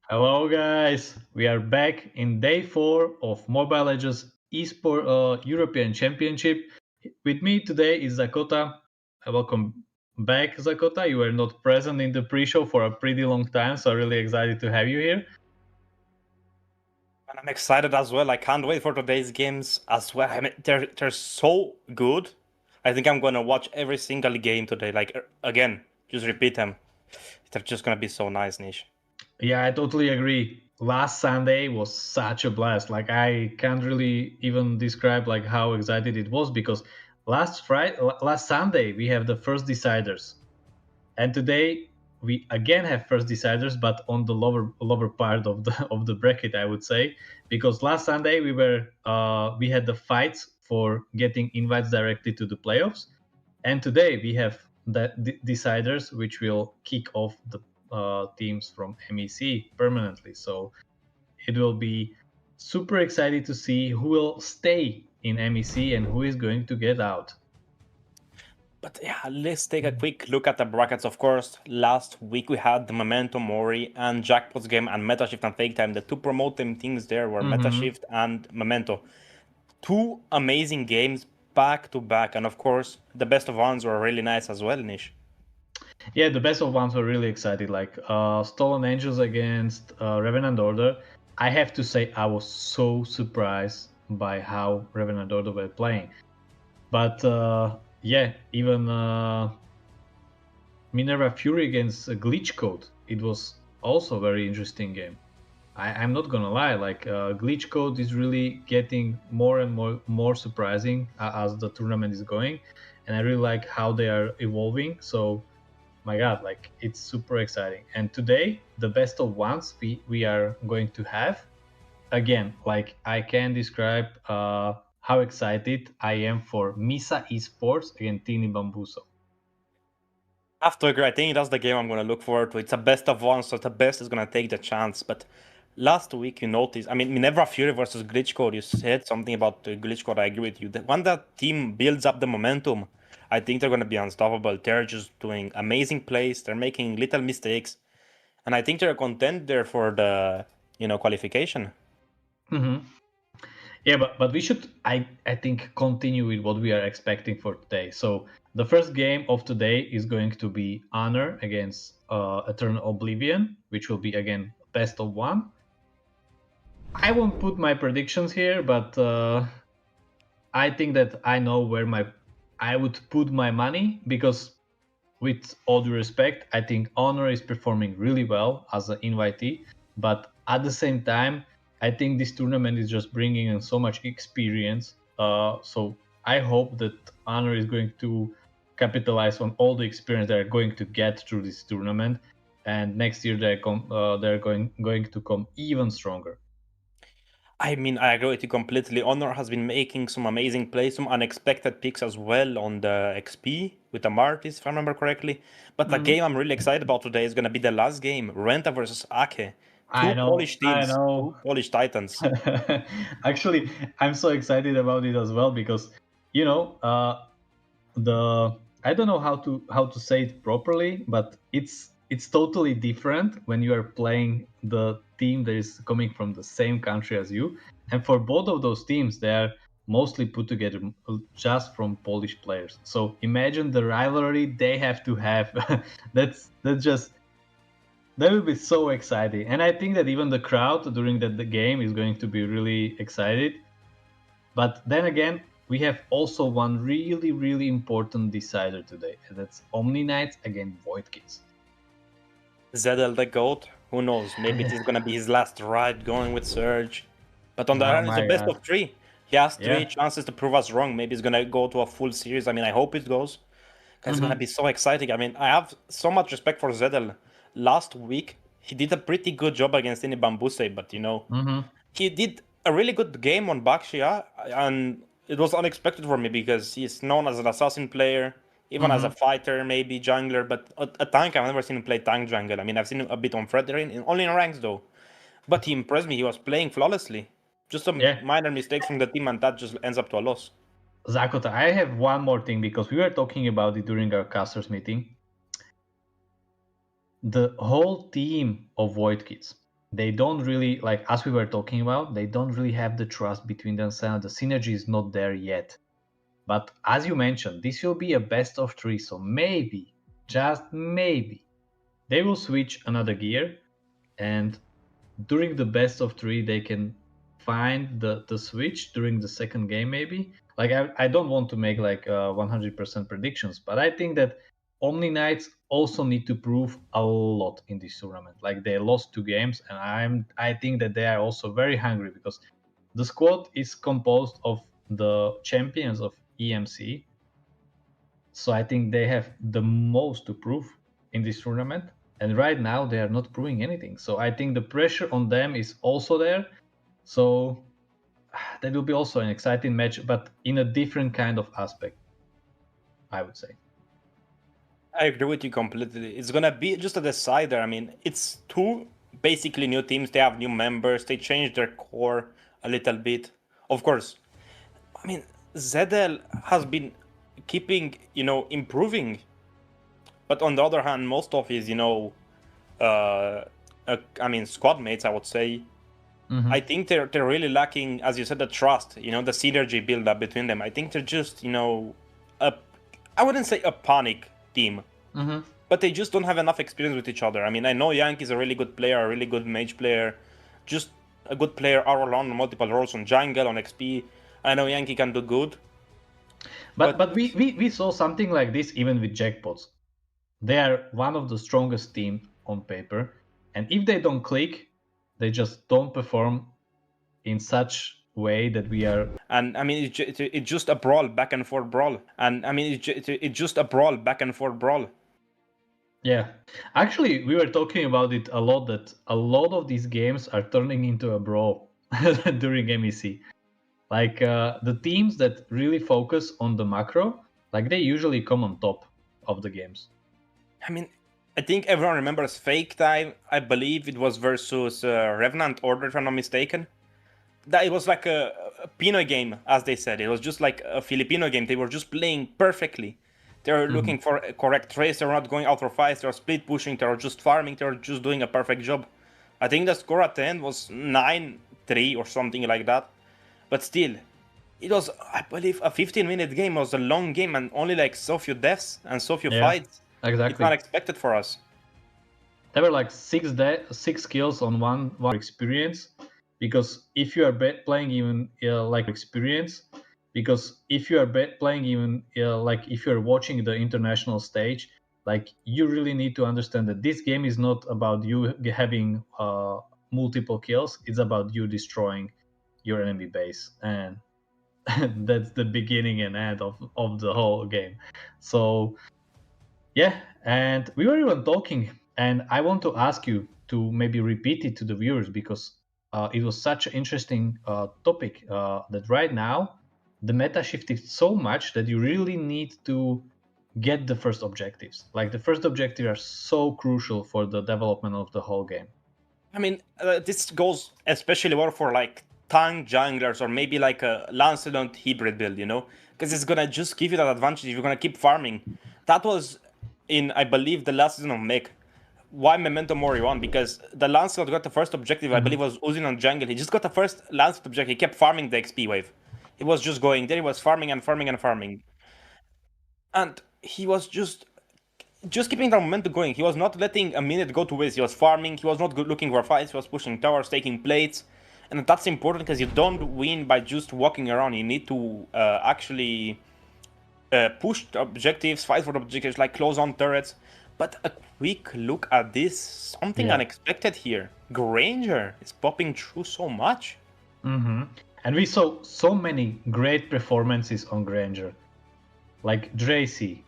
Hello, guys. We are back in day 4 of Mobile Legends Esport European Championship. With me today is Zakota. Welcome back, Zakota. You were not present in the pre-show for a pretty long time, so really excited to have you here. And I'm excited as well. I can't wait for today's games as well. I mean, they're so good. I think I'm gonna watch every single game today. Again, just repeat them. They're just gonna be so nice, Nish. Yeah, I totally agree. Last Sunday was such a blast. Like I can't really even describe like how excited it was because last Sunday we have the first deciders. And today we again have first deciders, but on the lower part of the of the bracket, I would say, because last Sunday we had the fights for getting invites directly to the playoffs, and today we have the deciders, which will kick off the teams from MEC permanently. So it will be super excited to see who will stay in MEC and who is going to get out. But yeah, let's take a quick look at the brackets. Of course, last week we had the Memento Mori and Jackpot's game and Metashift and Fake Time. The two promoting teams there were Mm-hmm. Metashift and Memento. Two amazing games back to back, and of course, the best of ones were really nice as well, Nish. Yeah, the best of ones were really excited. Like Stolen Angels against Revenant Order. I have to say, I was so surprised by how Revenant Order were playing. But yeah, even Minerva Fury against Glitch Code. It was also a very interesting game. I'm not gonna lie, like Glitch Code is really getting more and more surprising as the tournament is going, and I really like how they are evolving. So my god, like it's super exciting. And today the best of ones we are going to have again, like I can describe how excited I am for Misa esports against Tini Bambuso. I have to agree. I think that's the game I'm going to look forward to. It's a best of one, so the best is going to take the chance. But last week, you noticed, I mean, Minerva Fury versus Glitch Code, you said something about the Glitch Code. I agree with you. When that team builds up the momentum, I think they're going to be unstoppable. They're just doing amazing plays. They're making little mistakes. And I think they're a contender for the, qualification. Hmm. Yeah, but we should I think continue with what we are expecting for today. So the first game of today is going to be Honor against Eternal Oblivion, which will be again best of one. I won't put my predictions here, but I think that I know where I would put my money because, with all due respect, I think Honor is performing really well as an invitee. But at the same time, I think this tournament is just bringing in so much experience. So I hope that Honor is going to capitalize on all the experience they're going to get through this tournament, and next year they're going to come even stronger. I mean, I agree with you completely. Honor has been making some amazing plays, some unexpected picks as well on the XP with the Martis, if I remember correctly. But the Mhm. game I'm really excited about today is going to be the last game, Renta versus Ake. I know, I Two know. Polish titans. Actually, I'm so excited about it as well because you know the I don't know how to say it properly, but it's totally different when you are playing the team that is coming from the same country as you. And for both of those teams, they are mostly put together just from Polish players. So imagine the rivalry they have to have. That's just that will be so exciting. And I think that even the crowd during the game is going to be really excited. But then again, we have also one really, really important decider today, and that's Omni Knights against Void Kids. Zedel the GOAT, who knows? Maybe it is going to be his last ride going with Surge. But on the other Oh hand, it's a my best god. of three. He has three Yeah. chances to prove us wrong. Maybe he's going to go to a full series. I mean, I hope it goes. It's gonna Hmm. be so exciting. I mean, I have so much respect for Zedel. Last week, he did a pretty good job against Ini Bambuse, but Hmm. he did a really good game on Baxia, and it was unexpected for me because he's known as an assassin player, even as a Hmm. fighter, maybe jungler, but a tank. I've never seen him play tank jungle. I mean, I've seen him a bit on Fredrin, only in ranks though. But he impressed me. He was playing flawlessly. Just some Yeah. minor mistakes from the team, and that just ends up to a loss. Zakota, I have one more thing because we were talking about it during our casters meeting. The whole team of Void Kids, they don't really, like as we were talking about, they don't really have the trust between themselves. The synergy is not there yet. But as you mentioned, this will be a best of 3, so maybe, just maybe, they will switch another gear, and during the best of 3 they can find the switch during the second game maybe. Like I don't want to make like 100% predictions, but I think that Omni Knights also need to prove a lot in this tournament. Like they lost 2 games, and I think that they are also very hungry, because the squad is composed of the champions of EMC. So I think they have the most to prove in this tournament. And right now they are not proving anything. So I think the pressure on them is also there. So that will be also an exciting match, but in a different kind of aspect, I would say. I agree with you completely. It's gonna be just a decider. I mean, it's 2 basically new teams. They have new members. They changed their core a little bit. Of course, I mean, ZL has been keeping, improving. But on the other hand, most of his, squad mates, I would say, I think they're really lacking, as you said, the trust, the synergy build up between them. I think they're just, I wouldn't say a panic team, but they just don't have enough experience with each other. I mean, I know Yank is a really good player, a really good mage player, just a good player all around multiple roles on jungle, on XP. I know Yankee can do good. But we saw something like this even with Jackpots. They are one of the strongest team on paper, and if they don't click, they just don't perform in such way that we are. And I mean, it's just a brawl, back and forth brawl. And I mean, it's just a brawl, back and forth brawl. Yeah, actually, we were talking about it a lot, that a lot of these games are turning into a brawl during MEC. Like the teams that really focus on the macro, like they usually come on top of the games. I mean, I think everyone remembers Fake Time. I believe it was versus Revenant Order, if I'm not mistaken. That it was like a Pinoy game, as they said. It was just like a Filipino game. They were just playing perfectly. They were looking for a correct trace. They were not going out for fights. They were split pushing. They were just farming. They were just doing a perfect job. I think the score at the end was 9-3 or something like that. But still, it was, I believe, a 15-minute game. It was a long game and only like so few deaths and so few fights. Exactly. It's not expected for us. There were like 6 kills on one experience, because if you are playing even like experience, because if you are playing even like if you're watching the international stage, like you really need to understand that this game is not about you having multiple kills. It's about you destroying your enemy base, and that's the beginning and end of the whole game. So yeah, and we were even talking, and I want to ask you to maybe repeat it to the viewers, because it was such an interesting topic that right now the meta shifted so much that you really need to get the first objectives. Like the first objectives are so crucial for the development of the whole game. I mean, this goes especially well for like tank junglers or maybe like a Lancelot hybrid build, because it's gonna just give you that advantage if you're gonna keep farming. That was in, I believe, the last season of Meg. Why Memento Mori won? Because the Lancelot got the first objective, I believe, was Uzin on jungle. He just got the first Lancelot objective. He kept farming the XP wave. He was just going there. He was farming and farming and farming, and he was just keeping that momentum going. He was not letting a minute go to waste. He was farming. He was not looking for fights. He was pushing towers, taking plates. And that's important because you don't win by just walking around. You need to actually push the objectives, fight for the objectives, like close on turrets. But a quick look at this, something unexpected here. Granger is popping through so much. And we saw so many great performances on Granger. Like Dracy,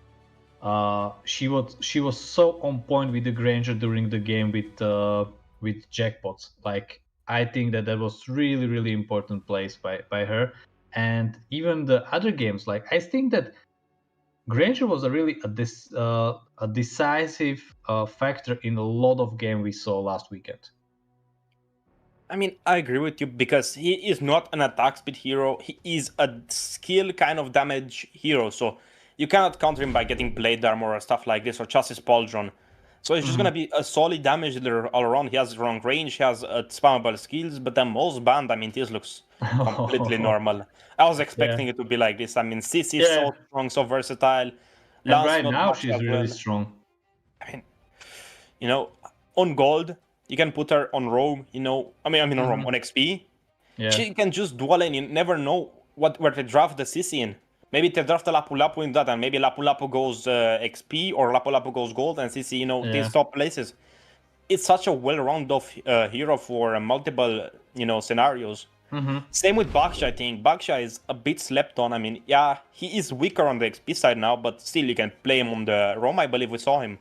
she was so on point with the Granger during the game with Jackpots. Like I think that was really important plays by her. And even the other games, like I think that Granger was a decisive factor in a lot of game we saw last weekend. I mean, I agree with you because he is not an attack speed hero. He is a skill kind of damage hero. So you cannot counter him by getting blade armor or stuff like this or chassis pauldron. So it's just gonna be a solid damage dealer all around. He has long range, he has spammable skills, but then most banned, I mean, this looks completely normal. I was expecting Yeah, it to be like this. I mean, CC is yeah. so strong, so versatile. And right Lancelot, now Baksha she's as really well. strong. I mean, you know, on gold, you can put her on roam. On roam on XP. Yeah, She can just dual lane. You never know where to draft the CC in. Maybe they draft a Lapu Lapu in that, and maybe Lapu Lapu goes XP or Lapu Lapu goes gold, and CC, these yeah. top places. It's such a well-rounded hero for multiple, scenarios. Same with Baksha, I think. Baksha is a bit slept on. I mean, yeah, he is weaker on the XP side now, but still you can play him on the roam, I believe we saw him.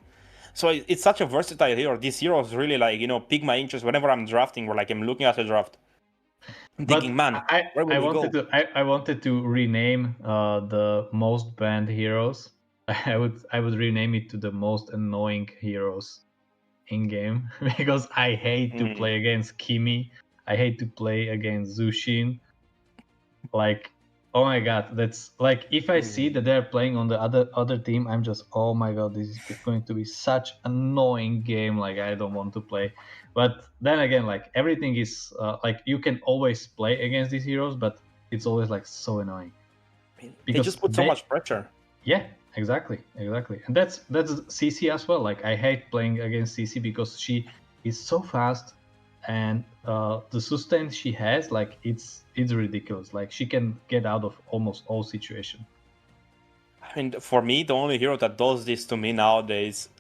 So it's such a versatile hero. This hero is really like, pique my interest whenever I'm drafting or like I'm looking at the draft. I'm thinking, But man, where will I he wanted go? to wanted to rename the most banned heroes. I would rename it to the most annoying heroes in game because I hate to Mm. play against Kimi. I hate to play against Zushin. Like, oh my god, that's like if I see that they're playing on the other team, I'm just, oh my god, this is going to be such annoying game. Like, I don't want to play. But then again, like everything is like you can always play against these heroes, but it's always like so annoying They because just put so much pressure. yeah, exactly, and that's CC as well. Like I hate playing against CC because she is so fast, and the sustain she has, like it's ridiculous. Like she can get out of almost all situation. I mean, for me, the only hero that does this to me nowadays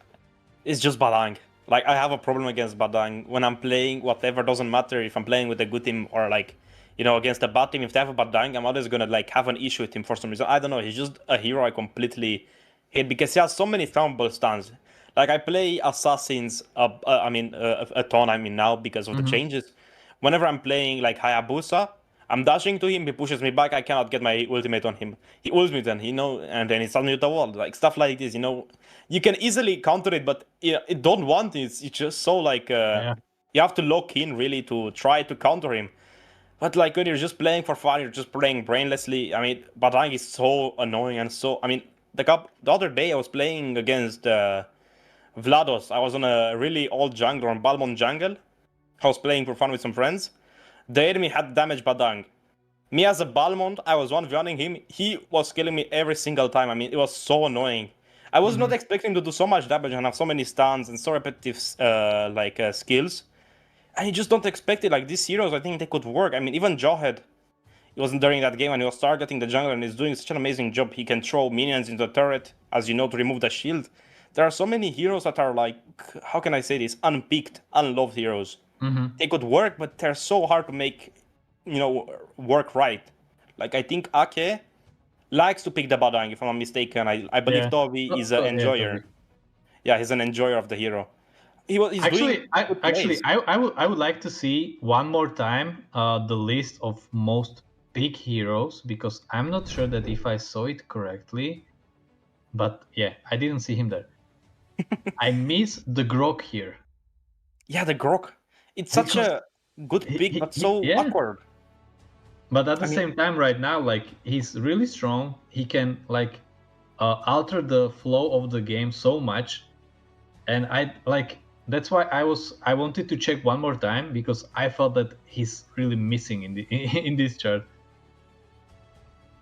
is just Badang. Like, I have a problem against Badang. When I'm playing, whatever, doesn't matter if I'm playing with a good team or, like, against a bad team. If they have a Badang, I'm always gonna, like, have an issue with him for some reason. I don't know, he's just a hero I completely hate because he has so many thrombal stuns. Like, I play Assassins, a ton, now because of the changes. Whenever I'm playing, like, Hayabusa, I'm dashing to him, he pushes me back, I cannot get my ultimate on him. He ults me then, and then he stuns me with the wall. Like, stuff like this, You can easily counter it, but it don't want it. It's just so, like, Yeah, you have to lock in, really, to try to counter him. But, like, when you're just playing for fun, you're just playing brainlessly. I mean, Batang is so annoying and so... I mean, the other day I was playing against Vlados. I was on a really old jungler on Balmond jungle. I was playing for fun with some friends. The enemy had damage Badang. Me as a Balmond, I was 1v1ing him. He was killing me every single time. I mean, it was so annoying. I was not expecting to do so much damage and have so many stuns and so repetitive skills. And you just don't expect it. Like, these heroes, I think they could work. I mean, even Jawhead, he wasn't during that game and he was targeting the jungle and he's doing such an amazing job. He can throw minions into the turret, as you know, to remove the shield. There are so many heroes that are, like, how can I say this, unpicked, unloved heroes. They could work, but they're so hard to make, work right. Like, I think Ake likes to pick the Badang, if I'm not mistaken. I believe yeah. Toby is an Yeah, totally. enjoyer. Yeah, he's an enjoyer of the hero. He's doing Actually, good plays. I would like to see one more time the list of most big heroes because I'm not sure that if I saw it correctly, but yeah, I didn't see him there. I miss the Grok here Yeah, the Grok. It's such because a good pick, but so yeah. awkward. But at the I mean, same time, right now, like he's really strong. He can like alter the flow of the game so much, and I like that's why I wanted to check one more time because I felt that he's really missing in the in this chart.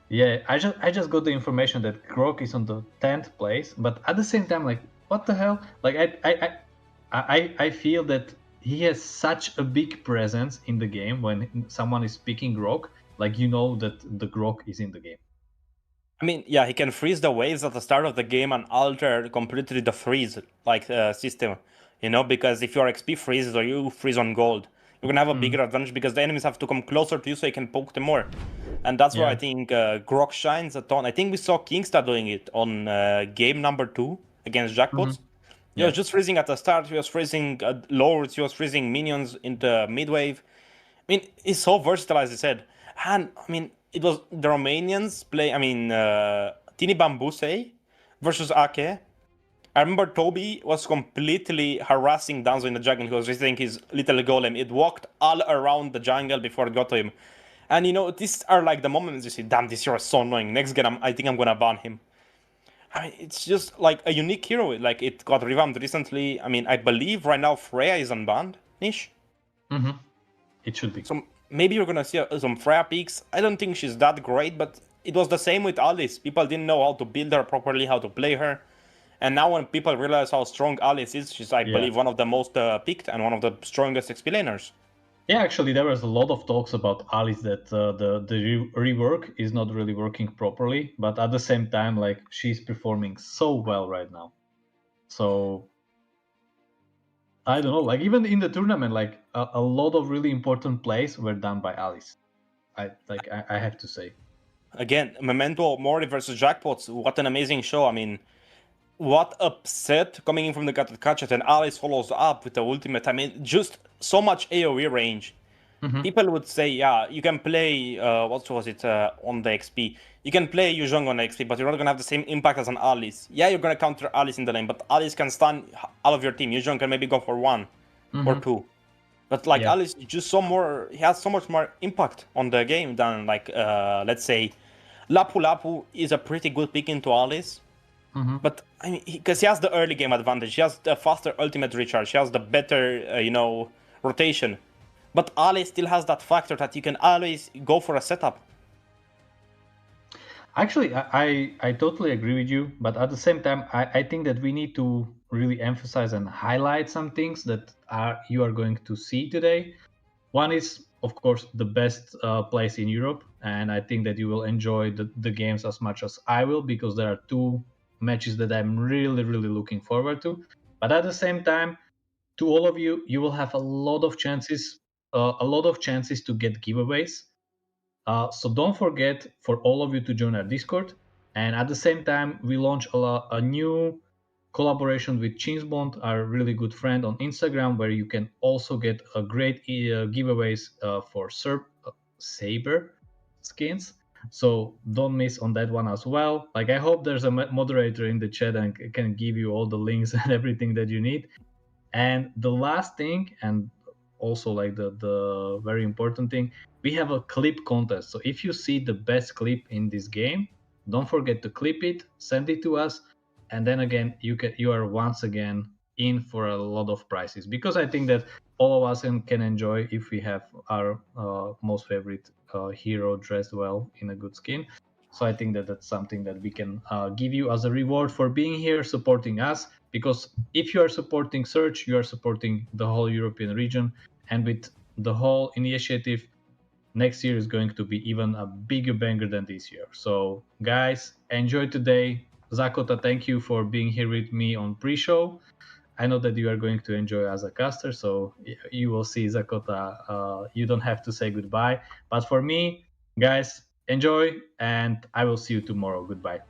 Yeah, I just got the information that Grok is on the 10th place, but at the same time, like what the hell? Like I feel that he has such a big presence in the game when someone is picking Grok, like you know that the Grok is in the game. yeah, he can freeze the waves at the start of the game and alter completely the freeze system. Because if your XP freezes or you freeze on gold, you're gonna have a bigger advantage because the enemies have to come closer to you so you can poke them more. And that's where I Yeah. think Grok shines a ton. I think we saw Kingsta doing it on game number 2 against Jackpots. He Yeah. was just freezing at the start. He was freezing lords. He was freezing minions in the mid wave. I mean, he's so versatile, as I said. And, I mean, it was the Romanians play, Tini Bambuse versus Ake. I remember Toby was completely harassing Danzo in the jungle. He was resisting his little golem. It walked all around the jungle before it got to him. And, these are like the moments you see, damn, this hero is so annoying. Next game, I think I'm gonna ban him. I mean, it's just like a unique hero. Like it got revamped recently. I mean, I believe right now Freya is unbanned, Nish. Mm-hmm. It should be. So maybe you're gonna see some Freya peaks. I don't think she's that great, but it was the same with Alice. People didn't know how to build her properly, how to play her. And now when people realize how strong Alice is, she's, I believe, one of the most picked and one of the strongest XP laners. Yeah, actually, there was a lot of talks about Alice that the rework is not really working properly, but at the same time, like she's performing so well right now. So I don't know, like even in the tournament, like a lot of really important plays were done by Alice. I have to say. Again, Memento Mori versus Jackpots. What an amazing show! I mean, what upset coming in from the gutted Catchet, and Alice follows up with the ultimate. I mean, just so much AoE range. Mm-hmm. People would say, yeah, you can play, what was it, on the XP. You can play Yuzhong on XP, but you're not going to have the same impact as an Alice. Yeah, you're going to counter Alice in the lane, but Alice can stun all of your team. Yuzhong can maybe go for one or two. But like Alice, just he has so much more impact on the game than like, let's say, Lapu Lapu is a pretty good pick into Alice. Mm-hmm. But I mean, because he has the early game advantage, he has the faster ultimate recharge, he has the better, rotation. But Alice still has that factor that you can always go for a setup. Actually, I totally agree with you, but at the same time, I think that we need to really emphasize and highlight some things that you are going to see today. One is, of course, the best place in Europe, and I think that you will enjoy the games as much as I will, because there are two matches that I'm really, really looking forward to. But at the same time, to all of you, you will have a lot of chances to get giveaways. So don't forget for all of you to join our Discord. And at the same time, we launch a new collaboration with Chinsbond, our really good friend on Instagram, where you can also get a great giveaways for Saber skins. So don't miss on that one as well. Like I hope there's a moderator in the chat and can give you all the links and everything that you need. And the last thing, and also like the very important thing, we have a clip contest. So if you see the best clip in this game, don't forget to clip it, send it to us, and then again you are once again in for a lot of prizes, because I think that all of us can enjoy if we have our most favorite hero dressed well in a good skin. So I think that that's something that we can give you as a reward for being here, supporting us. Because if you are supporting Search, you are supporting the whole European region. And with the whole initiative, next year is going to be even a bigger banger than this year. So guys, enjoy today. Zakota, thank you for being here with me on pre-show. I know that you are going to enjoy as a caster, so you will see Zakota. You don't have to say goodbye. But for me, guys, enjoy, and I will see you tomorrow. Goodbye.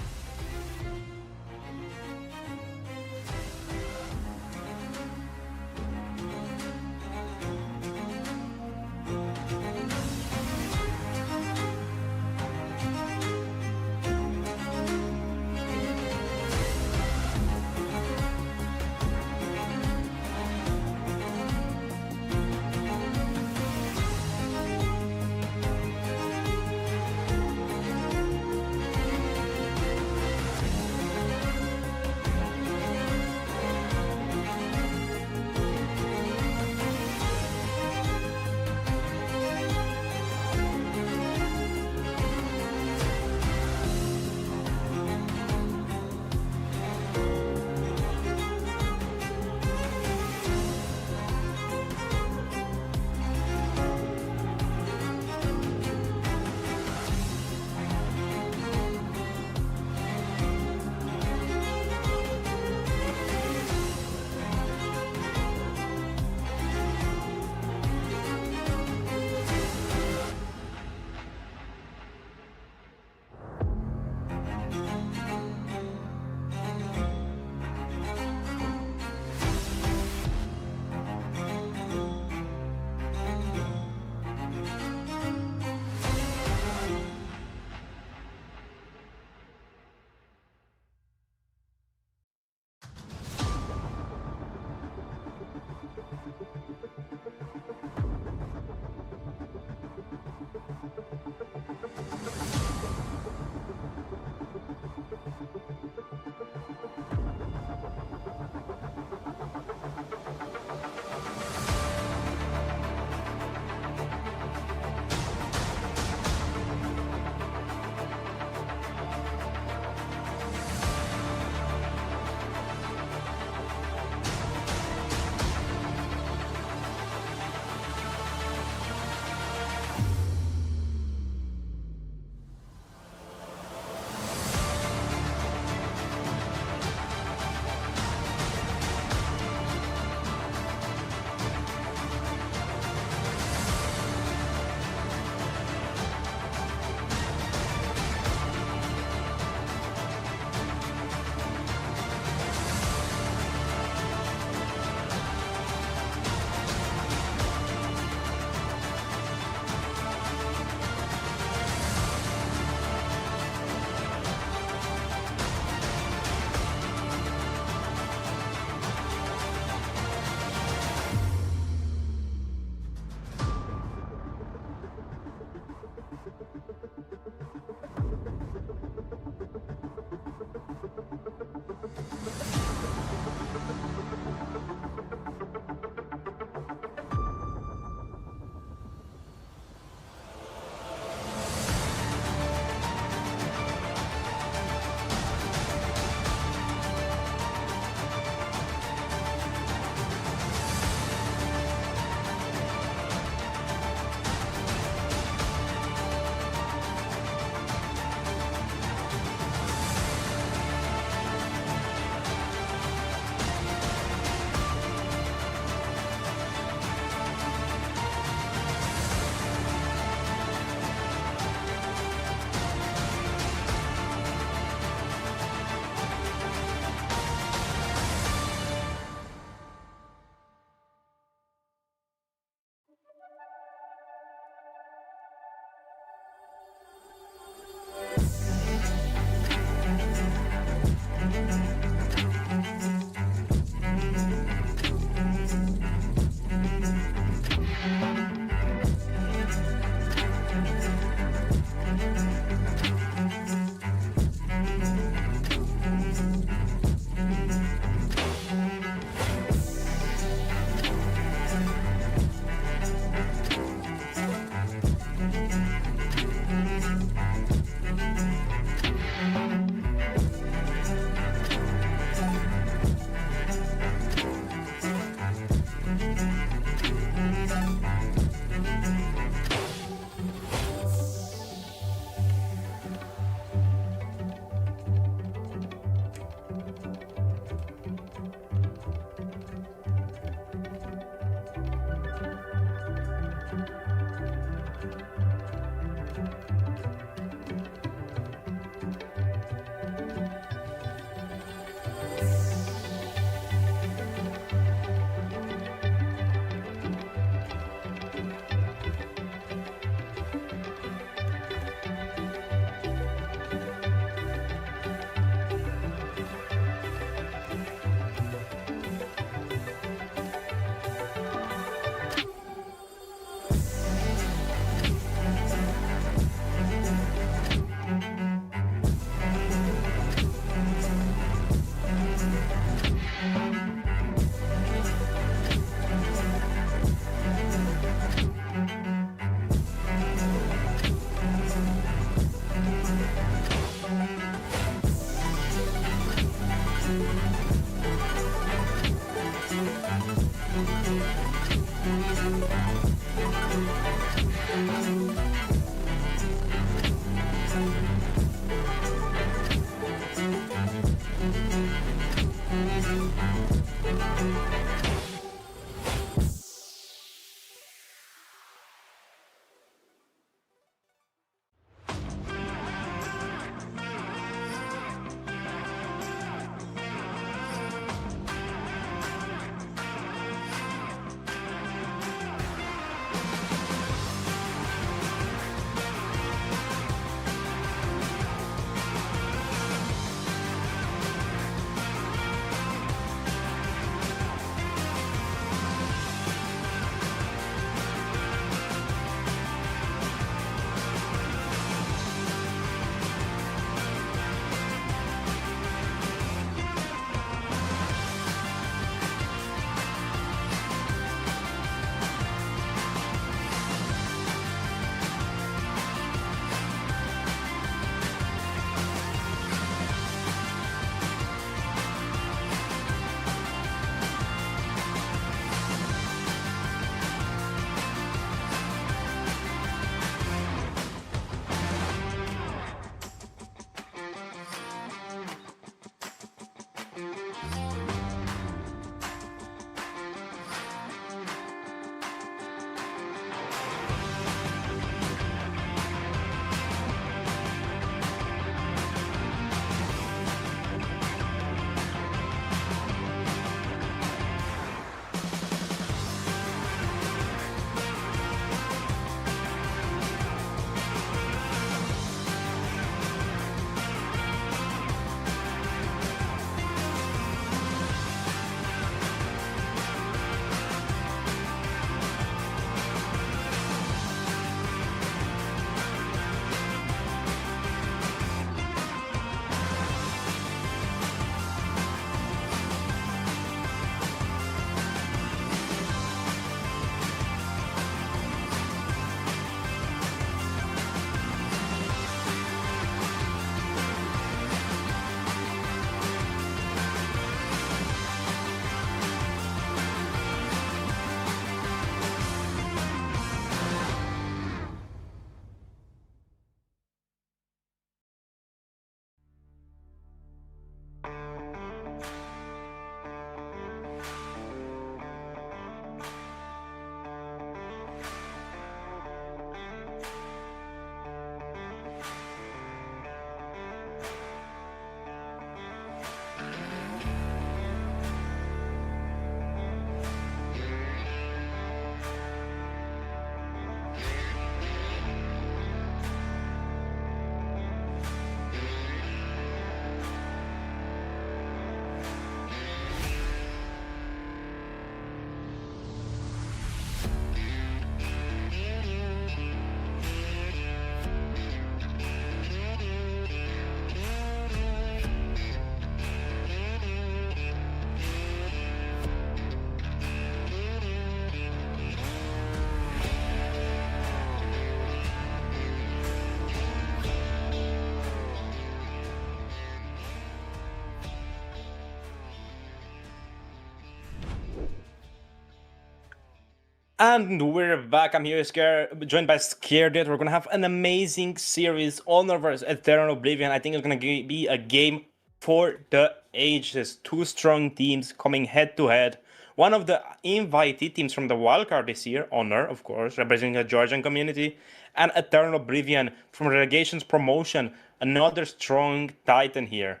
And we're back. I'm here, joined by Scared. We're gonna have an amazing series, Honor vs Eternal Oblivion. I think it's gonna be a game for the ages. Two strong teams coming head to head. One of the invitee teams from the wildcard this year, Honor, of course, representing the Georgian community, and Eternal Oblivion from Relegation's promotion. Another strong titan here.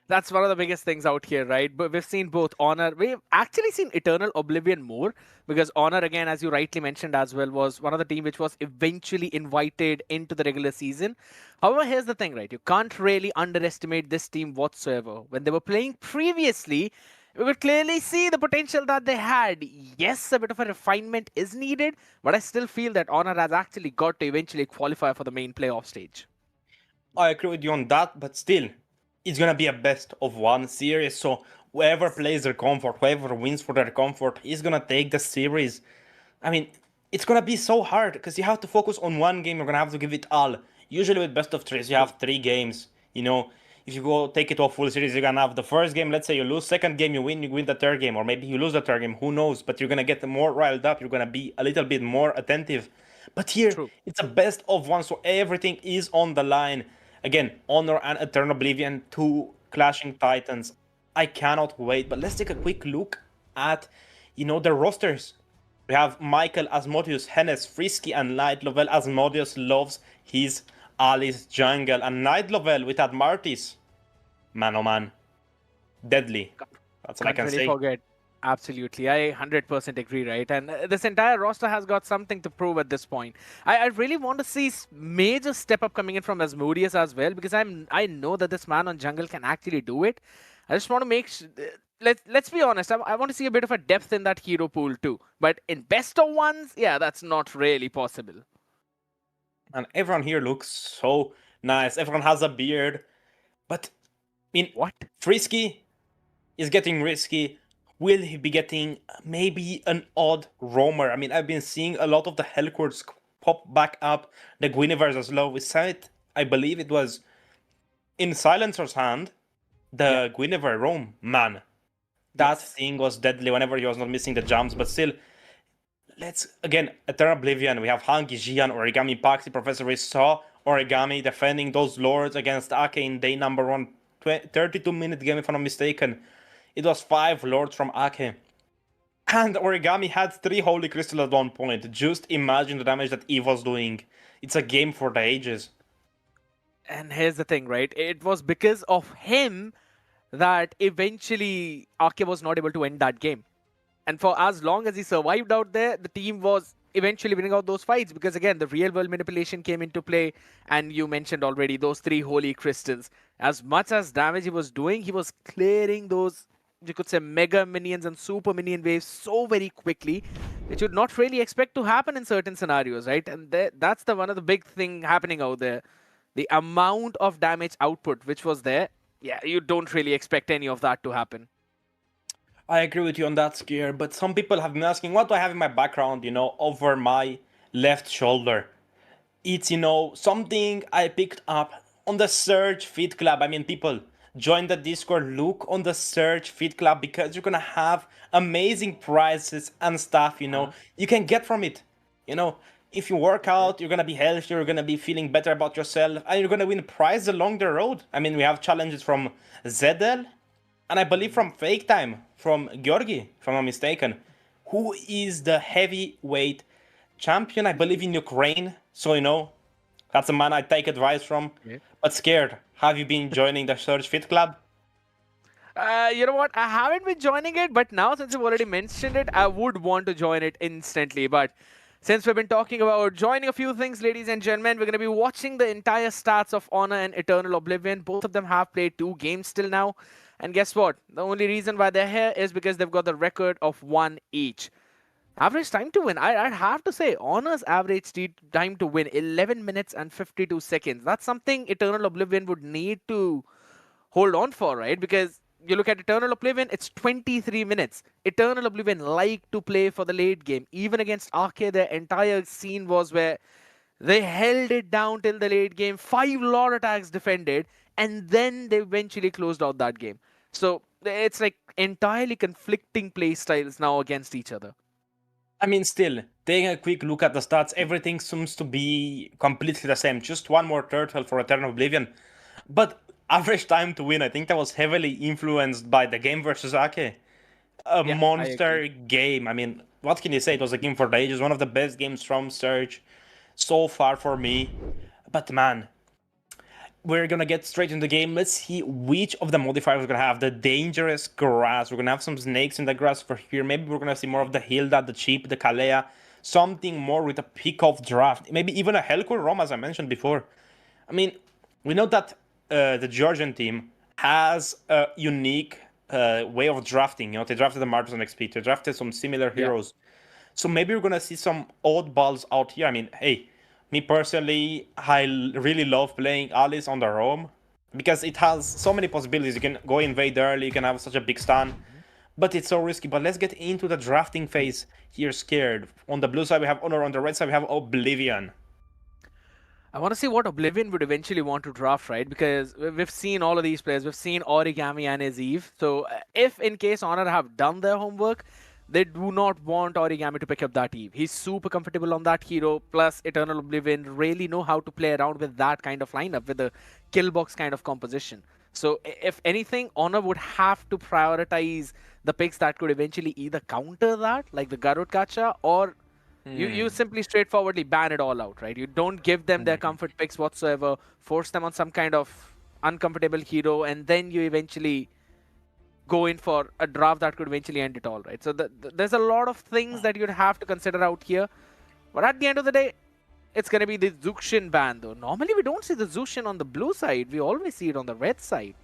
That's one of the biggest things out here, right? But we've seen both Honor. We've actually seen Eternal Oblivion more because Honor, again, as you rightly mentioned as well, was one of the team which was eventually invited into the regular season. However, here's the thing, right? You can't really underestimate this team whatsoever. When they were playing previously, we could clearly see the potential that they had. Yes, a bit of a refinement is needed, but I still feel that Honor has actually got to eventually qualify for the main playoff stage. I agree with you on that, but still, it's gonna be a best of one series. So whoever plays their comfort, whoever wins for their comfort, is gonna take the series. I mean, it's gonna be so hard because you have to focus on one game. You're gonna have to give it all. Usually with best of threes, you have 3 games. If you go take it to a full series, you're gonna have the first game. Let's say you lose, second game you win the third game, or maybe you lose the third game. Who knows? But you're gonna get more riled up. You're gonna be a little bit more attentive. But here, True. it's a best of one, so everything is on the line. Again, Honor and Eternal Oblivion, two clashing titans. I cannot wait. But let's take a quick look at, their rosters. We have Michael Asmodeus, Hennes, Frisky, and Night Lovell. Asmodeus loves his Alice jungle. And Night Lovell with that Martis. Man, oh man. Deadly. That's all I can Can't really say. forget. Absolutely. I 100% agree, right? And this entire roster has got something to prove at this point. I really want to see major step up coming in from Asmodeus as well because I know that this man on jungle can actually do it. I just want to make let's be honest. I want to see a bit of a depth in that hero pool too. But in best of ones, yeah, that's not really possible. And everyone here looks so nice. Everyone has a beard. But, What? Frisky is getting risky. Will he be getting maybe an odd roamer? I mean, I've been seeing a lot of the Hellcourts pop back up. The Guinevere's as low. We saw it, I believe it was in Silencer's hand. The Guinevere roam, man. That thing was deadly whenever he was not missing the jumps. But still, let's, again, Eternal Oblivion. We have Hangi, Jian, Origami, Paxi, Professor. We saw Origami defending those lords against Ake in day number 1. 32-minute game, if I'm not mistaken. It was 5 lords from Ake. And Origami had 3 holy crystals at one point. Just imagine the damage that Eve was doing. It's a game for the ages. And here's the thing, right? It was because of him that eventually Ake was not able to end that game. And for as long as he survived out there, the team was eventually winning out those fights because, again, the real world manipulation came into play. And you mentioned already those 3 holy crystals. As much as damage he was doing, he was clearing those, you could say, mega minions and super minion waves so very quickly, which you'd not really expect to happen in certain scenarios, right? And that's one of the big thing happening out there. The amount of damage output which was there, yeah, you don't really expect any of that to happen. I agree with you on that, Skier, but some people have been asking, what do I have in my background, over my left shoulder? It's, something I picked up on the Surge Fit Club. I mean, people, join the Discord, look on the Surge Fit Club because you're gonna have amazing prizes and stuff, you can get from it. If you work out, you're gonna be healthier, you're gonna be feeling better about yourself, and you're gonna win prizes along the road. I mean, we have challenges from Zedel, and I believe from Fake Time, from Georgi, if I'm not mistaken, who is the heavyweight champion, I believe, in Ukraine. So, that's a man I take advice from. Yeah. But Scared, have you been joining the Surge Fit Club? You know what? I haven't been joining it, but now since you've already mentioned it, I would want to join it instantly. But since we've been talking about joining a few things, ladies and gentlemen, we're going to be watching the entire stats of Honor and Eternal Oblivion. Both of them have played 2 games till now. And guess what? The only reason why they're here is because they've got the record of 1 each. Average time to win. I'd have to say, Honor's average time to win, 11 minutes and 52 seconds. That's something Eternal Oblivion would need to hold on for, right? Because you look at Eternal Oblivion, it's 23 minutes. Eternal Oblivion like to play for the late game. Even against Arcade, their entire scene was where they held it down till the late game. 5 lord attacks defended, and then they eventually closed out that game. So it's like entirely conflicting play styles now against each other. I mean, still, taking a quick look at the stats, everything seems to be completely the same. Just one more turtle for Eternal Oblivion. But average time to win, I think that was heavily influenced by the game versus Ake. A Yeah, I monster agree. game. I mean, what can you say? It was a game for the ages, one of the best games from Surge so far for me. But man, we're gonna get straight into the game. Let's see which of the modifiers we're gonna have. The dangerous grass. We're gonna have some snakes in the grass for here. Maybe we're gonna see more of the Hilda, the Cheap, the Kalea. Something more with a pick-off draft. Maybe even a Hellcore Rom, as I mentioned before. I mean, we know that the Georgian team has a unique way of drafting. You know, they drafted the Martyrs on XP. They drafted some similar Yeah. heroes. So maybe we're gonna see some oddballs out here. I mean, hey, me personally, really love playing Alice on the roam because it has so many possibilities. You can go invade early, you can have such a big stun, but it's so risky. But let's get into the drafting phase here. Scared. On the blue side we have Honor. On the red side we have Oblivion. I want to see what Oblivion would eventually want to draft, right? Because we've seen all of these players. We've seen Origami and his Eve. So if in case Honor have done their homework, they do not want Origami to pick up that Eve. He's super comfortable on that hero. Plus Eternal Oblivion really know how to play around with that kind of lineup, with the kill box kind of composition. So if anything, Honor would have to prioritize the picks that could eventually either counter that, like the Garud Gacha, or you simply straightforwardly ban it all out, right? You don't give them their comfort picks whatsoever, force them on some kind of uncomfortable hero, and then you eventually go in for a draft that could eventually end it all, right? So there's a lot of things that you'd have to consider out here. But at the end of the day, it's going to be the Zuxian ban, though. Normally, we don't see the Zuxian on the blue side. We always see it on the red side.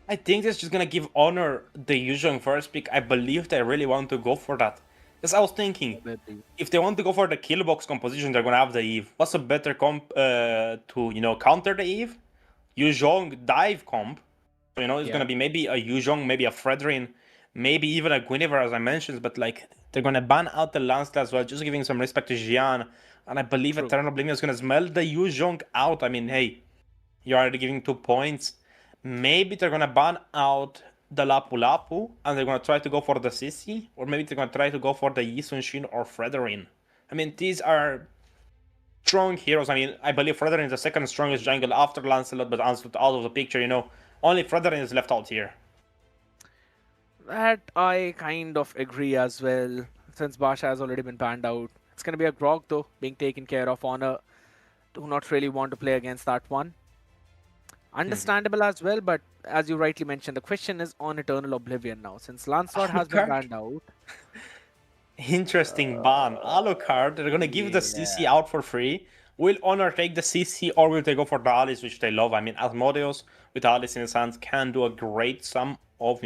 I think that's just gonna give Honor the usual first pick. I believe they really want to go for that. Because I was thinking, if they want to go for the kill box composition, they're gonna have the Eve. What's a better comp to counter the Eve? Yuzhong dive comp. It's gonna be maybe a Yuzhong, maybe a Fredrin, maybe even a Guinevere, as I mentioned. But like they're gonna ban out the Lancelot as well, just giving some respect to Jian. And I believe Eternal Oblivion is gonna smell the Yuzhong out. I mean, hey, you're already giving 2 points. Maybe they're gonna ban out the Lapu Lapu and they're gonna try to go for the Sissy, or maybe they're gonna try to go for the Yisun Shin or Fredrin. I mean, these are strong heroes. I mean, I believe Fredrin is the second strongest jungle after Lancelot, but Lancelot out of the picture, Only Fredrin is left out here. That I kind of agree as well, since Basha has already been banned out. It's going to be a Grog, though, being taken care of. Honor do not really want to play against that one. Understandable as well, but as you rightly mentioned, the question is on Eternal Oblivion now, since Lancelot has been banned out. Interesting ban. Alucard, they're gonna give the CC out for free. Will Honor take the CC or will they go for the Alice, which they love? I mean, Asmodeus with Alice in his hands can do a great sum of,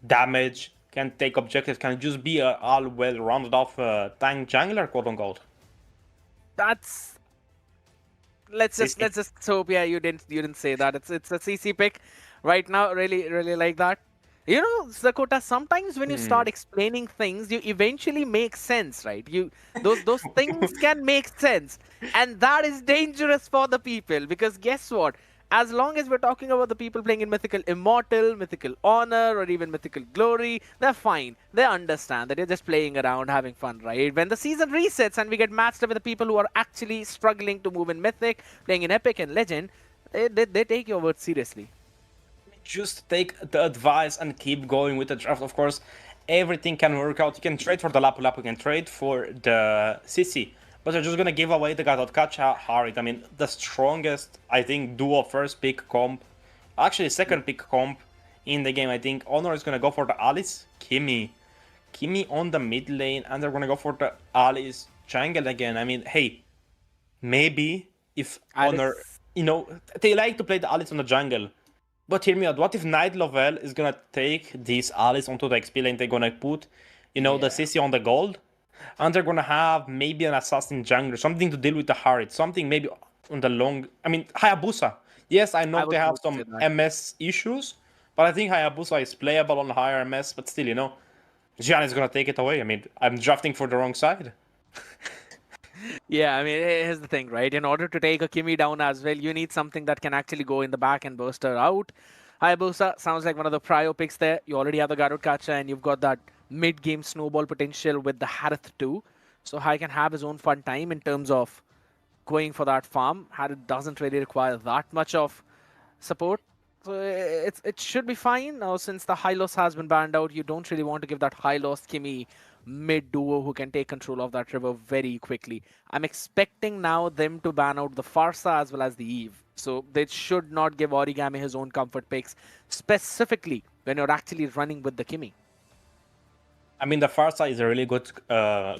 damage, can take objectives, can just be a all well rounded off tank jungler, quote unquote. That's let's just hope you didn't say that. It's a CC pick right now. Really like that. Sakota, sometimes when you start explaining things, you eventually make sense, right? Those things can make sense, and that is dangerous for the people, because guess what? As long as we're talking about the people playing in Mythical Immortal, Mythical Honor, or even Mythical Glory, they're fine. They understand that you're just playing around, having fun, right? When the season resets and we get matched up with the people who are actually struggling to move in Mythic, playing in Epic and Legend, they take your words seriously. Just take the advice and keep going with the draft. Of course, everything can work out. You can trade for the Lapu Lapu, you can trade for the Sissy, but you're just gonna give away the Gadot Kacha Harit. I mean, the strongest, I think, duo first pick comp, actually second pick comp in the game. I think Honor is gonna go for the Alice Kimi on the mid lane, and they're gonna go for the Alice jungle again. I mean, hey, maybe if Honor, they like to play the Alice on the jungle. But hear me out, what if Night Lovell is gonna take these Alice onto the XP lane, they're gonna put, the CC on the gold, and they're gonna have maybe an Assassin Jungler, something to deal with the Harit, something maybe on the long, Hayabusa. Yes, I know they have some MS issues, but I think Hayabusa is playable on higher MS, but still, Gian is gonna take it away. I mean, I'm drafting for the wrong side. Yeah, I mean, here's the thing, right? In order to take a Kimi down as well, you need something that can actually go in the back and burst her out. Hayabusa sounds like one of the prio picks there. You already have the Garud Kacha and you've got that mid-game snowball potential with the Harith too. So Hai can have his own fun time in terms of going for that farm. Harith doesn't really require that much of support. So it should be fine. Now, since the Hylos has been banned out, you don't really want to give that Hylos Kimmy mid duo who can take control of that river very quickly. I'm expecting now them to ban out the Farsa as well as the Eve. So they should not give Origami his own comfort picks, specifically when you're actually running with the Kimmy. I mean, the Farsa is a really good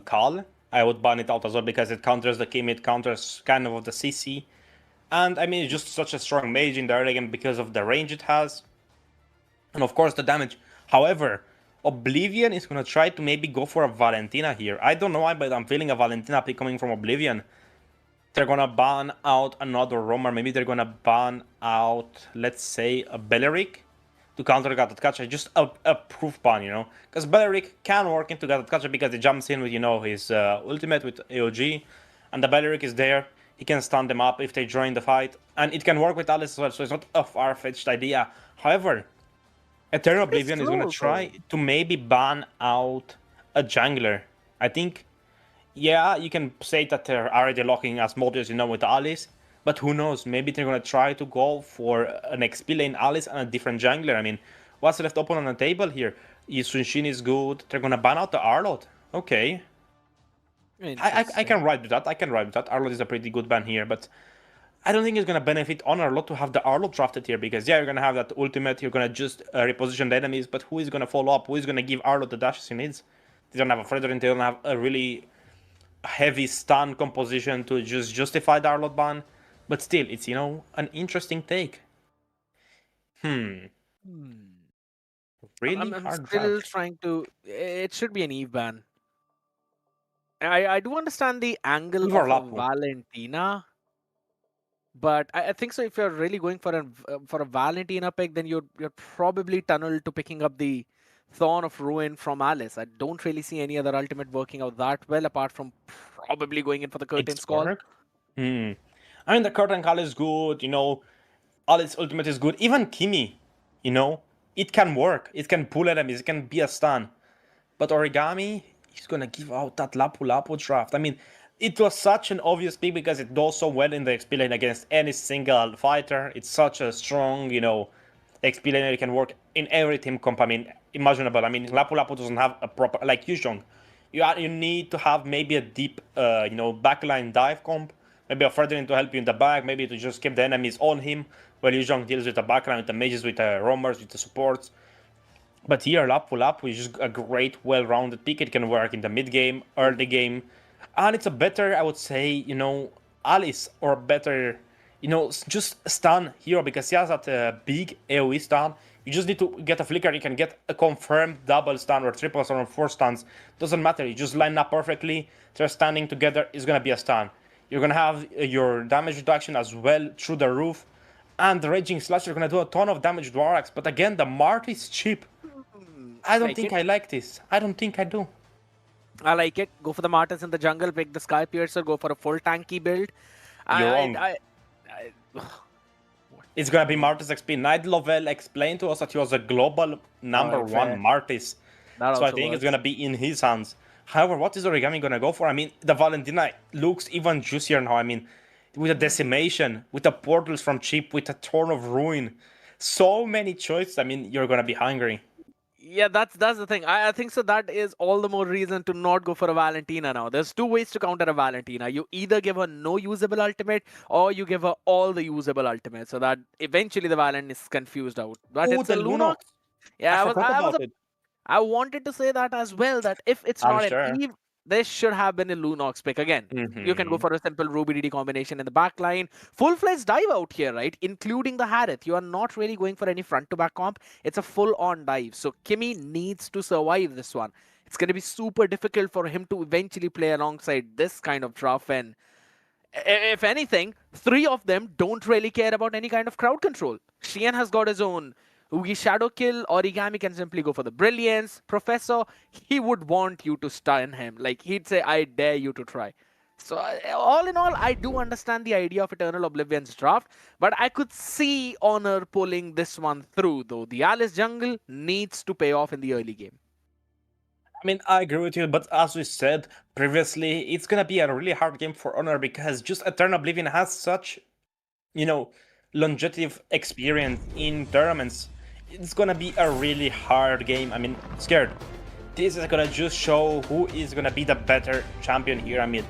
call. I would ban it out as well because it counters the Kim, it counters kind of the CC. And I mean, it's just such a strong mage in the early game because of the range it has. And of course, the damage. However, Oblivion is going to try to maybe go for a Valentina here. I don't know why, but I'm feeling a Valentina pick coming from Oblivion. They're going to ban out another roamer. Maybe they're going to ban out, let's say, a Beleric to counter Gatatkacha. Just a proof ban, you know. Because Beleric can work into Gatatkacha because he jumps in with, you know, his ultimate with AOG. And the Beleric is there. He can stun them up if they join the fight. And it can work with Alice as well, so it's not a far-fetched idea. However, Eternal Oblivion is going to try to maybe ban out a jungler. I think, yeah, you can say that they're already locking as Mobius, you know, with Alice. But who knows, maybe they're going to try to go for an XP lane Alice and a different jungler. I mean, what's left open on the table here? Sunshin is good. They're going to ban out the Arlott. Okay. I can ride with that. Arlott is a pretty good ban here, but I don't think it's going to benefit Honor a lot to have the Arlott drafted here, because yeah, you're going to have that ultimate, you're going to just reposition the enemies, but who is going to follow up? Who is going to give Arlott the dashes he needs? They don't have a Fredrin, they don't have a really heavy stun composition to just justify the Arlott ban, but still, it's, you know, an interesting take. Really I'm hard still draft. trying to... It should be an Eve ban. I do understand the angle Eve or of a Lapu? Valentina, but I think so. If you're really going for a Valentina pick, then you're probably tunneled to picking up the Thorn of Ruin from Alice. I don't really see any other ultimate working out that well, apart from probably going in for the Curtain's Call. I mean, the Curtain Call is good, you know, Alice ultimate is good. Even Kimi, you know, it can work. It can pull enemies, it can be a stun. But Origami, he's gonna give out that Lapu Lapu draft. I mean, it was such an obvious pick because it does so well in the XP lane against any single fighter. It's such a strong, you know, XP lane that can work in every team comp. I mean, imaginable. I mean, Lapu Lapu doesn't have a proper, like Yuzhong. You need to have maybe a deep, you know, backline dive comp. Maybe a Fredrin to help you in the back. Maybe to just keep the enemies on him. While Yuzhong deals with the backline, with the mages, with the roamers, with the supports. But here, Lapu Lapu is just a great, well-rounded pick. It can work in the mid-game, early game. And it's a better, I would say, you know, Alice, or better, you know, just stun hero, because he has that big AoE stun. You just need to get a flicker. You can get a confirmed double stun or triple stun or 4 stuns. Doesn't matter. You just line up perfectly. They're standing together. It's going to be a stun. You're going to have your damage reduction as well through the roof. And the Raging Slash, you're going to do a ton of damage to Arax. But again, the Mart is cheap. I don't think I like this. I don't think I do. I like it. Go for the Martyrs in the jungle, pick the Sky Piercer, go for a full tanky build. You're wrong. It's gonna be Martis XP. Night Lovell explained to us that he was a global number one Martis. So I think it's gonna be in his hands. However, what is Origami gonna go for? I mean, the Valentina looks even juicier now. I mean, with a decimation, with the portals from cheap, with a Torn of Ruin. So many choices. I mean, you're gonna be hungry. Yeah, that's the thing. I think so. That is all the more reason to not go for a Valentina now. There's 2 ways to counter a Valentina. You either give her no usable ultimate, or you give her all the usable ultimate, so that eventually the Valen is confused out. But Oh, it's the a Lunox. Yeah, I wanted to say that as well. That if it's I'm not sure. an Eve, there should have been a Lunox pick again. You can go for a simple Ruby DD combination in the back line. Full-fledged dive out here, right? Including the Harith. You are not really going for any front-to-back comp. It's a full-on dive. So Kimmy needs to survive this one. It's going to be super difficult for him to eventually play alongside this kind of draft. And if anything, 3 of them don't really care about any kind of crowd control. Xian has got his own Oogie Shadow Kill. Origami can simply go for the Brilliance. Professor, he would want you to stun him. Like, he'd say, I dare you to try. So, all in all, I do understand the idea of Eternal Oblivion's draft, but I could see Honor pulling this one through, though. The Alice jungle needs to pay off in the early game. I mean, I agree with you, but as we said previously, it's gonna be a really hard game for Honor because just Eternal Oblivion has such, longevity experience in tournaments. It's gonna be a really hard game. I mean, scared. This is gonna just show who is gonna be the better champion here. I mean,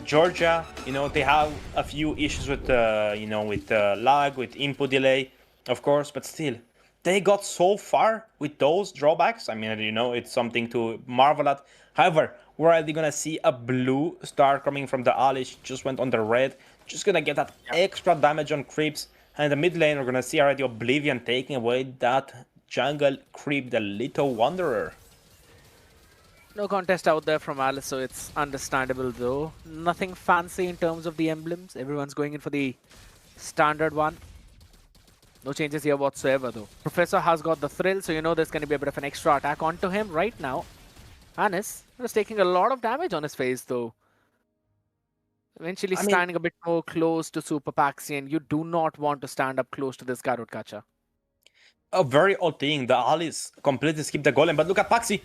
Georgia, they have a few issues with, with lag, with input delay, of course, but still, they got so far with those drawbacks. I mean, it's something to marvel at. However, we're already gonna see a blue star coming from the Alish, just went on the red, just gonna get that extra damage on creeps. And in the mid lane, we're gonna see already Oblivion taking away that jungle creep, the little wanderer. No contest out there from Alice, so it's understandable though. Nothing fancy in terms of the emblems. Everyone's going in for the standard one. No changes here whatsoever though. Professor has got the thrill, so there's going to be a bit of an extra attack onto him right now. Hannes was taking a lot of damage on his face though. Eventually standing a bit more close to Super Paxian. You do not want to stand up close to this Garud Kacha. A very odd thing, the Alice completely skipped the golem, but look at Paxi.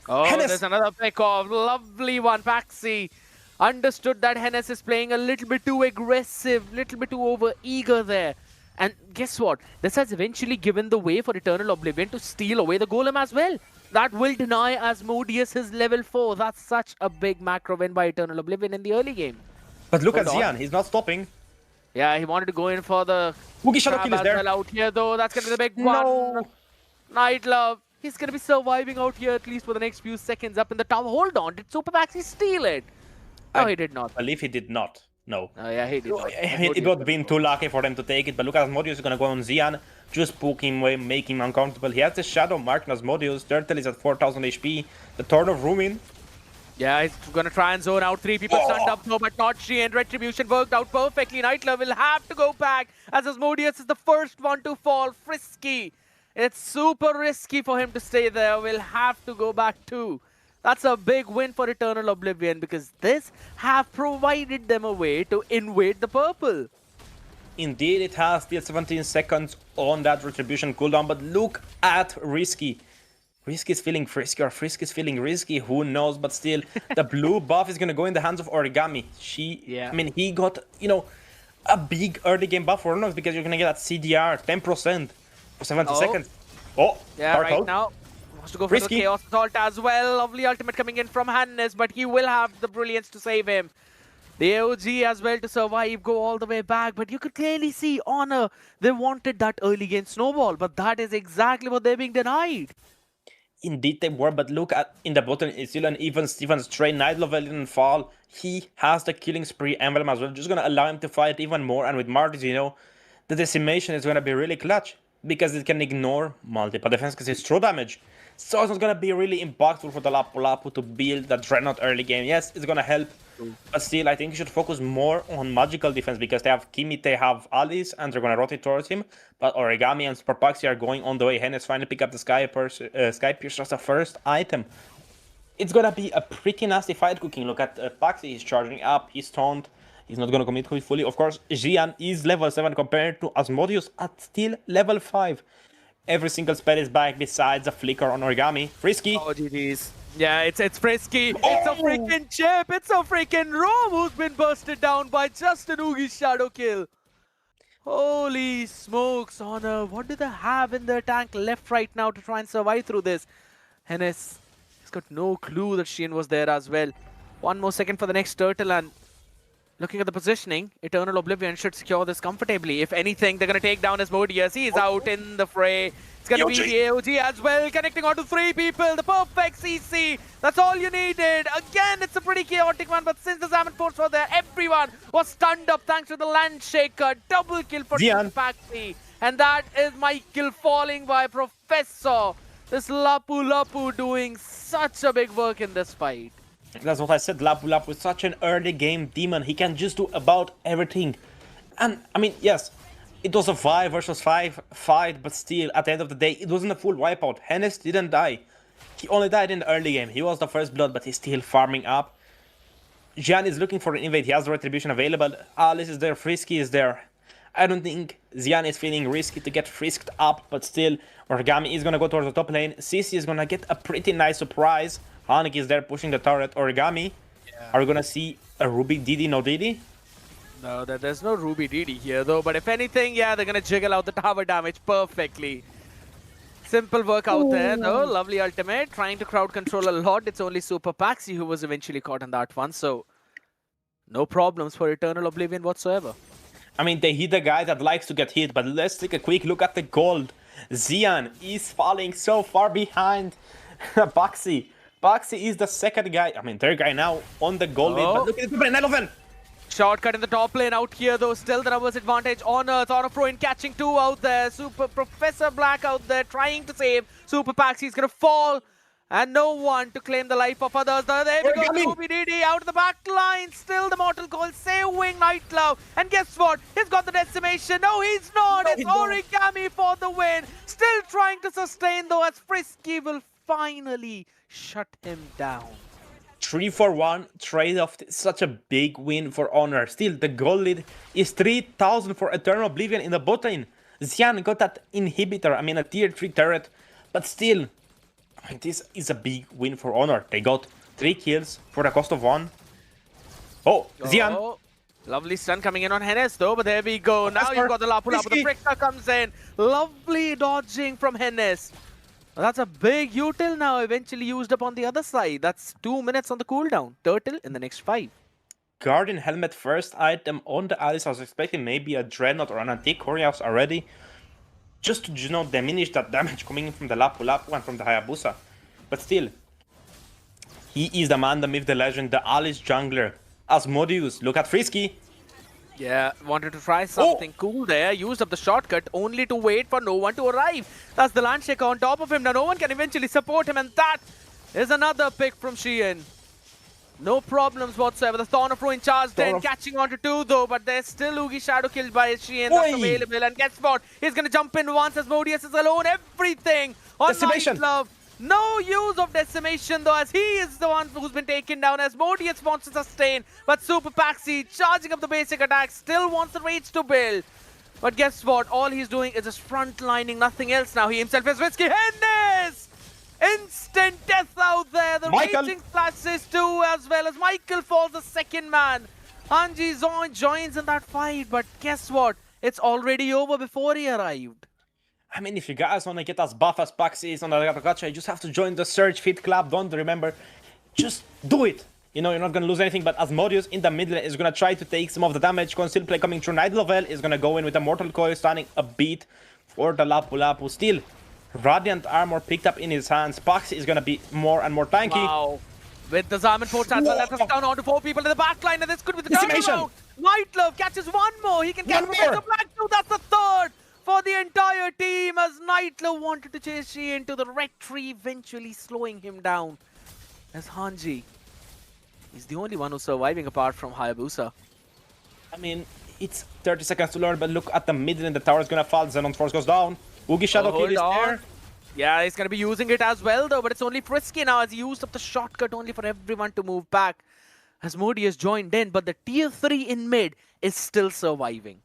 Oh, Hennes. There's another pick off. Lovely one. Paxi understood that Hennes is playing a little bit too aggressive, little bit too over-eager there. And guess what? This has eventually given the way for Eternal Oblivion to steal away the golem as well. That will deny Asmodeus his level 4. That's such a big macro win by Eternal Oblivion in the early game. But look at Xian, he's not stopping. Yeah, he wanted to go in for the Wookiee Shadow Kill is there. Well out here though. That's going to be the big one. Night Love. He's going to be surviving out here at least for the next few seconds up in the tower. Hold on, did Super Paxi steal it? No, he did not. I believe he did not. No. Oh, yeah, he did not. I mean, it would have been too lucky for them to take it, but look at Asmodeus is going to go on Xian, just poke him away, make him uncomfortable. He has the Shadow marked on Asmodeus. Turtle is at 4000 HP. The Thorn of Ruin. Yeah, he's going to try and zone out 3 people stunned up though, but not she, and Retribution worked out perfectly. Nightler will have to go back as Asmodeus is the first one to fall. Frisky. It's super risky for him to stay there. We'll have to go back too. That's a big win for Eternal Oblivion because this have provided them a way to invade the purple. Indeed, it has still 17 seconds on that Retribution cooldown, but look at Risky. Risky is feeling frisky, or Frisky is feeling risky, who knows, but still, the blue buff is going to go in the hands of Origami. I mean, he got, a big early game buff for Unknowns because you're going to get that CDR 10% for 70 seconds. Oh, yeah, right out. Now. Wants to go for the Chaos Assault as well. Lovely ultimate coming in from Hannes, but he will have the brilliance to save him. The AOG as well to survive, go all the way back, but you could clearly see Honor, they wanted that early game snowball, but that is exactly what they're being denied. Indeed they were, but look at in the bottom, it's still an even Steven Stray. Night Level didn't fall. He has the killing spree emblem as well, just gonna allow him to fight even more, and with Martis, the decimation is gonna be really clutch, because it can ignore multiple defense, because it's true damage. So it's not gonna be really impactful for the Lapu Lapu to build the Dreadnought early game. Yes, it's gonna help, but still, I think you should focus more on magical defense because they have Kimi, they have Alice, and they're gonna rotate towards him. But Origami and Super Paxi are going on the way. Hennes finally pick up the Sky Pierce as the first item. It's gonna be a pretty nasty fight cooking. Look at Paxi, he's charging up, he's stoned. He's not gonna commit fully. Of course, Xian is level 7 compared to Asmodeus at still level 5. Every single spell is back besides a flicker on Origami. Frisky. Oh, GG's. Yeah, it's Frisky. It's a freaking chip. It's a freaking Rome who's been bursted down by just an Oogie Shadow kill. Holy smokes, Honor. What do they have in their tank left right now to try and survive through this? Hennes has got no clue that Shein was there as well. 1 more second for the next turtle, and looking at the positioning, Eternal Oblivion should secure this comfortably. If anything, they're going to take down Asmodeus. He's out in the fray. It's going to be the AOG as well, connecting onto 3 people. The perfect CC. That's all you needed. Again, it's a pretty chaotic one, but since the Salmon Force were there, everyone was stunned up thanks to the Land Shaker. Double kill for Paxi. And that is Michael falling by Professor. This Lapu Lapu doing such a big work in this fight. That's what I said, Lapu Lapu is such an early game demon. He can just do about everything. And, I mean, yes, it was a 5 versus 5 fight, but still, at the end of the day, it wasn't a full wipeout. Hennes didn't die. He only died in the early game. He was the first blood, but he's still farming up. Xian is looking for an invade. He has the Retribution available. Alice is there. Frisky is there. I don't think Xian is feeling risky to get frisked up, but still, Origami is gonna go towards the top lane. CC is gonna get a pretty nice surprise. Hanek is there pushing the turret. Origami, are we gonna see a Ruby DD, no DD? No, there's no Ruby DD here though, but if anything, yeah, they're gonna jiggle out the tower damage perfectly. Simple work out there though, lovely ultimate, trying to crowd control a lot. It's only Super Paxi who was eventually caught on that one, so no problems for Eternal Oblivion whatsoever. I mean, they hit the guy that likes to get hit, but let's take a quick look at the gold. Xian is falling so far behind Baxi. Baxi is the second guy, I mean, third guy now on the gold lead, but look at the 11. Shortcut in the top lane out here though, still the numbers advantage on Earth. On a pro in catching two out there. Super Professor Black out there trying to save. Super Paxi is gonna fall. And no one to claim the life of others. There we go, Ruby DD out of the back line. Still the Mortal Coil saving Nightlove. And guess what? He's got the decimation. No, he's not. It's Origami for the win. Still trying to sustain though, as Frisky will finally shut him down. 3-for-1 trade-off, such a big win for Honor. Still, the gold lead is 3,000 for Eternal Oblivion in the bot lane. Xian got that inhibitor, I mean a tier 3 turret, but still, I mean, this is a big win for Honor. They got 3 kills for the cost of 1. Oh, Xian! Oh, lovely stun coming in on Hennes though, but there we go. Now you've got the Lapu Lapu, the Fricker comes in. Lovely dodging from Hennes. That's a big util now, eventually used up on the other side. That's 2 minutes on the cooldown. Turtle in the next 5. Guardian Helmet first item on the Alice. I was expecting maybe a Dreadnought or an Antique Corias already. Just to, you know, diminish that damage coming in from the Lapu Lapu and from the Hayabusa. But still, he is the man, the myth, the legend, the Alice jungler. Asmodeus, look at Frisky. Yeah, wanted to try something cool there. Used up the shortcut only to wait for no one to arrive. That's the Landshaker on top of him. Now no one can eventually support him, and that is another pick from Sheehan. No problems whatsoever. The Thorn of Ruin charged in, catching onto 2 though, but there's still Oogie Shadow killed by Sheehan. That's available, and guess what? He's gonna jump in once as Modius is alone. Everything on Nightlove. No use of decimation though, as he is the one who's been taken down, as Modius wants to sustain. But Super Paxi charging up the basic attack, still wants the rage to build. But guess what? All he's doing is just frontlining, nothing else now. He himself is risky. Hennes! Instant death out there. The raging splashes too, as well as Michael falls the second man. Hanji joins in that fight, but guess what? It's already over before he arrived. I mean, if you guys want to get as buff as Paxi is on the gacha, you just have to join the Surge Fit Club. Don't remember, just do it. You know, you're not going to lose anything, but Asmodeus in the middle is going to try to take some of the damage. Conceal play coming through. Night Lovell is going to go in with a Mortal Coil, standing a beat for the Lapu Lapu. Still, Radiant Armor picked up in his hands. Paxi is going to be more and more tanky. Wow. With the Zaman Force as well, that's us down onto 4 people in the back line, and this could be the turnaround. Nightlove catches one more. He can catch the black two. That's the third for the entire team, as Nightlove wanted to chase Shi into the red tree, eventually slowing him down. As Hanji is the only one who's surviving apart from Hayabusa. I mean, it's 30 seconds to learn, but look at the middle and the tower is gonna fall. Xenon's Force goes down. Oogie Shadow kill is there. Yeah, he's gonna be using it as well though, but it's only Frisky now, as he used up the shortcut only for everyone to move back. As Modi has joined in, but the tier 3 in mid is still surviving.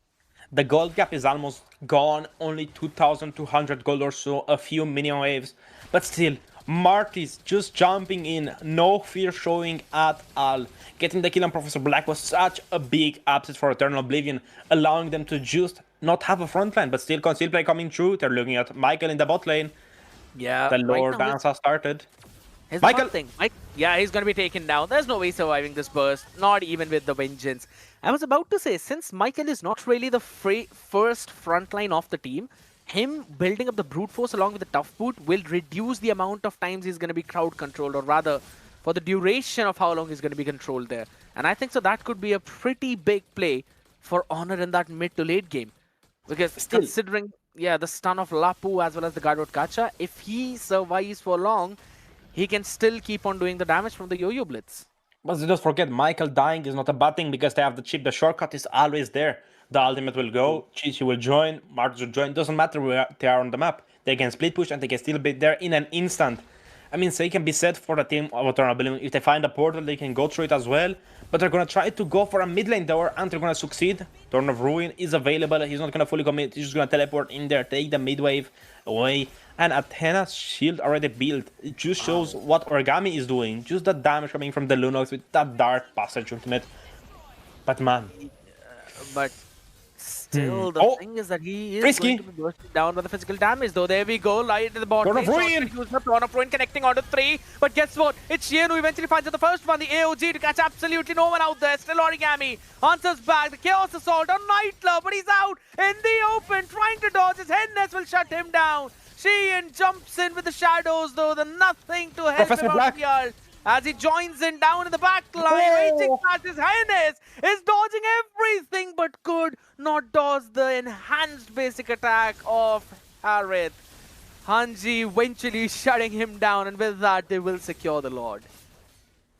The gold gap is almost gone, only 2,200 gold or so, a few minion waves. But still, Marty's just jumping in, no fear showing at all. Getting the kill on Professor Black was such a big upset for Eternal Oblivion, allowing them to just not have a front line, but still conceal play coming through. They're looking at Michael in the bot lane. Yeah, the lower dance has started. Michael! Yeah, he's going to be taken down. There's no way surviving this burst, not even with the Vengeance. I was about to say, since Michael is not really the first frontline of the team, him building up the brute force along with the tough boot will reduce the amount of times he's going to be crowd controlled, or rather, for the duration of how long he's going to be controlled there. And I think so that could be a pretty big play for Honor in that mid to late game. Because considering, yeah, the stun of Lapu as well as the Guarded Gacha, if he survives for long, he can still keep on doing the damage from the Yo-Yo Blitz. But don't forget, Michael dying is not a bad thing because they have the chip. The shortcut is always there. The ultimate will go, Chichi will join, Marcus will join. Doesn't matter where they are on the map. They can split push and they can still be there in an instant. I mean, they can be set for the team of Eternal Oblivion. If they find a portal, they can go through it as well. But they're gonna try to go for a mid lane tower, and they're gonna succeed. Turn of Ruin is available. He's not gonna fully commit. He's just gonna teleport in there, take the mid wave away. And Athena's shield already built. It just shows what Origami is doing. Just the damage coming from the Lunox with that Dark Passage ultimate. But man, But still, the thing is that he is Risky. going to be bursting down by the physical damage, though. There we go, right at the bottom. Turn of Ruin. Turn of Ruin connecting onto 3. But guess what? It's Sheehan who eventually finds the first one. The AOG to catch absolutely no one out there. Still Origami answers back. The Chaos Assault on Nightclub, but he's out in the open, trying to dodge. His Headness will shut him down. Sheehan jumps in with the shadows, though. The nothing to help Professor him Black. out here. As he joins in down in the back line, Oh. reaching past his Highness, is dodging everything but could not dodge the enhanced basic attack of Harith. Hanji eventually shutting him down, and with that, they will secure the Lord.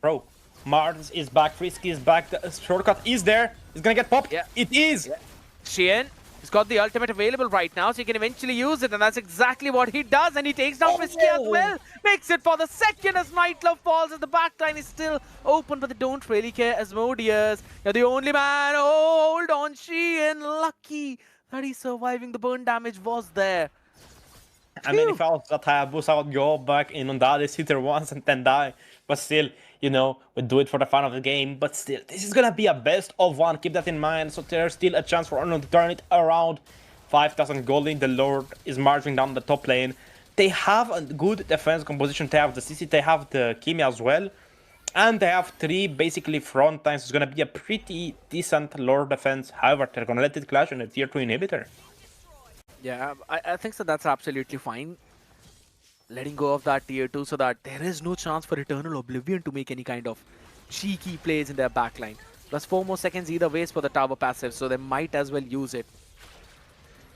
bro, Martins is back, Frisky is back, the shortcut is there. It's gonna get popped. Yeah. It is. Yeah. Sheehan has got the ultimate available right now, so he can eventually use it, and that's exactly what he does, and he takes down Frisky as well. Makes it for the second as Nightclub falls, as the backline is still open, but they don't really care. Asmodeus, you're the only man. Oh, hold on, Sheehan. Lucky that he's surviving. The burn damage was there. I mean, if I was that Hayabusa, I would go back in on that, hit her once and then die. But still, you know, we do it for the fun of the game. But still, this is gonna be a best of one. Keep that in mind. So there's still a chance for Arnold to turn it around. 5,000 gold in. The Lord is marching down the top lane. They have a good defense composition. They have the CC, they have the Kimi as well. And they have 3 basically front lines. It's gonna be a pretty decent Lord defense. However, they're gonna let it clash on a tier 2 inhibitor. Yeah, I think so. That's absolutely fine. Letting go of that tier 2 so that there is no chance for Eternal Oblivion to make any kind of cheeky plays in their backline. Plus 4 more seconds either ways for the tower passive, so they might as well use it.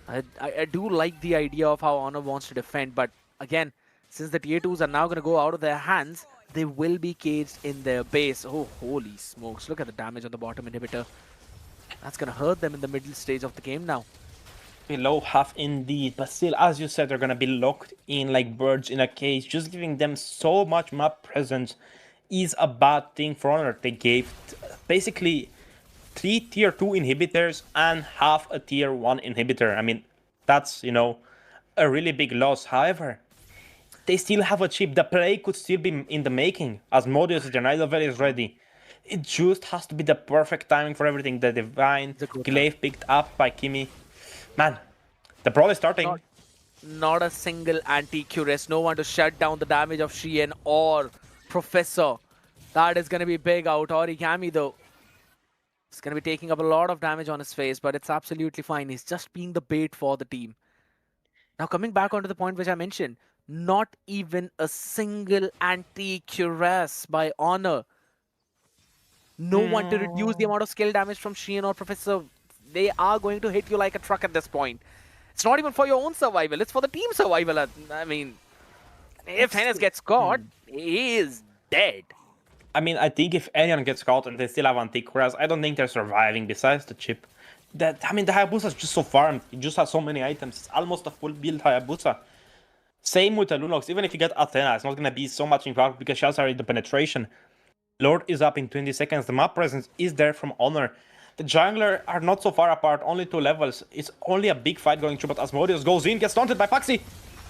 I do like the idea of how Honor wants to defend, but again, since the tier 2s are now going to go out of their hands, they will be caged in their base. Oh, holy smokes. Look at the damage on the bottom inhibitor. That's going to hurt them in the middle stage of the game now. Below half indeed, but still, as you said, they're gonna be locked in like birds in a cage. Just giving them so much map presence is a bad thing for Honor. They gave basically 3 tier 2 inhibitors and half a tier 1 inhibitor. I mean, that's, you know, a really big loss. However, they still have a chip. The play could still be in the making, as Modius Denial level is ready. It just has to be the perfect timing for everything. The Divine, Glaive picked up by Kimi. Man, the brawl is starting. Not a single anti-Curious. No one to shut down the damage of Sheehan or Professor. That is going to be big out. Origami, though, is going to be taking up a lot of damage on his face, but it's absolutely fine. He's just being the bait for the team. Now, coming back onto the point which I mentioned, not even a single anti-Curious by Honor. No one to reduce the amount of skill damage from Sheehan or Professor. They are going to hit you like a truck at this point. It's not even for your own survival, it's for the team survival. I mean, if Hennes gets caught, he is dead. I mean, I think if anyone gets caught and they still have Antiquaries, I don't think they're surviving besides the chip. The Hayabusa is just so farmed. It just has so many items. It's almost a full build Hayabusa. Same with the Lunox. Even if you get Athena, it's not going to be so much impact because she has already the penetration. Lord is up in 20 seconds. The map presence is there from Honor. The jungler are not so far apart, only 2 levels. It's only a big fight going through, but Asmodeus goes in, gets taunted by Paxi.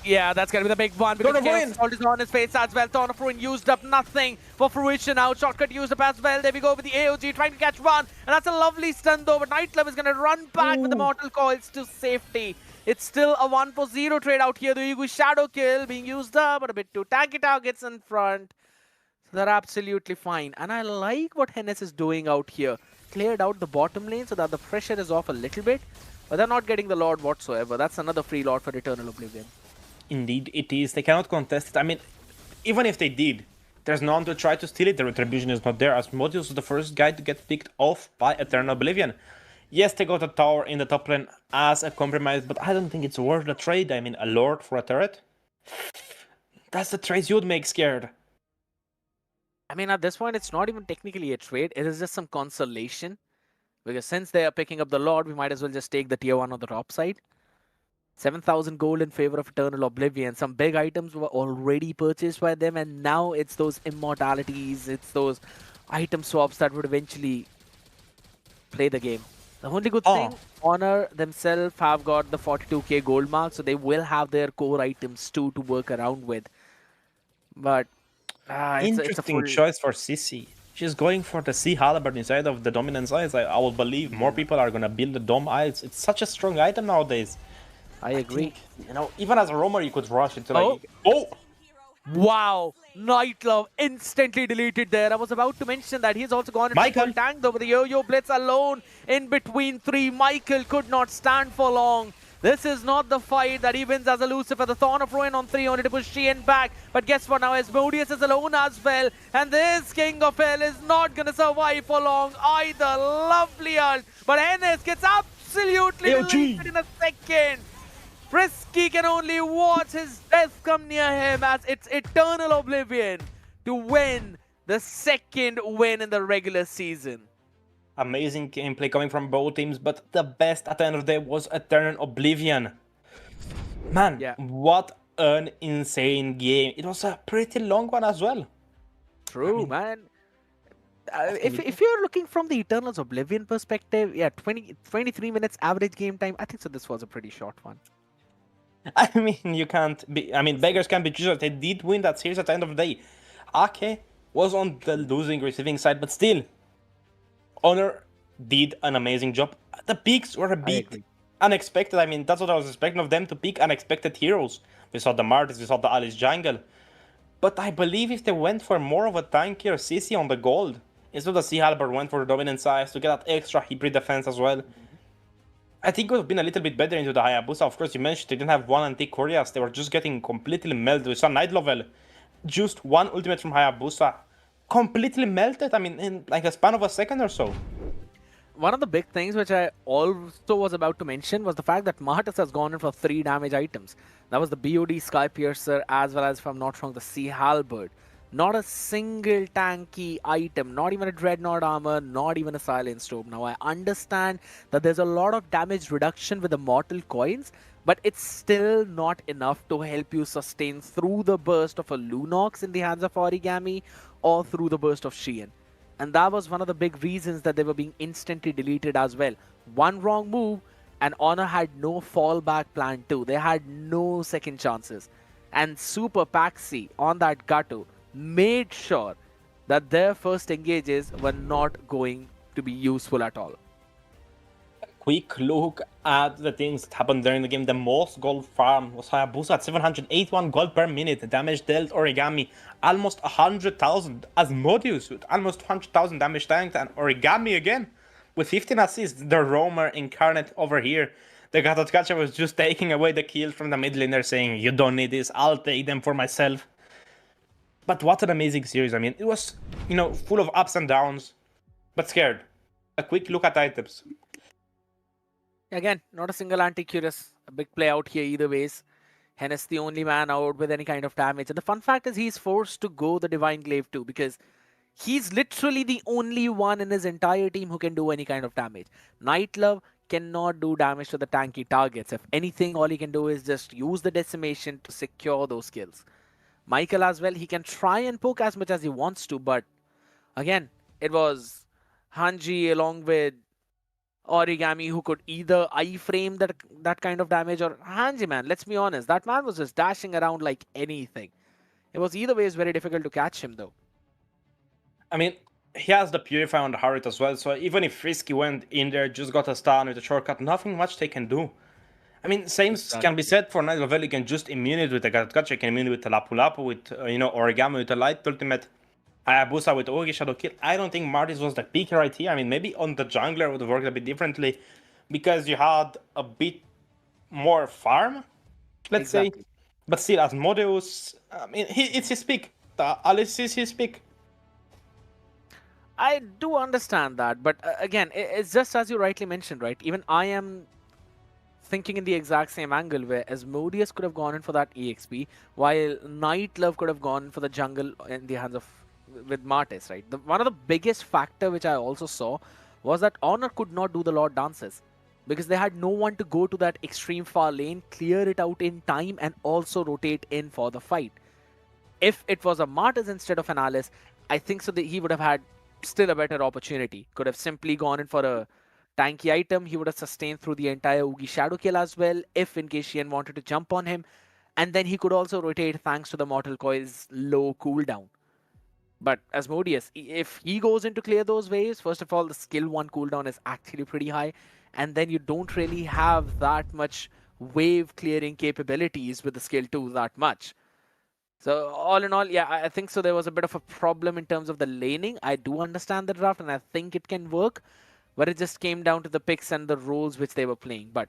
Yeah, that's going to be the big one. Because Assault is on his face as well. Thorn of Ruin used up nothing for fruition now. Shortcut used up as well. There we go with the AOG trying to catch one. And that's a lovely stun though, but Nightclub is going to run back with the Mortal Coils to safety. It's still a 1-for-0 trade out here. The Yugu Shadow Kill being used up, but a bit too tanky targets in front. So they're absolutely fine. And I like what Hennes is doing out here. Cleared out the bottom lane so that the pressure is off a little bit, but they're not getting the Lord whatsoever. That's another free Lord for Eternal Oblivion. Indeed, it is. They cannot contest it. I mean, even if they did, there's no one to try to steal it. The retribution is not there, as Modius is the first guy to get picked off by Eternal Oblivion. Yes, they got a tower in the top lane as a compromise, but I don't think it's worth the trade. I mean, a Lord for a turret? That's the trade you'd make scared. I mean, at this point, it's not even technically a trade. It is just some consolation. Because since they are picking up the Lord, we might as well just take the tier 1 on the top side. 7,000 gold in favor of Eternal Oblivion. Some big items were already purchased by them, and now it's those immortalities, it's those item swaps that would eventually play the game. The only good thing, Honor themselves have got the 42k gold mark, so they will have their core items too to work around with. But it's a Interesting full... choice for Sissy. She's going for the Sea Halberd instead of the Dominance Eyes. I will believe more people are gonna build the Dom Eyes. It's such a strong item nowadays. I agree. Think, even as a roamer, you could rush into like... Wow! Nightlove instantly deleted there. I was about to mention that he's also gone into full tank though, with the Yo-Yo Blitz alone in between three. Michael could not stand for long. This is not the fight that he wins as a Lucifer. The Thorn of Ruin on 3 only to push Sheehan back. But guess what, now Asmodeus is alone as well. And this King of Hell is not going to survive for long either. Lovely ult. But Enes gets absolutely deleted in a second. Frisky can only watch his death come near him as it's Eternal Oblivion to win the second win in the regular season. Amazing gameplay coming from both teams, but the best at the end of the day was Eternal Oblivion. Man, what an insane game. It was a pretty long one as well. True, man. If you're looking from the Eternal's Oblivion perspective, 23 minutes average game time, I think so this was a pretty short one. I mean, you can't be... I mean, beggars can't be choosers. They did win that series at the end of the day. Ake was on the losing, receiving side, but still, Honor did an amazing job. The picks were a bit unexpected. I mean, that's what I was expecting of them, to pick unexpected heroes. We saw the Martis, we saw the Alice Jungle. But I believe if they went for more of a tankier CC on the gold, instead of the Sea Halberd went for the Dominant Size to get that extra hybrid defense as well, I think it would have been a little bit better into the Hayabusa. Of course, you mentioned they didn't have one anti-Koreas. They were just getting completely melted. We saw Night Level, just one ultimate from Hayabusa, completely melted. I mean, in like a span of a second or so. One of the big things which I also was about to mention was the fact that Martis has gone in for 3 damage items. That was the BOD Sky Piercer as well as, if I'm not wrong, the Sea Halberd. Not a single tanky item, not even a Dreadnought armor, not even a Silence Storm. Now, I understand that there's a lot of damage reduction with the Mortal Coins, but it's still not enough to help you sustain through the burst of a Lunox in the hands of Origami or through the burst of Sheehan. And that was one of the big reasons that they were being instantly deleted as well. One wrong move, and Honor had no fallback plan too. They had no second chances. And Super Paxi on that Gato made sure that their first engages were not going to be useful at all. Quick look at the things that happened during the game. The most gold farm was Hayabusa at 781 gold per minute. Damage dealt Origami almost 100,000. Asmodeus with almost 100,000 damage tanked, and Origami again with 15 assists. The roamer incarnate over here. The Gatotkacha was just taking away the kills from the mid laner, saying, "You don't need this, I'll take them for myself." But what an amazing series. I mean, it was, full of ups and downs, but scared. A quick look at items. Again, not a single anti-Curious. A big play out here either ways. Hennes the only man out with any kind of damage. And the fun fact is he's forced to go the Divine Glaive too, because he's literally the only one in his entire team who can do any kind of damage. Nightlove cannot do damage to the tanky targets. If anything, all he can do is just use the Decimation to secure those kills. Michael as well, he can try and poke as much as he wants to, but again, it was Hanji along with Origami who could either iframe that kind of damage, or Hanji, man, let's be honest, that man was just dashing around like anything. It was either way, it's very difficult to catch him though. I mean, he has the Purify on the Harriet as well, so even if Frisky went in there, just got a stun with a shortcut, nothing much they can do. I mean, same can be said for Night Level. You can just immune it with the Gatotkacha, you can immune it with the Lapu Lapu, with, Origami with the Light Ultimate, Hayabusa with Ogi Shadow Kill. I don't think Martis was the pick right here. I mean, maybe on the jungler it would have worked a bit differently, because you had a bit more farm, let's say. But still, Asmodeus, I mean, it's his pick. The Alice is his pick. I do understand that, but again, it's just as you rightly mentioned, right? Even I am thinking in the exact same angle, where Asmodeus could have gone in for that EXP, while Nightlove could have gone for the jungle in the hands of with Martis, right? One of the biggest factor which I also saw was that Honor could not do the Lord Dances. because they had no one to go to that extreme far lane, clear it out in time, and also rotate in for the fight. If it was a Martyrs instead of an Alice, I think so that he would have had still a better opportunity. Could have simply gone in for a tanky item. He would have sustained through the entire Oogie Shadow kill as well, if in case Shen wanted to jump on him. And then he could also rotate thanks to the Mortal Coil's low cooldown. But Asmodeus, if he goes in to clear those waves, first of all, the skill 1 cooldown is actually pretty high. And then you don't really have that much wave clearing capabilities with the skill 2 that much. So all in all, yeah, I think so there was a bit of a problem in terms of the laning. I do understand the draft and I think it can work, but it just came down to the picks and the roles which they were playing. But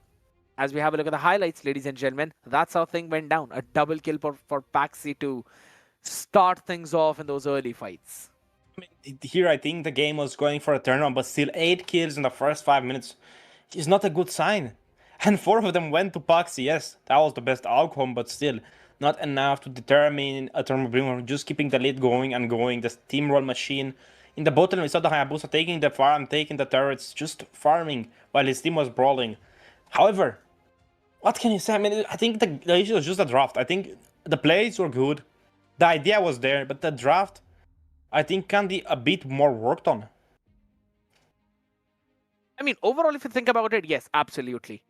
as we have a look at the highlights, ladies and gentlemen, that's how thing went down. A double kill for Paxi to start things off in those early fights. I mean, here I think the game was going for a turnaround, but still 8 kills in the first 5 minutes is not a good sign. And 4 of them went to Paxi. Yes, that was the best outcome, but still not enough to determine a turn. Just keeping the lead going and going. The steamroll machine. In the bottom, we saw the Hayabusa taking the farm, taking the turrets, just farming while his team was brawling. However, what can you say? I mean, I think the issue was just the draft. I think the plays were good. The idea was there, but the draft, I think, can be a bit more worked on. I mean, overall, if you think about it, yes, absolutely.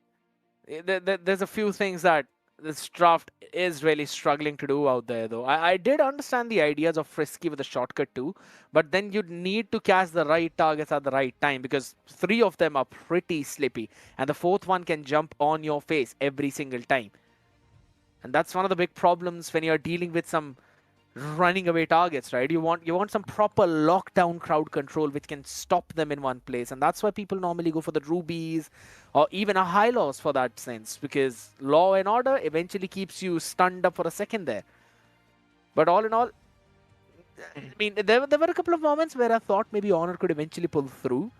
There's a few things that this draft is really struggling to do out there, though. I did understand the ideas of Frisky with a shortcut too, but then you'd need to catch the right targets at the right time because 3 of them are pretty slippy, and the 4th one can jump on your face every single time. And that's one of the big problems when you're dealing with some running away targets, right? You want some proper lockdown crowd control which can stop them in one place, and that's why people normally go for the rubies or even a high loss for that sense, because law and order eventually keeps you stunned up for a second there. But all in all, I mean, there were a couple of moments where I thought maybe Honor could eventually pull through,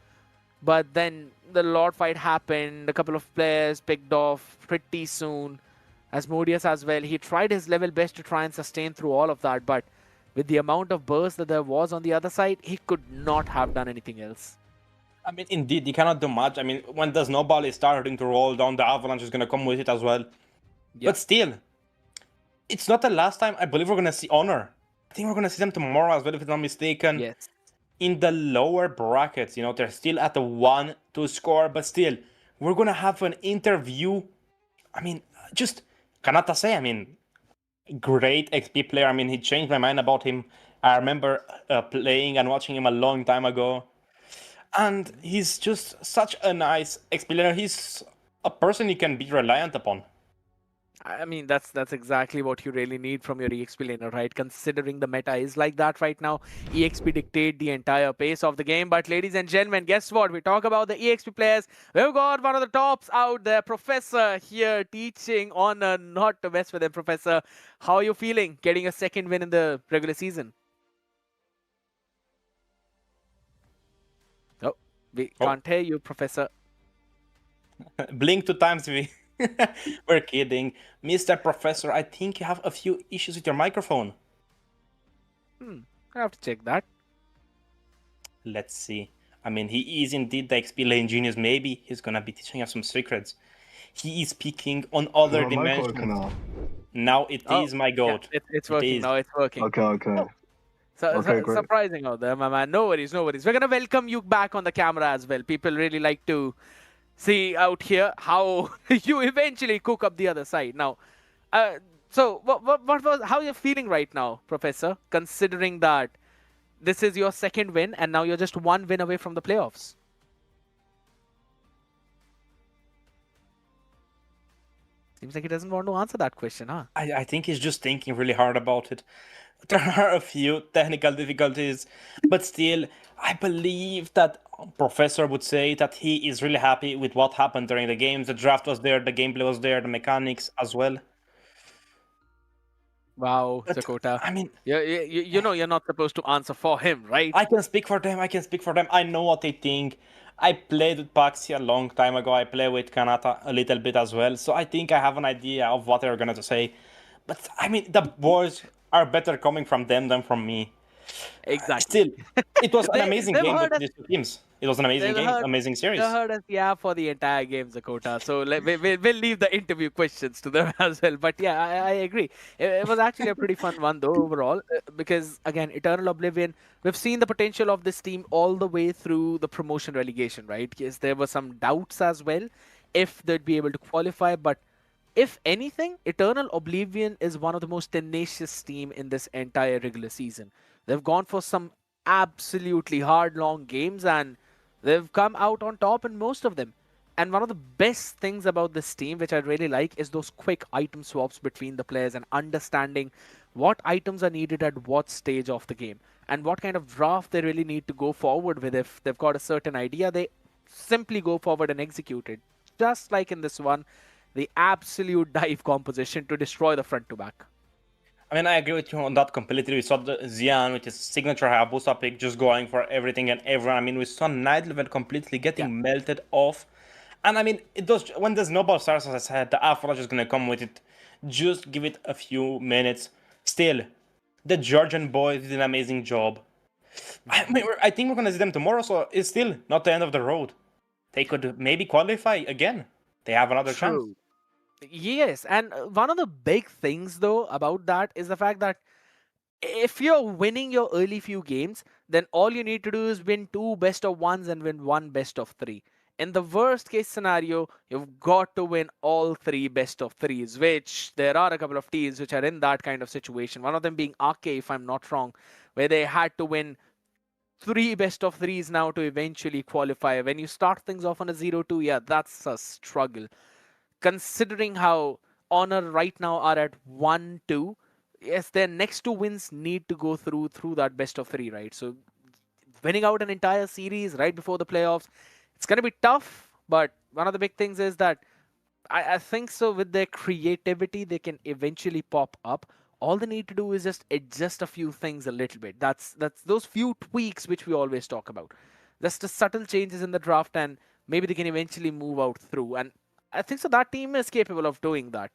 but then the Lord fight happened, a couple of players picked off pretty soon. Asmodeus as well, he tried his level best to try and sustain through all of that, but with the amount of burst that there was on the other side, he could not have done anything else. I mean, indeed, you cannot do much. I mean, when the snowball is starting to roll down, the avalanche is going to come with it as well. Yeah. But still, it's not the last time I believe we're going to see Honor. I think we're going to see them tomorrow as well, if I'm not mistaken. Yes. In the lower brackets, you know, they're still at the 1-2 score, but still, we're going to have an interview. I mean, just... Kanata say, I mean, great XP player. I mean, he changed my mind about him. I remember playing and watching him a long time ago. And he's just such a nice XP player. He's a person you can be reliant upon. I mean, that's exactly what you really need from your EXP laner, right? Considering the meta is like that right now, EXP dictate the entire pace of the game. But ladies and gentlemen, guess what? We talk about the EXP players. We've got one of the tops out there, Professor here teaching on not to mess with him. Professor, how are you feeling getting a second win in the regular season? Oh, we can't hear you, Professor. Blink 2 times, We're kidding. Mr. Professor, I think you have a few issues with your microphone. I have to check that. Let's see. I mean, he is indeed the XP lane genius. Maybe he's gonna be teaching us some secrets. He is speaking on other dimensions. Now it is my goat. Yeah, it's working now. It's working. Okay. Surprising out there, my man. No worries. We're gonna welcome you back on the camera as well. People really like to see out here how you eventually cook up the other side. Now, so how are you feeling right now, Professor, considering that this is your second win and now you're just 1 win away from the playoffs? Seems like he doesn't want to answer that question, huh? I think he's just thinking really hard about it. There are a few technical difficulties, but still, I believe that Professor would say that he is really happy with what happened during the games. The draft was there, the gameplay was there, the mechanics as well. Wow, but, Sakota. I mean, you know you're not supposed to answer for him, right? I can speak for them. I know what they think. I played with Paxi a long time ago. I play with Kanata a little bit as well. So I think I have an idea of what they're going to say. But I mean, the boys are better coming from them than from me. Exactly. Still, it was an amazing They've game heard with us. these two teams. It was an amazing They've game, heard. amazing They series. heard us, yeah, for the entire game, Zakota. So we'll leave the interview questions to them as well. But yeah, I agree. It was actually a pretty fun one though overall, because again, Eternal Oblivion, we've seen the potential of this team all the way through the promotion relegation, right? Yes, there were some doubts as well if they'd be able to qualify, but if anything, Eternal Oblivion is one of the most tenacious team in this entire regular season. They've gone for some absolutely hard, long games, and they've come out on top in most of them. And one of the best things about this team, which I really like, is those quick item swaps between the players and understanding what items are needed at what stage of the game and what kind of draft they really need to go forward with. If they've got a certain idea, they simply go forward and execute it. Just like in this one, the absolute dive composition to destroy the front to back. I mean, I agree with you on that completely. We saw the Xian with his signature Hayabusa pick just going for everything and everyone. I mean, we saw Nightlevel completely getting melted off. And I mean, it does when the snowball starts, as I said, the Afro is going to come with it. Just give it a few minutes. Still, the Georgian boys did an amazing job. I mean, I think we're going to see them tomorrow, so it's still not the end of the road. They could maybe qualify again. They have another chance. True. Yes, and one of the big things though about that is the fact that if you're winning your early few games, then all you need to do is win 2 best-of-1s and win 1 best-of-3. In the worst case scenario, you've got to win all 3 best-of-3s, which there are a couple of teams which are in that kind of situation. One of them being Arke, if I'm not wrong, where they had to win 3 best-of-3s now to eventually qualify. When you start things off on a 0-2, yeah, that's a struggle. Considering how Honor right now are at 1-2, yes, their next 2 wins need to go through that best-of-3, right? So winning out an entire series right before the playoffs, it's going to be tough. But one of the big things is that I think so with their creativity, they can eventually pop up. All they need to do is just adjust a few things a little bit. That's those few tweaks which we always talk about. Just the subtle changes in the draft, and maybe they can eventually move out through. And I think so that team is capable of doing that.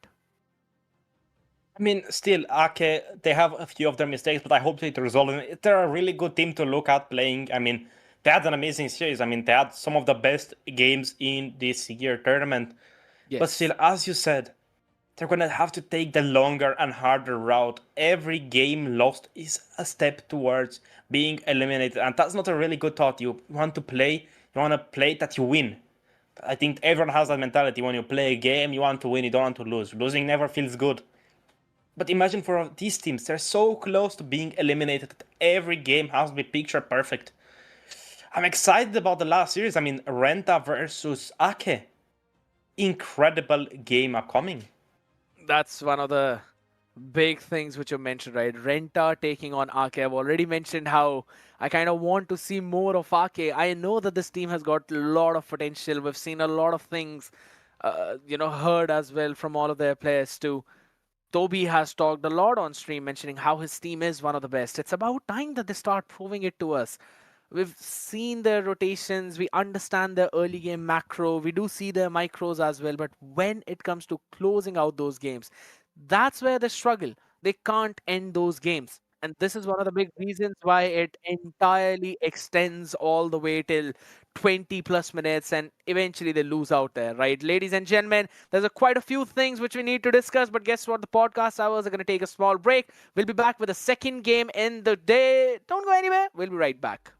I mean, still, Ake, they have a few of their mistakes, but I hope they resolve them. They're a really good team to look at playing. I mean, they had an amazing series. I mean, they had some of the best games in this year tournament. Yes. But still, as you said, they're going to have to take the longer and harder route. Every game lost is a step towards being eliminated. And that's not a really good thought. You want to play that you win. I think everyone has that mentality. When you play a game, you want to win, you don't want to lose. Losing never feels good. But imagine for these teams, they're so close to being eliminated that every game has to be picture perfect. I'm excited about the last series. I mean, Renta versus Ake. Incredible game upcoming. That's one of the big things which you mentioned, right? Renta taking on Ake. I've already mentioned how I kind of want to see more of Ake. I know that this team has got a lot of potential. We've seen a lot of things, heard as well from all of their players too. Toby has talked a lot on stream mentioning how his team is one of the best. It's about time that they start proving it to us. We've seen their rotations, we understand their early game macro, we do see their micros as well, but when it comes to closing out those games, that's where they struggle. They can't end those games. And this is one of the big reasons why it entirely extends all the way till 20 plus minutes and eventually they lose out there, right? Ladies and gentlemen, there's quite a few things which we need to discuss, but guess what? The podcast hours are going to take a small break. We'll be back with a second game in the day. Don't go anywhere. We'll be right back.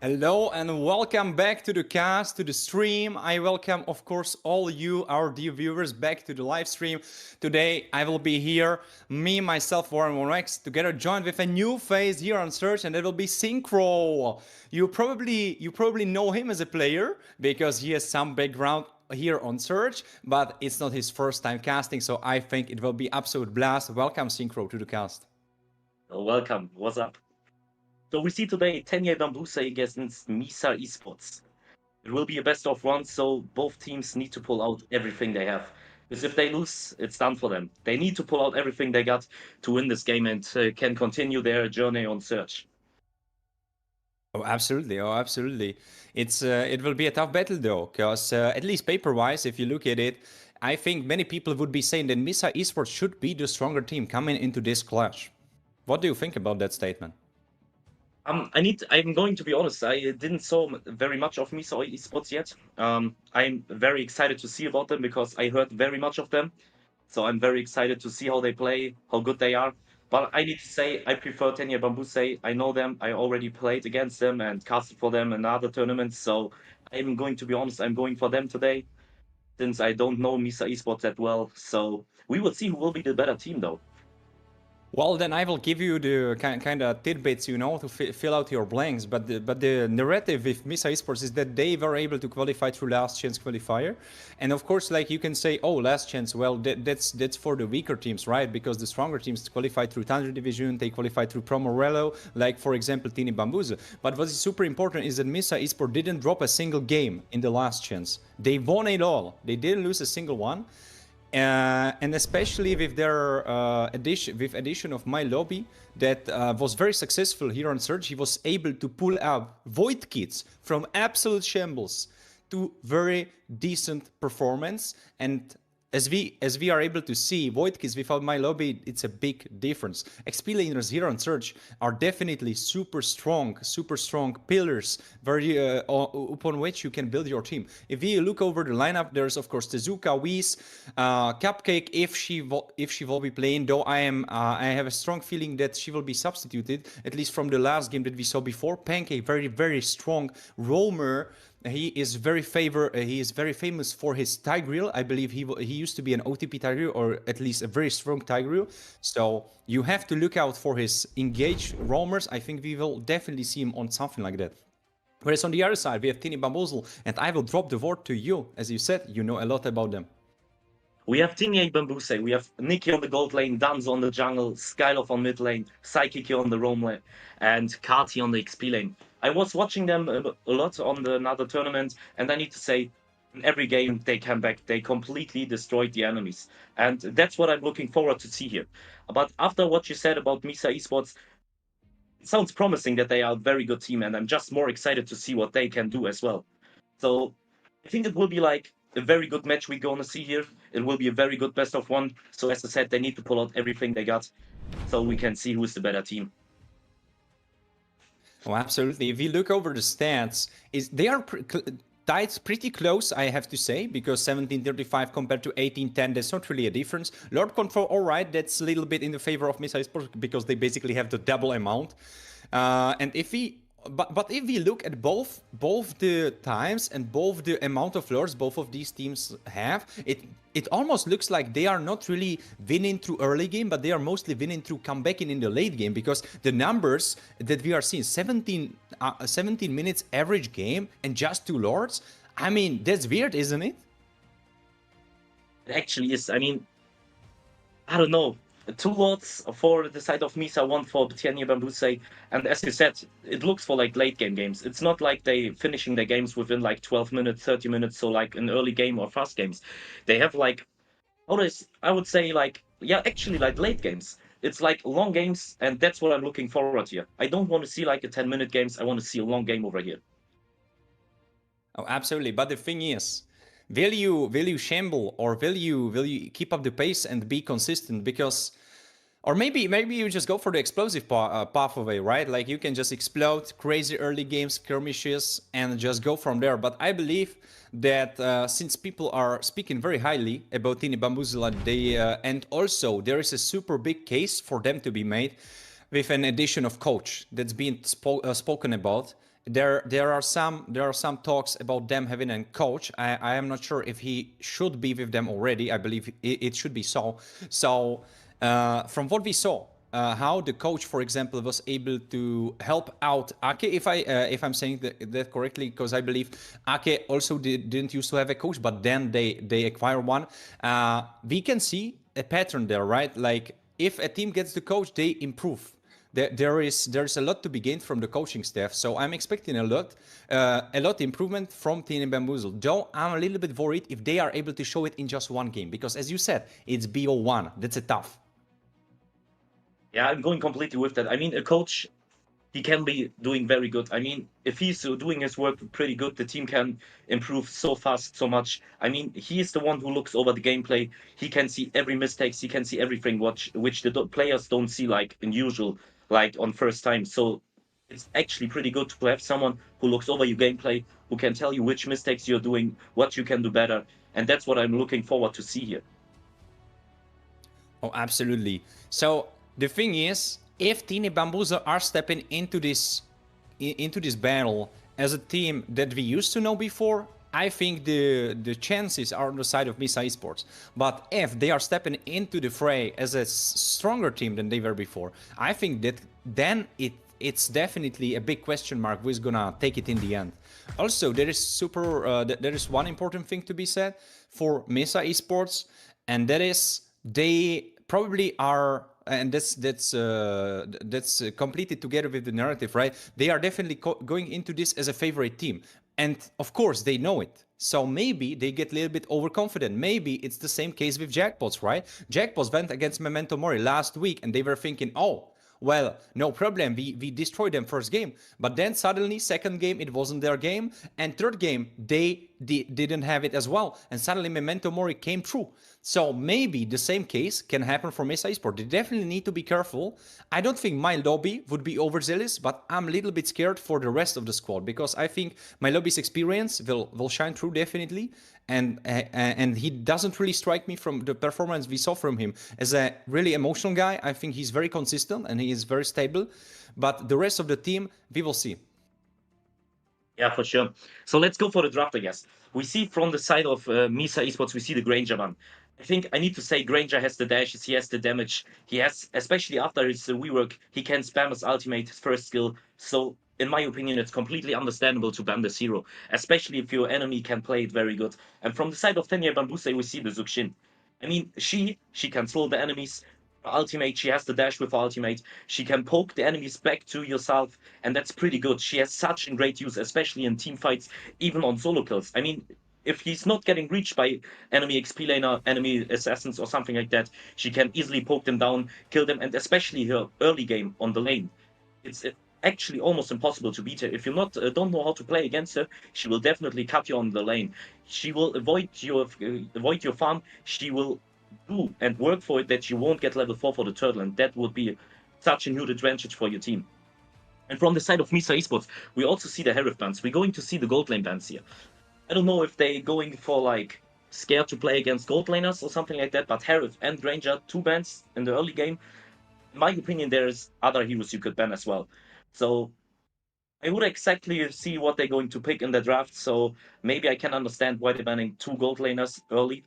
Hello and welcome back to the cast, to the stream. I welcome, of course, all you, our dear viewers, back to the live stream. Today, I will be here, me, myself, Warren1x, together joined with a new face here on Search, and that will be Synchro. You probably know him as a player because he has some background here on Search, but it's not his first time casting, so I think it will be absolute blast. Welcome, Synchro, to the cast. Welcome. What's up? So we see today Tenya Bambuse against Misa Esports. It will be a best of one, so both teams need to pull out everything they have. Because if they lose, it's done for them. They need to pull out everything they got to win this game and can continue their journey on Search. Oh, absolutely. Oh, absolutely. It will be a tough battle though, because at least paper-wise, if you look at it, I think many people would be saying that Misa Esports should be the stronger team coming into this clash. What do you think about that statement? I'm going to be honest, I didn't saw very much of Misa Esports yet. I'm very excited to see about them because I heard very much of them. So I'm very excited to see how they play, how good they are. But I need to say, I prefer Tenya Bambuse. I know them. I already played against them and casted for them in other tournaments. So I'm going to be honest, I'm going for them today, since I don't know Misa Esports that well. So we will see who will be the better team, though. Well, then I will give you the kind of tidbits, you know, to fill out your blanks. But the narrative with Misa Esports is that they were able to qualify through Last Chance qualifier, and of course, like you can say, oh, Last Chance. Well, that's for the weaker teams, right? Because the stronger teams qualify through Thunder Division, they qualify through Pro Morello, like for example, Tini Bambuze. But what is super important is that Misa Esports didn't drop a single game in the Last Chance. They won it all. They didn't lose a single one. And especially with their addition of MLBB, that was very successful here on Surge. He was able to pull up Void Kids from absolute shambles to very decent performance. And as we are able to see, Void Kids without MLBB, it's a big difference. XP laners here on Surge are definitely super strong pillars upon which you can build your team. If you look over the lineup, there's of course Tezuka, Whis, Cupcake if she will be playing. Though I have a strong feeling that she will be substituted, at least from the last game that we saw before. Pancake, very strong roamer. He is very famous for his Tigreal. I believe he used to be an OTP Tigreal, or at least a very strong Tigreal. So you have to look out for his engaged roamers. I think we will definitely see him on something like that. Whereas on the other side, we have Tini Bamboozle, and I will drop the word to you. As you said, you know a lot about them. We have Tini Bambuse, we have Nikki on the gold lane, Danzo on the jungle, Skylov on mid lane, Psychic on the roam lane, and Kati on the XP lane. I was watching them a lot on another tournament, and I need to say, in every game they came back, they completely destroyed the enemies. And that's what I'm looking forward to see here. But after what you said about Misa Esports, it sounds promising that they are a very good team, and I'm just more excited to see what they can do as well. So I think it will be like a very good match we're going to see here. It will be a very good best of one. So as I said, they need to pull out everything they got so we can see who's the better team. Oh, absolutely. If you look over the stats, they are tied pretty close, I have to say, because 1735 compared to 1810, there's not really a difference. Lord Control, all right, that's a little bit in the favor of Misa Esports because they basically have the double amount. And if we But if we look at both the times and both the amount of lords both of these teams have, it almost looks like they are not really winning through early game, but they are mostly winning through comebacking in the late game, because the numbers that we are seeing, 17 minutes average game and just 2 lords, I mean, that's weird, isn't it? It actually is. I mean, I don't know. 2 lords for the side of Misa, 1 for Tianya Bambuse, and as you said, it looks for like late game games. It's not like they finishing their games within like 12 minutes, 30 minutes, so like an early game or fast games. They have like, I would say like, yeah, actually like late games. It's like long games, and that's what I'm looking forward here. I don't want to see like a 10-minute games. I want to see a long game over here. Oh, absolutely. But the thing is, will you shamble, or will you keep up the pace and be consistent? Because, or maybe you just go for the explosive pathway, right? Like you can just explode, crazy early game skirmishes, and just go from there. But I believe that since people are speaking very highly about Tini Bamboozle, and also there is a super big case for them to be made with an addition of coach that's being spoken about. There are some talks about them having a coach. I am not sure if he should be with them already. I believe it should be so. So from what we saw, how the coach, for example, was able to help out Ake, if I'm saying that correctly, because I believe Ake also didn't used to have a coach, but then they acquired one. We can see a pattern there, right? Like if a team gets the coach, they improve. There's a lot to be gained from the coaching staff, so I'm expecting a lot improvement from Tini Bamboozle. Though I'm a little bit worried if they are able to show it in just one game, because as you said, it's BO1. That's a tough. Yeah, I'm going completely with that. I mean, a coach, he can be doing very good. I mean, if he's doing his work pretty good, the team can improve so fast, so much. I mean, he is the one who looks over the gameplay. He can see every mistakes. He can see everything, which the players don't see like in usual, like on first time. So it's actually pretty good to have someone who looks over your gameplay, who can tell you which mistakes you're doing, what you can do better. And that's what I'm looking forward to see here. Oh, absolutely. So the thing is, if Tini Bamboozle are stepping into this battle as a team that we used to know before, I think the chances are on the side of Misa Esports. But if they are stepping into the fray as a stronger team than they were before, I think that then it's definitely a big question mark who's gonna take it in the end. Also, there is one important thing to be said for Misa Esports, and that is they probably are. And that's completed together with the narrative, right? They are definitely going into this as a favorite team. And of course, they know it. So maybe they get a little bit overconfident. Maybe it's the same case with Jackpots, right? Jackpots went against Memento Mori last week and they were thinking, oh, well, no problem. We destroyed them first game. But then suddenly, second game, it wasn't their game. And third game, they didn't have it as well. And suddenly Memento Mori came through. So maybe the same case can happen for Mesa Esports. They definitely need to be careful. I don't think my lobby would be overzealous, but I'm a little bit scared for the rest of the squad because I think my lobby's experience will shine through definitely. And he doesn't really strike me from the performance we saw from him as a really emotional guy. I think he's very consistent and he is very stable. But the rest of the team, we will see. Yeah, for sure. So let's go for the draft, I guess. We see from the side of Misa Esports, we see the Granger one. I think I need to say Granger has the dashes, he has the damage, he has, especially after his rework, he can spam his ultimate, his first skill. So in my opinion, it's completely understandable to ban this hero, especially if your enemy can play it very good. And from the side of Tenya Bambuse, we see the Zuxin. I mean, she can slow the enemies. Ultimate, she has the dash with ultimate. She can poke the enemies back to yourself, and that's pretty good. She has such a great use, especially in team fights, even on solo kills. I mean, if he's not getting reached by enemy XP laner, enemy assassins, or something like that, she can easily poke them down, kill them, and especially her early game on the lane. It's actually almost impossible to beat her. If you don't know how to play against her, she will definitely cut you on the lane. She will avoid your farm. She will do and work for it that you won't get level 4 for the turtle, and that would be such a huge advantage for your team. And from the side of Misa Esports, we also see the Herif bans. We're going to see the gold lane bans here. I don't know if they're going for like scared to play against gold laners or something like that, but Herif and Granger, 2 bans in the early game. In my opinion, there's other heroes you could ban as well. So I would exactly see what they're going to pick in the draft, so maybe I can understand why they're banning 2 gold laners early.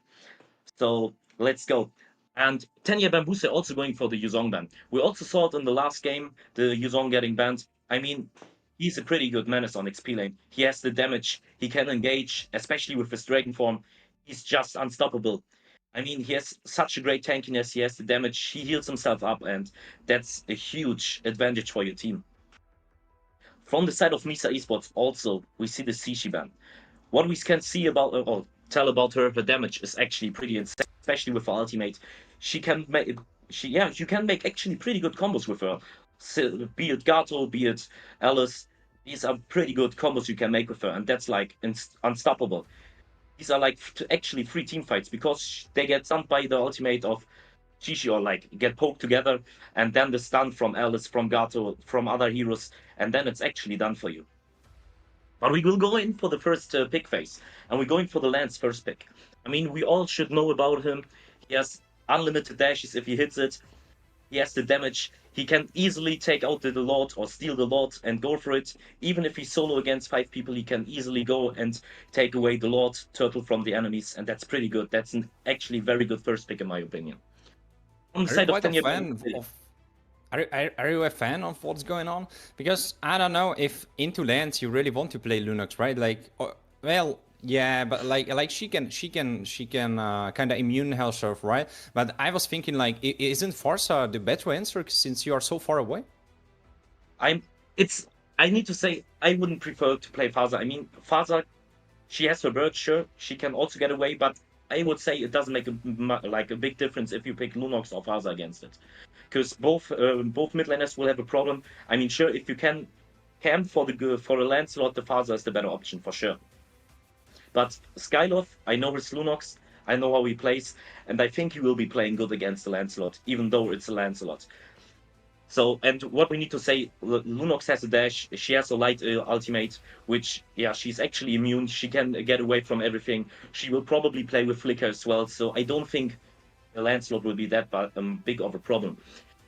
So let's go. And Tenya Bambuse also going for the Yuzong ban. We also saw it in the last game, the Yuzong getting banned. I mean, he's a pretty good menace on XP lane. He has the damage, he can engage, especially with his Dragon form. He's just unstoppable. I mean, he has such a great tankiness, he has the damage, he heals himself up, and that's a huge advantage for your team. From the side of Misa Esports also, we see the Sishi ban. What we can see about, or tell about her, the damage is actually pretty insane, especially with her ultimate. You can make actually pretty good combos with her. So, be it Gato, be it Alice, these are pretty good combos you can make with her, and that's like unstoppable. These are like actually 3 team fights because they get stunned by the ultimate of Shishi, or like get poked together, and then the stun from Alice, from Gato, from other heroes, and then it's actually done for you. But we will go in for the first pick phase, and we're going for the Lance first pick. I mean, we all should know about him. He has unlimited dashes if he hits it. He has the damage. He can easily take out the Lord or steal the Lord and go for it. Even if he's solo against 5 people, he can easily go and take away the Lord turtle from the enemies, and that's pretty good. That's an actually very good first pick in my opinion. On the side of Tenya, are you a fan of what's going on? Because I don't know if into lands you really want to play Lunox, right? Like, well, yeah, but like she can kind of immune herself, right? But I was thinking like, isn't Farsa the better answer since you are so far away? I need to say I wouldn't prefer to play Farsa. I mean, Farsa, she has her bird, sure, she can also get away, but I would say it doesn't make a big difference if you pick Lunox or Farsa against it, because both mid laners will have a problem. I mean, sure, if you can camp for the Lancelot, the Farsa is the better option for sure. But Skyloth, I know his Lunox, I know how he plays, and I think he will be playing good against the Lancelot, even though it's a Lancelot. So, and what we need to say, Lunox has a dash, she has a light ultimate, which, yeah, she's actually immune, she can get away from everything. She will probably play with Flicker as well, so I don't think the Lancelot will be that big of a problem.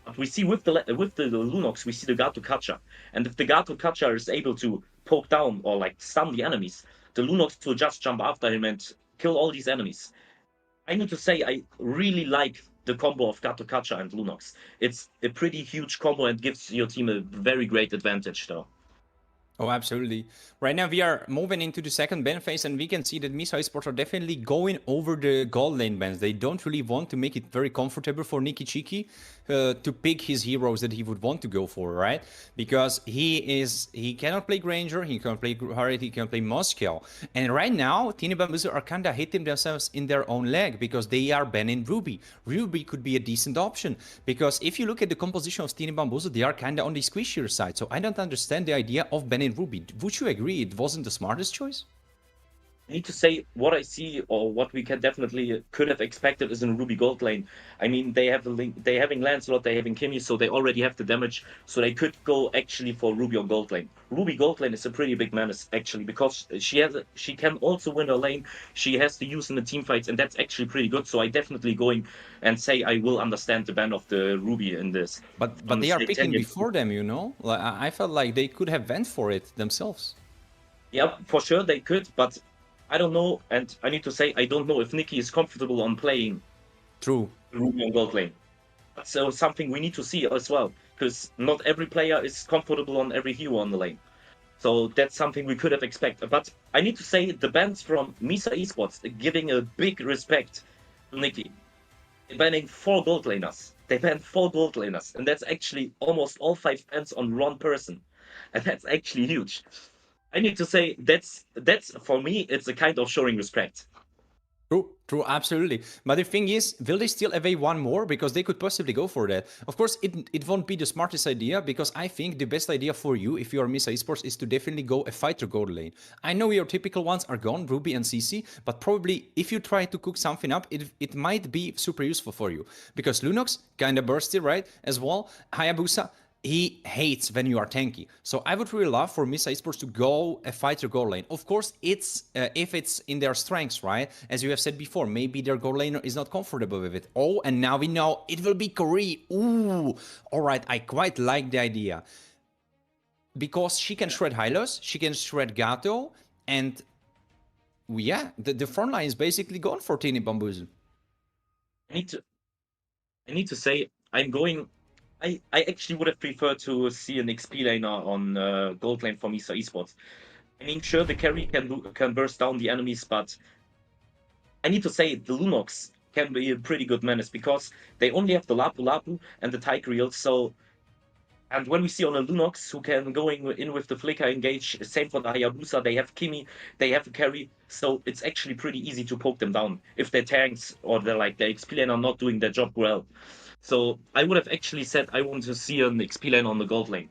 But we see with the Lunox, we see the Gato Catcher, and if the Gato Catcher is able to poke down or like stun the enemies, the Lunox will just jump after him and kill all these enemies. I need to say, I really like the combo of Gato Catcher and Lunox. It's a pretty huge combo and gives your team a very great advantage though. Oh, absolutely. Right now we are moving into the second ban phase, and we can see that Misa Esports are definitely going over the gold lane bans. They don't really want to make it very comfortable for Nikki Chiki, to pick his heroes that he would want to go for, right? Because he cannot play Granger, he can't play Harriet, he can play Moscow. And right now, Tiny Bamboozle are kind of hitting themselves in their own leg because they are banning Ruby. Ruby could be a decent option because if you look at the composition of Tiny Bamboozle, they are kind of on the squishier side. So I don't understand the idea of banning Ruby. Would you agree it wasn't the smartest choice? I need to say what I see or what we can definitely could have expected is in Ruby Gold lane. I mean, they have they having Lancelot, they having Kimmy, so they already have the damage, so they could go actually for Ruby or Gold lane. Ruby Gold lane is a pretty big menace actually because she can also win her lane. She has to use in the team fights, and that's actually pretty good. So I definitely going and say I will understand the ban of the Ruby in this. But they are picking before them, you know. Like I felt like they could have went for it themselves. Yeah, for sure they could, but I don't know, and I need to say I don't know if Nikki is comfortable on playing True. Ruby on Gold lane. So something we need to see as well, because not every player is comfortable on every hero on the lane. So that's something we could have expected. But I need to say the bans from Misa Esports giving a big respect to Nikki. They're banning 4 gold laners. They banned 4 gold laners, and that's actually almost all 5 bans on one person, and that's actually huge. I need to say that's for me it's a kind of showing respect. True, absolutely. But the thing is, will they still evade one more? Because they could possibly go for that. Of course, it won't be the smartest idea, because I think the best idea for you, if you are Misa Esports, is to definitely go a fighter gold lane. I know your typical ones are gone, Ruby and CC, but probably if you try to cook something up, it might be super useful for you. Because Lunox, kinda bursty, right? As well, Hayabusa, he hates when you are tanky. So I would really love for Misa Esports to go a fighter gold lane. Of course, it's if it's in their strengths, right? As you have said before, maybe their gold laner is not comfortable with it. Oh, and now we know it will be Kari. Ooh, all right, I quite like the idea. Because she can shred Hylos, she can shred Gato, and yeah, the front line is basically gone for Tiny Bamboozle. I need to say I'm going. I actually would have preferred to see an XP laner on gold lane for Misa Esports. I mean, sure, the carry can burst down the enemies, but I need to say the Lunox can be a pretty good menace because they only have the Lapu Lapu and the Tigreal. So, and when we see on a Lunox who can go in with the Flicker engage, same for the Hayabusa, they have Kimmy, they have a carry, so it's actually pretty easy to poke them down if their tanks or the XP lane are not doing their job well. So I would have actually said I want to see an XP lane on the gold lane.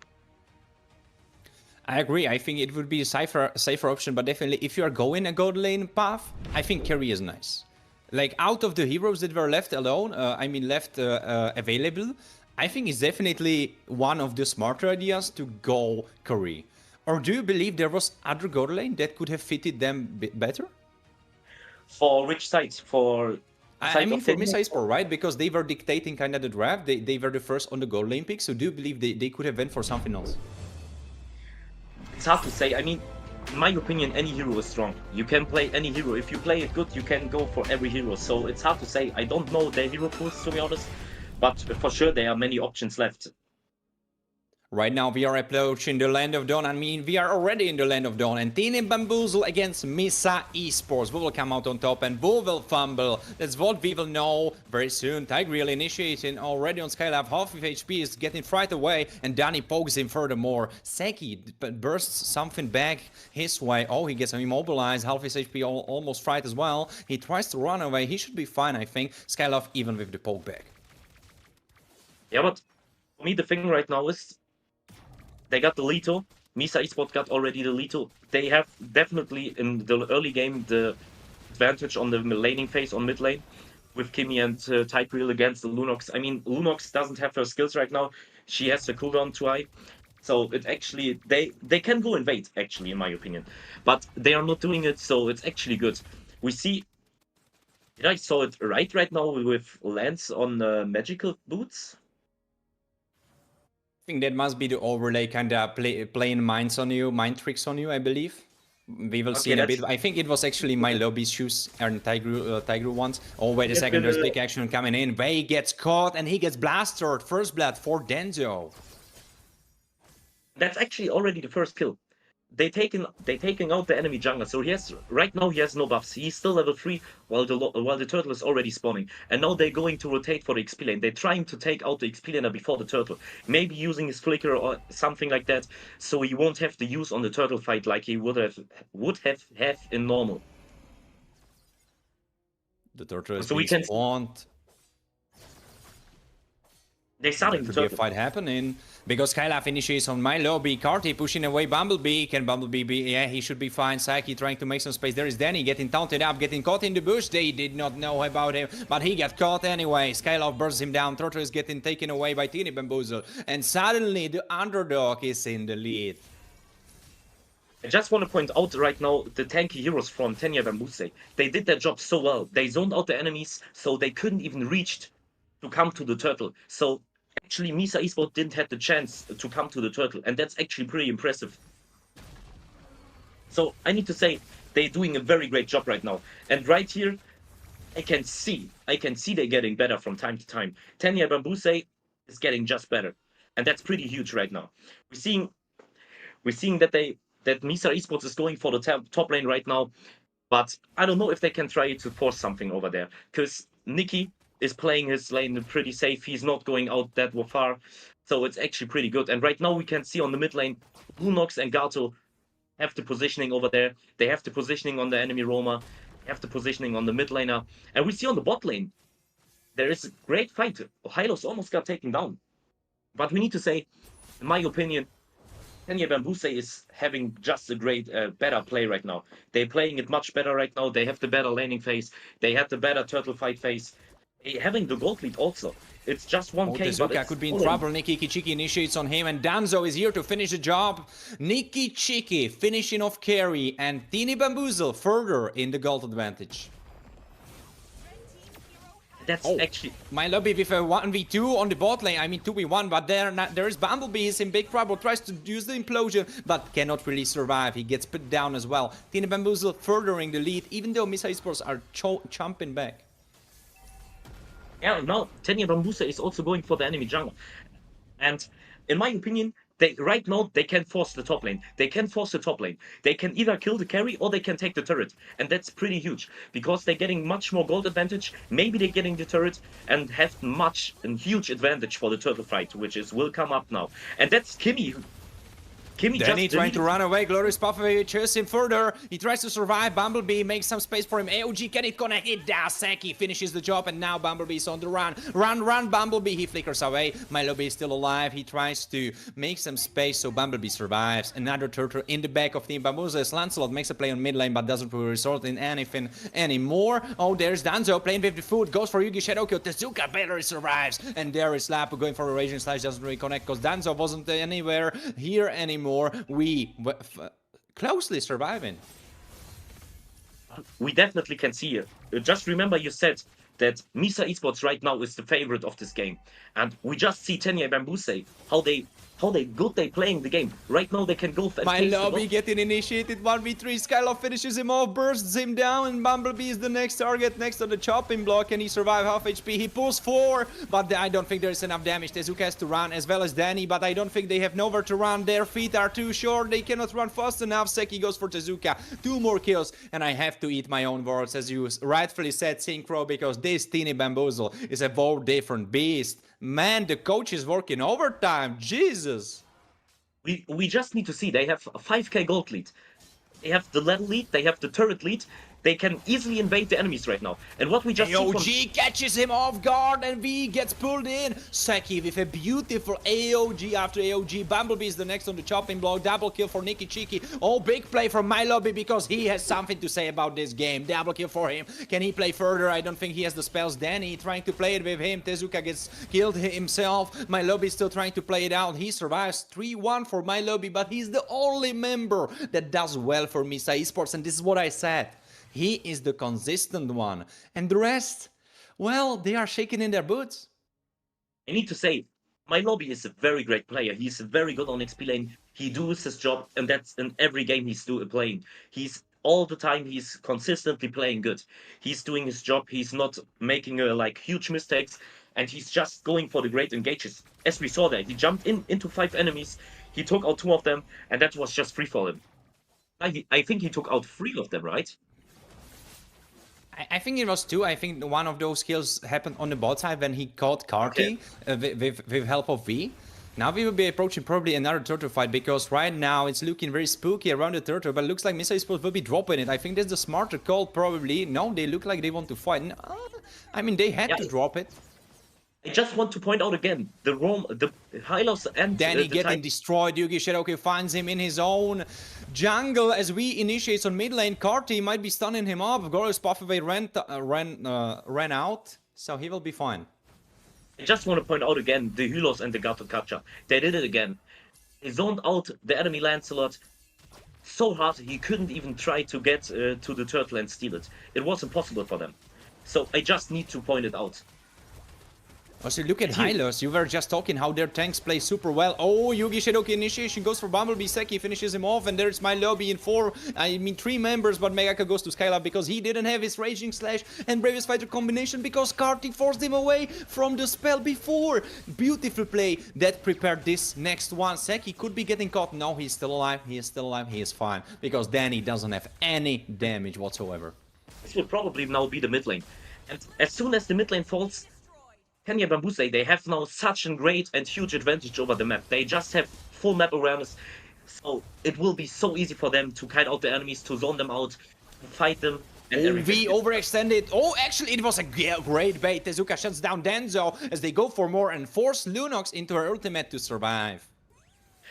I agree. I think it would be a safer option, but definitely if you are going a gold lane path, I think carry is nice. Like out of the heroes that were left alone, available, I think it's definitely one of the smarter ideas to go carry. Or do you believe there was other gold lane that could have fitted them better? For which side? For I mean, for Misa Esports, right? Because they were dictating kind of the draft. They were the first on the gold lane pick. So do you believe they could have went for something else? It's hard to say. I mean, in my opinion, any hero is strong. You can play any hero. If you play it good, you can go for every hero. So it's hard to say. I don't know their hero pools, to be honest. But for sure, there are many options left. Right now, we are approaching the Land of Dawn. I mean, we are already in the Land of Dawn. And Tiny Bamboozle against Misa Esports. We will come out on top and we will fumble. That's what we will know very soon. Tigreal initiating already on Skylab. Half of HP is getting fried away. And Danny pokes him furthermore. Seki bursts something back his way. Oh, he gets immobilized. Half his HP almost fried as well. He tries to run away. He should be fine, I think. Skylab even with the poke back. Yeah, but for me, the thing right now is they got the Leto. Misa Esports got already the Leto. They have definitely in the early game the advantage on the laning phase on mid lane with Kimmy and Tigreal against the Lunox. I mean, Lunox doesn't have her skills right now. She has the cooldown too high. So it actually, they can go invade, actually, in my opinion. But they are not doing it, so it's actually good. We see, did I saw it right now with Lance on magical boots? I think that must be the overlay kind of playing mind tricks on you, I believe. We will see in a bit. I think it was actually my lobby's shoes and Tigreal ones. Oh, wait a second, there's big action coming in. Vey gets caught and he gets blasted. First blood for Denzo. That's actually already the first kill. they taking out the enemy jungler. So right now he has no buffs. He's still level 3 while the turtle is already spawning. And now they're going to rotate for the XP lane. They're trying to take out the XP laner before the turtle. Maybe using his flicker or something like that, so he won't have to use on the turtle fight like he would have in normal. The turtle is So we being can- spawned. They're starting There the could be a turtle. fight happening because Skylab initiates on my lobby. Carty pushing away Bumblebee. Can Bumblebee be? Yeah, he should be fine. Psyche trying to make some space. There is Danny getting taunted up, getting caught in the bush. They did not know about him, but he got caught anyway. Skylab bursts him down. Turtle is getting taken away by Teeny Bamboozle, and suddenly the underdog is in the lead. I just want to point out right now the tanky heroes from Tenya Bambuse. They did their job so well. They zoned out the enemies, so they couldn't even reach to come to the turtle. So actually, Misa Esports didn't have the chance to come to the turtle, and that's actually pretty impressive. So I need to say they're doing a very great job right now. And right here, I can see they're getting better from time to time. Tenya Bambuse is getting just better, and that's pretty huge right now. We're seeing that Misa Esports is going for the top lane right now, but I don't know if they can try to force something over there, because Nikki is playing his lane pretty safe. He's not going out that far, so it's actually pretty good. And right now we can see on the mid lane, Lunox and Gato have the positioning over there. They have the positioning on the enemy Roma, have the positioning on the mid laner, and we see on the bot lane, there is a great fight. Hylos almost got taken down, but we need to say, in my opinion, Tenya Bambuse is having just a great, better play right now. They're playing it much better right now. They have the better laning phase. They have the better turtle fight phase. Having the gold lead also. It's just 1k, but Tezuka could be in trouble. Nikki Chiki initiates on him, and Danzo is here to finish the job. Nikki Chiki finishing off carry, and Teeny Bamboozle further in the gold advantage. That's actually... My lobby with a 1v2 on the bot lane, I mean 2v1, but there is Bumblebee, he's in big trouble, tries to use the implosion, but cannot really survive. He gets put down as well. Teeny Bamboozle furthering the lead, even though Misa Esports are chomping back. Yeah, now Tenya Bambuse is also going for the enemy jungle. And in my opinion, right now they can force the top lane. They can force the top lane. They can either kill the carry or they can take the turret. And that's pretty huge because they're getting much more gold advantage. Maybe they're getting the turret and have a huge advantage for the turtle fight, which will come up now. And that's Kimmy. Danny trying to run away. Glorious Puffy chases him further. He tries to survive. Bumblebee makes some space for him. AOG, can it connect? It does. Seki finishes the job, and now Bumblebee's on the run. Run, Bumblebee. He flickers away. Milobi is still alive. He tries to make some space so Bumblebee survives. Another turtle in the back of Team Bamboozle. Lancelot makes a play on mid lane, but doesn't result in anything anymore. Oh, there's Danzo playing with the food. Goes for Yugi Shadowkill. Tezuka barely survives. And there is Lapu going for a Raging Slash. Doesn't really connect because Danzo wasn't anywhere here anymore. We closely surviving. We definitely can see it. Just remember you said that Misa Esports right now is the favorite of this game. And we just see Tenya Bambuse, how good they playing the game. Right now they can go and My lobby getting initiated 1v3. Skylab finishes him off, bursts him down, and Bumblebee is the next target next to the chopping block. Can he survive half HP? He pulls 4, but I don't think there's enough damage. Tezuka has to run as well as Danny, but I don't think they have nowhere to run. Their feet are too short. They cannot run fast enough. Seki goes for Tezuka. 2 more kills, and I have to eat my own words, as you rightfully said, Synchro, because this Teeny Bamboozle is a whole different beast. Man, the coach is working overtime. Jesus. We just need to see. They have a 5k gold lead. They have the level lead. They have the turret lead. They can easily invade the enemies right now. And what we just AOG catches him off guard, and V gets pulled in. Seki with a beautiful AOG after AOG. Bumblebee is the next on the chopping block. Double kill for Nikki Chiki. Oh, big play from my lobby because he has something to say about this game. Double kill for him. Can he play further? I don't think he has the spells. Danny trying to play it with him. Tezuka gets killed himself. My lobby is still trying to play it out. He survives 3-1 for my lobby, but he's the only member that does well for Misa Esports, and this is what I said. He is the consistent one. And the rest, well, they are shaking in their boots. I need to say, my lobby is a very great player. He's very good on XP lane. He does his job, and that's in every game he's playing. He's all the time, he's consistently playing good. He's doing his job. He's not making huge mistakes, and he's just going for the great engages. As we saw there, he jumped into 5 enemies. He took out 2 of them, and that was just free for him. I think he took out 3 of them, right? I think it was 2. I think one of those kills happened on the bot side when he caught Karti with help of V. Now we will be approaching probably another turtle fight, because right now it's looking very spooky around the turtle, but it looks like Misa Esports will be dropping it. I think that's the smarter call, probably. No, they look like they want to fight. I mean, they had to drop it. I just want to point out again, the Hylos and Danny the getting Titan. destroyed. Yugi Shiroki finds him in his own jungle as we initiate on mid lane. Karti might be stunning him up. Glorious Pathway ran out, so he will be fine. I just want to point out again, the Hylos and the Gato Kacha. They did it again. They zoned out the enemy Lancelot so hard he couldn't even try to get to the turtle and steal it. It was impossible for them. So I just need to point it out. Also, look at Hylos. You were just talking how their tanks play super well. Oh, Yugi Shiroki initiation goes for Bumblebee. Seki finishes him off, and there's my lobby in 3 members, but Megaka goes to Skylab because he didn't have his Raging Slash and Bravest Fighter combination because Karti forced him away from the spell before. Beautiful play that prepared this next one. Seki could be getting caught. No, he's still alive. He is still alive. He is fine because Danny doesn't have any damage whatsoever. This will probably now be the mid lane. And as soon as the mid lane falls, Kenya Bambuse, they have now such a great and huge advantage over the map. They just have full map awareness. So it will be so easy for them to kite out the enemies, to zone them out, to fight them. And V overextended. Oh, actually, it was a great bait. Tezuka shuts down Denzo as they go for more and force Lunox into her ultimate to survive.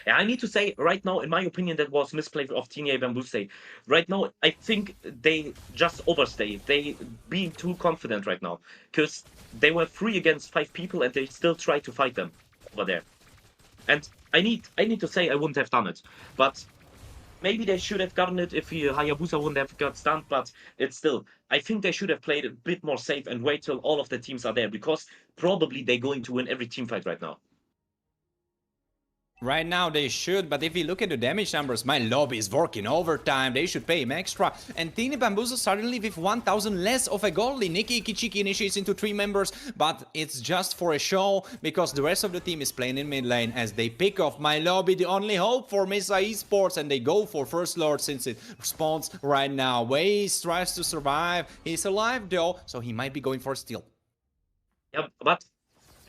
Yeah, I need to say, right now, in my opinion, that was misplay of Teenage Bambuse. Right now, I think they just overstay. They being too confident right now. Because they were 3 against 5 people and they still try to fight them over there. And I need to say I wouldn't have done it. But maybe they should have gotten it if Hayabusa wouldn't have got stunned, but it's still, I think they should have played a bit more safe and wait till all of the teams are there, because probably they're going to win every team fight right now. Right now they should, but if you look at the damage numbers, my lobby is working overtime. They should pay him extra. And Teeny Bamboozle suddenly with 1,000 less of a goalie. Nikki Ikichiki initiates into 3 members, but it's just for a show because the rest of the team is playing in mid lane as they pick off my lobby, the only hope for Mesa Esports, and they go for First Lord since it responds right now. Waze tries to survive. He's alive though, so he might be going for a steal. Yeah, but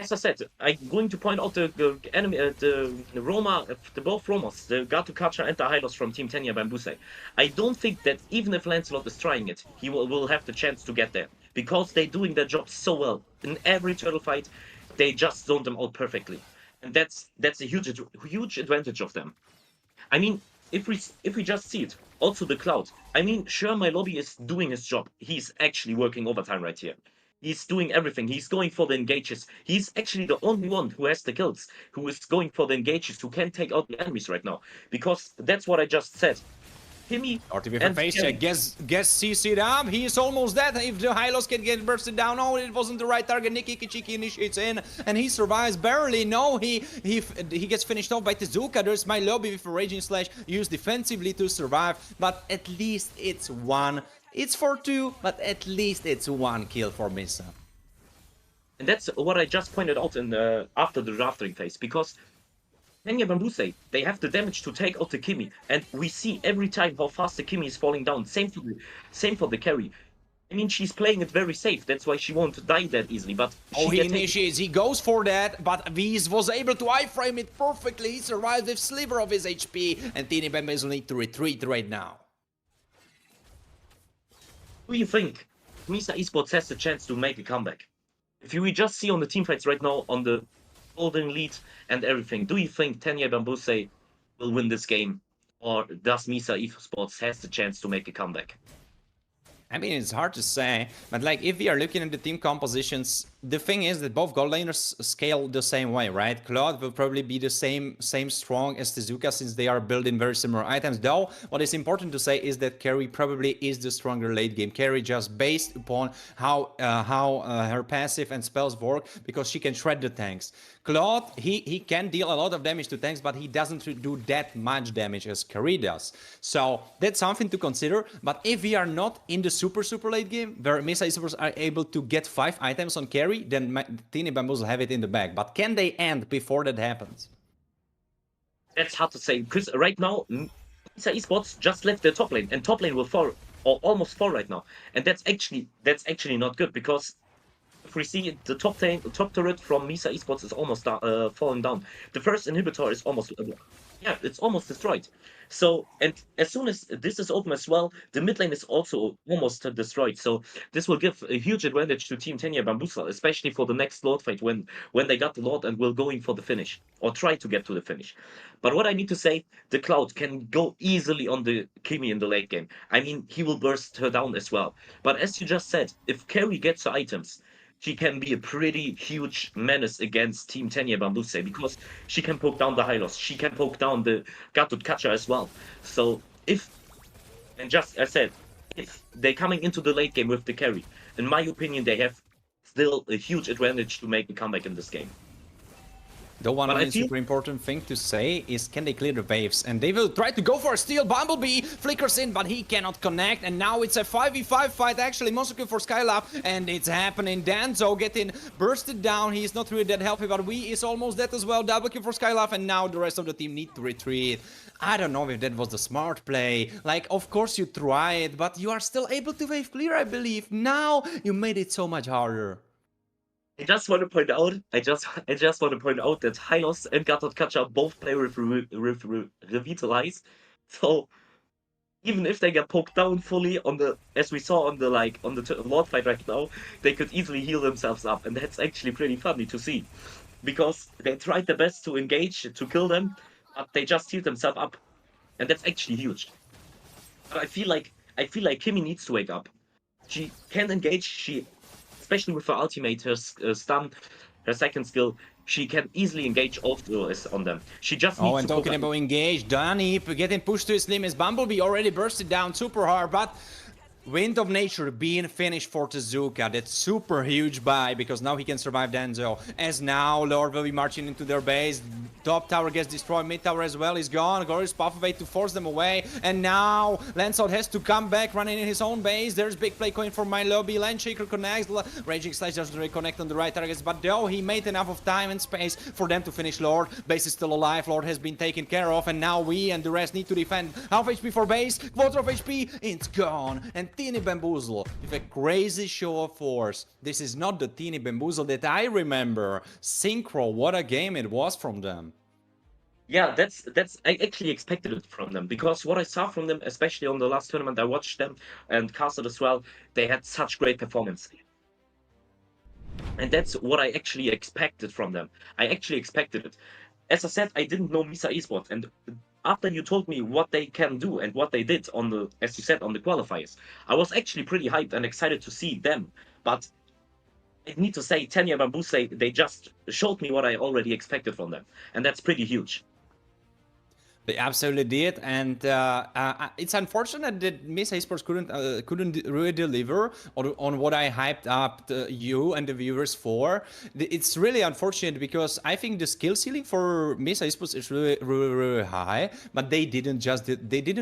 as I said, I'm going to point out the enemy, the Roma, both Romos, the Gato Kacha and the Hylos from Team Tenya Bambuse. I don't think that even if Lancelot is trying it, he will have the chance to get there. Because they're doing their job so well. In every turtle fight, they just zone them out perfectly. And that's a huge advantage of them. I mean, if we just see it, also the Cloud. I mean, sure, my lobby is doing his job. He's actually working overtime right here. He's doing everything. He's going for the engages. He's actually the only one who has the kills, who is going for the engages, who can take out the enemies right now. Because that's what I just said. Timmy RTV for face check. Guess CC'd up. He is almost dead. If the Hylos can get bursted down, oh, it wasn't the right target. Nikki Kichiki initiates in, and he survives barely. No, he gets finished off by Tezuka. There's my lobby with a Raging Slash used defensively to survive, but at least it's 1. It's for 2, but at least it's 1 kill for Misa. And that's what I just pointed out in after the drafting phase, because Tenya Bambuse, they have the damage to take out the Kimi, and we see every time how fast the Kimi is falling down. Same for the carry. I mean, she's playing it very safe. That's why she won't die that easily. But oh, he initiates. He goes for that, but Viz was able to iframe it perfectly. He survived with sliver of his HP, and Teeny Bambus will need to retreat right now. Do you think Misa Esports has the chance to make a comeback? If we just see on the teamfights right now, on the golden lead and everything, do you think Tenya Bambuse will win this game? Or does Misa Esports has the chance to make a comeback? I mean, it's hard to say, but like if we are looking at the team compositions, the thing is that both gold laners scale the same way, right? Claude will probably be the same strong as Tezuka since they are building very similar items. Though, what is important to say is that Carry probably is the stronger late game carry just based upon how her passive and spells work, because she can shred the tanks. Claude, he can deal a lot of damage to tanks, but he doesn't do that much damage as Carry does. So that's something to consider. But if we are not in the super late game, where Mesa Esports are able to get 5 items on carry, then Teeny Bamboos will have it in the bag. But can they end before that happens? That's hard to say, because right now, Misa Esports just left their top lane, and top lane will fall or almost fall right now, and that's actually not good, because if we see the top turret from Misa Esports is almost falling down. The first inhibitor is almost it's almost destroyed. So, and as soon as this is open as well, the mid lane is also almost destroyed. So this will give a huge advantage to Team Tenya Bambusa, especially for the next Lord fight when they got the Lord and will going for the finish or try to get to the finish. But what I need to say, the Cloud can go easily on the Kimi in the late game. I mean, he will burst her down as well. But as you just said, if Carry gets her items, she can be a pretty huge menace against Team Tenya Bambuse, because she can poke down the Hylos, she can poke down the Gatut Kacha as well. So and just as I said, if they're coming into the late game with the carry, in my opinion, they have still a huge advantage to make a comeback in this game. The one super important thing to say is, can they clear the waves? And they will try to go for a steal. Bumblebee flickers in, but he cannot connect. And now it's a 5v5 fight, actually. Mosuku for Skylab. And it's happening. Danzo getting bursted down. He's not really that healthy, but Wii is almost dead as well. Double kill for Skylab. And now the rest of the team need to retreat. I don't know if that was the smart play. Like, of course you try it, but you are still able to wave clear, I believe. Now you made it so much harder. I just want to point out, that Hylos and Gatut Kacha both play with Revitalize. So even if they get poked down fully on the, as we saw on the Lord fight right now, they could easily heal themselves up, and that's actually pretty funny to see, because they tried their best to engage to kill them, but they just healed themselves up, and that's actually huge. But I feel like Kimi needs to wake up. She can engage. Especially with her ultimate, her stun, her second skill, she can easily engage off on them. She just needs to... and talking about engage, Danny getting pushed to his limits. Bumblebee already bursted down super hard, but Wind of Nature being finished for Tezuka. That's super huge buy, because now he can survive Danzo. As now Lord will be marching into their base. Top tower gets destroyed, mid tower as well is gone. Glorious puff away to force them away. And now Lancelot has to come back, running in his own base. There's big play going for MLBB. Landshaker connects. Raging Slash doesn't reconnect on the right targets, but though he made enough of time and space for them to finish Lord. Base is still alive. Lord has been taken care of, and now we and the rest need to defend. Half HP for base, quarter of HP, it's gone. And Teeny Bamboozle with a crazy show of force. This is not the Teeny Bamboozle that I remember. Synchro, what a game it was from them. Yeah, I actually expected it from them, because what I saw from them, especially on the last tournament, I watched them and casted as well, they had such great performance. And that's what I actually expected from them. I actually expected it. As I said, I didn't know Misa Esports, and after you told me what they can do and what they did on the, as you said, on the qualifiers, I was actually pretty hyped and excited to see them. But I need to say, Tenya Bambuse, they just showed me what I already expected from them, and that's pretty huge. They absolutely did, and it's unfortunate that Misa Esports couldn't really deliver on what I hyped up you and the viewers for. It's really unfortunate, because I think the skill ceiling for Misa Esports is really high, but they didn't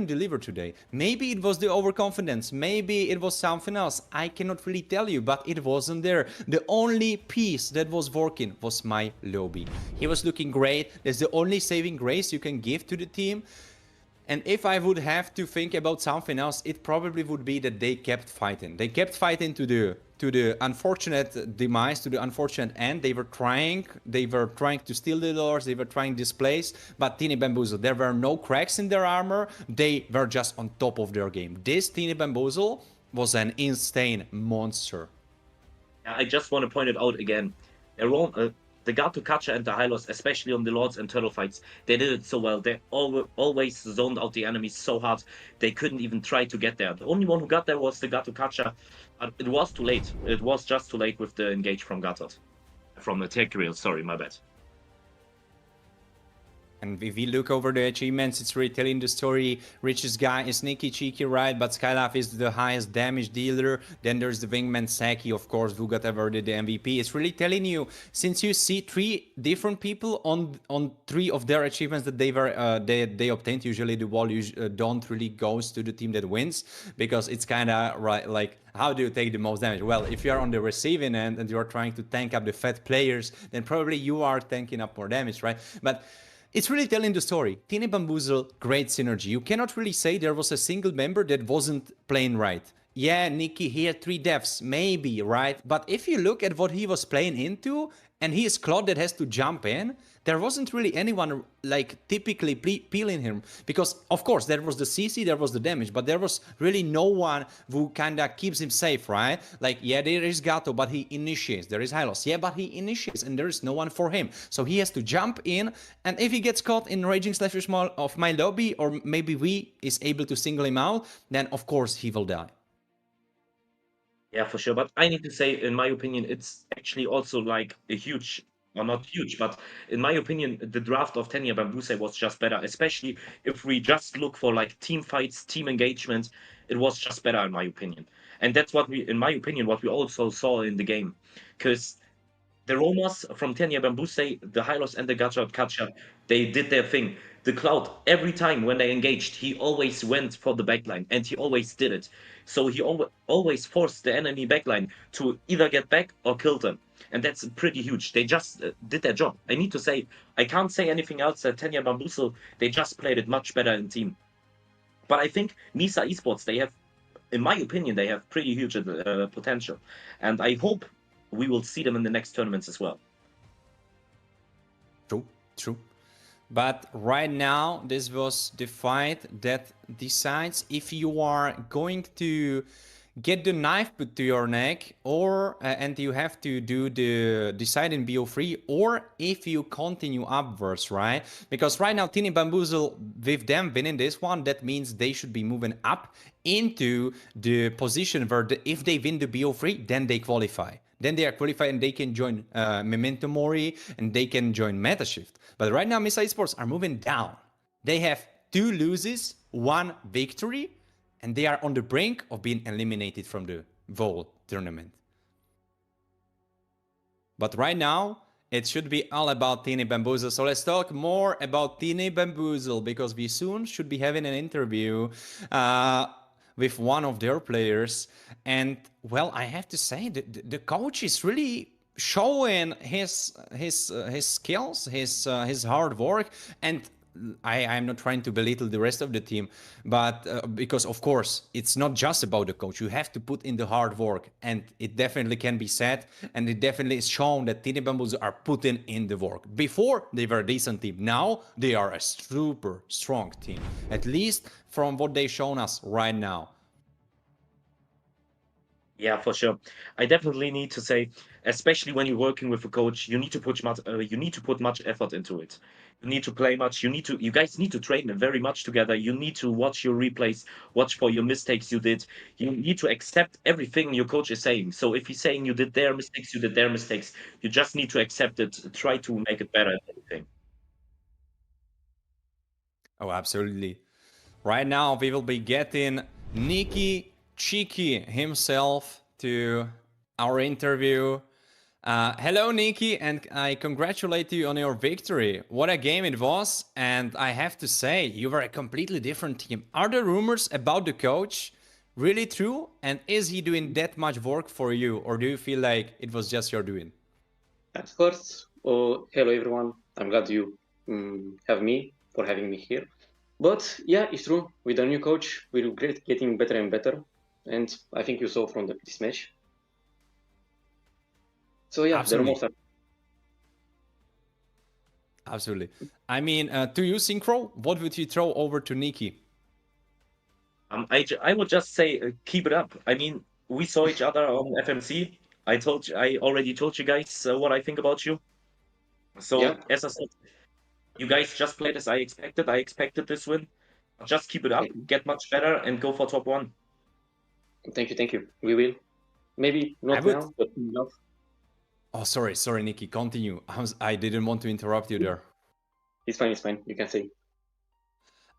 deliver today. Maybe it was the overconfidence, maybe it was something else. I cannot really tell you, but it wasn't there. The only piece that was working was my lobby. He was looking great. That's the only saving grace you can give to the team. And if I would have to think about something else, it probably would be that they kept fighting. They kept fighting to the unfortunate demise, to the unfortunate end. They were trying to steal the doors, they were trying to displace, but Teeny Bamboozle, there were no cracks in their armor. They were just on top of their game. This Teeny Bamboozle was an insane monster. I just want to point it out again. The Gatut Kacha and the Hylos, especially on the Lords and Turtle fights, they did it so well. They always zoned out the enemies so hard, they couldn't even try to get there. The only one who got there was the Gatut Kacha, but it was too late. It was just too late with the engage from Gatut. From the Tekriel, sorry, my bad. And if we look over the achievements, it's really telling the story. Richest guy is sneaky, cheeky, right? But Skylab is the highest damage dealer. Then there's the wingman Saki, of course, who got awarded the MVP. It's really telling you, since you see 3 different people on 3 of their achievements that they obtained, usually the wall don't really goes to the team that wins, because it's kind of right, like, how do you take the most damage? Well, if you're on the receiving end and you're trying to tank up the fat players, then probably you are tanking up more damage, right? But it's really telling the story. Tini Bamboozle, great synergy. You cannot really say there was a single member that wasn't playing right. Yeah, Nikki, he had 3 deaths, maybe, right? But if you look at what he was playing into, and he is Claude that has to jump in, there wasn't really anyone like typically peeling him. Because, of course, there was the CC, there was the damage, but there was really no one who kind of keeps him safe, right? Like, yeah, there is Gato, but he initiates. There is Hylos, yeah, but he initiates, and there is no one for him. So he has to jump in, and if he gets caught in Raging Slasher of my lobby, or maybe we is able to single him out, then, of course, he will die. Yeah, for sure. But I need to say, in my opinion, it's actually also like a huge, or not huge, but in my opinion, the draft of Tenya Bambuse was just better. Especially if we just look for like team fights, team engagement, it was just better in my opinion. And that's what we, in my opinion, what we also saw in the game. Because the Romas from Tenya Bambuse, the Hylos and the Gacha Kacha, they did their thing. The Cloud, every time when they engaged, he always went for the backline, and he always did it. So he always forced the enemy backline to either get back or kill them. And that's pretty huge. They just did their job. I need to say, I can't say anything else that Tenya Bambusel, they just played it much better in team. But I think Misa Esports, they have, in my opinion, they have pretty huge potential. And I hope we will see them in the next tournaments as well. True. But right now, this was the fight that decides if you are going to get the knife put to your neck, or and you have to do the decide in BO3, or if you continue upwards, right? Because right now, Tini Bamboozle, with them winning this one, that means they should be moving up into the position where if they win the BO3, then they qualify. Then they are qualified and they can join Memento Mori and they can join Metashift. But right now, Misa Esports are moving down. They have 2 losses, 1 victory, and they are on the brink of being eliminated from the Vol tournament. But right now, it should be all about Tini Bamboozle. So let's talk more about Tini Bamboozle, because we soon should be having an interview with one of their players. And well, I have to say that the coach is really showing his skills, his hard work. And I'm not trying to belittle the rest of the team, but because of course it's not just about the coach. You have to put in the hard work, and it definitely can be said, and it definitely is shown that Tini Bamboozle are putting in the work. Before they were a decent team, now they are a super strong team, at least from what they've shown us right now. Yeah, for sure. I definitely need to say, especially when you're working with a coach, you need to put much effort into it. You need to play much. You guys need to train very much together. You need to watch your replays, watch for your mistakes you did. You need to accept everything your coach is saying. So if he's saying you did their mistakes, you did their mistakes. You just need to accept it. Try to make it better. Everything. Oh, absolutely. Right now, we will be getting Nikki Cheeky himself to our interview. Hello, Nikki, and I congratulate you on your victory. What a game it was, and I have to say, you were a completely different team. Are the rumors about the coach really true, and is he doing that much work for you, or do you feel like it was just your doing? Of course. Oh, hello, everyone. I'm glad you have me for having me here. But yeah, it's true. With a new coach, we're getting better and better. And I think you saw from this match. So yeah, Absolutely. the rumors are... Absolutely. I mean, to you, Synchro, what would you throw over to Nikki? I would just say keep it up. I mean, we saw each other on FMC. I already told you guys what I think about you. So Yeah. as I said, you guys just played as I expected. I expected this win. Just keep it up, get much better, and go for top 1. Thank you. We will. Maybe not now, but enough. Oh, sorry, Nikki. Continue. I didn't want to interrupt you there. It's fine. You can say.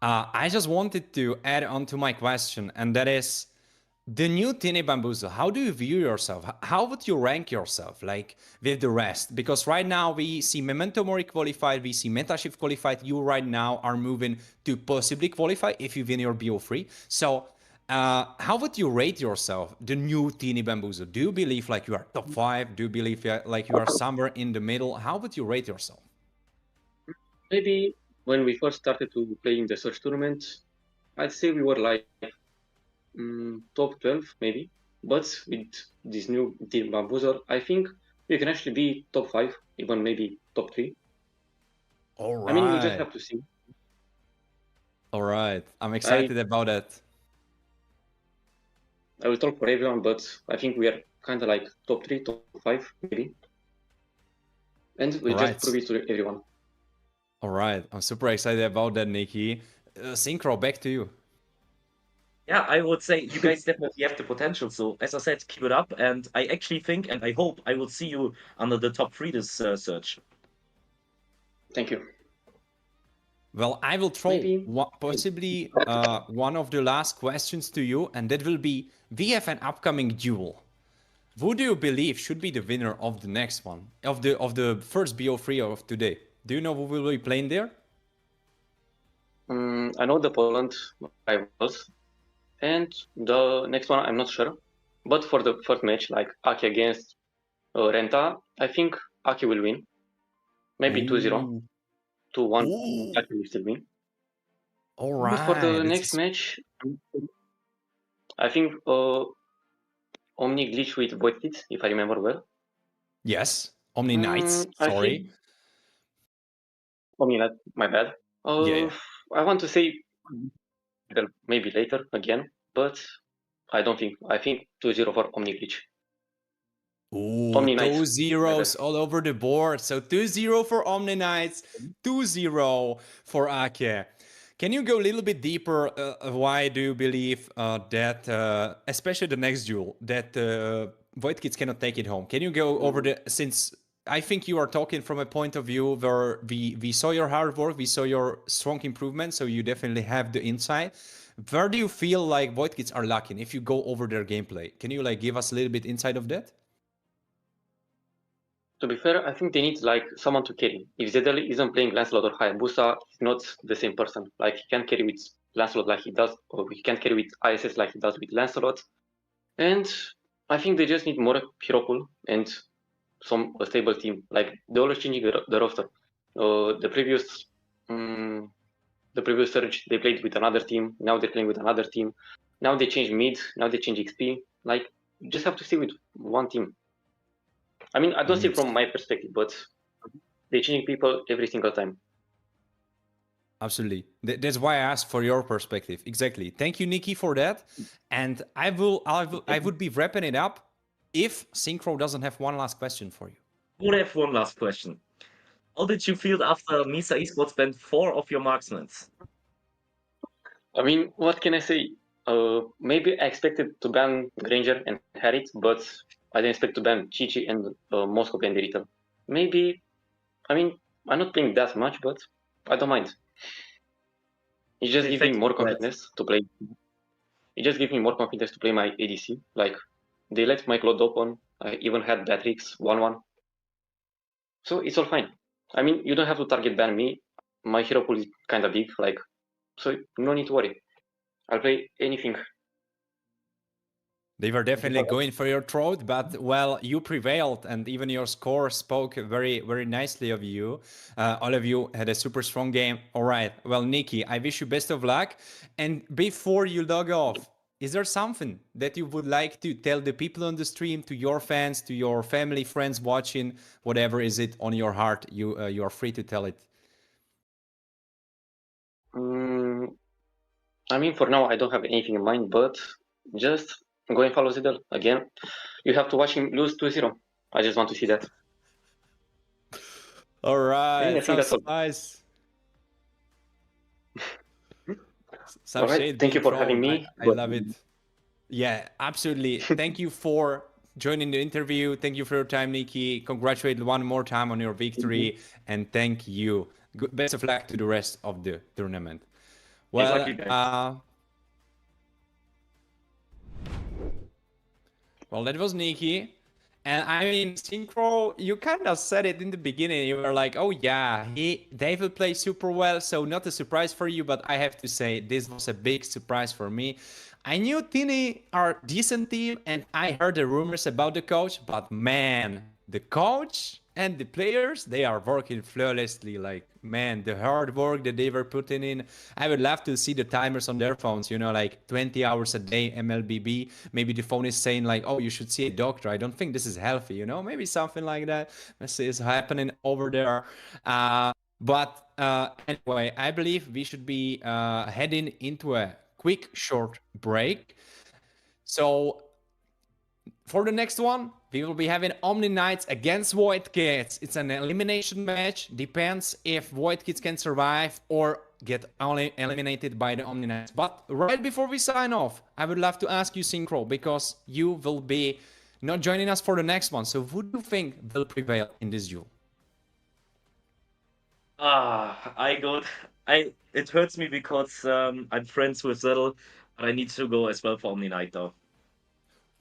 I just wanted to add on to my question, and that is the new Tini Bamboozle. How do you view yourself? How would you rank yourself, like with the rest? Because right now we see Memento Mori qualified, we see Metashift qualified. You right now are moving to possibly qualify if you win your BO3. So how would you rate yourself, the new Tini Bamboozle? Do you believe like you are top 5? Do you believe like you are somewhere in the middle? How would you rate yourself? Maybe when we first started to play in the search tournament, I'd say we were like top 12 maybe. But with this new team Bamboozle, I think we can actually be top 5, even maybe top 3. All right. I mean, we just have to see. All right. I'm excited about that. I will talk for everyone, but I think we are kind of like top 3, top 5 maybe. And we'll just prove it to everyone. All right. I'm super excited about that, Nikki. Synchro, back to you. Yeah, I would say you guys definitely have the potential. So, as I said, keep it up. And I actually think and I hope I will see you under the top 3 this search. Thank you. Well, I will throw possibly one of the last questions to you, and that will be, we have an upcoming duel. Who do you believe should be the winner of the next one, of the first BO3 of today? Do you know who will be playing there? I know the Poland rivals, and the next one I'm not sure. But for the first match, like Aki against Renta, I think Aki will win. Maybe 2-0. 2-1, Aki will still win. All right. But for the next match, I think Omni glitch with Void Kids, if I remember well. Yes, Omni Knights. Sorry. Omni Knights, my bad. Yeah. I want to say maybe later again, but I don't think. I think 2-0 for Omni glitch. Ooh, 2 zeros all over the board. So 2-0 for Omni Knights, 2-0 for Ake. Can you go a little bit deeper? Why do you believe that, especially the next duel, that Void Kids cannot take it home? Can you go over since I think you are talking from a point of view where we saw your hard work, we saw your strong improvement, so you definitely have the insight. Where do you feel like Void Kids are lacking if you go over their gameplay? Can you like give us a little bit insight of that? To be fair, I think they need like someone to carry. If Zedel isn't playing Lancelot or Hayabusa, he's not the same person. Like he can't carry with Lancelot like he does, or he can't carry with ISS like he does with Lancelot. And I think they just need more hero pool and a stable team. Like they're always changing the roster. The previous surge they played with another team. Now they're playing with another team. Now they change mid. Now they change XP. Like you just have to stay with one team. I mean, I don't see it from my perspective, but they're changing people every single time. Absolutely. That's why I asked for your perspective. Exactly. Thank you, Nikki, for that. And I would be wrapping it up if Synchro doesn't have one last question for you. I would have one last question. How did you feel after Misa Esports banned 4 of your marksmen? I mean, what can I say? Maybe I expected to ban Granger and Harit, but I didn't expect to ban Chichi and Moscow and Derital. Maybe, I mean, I'm not playing that much, but I don't mind. It just gives me more confidence to play. It just gives me more confidence to play my ADC. Like, they let my Claude open. I even had Batrix 1-1. So it's all fine. I mean, you don't have to target ban me. My hero pool is kind of big, like, so no need to worry. I'll play anything. They were definitely going for your throat, but well, you prevailed, and even your score spoke very, very nicely of you. All of you had a super strong game. All right. Well, Nikki, I wish you best of luck. And before you log off, is there something that you would like to tell the people on the stream, to your fans, to your family, friends watching, whatever is it on your heart? You are free to tell it. I mean, for now, I don't have anything in mind, but just go and follow Zidal again. You have to watch him lose 2-0. I just want to see that. All right, sounds nice. All right, thank you for having me. I love it. Yeah, absolutely. Thank you for joining the interview. Thank you for your time, Nikki. Congratulate one more time on your victory, and thank you. Best of luck to the rest of the tournament. Well, well, that was Nikki. And I mean, Synchro, you kind of said it in the beginning. You were like, oh yeah, Dave will play super well, so not a surprise for you. But I have to say, this was a big surprise for me. I knew Tini are a decent team, and I heard the rumors about the coach. But man, the coach, And the players, they are working flawlessly. Like, man, the hard work that they were putting in. I would love to see the timers on their phones, you know, like 20 hours a day, MLBB. Maybe the phone is saying like, oh, you should see a doctor. I don't think this is healthy, you know, maybe something like that. This is happening over there. But anyway, I believe we should be heading into a quick, short break. So for the next one, we will be having Omni Knights against Void Kids. It's an elimination match. Depends if Void Kids can survive or get only eliminated by the Omni Knights. But right before we sign off, I would love to ask you, Synchro, because you will be not joining us for the next one. So who do you think will prevail in this duel? It hurts me because I'm friends with Zettel, but I need to go as well for Omni Knight though.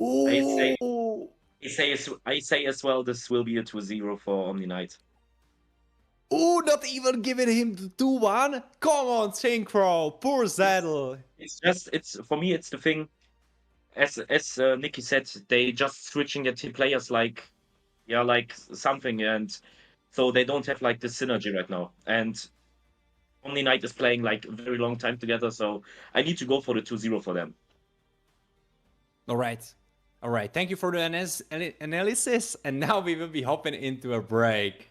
Ooh. I say as well this will be a 2-0 for Omni Knight. Ooh, not even giving him the 2-1? Come on, Synchro, poor Zettel. It's for me, it's the thing, as Nikki said, they just switching their team players like something, and so they don't have like the synergy right now. And Omni Knight is playing like a very long time together, so I need to go for the 2-0 for them. All right. Thank you for the analysis. And now we will be hopping into a break.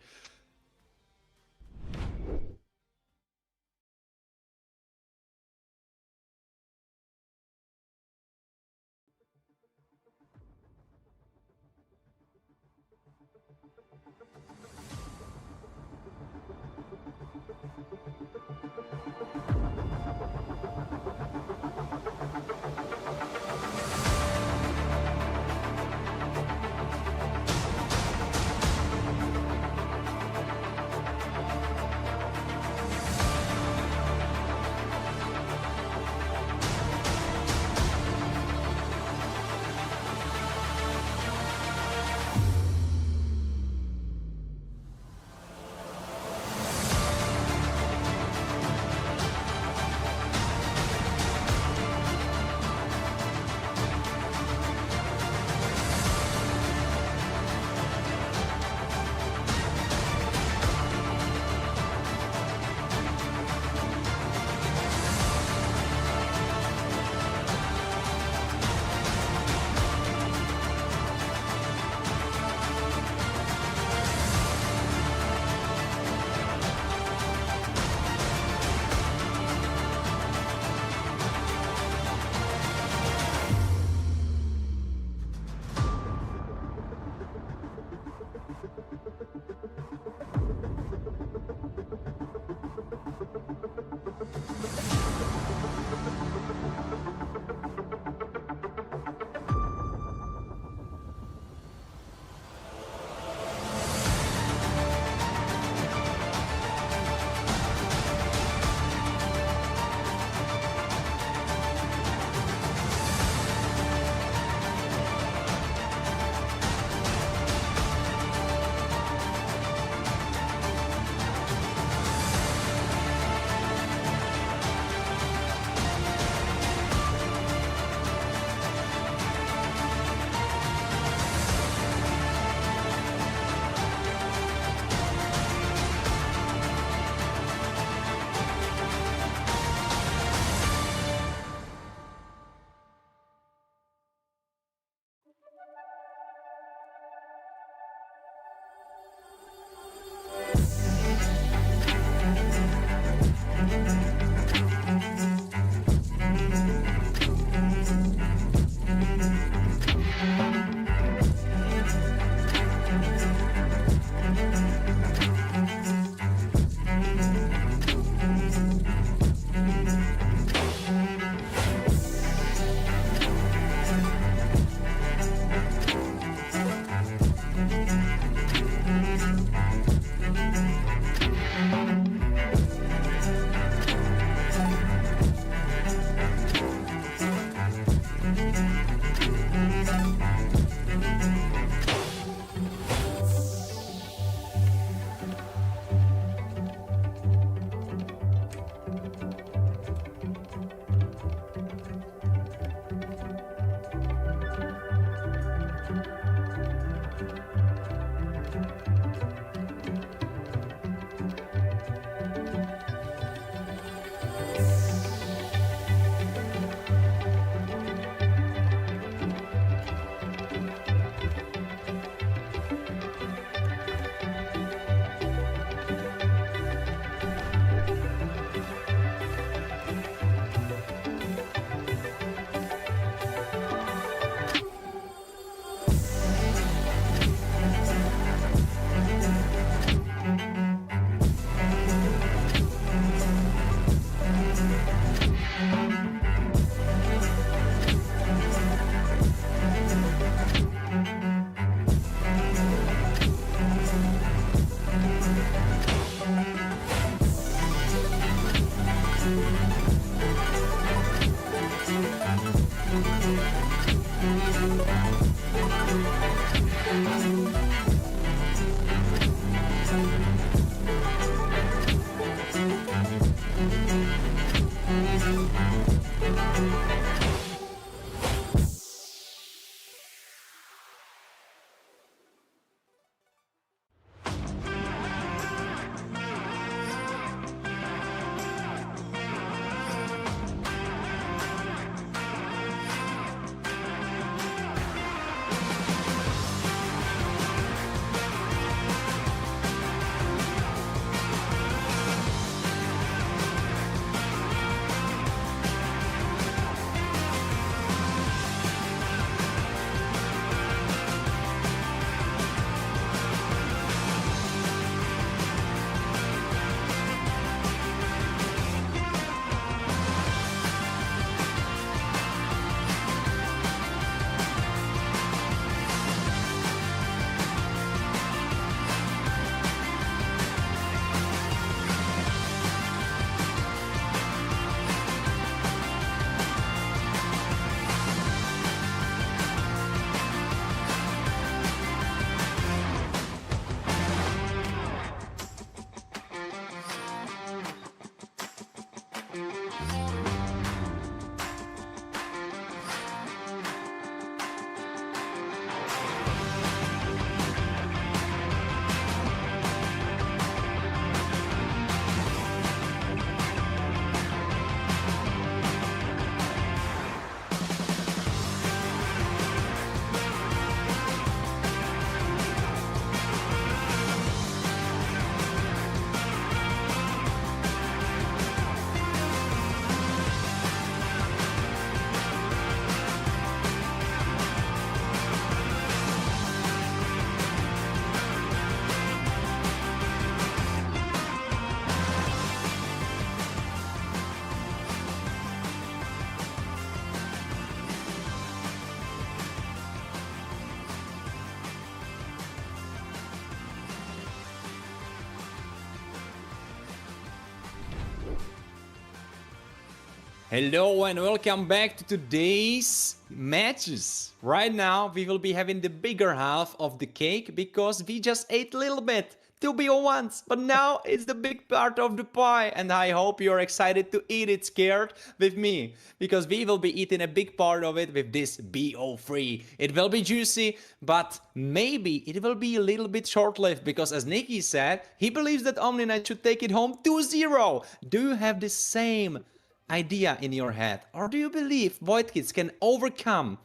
Hello and welcome back to today's matches. Right now we will be having the bigger half of the cake because we just ate a little bit, 2BO1s, but now it's the big part of the pie and I hope you're excited to eat it scared with me because we will be eating a big part of it with this BO3. It will be juicy, but maybe it will be a little bit short-lived because as Nikki said, he believes that Omni Knight should take it home 2-0. Do you have the same idea in your head, or do you believe Void Kids can overcome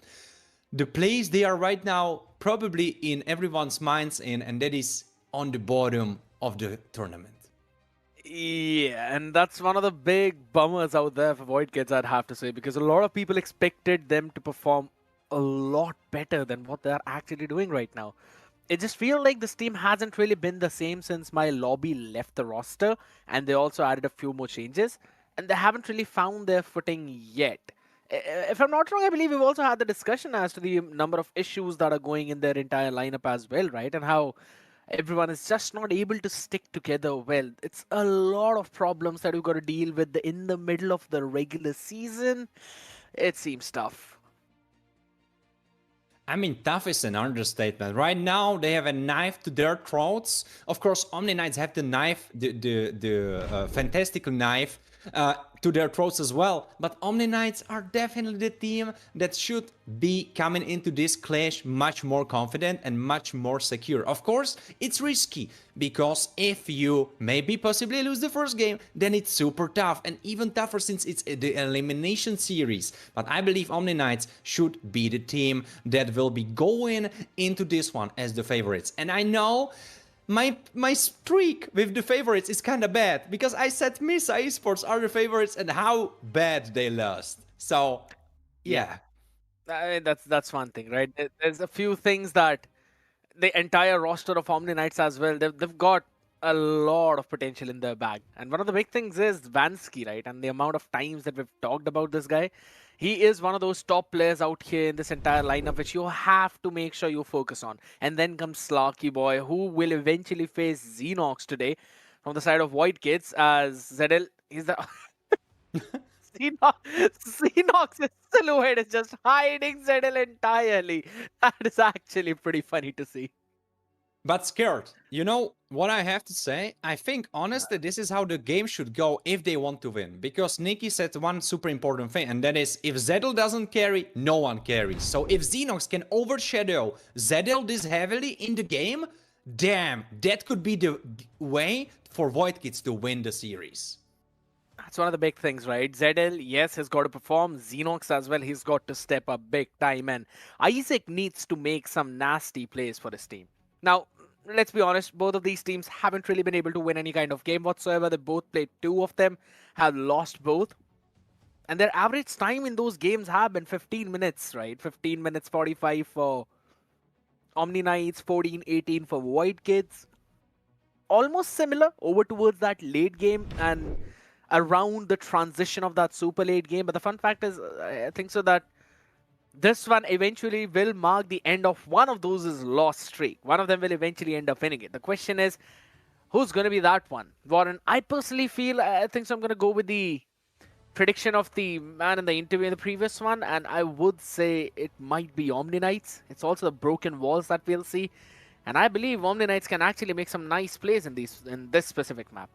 the place they are right now probably in everyone's minds in, and that is on the bottom of the tournament? Yeah, and that's one of the big bummers out there for Void Kids, I'd have to say, because a lot of people expected them to perform a lot better than what they're actually doing right now. It just feels like this team hasn't really been the same since my lobby left the roster, and they also added a few more changes, and they haven't really found their footing yet. If I'm not wrong, I believe we've also had the discussion as to the number of issues that are going in their entire lineup as well, right? And how everyone is just not able to stick together well. It's a lot of problems that we've got to deal with in the middle of the regular season. It seems tough. I mean, tough is an understatement. Right now, they have a knife to their throats. Of course, Omni Knights have the knife, the fantastical knife to their throats as well. But Omni Knights are definitely the team that should be coming into this clash much more confident and much more secure. Of course, it's risky because if you maybe possibly lose the first game, then it's super tough and even tougher since it's the elimination series. But I believe Omni Knights should be the team that will be going into this one as the favorites. And I know my streak with the favorites is kind of bad because I said Misa Esports are the favorites and how bad they lost. So, yeah. I mean, that's one thing, right? There's a few things that the entire roster of Omni Knights as well, they've got a lot of potential in their bag. And one of the big things is Vansky, right? And the amount of times that we've talked about this guy. He is one of those top players out here in this entire lineup, which you have to make sure you focus on. And then comes Slarky Boy, who will eventually face Xenox today from the side of Void Kids as ZL. He's the Xenox's silhouette is just hiding ZL entirely. That is actually pretty funny to see. But scared. You know what I have to say? I think honestly this is how the game should go if they want to win. Because Nikki said one super important thing, and that is if Zedel doesn't carry, no one carries. So if Xenox can overshadow Zedel this heavily in the game, damn, that could be the way for Void Kids to win the series. That's one of the big things, right? ZL, yes, has got to perform. Xenox as well, he's got to step up big time. And Isaac needs to make some nasty plays for his team. Now, let's be honest, both of these teams haven't really been able to win any kind of game whatsoever. They both played, two of them have lost both. And their average time in those games have been 15 minutes, right? 15 minutes 45 for Omni Knights, 14-18 for Void Kids. Almost similar over towards that late game and around the transition of that super late game. But the fun fact is, I think so that this one eventually will mark the end of one of those lost streak. One of them will eventually end up winning it. The question is, who's going to be that one? Warren, I personally feel, I think so I'm going to go with the prediction of the man in the interview in the previous one, and I would say it might be Omni Knights. It's also the broken walls that we'll see, and I believe Omni Knights can actually make some nice plays in this specific map.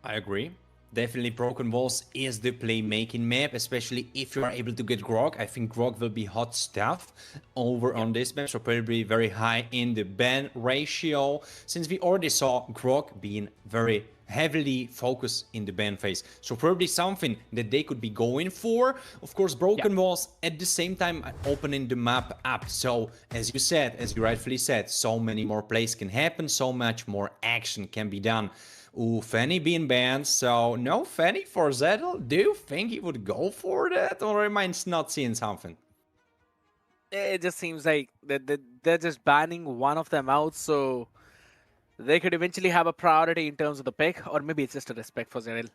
I agree. Definitely Broken Walls is the playmaking map, especially if you are able to get Grog. I think Grog will be hot stuff over on this map, so probably very high in the ban ratio, since we already saw Grog being very heavily focused in the ban phase. So probably something that they could be going for. Of course, Broken Walls at the same time opening the map up. So as you said, as you rightfully said, so many more plays can happen, so much more action can be done. Ooh, Fanny being banned, so no Fanny for Zedel. Do you think he would go for that, or am I not seeing something? It just seems like they're just banning one of them out, so they could eventually have a priority in terms of the pick, or maybe it's just a respect for Zedel.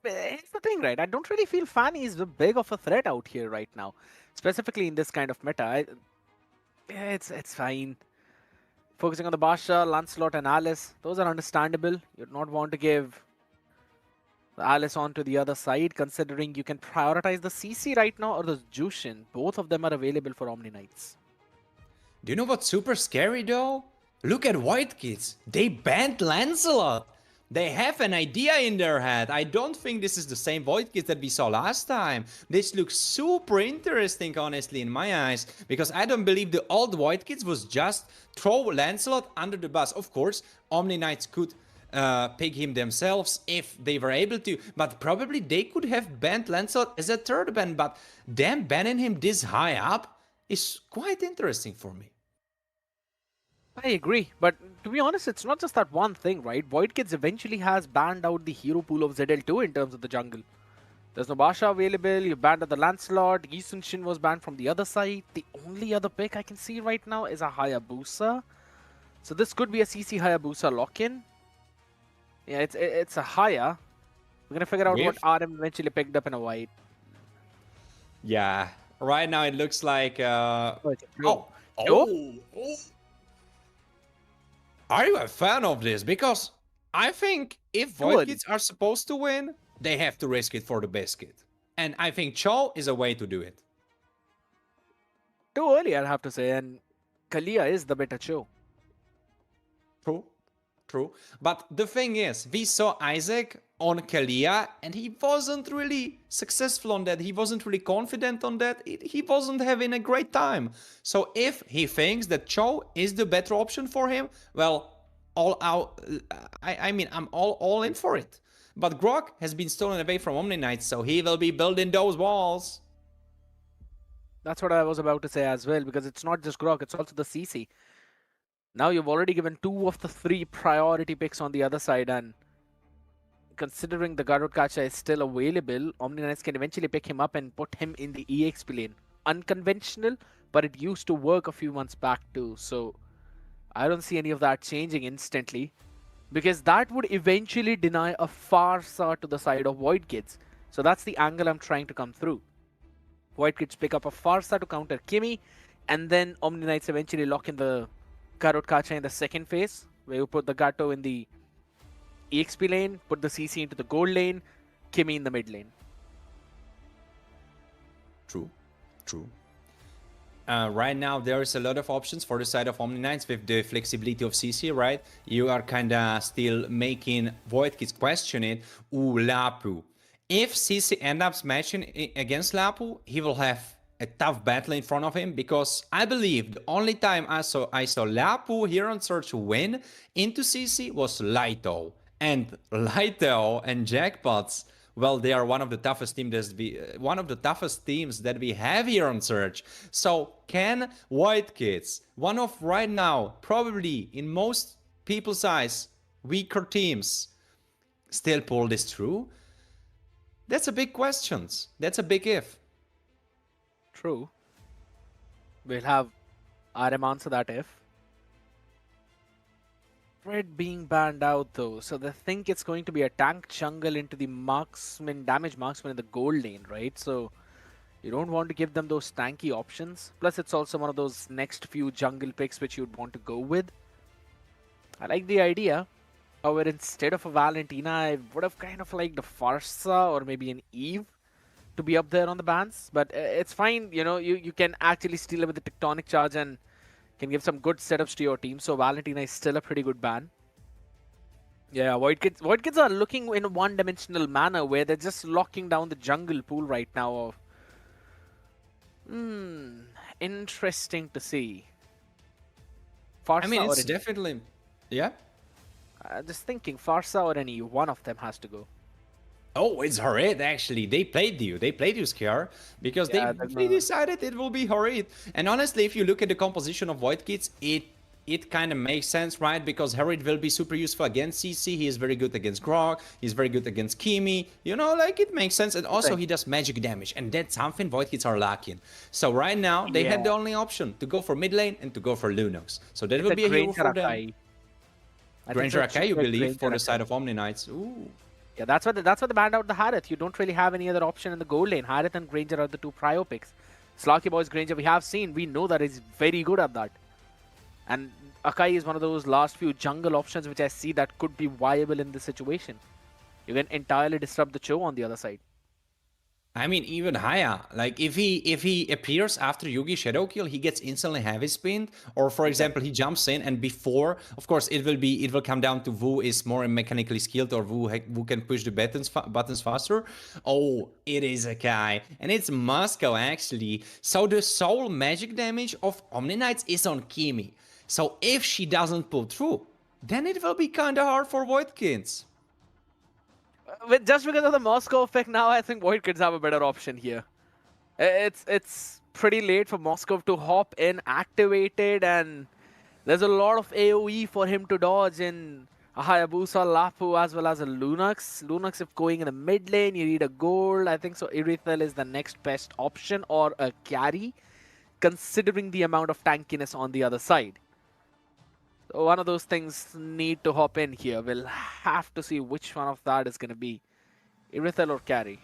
Here's the thing, right? I don't really feel Fanny is big of a threat out here right now, specifically in this kind of meta. It's fine. Focusing on the Basha, Lancelot, and Alice, those are understandable. You'd not want to give Alice on to the other side, considering you can prioritize the CC right now or the Jushin. Both of them are available for Omni Knights. Do you know what's super scary though? Look at White Kids. They banned Lancelot. They have an idea in their head. I don't think this is the same Void Kids that we saw last time. This looks super interesting, honestly, in my eyes. Because I don't believe the old Void Kids was just throw Lancelot under the bus. Of course, Omni Knights could pick him themselves if they were able to. But probably they could have banned Lancelot as a third ban. But them banning him this high up is quite interesting for me. I agree, but to be honest, it's not just that one thing, right? Void Kids eventually has banned out the hero pool of ZL2 in terms of the jungle. There's no Basha available, you banned out the Lancelot, Shin was banned from the other side. The only other pick I can see right now is a Hayabusa. So this could be a CC Hayabusa lock-in. Yeah, it's a Haya. We're gonna figure out what RM eventually picked up in a white. Yeah, right now it looks like... Oh. Are you a fan of this? Because I think if Void Kids are supposed to win, they have to risk it for the biscuit. And I think Cho is a way to do it. Too early, I'll have to say, and Kalia is the better Cho. True. But the thing is, we saw Isaac on Kalia, and he wasn't really successful on that. He wasn't really confident on that. He wasn't having a great time. So if he thinks that Cho is the better option for him, well, all out. I'm all in for it. But Grog has been stolen away from Omni Knights, so he will be building those walls. That's what I was about to say as well, because it's not just Grog, it's also the CC. Now you've already given 2 of the 3 priority picks on the other side, and considering the Garrod Kacha is still available, Omni Knights can eventually pick him up and put him in the EXP lane. Unconventional, but it used to work a few months back too, so I don't see any of that changing instantly, because that would eventually deny a Farsa to the side of Void Kids. So that's the angle I'm trying to come through. Void Kids pick up a Farsa to counter Kimi, and then Omni Knights eventually lock in the Garrod Kacha in the second phase, where you put the Gato in the EXP lane, put the CC into the gold lane, Kimmy in the mid lane. True. Right now, there is a lot of options for the side of Omni Knights with the flexibility of CC, right? You are kind of still making Void Kids question it. Ooh, Lapu. If CC ends up matching against Lapu, he will have a tough battle in front of him, because I believe the only time I saw Lapu here on Search win into CC was Lito. And Lito and Jackpots, well, they are one of the toughest teams that we have here on Search. So can White Kids, one of right now probably in most people's eyes weaker teams, still pull this through? That's a big question. That's a big if. True. We'll have RM answer that if. Red being banned out though, so they think it's going to be a tank jungle into the damage marksman in the gold lane, right? So you don't want to give them those tanky options. Plus it's also one of those next few jungle picks which you'd want to go with. I like the idea. However, instead of a Valentina, I would have kind of liked a Farsa or maybe an Eve to be up there on the bans. But it's fine, you can actually steal it with the Tectonic Charge and can give some good setups to your team. So Valentina is still a pretty good ban. Yeah, Void Kids are looking in a one-dimensional manner where they're just locking down the jungle pool right now. Interesting to see. Farsa, I mean, it's definitely... Yeah? Just thinking, Farsa or any one of them has to go. Oh, it's Horrid, actually. They played you, Scare, because they decided it will be Horrid. And honestly, if you look at the composition of Void Kids, it kind of makes sense, right? Because Horrid will be super useful against CC. He is very good against Grog. He's very good against Kimi. It makes sense. And also, he does magic damage. And that's something Void Kids are lacking. So right now, they had the only option to go for mid lane and to go for Lunox. So that will be a hero for them. Granger Akai, you believe, for the side of Omni Knights. Ooh. Yeah, that's what they banned out the Harith. You don't really have any other option in the gold lane. Harith and Granger are the two prio picks. Slarky Boy's Granger, we have seen. We know that he's very good at that. And Akai is one of those last few jungle options which I see that could be viable in this situation. You can entirely disrupt the Cho on the other side. I mean, even Haya, like if he appears after Yugi Shadow Kill, he gets instantly heavy spinned, or for example, he jumps in and before, of course, it will come down to who is more mechanically skilled or who can push the buttons faster. Oh, it is a guy, and it's Moscow actually. So the sole magic damage of Omni Knights is on Kimi. So if she doesn't pull through, then it will be kind of hard for Void Kids. Just because of the Moscow effect now, I think Void Kids have a better option here. It's pretty late for Moscow to hop in, activated, and there's a lot of AoE for him to dodge in a Hayabusa, Lapu, as well as a Lunox. Lunox, if going in the mid lane, you need a gold. I think so. Irithel is the next best option, or a carry, considering the amount of tankiness on the other side. So one of those things need to hop in here. We'll have to see which one of that is going to be. Irithel or carry.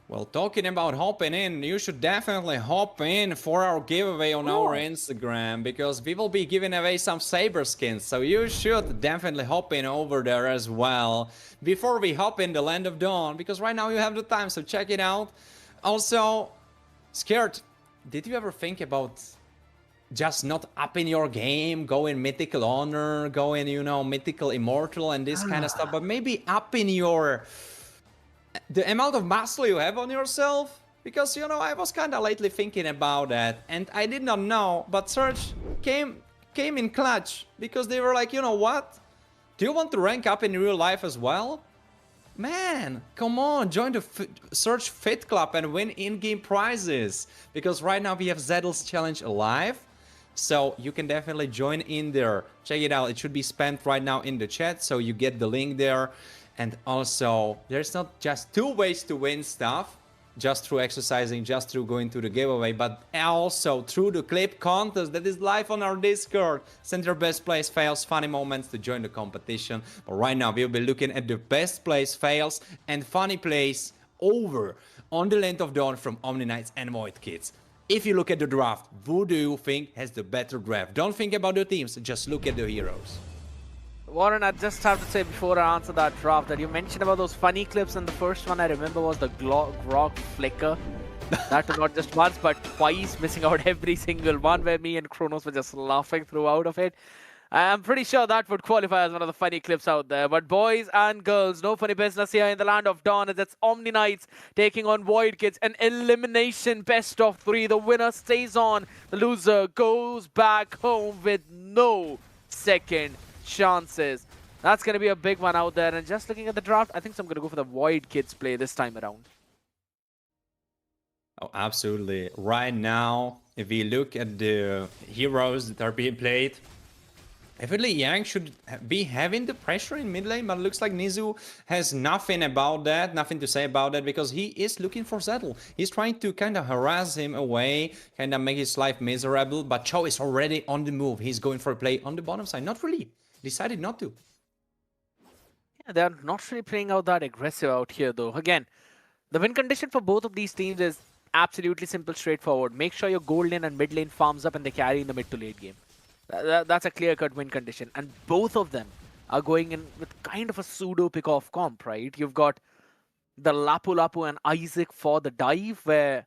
Well, talking about hopping in, you should definitely hop in for our giveaway on our Instagram, because we will be giving away some Saber skins, so you should definitely hop in over there as well before we hop in the Land of Dawn, because right now you have the time, so check it out. Also, Scared, did you ever think about just not upping your game, going Mythical Honor, going, Mythical Immortal and this kind of stuff, but maybe upping the amount of muscle you have on yourself? Because, I was kind of lately thinking about that, and I did not know, but Surge came in clutch, because they were like, you know what? Do you want to rank up in real life as well? Man, come on, join the Surge Fit Club and win in-game prizes, because right now we have Zeddle's Challenge alive. So you can definitely join in there. Check it out. It should be spent right now in the chat, so you get the link there. And also, there's not just two ways to win stuff, just through exercising, just through going to the giveaway, but also through the clip contest that is live on our Discord. Send your best plays, fails, funny moments to join the competition. But right now, we'll be looking at the best plays, fails, and funny plays over on the Land of Dawn from Omni Knights and Void Kids. If you look at the draft, who do you think has the better draft? Don't think about the teams, just look at the heroes. Warren, I just have to say before I answer that draft that you mentioned about those funny clips, and the first one I remember was the Grog flicker. That was not just once, but twice, missing out every single one, where me and Kronos were just laughing throughout of it. I'm pretty sure that would qualify as one of the funny clips out there. But boys and girls, no funny business here in the land of Dawn, as it's Omni Knights taking on Void Kids. An elimination best of 3. The winner stays on. The loser goes back home with no second chances. That's going to be a big one out there. And just looking at the draft, I think I'm going to go for the Void Kids play this time around. Oh, absolutely. Right now, if we look at the heroes that are being played, definitely Yang should be having the pressure in mid lane, but it looks like Nizu has nothing about that, nothing to say about that, because he is looking for Zettel. He's trying to kind of harass him away, kind of make his life miserable, but Cho is already on the move. He's going for a play on the bottom side. Not really. Decided not to. Yeah, they're not really playing out that aggressive out here, though. Again, the win condition for both of these teams is absolutely simple, straightforward. Make sure your gold lane and mid lane farms up and they carry in the mid to late game. That's a clear-cut win condition. And both of them are going in with kind of a pseudo pick-off comp, right? You've got the Lapu Lapu and Isaac for the dive, where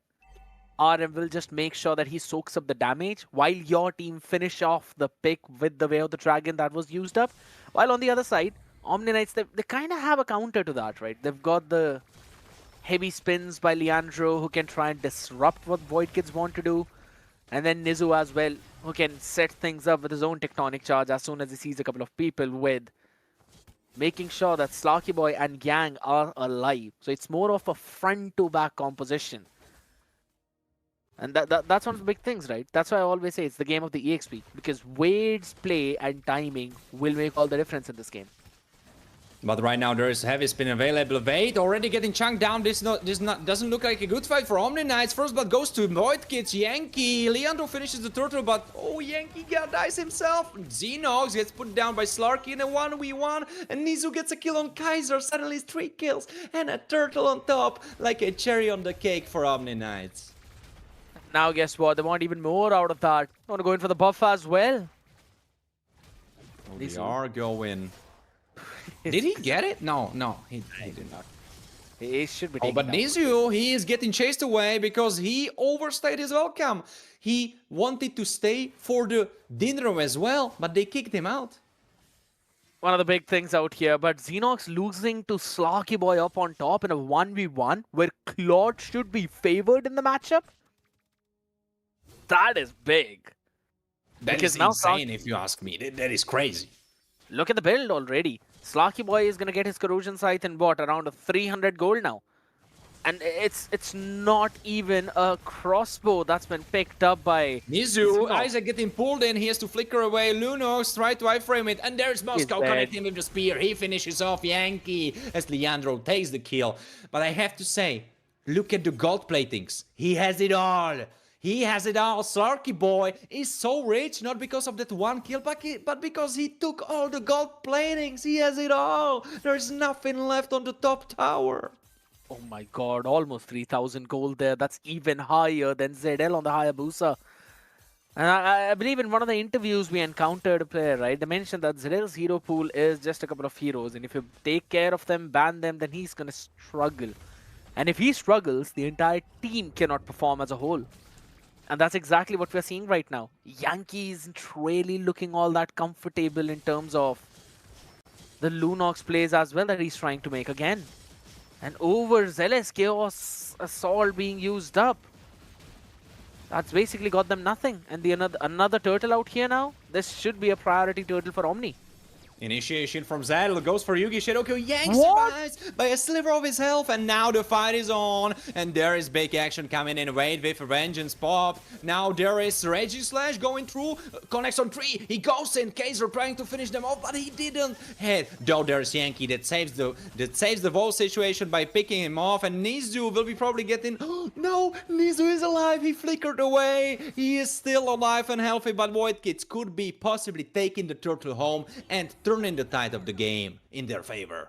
RM will just make sure that he soaks up the damage, while your team finish off the pick with the Way of the Dragon that was used up. While on the other side, Omni Knights, they kind of have a counter to that, right? They've got the heavy spins by Leandro, who can try and disrupt what Void Kids want to do. And then Nizu as well, who can set things up with his own tectonic charge as soon as he sees a couple of people, with making sure that Slarky Boy and Yang are alive. So it's more of a front-to-back composition. And that's one of the big things, right? That's why I always say it's the game of the EXP, because Wade's play and timing will make all the difference in this game. But right now there is heavy spin available. Wade already getting chunked down. This doesn't look like a good fight for Omni Knights. First blood goes to Void Kids. Yankee. Leandro finishes the turtle, but oh, Yankee dies himself. Xenox gets put down by Slarky in a 1v1. And Nizu gets a kill on Kaiser. Suddenly 3 kills and a turtle on top. Like a cherry on the cake for Omni Knights. Now guess what? They want even more out of that. They want to go in for the buff as well. Oh, they are going. Did he get it? No, he did not. He should be. Oh, but Nizu, he is getting chased away because he overstayed his welcome. He wanted to stay for the dinner as well, but they kicked him out. One of the big things out here, but Xenox losing to Slarky Boy up on top in a 1v1 where Claude should be favored in the matchup. That is big. That is insane if you ask me. That is crazy. Look at the build already. Slarky Boy is going to get his Corrosion Scythe in bot around 300 gold now. And it's not even a crossbow that's been picked up by Nizu. Isaac getting pulled in. He has to flicker away. Lunox try to iframe it. And there's Moscow connecting with the spear. He finishes off Yankee as Leandro takes the kill. But I have to say, look at the gold platings. He has it all. He has it all. Slarky Boy is so rich, not because of that one kill, but because he took all the gold platings. He has it all. There's nothing left on the top tower. Oh my god, almost 3,000 gold there. That's even higher than ZL on the Hayabusa. And I believe in one of the interviews we encountered a player, right? They mentioned that ZL's hero pool is just a couple of heroes. And if you take care of them, ban them, then he's going to struggle. And if he struggles, the entire team cannot perform as a whole. And that's exactly what we're seeing right now. Yankee isn't really looking all that comfortable in terms of the Lunox plays as well that he's trying to make again. And overzealous Chaos Assault being used up. That's basically got them nothing. And another turtle out here now. This should be a priority turtle for Omni. Initiation from Zadel goes for Yugi Shiroko. Yang survives by a sliver of his health, and now the fight is on. And there is big action coming in. Wade with a vengeance pop. Now there is Regislash going through. Connects on 3. He goes in. Kaiser trying to finish them off, but he didn't hit. Though there's Yankee that saves the whole situation by picking him off. And Nizu will be probably getting. Oh, no, Nizu is alive. He flickered away. He is still alive and healthy, but Void Kids could be possibly taking the turtle home and turning the tide of the game in their favor.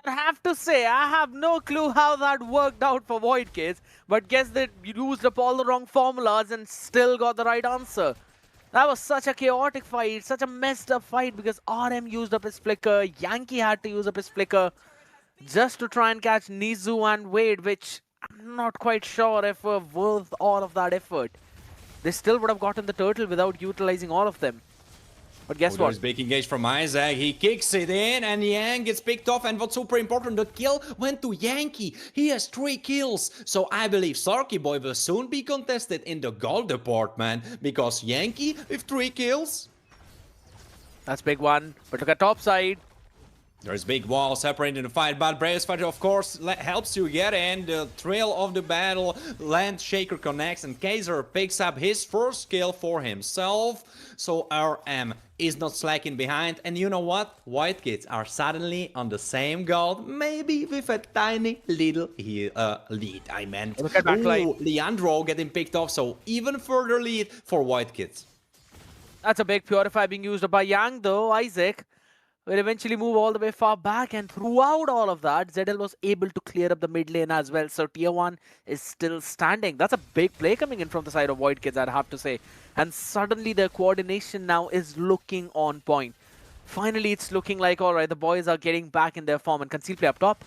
I have to say, I have no clue how that worked out for Void Kids, but guess they used up all the wrong formulas and still got the right answer. That was such a chaotic fight, such a messed up fight because RM used up his flicker, Yankee had to use up his flicker just to try and catch Nizu and Wade, which I'm not quite sure if were worth all of that effort. They still would have gotten the turtle without utilizing all of them. But guess what? There's big engage from Isaac. He kicks it in and Yang gets picked off. And what's super important, the kill went to Yankee. He has 3 kills. So I believe Sarky Boy will soon be contested in the gold department because Yankee with 3 kills. That's big one. But look at top side. There's big wall separating the fight, but Braves Fighter, of course, helps you get in. The thrill of the battle, Land Shaker connects, and Kaiser picks up his first kill for himself. So RM is not slacking behind, and you know what? White Kids are suddenly on the same gold, maybe with a tiny little lead, I meant. Look at backline. Leandro getting picked off, so even further lead for White Kids. That's a big Purify being used by Yang though. Isaac will eventually move all the way far back, and throughout all of that, ZL was able to clear up the mid lane as well. So tier 1 is still standing. That's a big play coming in from the side of Void Kids, I'd have to say. And suddenly their coordination now is looking on point. Finally, it's looking like, all right, the boys are getting back in their form, and Conceal play up top.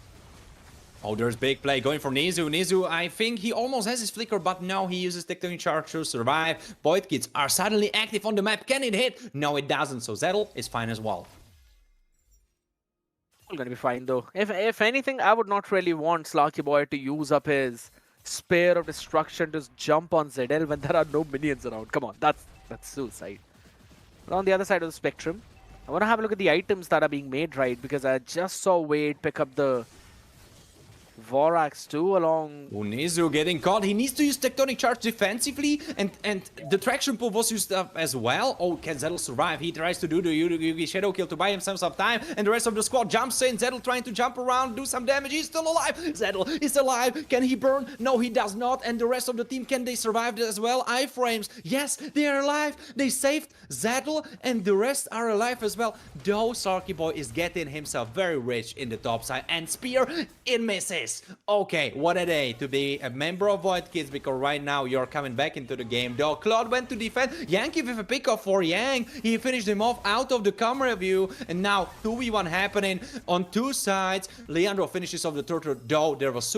Oh, there's big play going for Nizu. Nizu, I think he almost has his flicker, but now he uses Tectonic Charge to survive. Void Kids are suddenly active on the map. Can it hit? No, it doesn't. So Zettel is fine as well. Gonna be fine though. If anything, I would not really want Slarky Boy to use up his Spear of Destruction to jump on ZL when there are no minions around. Come on, that's suicide. But on the other side of the spectrum, I want to have a look at the items that are being made, right? Because I just saw Wade pick up the Vorax too along. Nizu getting caught. He needs to use Tectonic Charge defensively, and the Traction Pull was used up as well. Oh, can Zettel survive? He tries to do the Yugi Shadow Kill to buy himself some time, and the rest of the squad jumps in. Zettel trying to jump around, do some damage. He's still alive. Zettel is alive. Can he burn? No, he does not. And the rest of the team, can they survive as well? Iframes. Yes, they are alive. They saved Zettel, and the rest are alive as well. Though Sarky Boy is getting himself very rich in the top side, and Spear, it misses. Okay, what a day to be a member of Void Kids, because right now you're coming back into the game. Though Claude went to defend, Yankee with a pickoff for Yang. He finished him off out of the camera view, and now 2v1 happening on 2 sides. Leandro finishes off the turtle, though there was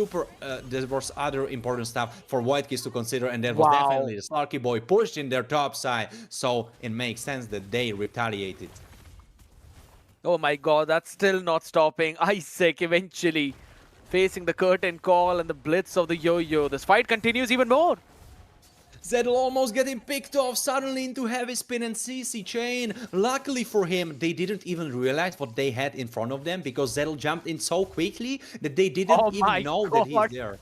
there was other important stuff for Void Kids to consider, and there was definitely the Slarky Boy pushed in their top side, so it makes sense that they retaliated. Oh my god, that's still not stopping. Isaac eventually facing the curtain call and the blitz of the yo-yo. This fight continues even more. Zettel almost getting picked off suddenly into heavy spin and CC chain. Luckily for him, they didn't even realize what they had in front of them, because Zettel jumped in so quickly that they didn't even know that he's there.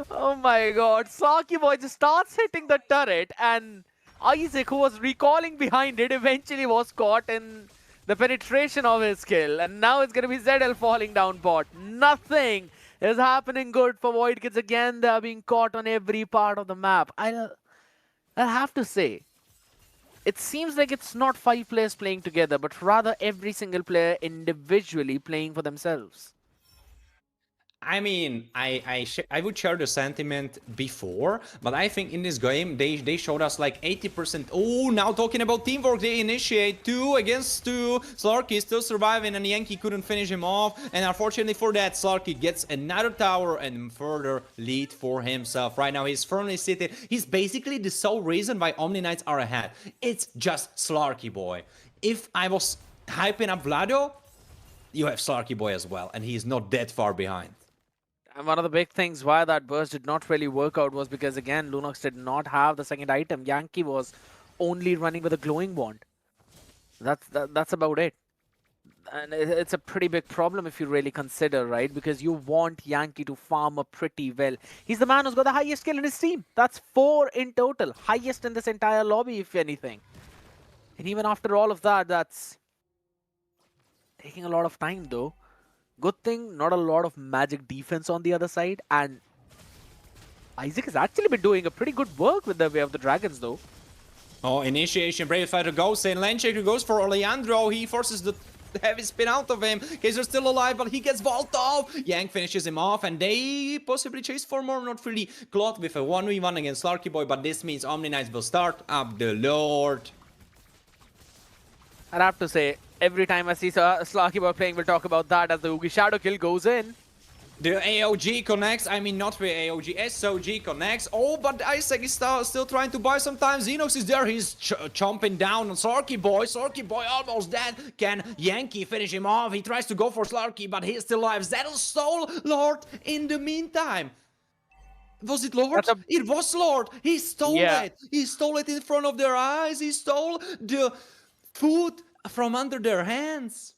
Oh my god, Saki Boy just starts hitting the turret, and Isaac, who was recalling behind it, eventually was caught in the penetration of his skill, and now it's going to be ZL falling down bot. Nothing is happening good for Void Kids again. They are being caught on every part of the map. I'll have to say, it seems like it's not 5 players playing together, but rather every single player individually playing for themselves. I mean, I would share the sentiment before, but I think in this game they showed us like 80%. Oh, now talking about teamwork, they initiate 2 against 2. Slarky still surviving, and Yankee couldn't finish him off. And unfortunately for that, Slarky gets another tower and further lead for himself. Right now, he's firmly seated. He's basically the sole reason why Omni Knights are ahead. It's just Slarky Boy. If I was hyping up Vlado, you have Slarky Boy as well, and he's not that far behind. And one of the big things why that burst did not really work out was because, again, Lunox did not have the second item. Yankee was only running with a glowing wand. That's about it. And it's a pretty big problem if you really consider, right? Because you want Yankee to farm up pretty well. He's the man who's got the highest kill in his team. That's 4 in total. Highest in this entire lobby, if anything. And even after all of that, that's taking a lot of time, though. Good thing, not a lot of magic defense on the other side, and Isaac has actually been doing a pretty good work with the Way of the Dragons, though. Oh, initiation, Brave Fighter goes in, Landshaker goes for Oleandro, he forces the heavy spin out of him. Kaiser's still alive, but he gets vaulted off. Yang finishes him off, and they possibly chase for more. Not really. Claude with a 1v1 against Larky Boy, but this means Omni Knights will start up the Lord. I'd have to say, every time I see Slarky Boy playing, we'll talk about that as the Oogie Shadow kill goes in. The AOG connects, I mean not the AOG, SOG connects. Oh, but Isaac is still trying to buy some time. Xenox is there, he's chomping down on Slarky Boy. Slarky Boy almost dead. Can Yankee finish him off? He tries to go for Slarky, but he's still alive. Zettel stole Lord in the meantime. Was it Lord? It was Lord. He stole it. He stole it in front of their eyes. He stole the food from under their hands.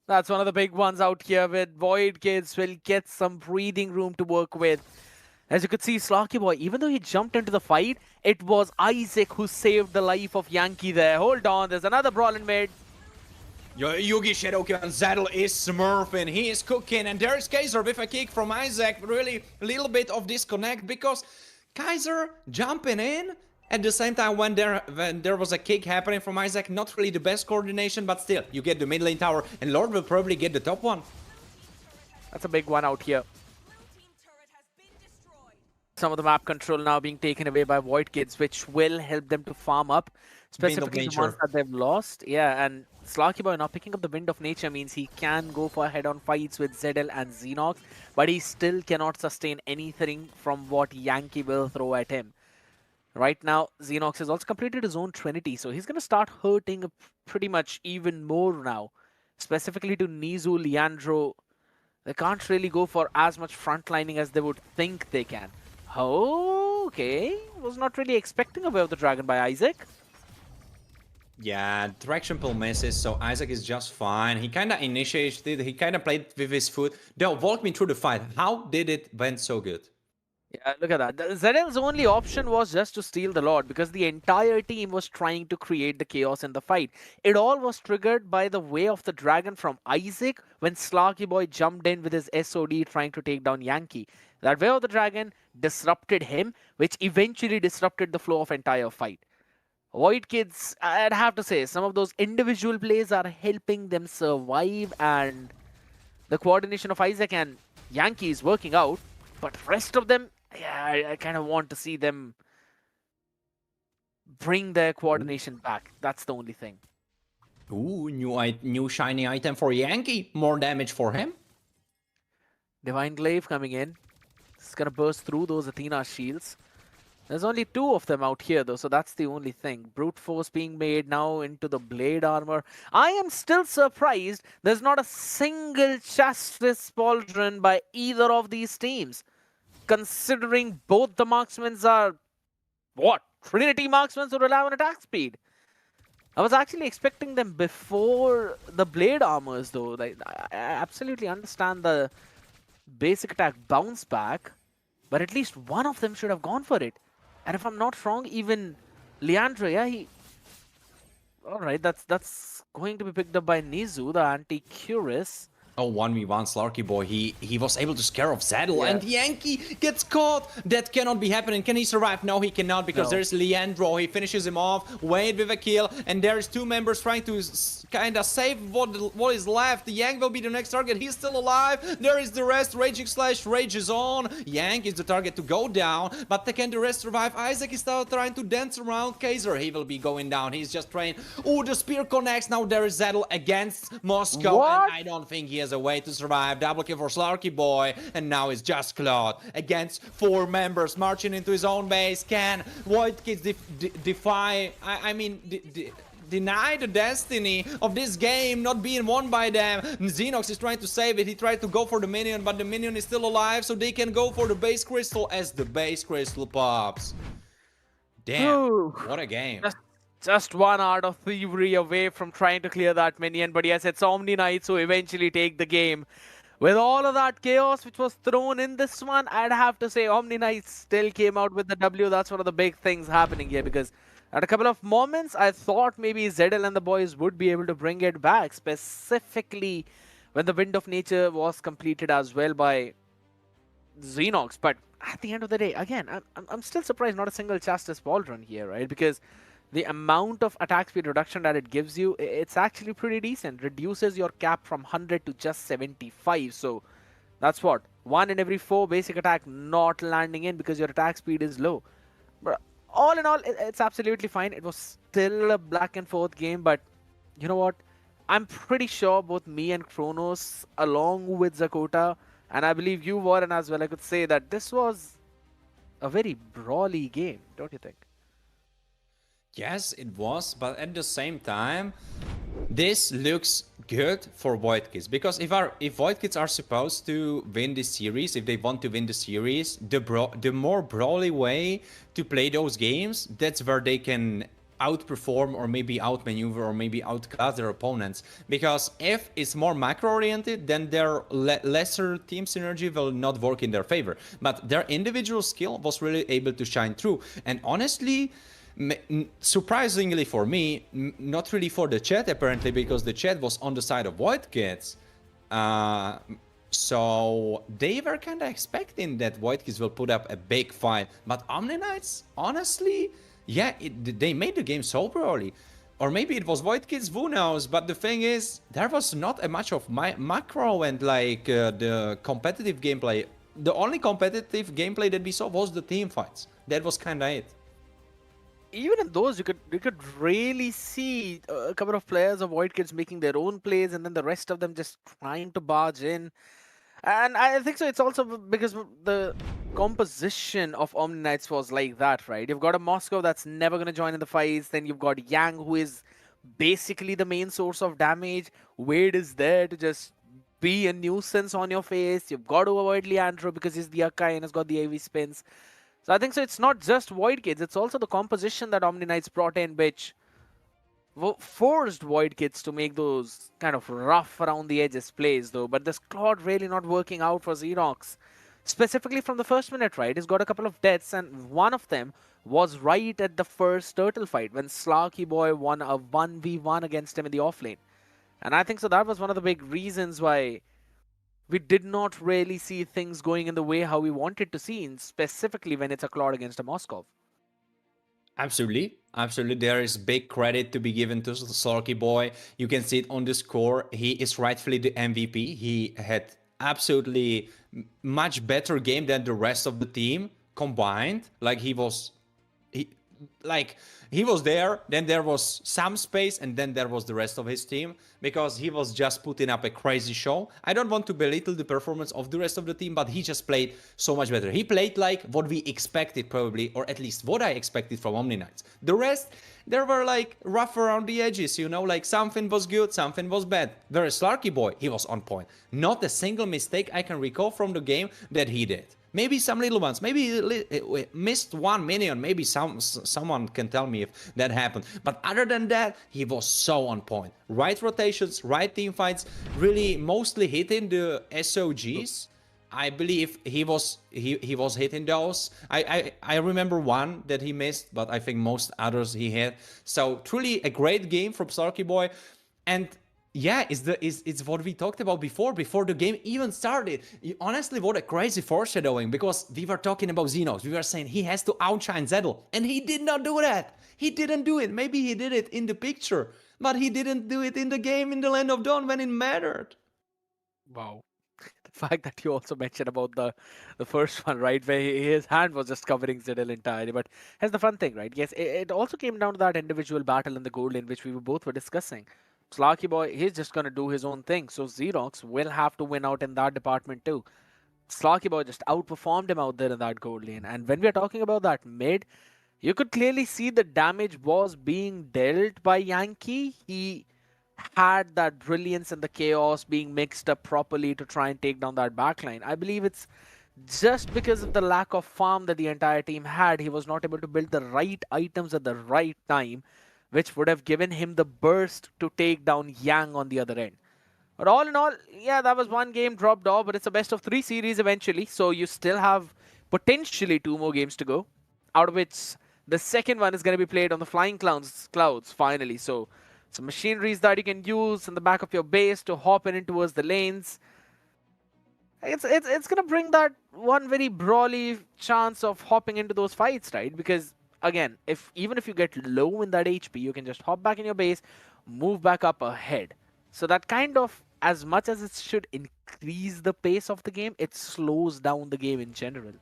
That's one of the big ones out here with Void Kids will get some breathing room to work with. As you could see, Slarky Boy, even though he jumped into the fight, it was Isaac who saved the life of Yankee there. Hold on, there's another brawl in mid. Yugi Shadowkin and Zettel is smurfing, he is cooking, and there's Kaiser with a kick from Isaac. Really a little bit of disconnect because Kaiser jumping in at the same time when there was a kick happening from Isaac. Not really the best coordination, but still, you get the mid lane tower, and Lord will probably get the top one. That's a big one out here. Some of the map control now being taken away by Void Kids, which will help them to farm up, specifically the ones that they've lost. Yeah, and Slarky Boy now picking up the Wind of Nature means he can go for head-on fights with Zedel and Xenox, but he still cannot sustain anything from what Yankee will throw at him. Right now, Xenox has also completed his own Trinity, so he's going to start hurting pretty much even more now. Specifically to Nizu, Leandro, they can't really go for as much frontlining as they would think they can. Oh, okay. Was not really expecting a Way of the Dragon by Isaac. Yeah, Traction Pull misses, so Isaac is just fine. He kind of initiated, he kind of played with his foot. Though, walk me through the fight. How did it went so good? Yeah, look at that. Zedel's only option was just to steal the Lord because the entire team was trying to create the chaos in the fight. It all was triggered by the Way of the Dragon from Isaac when Slarky Boy jumped in with his SOD trying to take down Yankee. That Way of the Dragon disrupted him, which eventually disrupted the flow of entire fight. Void Kids, I'd have to say, some of those individual plays are helping them survive, and the coordination of Isaac and Yankee is working out. But rest of them, yeah, I kind of want to see them bring their coordination back. That's the only thing. Ooh, new shiny item for Yankee. More damage for him. Divine Glaive coming in. It's going to burst through those Athena shields. There's only 2 of them out here, though, so that's the only thing. Brute Force being made now into the Blade Armor. I am still surprised there's not a single Justice Pauldron by either of these teams, considering both the marksmen are, what, Trinity marksmen who rely on attack speed. I was actually expecting them before the Blade Armors, though. Like, I absolutely understand the basic attack bounce back, but at least one of them should have gone for it. And if I'm not wrong, even Leandro, yeah, alright, that's going to be picked up by Nizu, the anti-Curus. Oh, 1v1 Slarky Boy, he was able to scare off Zettel, and Yankee gets caught. That cannot be happening. Can he survive? No, he cannot, because there's Leandro. He finishes him off, Wade with a kill, and there's 2 members trying to kind of save what is left. Yang will be the next target. He's still alive. There is the rest. Raging Slash rages on. Yang is the target to go down, but can the rest survive? Isaac is still trying to dance around Kaiser. He will be going down. He's just trying. Oh, the spear connects. Now there is Zettel against Moscow, and I don't think he has a way to survive. Double kill for Slarky Boy, and now it's just Claude against 4 members marching into his own base. Can Void Kids deny the destiny of this game not being won by them? Xenox is trying to save it. He tried to go for the minion, but the minion is still alive, so they can go for the base crystal as the base crystal pops. Damn, what a game. Just 1 Art of Thievery away from trying to clear that minion. But yes, it's Omni Knights who eventually take the game. With all of that chaos which was thrown in this one, I'd have to say Omni Knights still came out with the W. That's one of the big things happening here, because at a couple of moments, I thought maybe Zedel and the boys would be able to bring it back, specifically when the Wind of Nature was completed as well by Xenox. But at the end of the day, again, I'm still surprised not a single Justice Pauldron here, right? Because the amount of attack speed reduction that it gives you, it's actually pretty decent. Reduces your cap from 100 to just 75. So that's what? 1 in every 4 basic attack not landing in because your attack speed is low. But all in all, it's absolutely fine. It was still a back and forth game, but you know what? I'm pretty sure both me and Kronos, along with Zakota, and I believe you, Warren, as well, I could say that this was a very brawly game, don't you think? Yes, it was, but at the same time, this looks good for Void Kids, because if Void Kids are supposed to win this series, if they want to win the series, the more brawly way to play those games, that's where they can outperform or maybe outmaneuver or maybe outclass their opponents. Because if it's more macro oriented, then their lesser team synergy will not work in their favor. But their individual skill was really able to shine through. And honestly, surprisingly for me, not really for the chat apparently, because the chat was on the side of Void Kids. So they were kind of expecting that Void Kids will put up a big fight. But Omni Knights, honestly, yeah, they made the game so early. Or maybe it was Void Kids, who knows? But the thing is, there was not a much of macro and like the competitive gameplay. The only competitive gameplay that we saw was the team fights. That was kind of it. Even in those, you could really see a couple of players of Void Kids making their own plays, and then the rest of them just trying to barge in. And I think so. It's also because the composition of Omni Knights was like that, right? You've got a Moscow that's never going to join in the fights. Then you've got Yang, who is basically the main source of damage. Wade is there to just be a nuisance on your face. You've got to avoid Leandro because he's the Akai and has got the AV spins. So I think so. It's not just Void Kids. It's also the composition that Omni Knights brought in, which forced Void Kids to make those kind of rough around the edges plays, though. But this Claude really not working out for Xerox. Specifically from the first minute, right? He's got a couple of deaths, and one of them was right at the first turtle fight when Slarky Boy won a 1v1 against him in the offlane. And I think so that was one of the big reasons why we did not really see things going in the way how we wanted to see, specifically when it's a Claude against a Moskov. Absolutely. Absolutely. There is big credit to be given to Slarky Boy. You can see it on the score. He is rightfully the MVP. He had absolutely much better game than the rest of the team combined. Like he was there, then there was some space, and then there was the rest of his team, because he was just putting up a crazy show. I don't want to belittle the performance of the rest of the team, but he just played so much better. He played like what we expected probably, or at least what I expected from Omni Knights. The rest, there were like rough around the edges, you know, like something was good, something was bad. Whereas Slarky Boy, he was on point. Not a single mistake I can recall from the game that he did. Maybe some little ones, maybe he missed one minion, maybe someone can tell me if that happened. But other than that, he was so on point. Right rotations, right team fights, really mostly hitting the SOGs. I believe he was hitting those. I remember one that he missed, but I think most others he hit. So truly a great game from Slarky Boy. And yeah, it's what we talked about before the game even started. Honestly, what a crazy foreshadowing, because we were talking about Xenos. We were saying he has to outshine Zedel, and he did not do that. He didn't do it. Maybe he did it in the picture, but he didn't do it in the game in the Land of Dawn when it mattered. Wow. The fact that you also mentioned about the first one, right, where his hand was just covering Zedel entirely. But here's the fun thing, right? Yes, it also came down to that individual battle in the gold lane, which we both were discussing. Slarky Boy, he's just going to do his own thing. So Xerox will have to win out in that department too. Slarky Boy just outperformed him out there in that gold lane. And when we're talking about that mid, you could clearly see the damage was being dealt by Yankee. He had that brilliance and the chaos being mixed up properly to try and take down that backline. I believe it's just because of the lack of farm that the entire team had, he was not able to build the right items at the right time, which would have given him the burst to take down Yang on the other end. But all in all, yeah, that was one game dropped off, but it's a best of 3 series eventually, so you still have potentially 2 more games to go, out of which the second one is going to be played on the Flying Clouds finally. So some machineries that you can use in the back of your base to hop in towards the lanes. It's going to bring that one very brawly chance of hopping into those fights, right? Because again, even if you get low in that HP, you can just hop back in your base, move back up ahead. So that kind of, as much as it should increase the pace of the game, it slows down the game in general.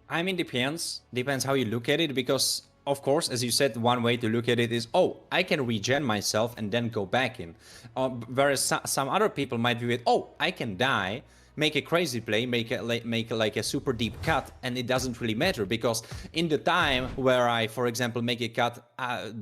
I mean, depends how you look at it, because of course, as you said, one way to look at it is, oh, I can regen myself and then go back in. Whereas some other people might view it, oh, I can die, make a crazy play, make like a super deep cut, and it doesn't really matter, because in the time where I, for example, make a cut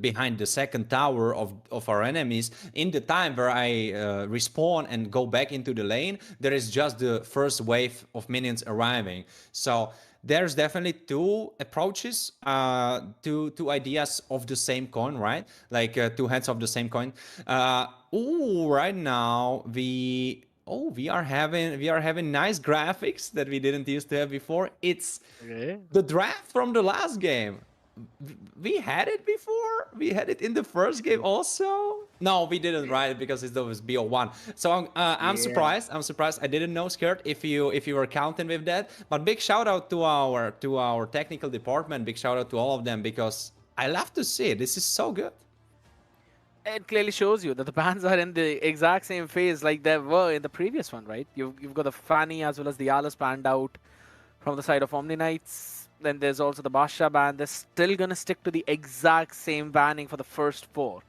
behind the second tower of our enemies, in the time where I respawn and go back into the lane, there is just the first wave of minions arriving. So there's definitely two approaches, two ideas of the same coin, right? Like two heads of the same coin. Right now we are having nice graphics that we didn't used to have before. It's the draft from the last game. We had it before. We had it in the first game also. No, we didn't, right? Because it was BO1. So I'm surprised. I'm surprised. I didn't know, Skirt, if you were counting with that. But big shout out to our technical department. Big shout out to all of them, because I love to see it. This is so good. It clearly shows you that the bans are in the exact same phase like they were in the previous one, right? You've got the Fanny as well as the Alice banned out from the side of Omni Knights. Then there's also the Basha ban. They're still going to stick to the exact same banning for the first 4.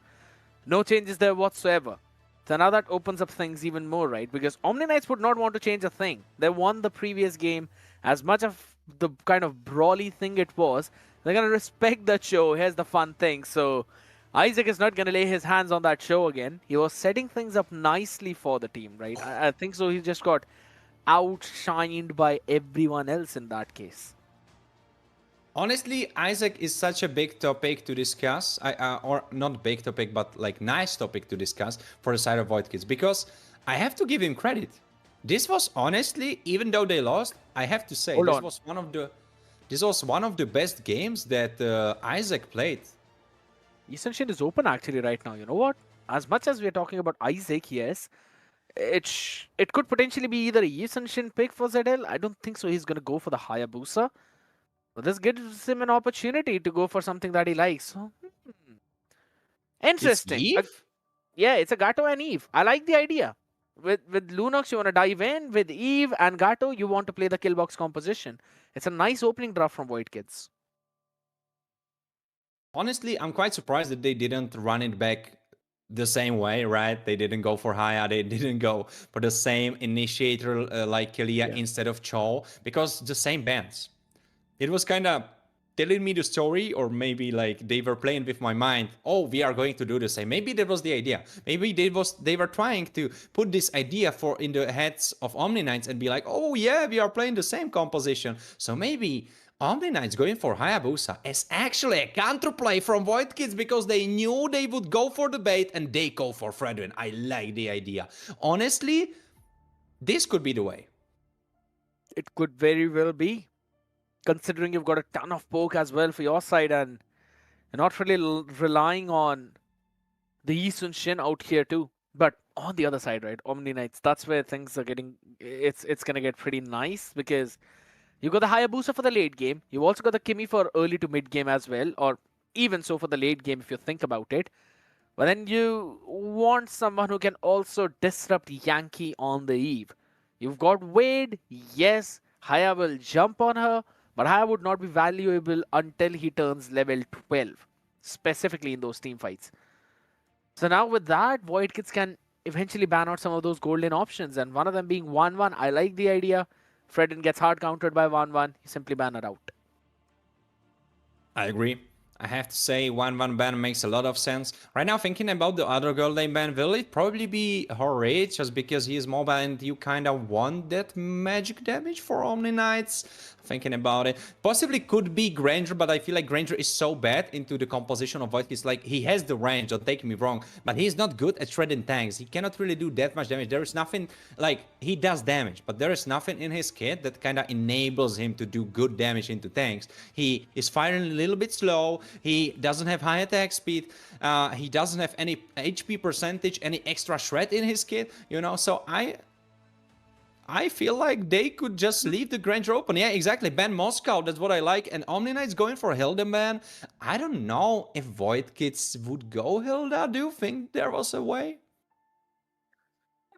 No changes there whatsoever. So now that opens up things even more, right? Because Omni Knights would not want to change a thing. They won the previous game. As much of the kind of brawly thing it was, they're going to respect that show. Here's the fun thing. So Isaac is not going to lay his hands on that show again. He was setting things up nicely for the team, right? I think so. He just got outshined by everyone else in that case. Honestly, Isaac is such a big topic to discuss, or not big topic, but like nice topic to discuss for the side of Void Kids, because I have to give him credit. This was honestly, even though they lost, I have to say this was one of the best games that Isaac played. Eastern Shin is open actually right now. You know what? As much as we're talking about Isaac, yes, it could potentially be either a Eastern Shin pick for ZL. I don't think so. He's going to go for the Hayabusa. But this gives him an opportunity to go for something that he likes. So, interesting. Yeah, it's a Gato and Eve. I like the idea. With Lunox, you want to dive in. With Eve and Gato, you want to play the killbox composition. It's a nice opening draft from Void Kids. Honestly, I'm quite surprised that they didn't run it back the same way, right? They didn't go for Haya, they didn't go for the same initiator like Kelia instead of Cho, because the same bands. It was kind of telling me the story, or maybe like they were playing with my mind. Oh, we are going to do the same. Maybe that was the idea. Maybe they were trying to put this idea in the heads of Omni Knights and be like, oh yeah, we are playing the same composition. So maybe Omni Knights going for Hayabusa is actually a counterplay from Void Kids, because they knew they would go for the bait and they go for Fredwin. I like the idea. Honestly, this could be the way. It could very well be. Considering you've got a ton of poke as well for your side, and you're not really relying on the Eastern Shin out here too. But on the other side, right, Omni Knights, that's where things are getting, it's going to get pretty nice, because you got the Hayabusa for the late game. You also got the Kimi for early to mid game as well, or even so for the late game if you think about it. But then you want someone who can also disrupt Yankee on the eve. You've got Wade, yes, Haya will jump on her, but Haya would not be valuable until he turns level 12, specifically in those team fights. So now with that, Void Kids can eventually ban out some of those golden options, and one of them being 1-1. I like the idea. Fredden gets hard countered by 1-1. You simply ban it out. I agree. I have to say 1-1 ban makes a lot of sense. Right now, thinking about the other golden ban, will it probably be Horrid, just because he is mobile and you kind of want that magic damage for Omni Knights? Thinking about it. Possibly could be Granger, but I feel like Granger is so bad into the composition of Void Kids. Like, he has the range, don't take me wrong, but he's not good at shredding tanks. He cannot really do that much damage. There is nothing, like, he does damage, but there is nothing in his kit that kind of enables him to do good damage into tanks. He is firing a little bit slow. He doesn't have high attack speed. He doesn't have any HP percentage, any extra shred in his kit, you know, so I feel like they could just leave the Granger open. Yeah, exactly. Ban Moscow, that's what I like. And Omni Knight's going for Hilda ban. I don't know if Void Kids would go Hilda. Do you think there was a way?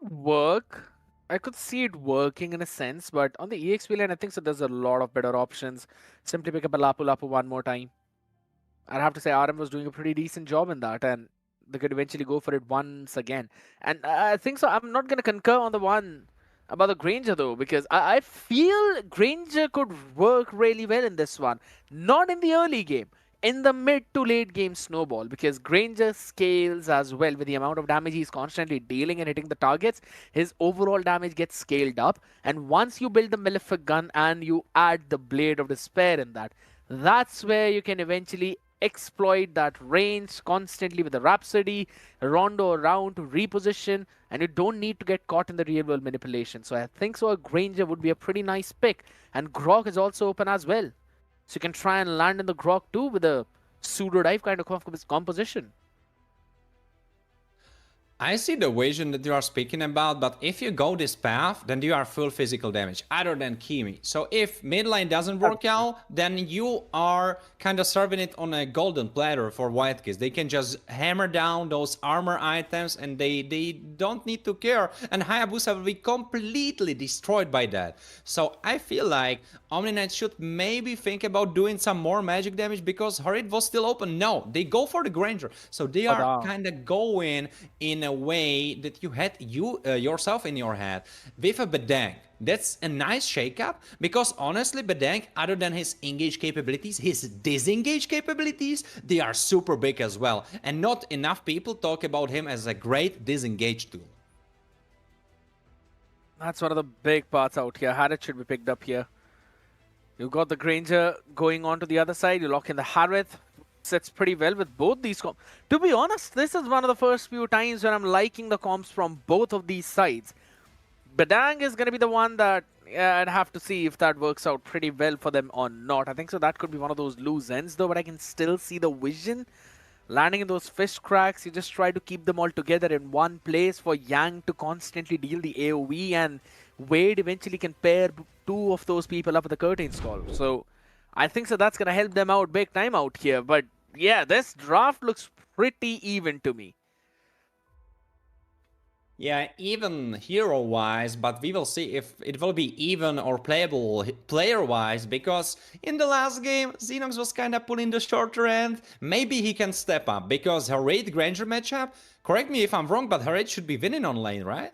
Work. I could see it working in a sense, but on the EXP lane, I think so there's a lot of better options. Simply pick up a Lapu Lapu one more time. I'd have to say RM was doing a pretty decent job in that, and they could eventually go for it once again. And I think so. I'm not going to concur on the one about the Granger though, because I feel Granger could work really well in this one. Not in the early game, in the mid to late game snowball, because Granger scales as well with the amount of damage he's constantly dealing and hitting the targets. His overall damage gets scaled up, and once you build the Malefic gun and you add the Blade of Despair in that, that's where you can eventually exploit that range constantly with the Rhapsody, Rondo around to reposition, and you don't need to get caught in the real world manipulation. So I think so a Granger would be a pretty nice pick, and Grok is also open as well. So you can try and land in the Grok too with a pseudo dive kind of composition. I see the vision that you are speaking about, but if you go this path, then you are full physical damage, other than Kimi. So if mid lane doesn't work out, then you are kind of serving it on a golden platter for White Kids. They can just hammer down those armor items and they don't need to care. And Hayabusa will be completely destroyed by that. So I feel like Omni Knight should maybe think about doing some more magic damage because Harid was still open. No, they go for the Granger. So they are kind of going in a way that you had yourself in your head with a Bedang. That's a nice shakeup because honestly Bedang, other than his engage capabilities, his disengage capabilities, they are super big as well. And not enough people talk about him as a great disengage tool. That's one of the big parts out here. Harith should be picked up here. You've got the Granger going on to the other side. You lock in the Harith. Sets pretty well with both these comps. To be honest, this is one of the first few times when I'm liking the comps from both of these sides. Bedang is going to be the one that I'd have to see if that works out pretty well for them or not. I think so that could be one of those loose ends though, but I can still see the vision. Landing in those fish cracks, you just try to keep them all together in one place for Yang to constantly deal the AoE, and Wade eventually can pair two of those people up with the curtain call. So I think so that's going to help them out big time out here. But yeah, this draft looks pretty even to me. Yeah, even hero-wise, but we will see if it will be even or playable player-wise, because in the last game, Xenox was kind of pulling the shorter end. Maybe he can step up, because her raid Granger matchup, correct me if I'm wrong, but her raid should be winning on lane, right?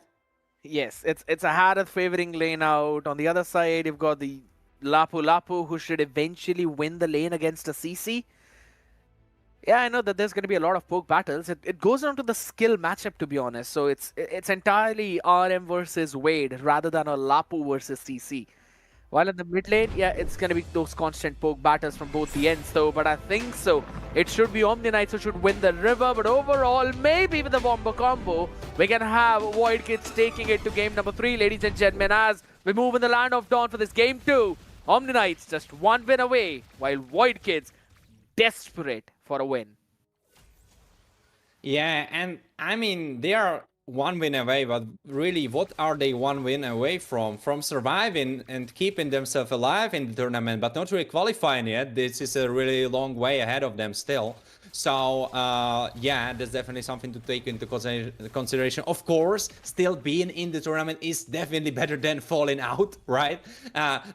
Yes, it's a Harith favoring lane out. On the other side, you've got the Lapu Lapu, who should eventually win the lane against a CC. Yeah, I know that there's going to be a lot of poke battles. It goes down to the skill matchup, to be honest. So it's entirely RM versus Wade rather than a Lapu versus CC. While in the mid lane, yeah, it's going to be those constant poke battles from both the ends, though. But I think so. It should be Omni Knights who should win the river. But overall, maybe with the Wombo combo, we can have Void Kids taking it to game number 3, ladies and gentlemen, as we move in the land of Dawn for this game 2. Omni Knights just one win away, while Void Kids desperate for a win. Yeah, and I mean, they are one win away, but really, what are they one win away from? From surviving and keeping themselves alive in the tournament, but not really qualifying yet. This is a really long way ahead of them still. So, yeah, that's definitely something to take into consideration. Of course, still being in the tournament is definitely better than falling out, right?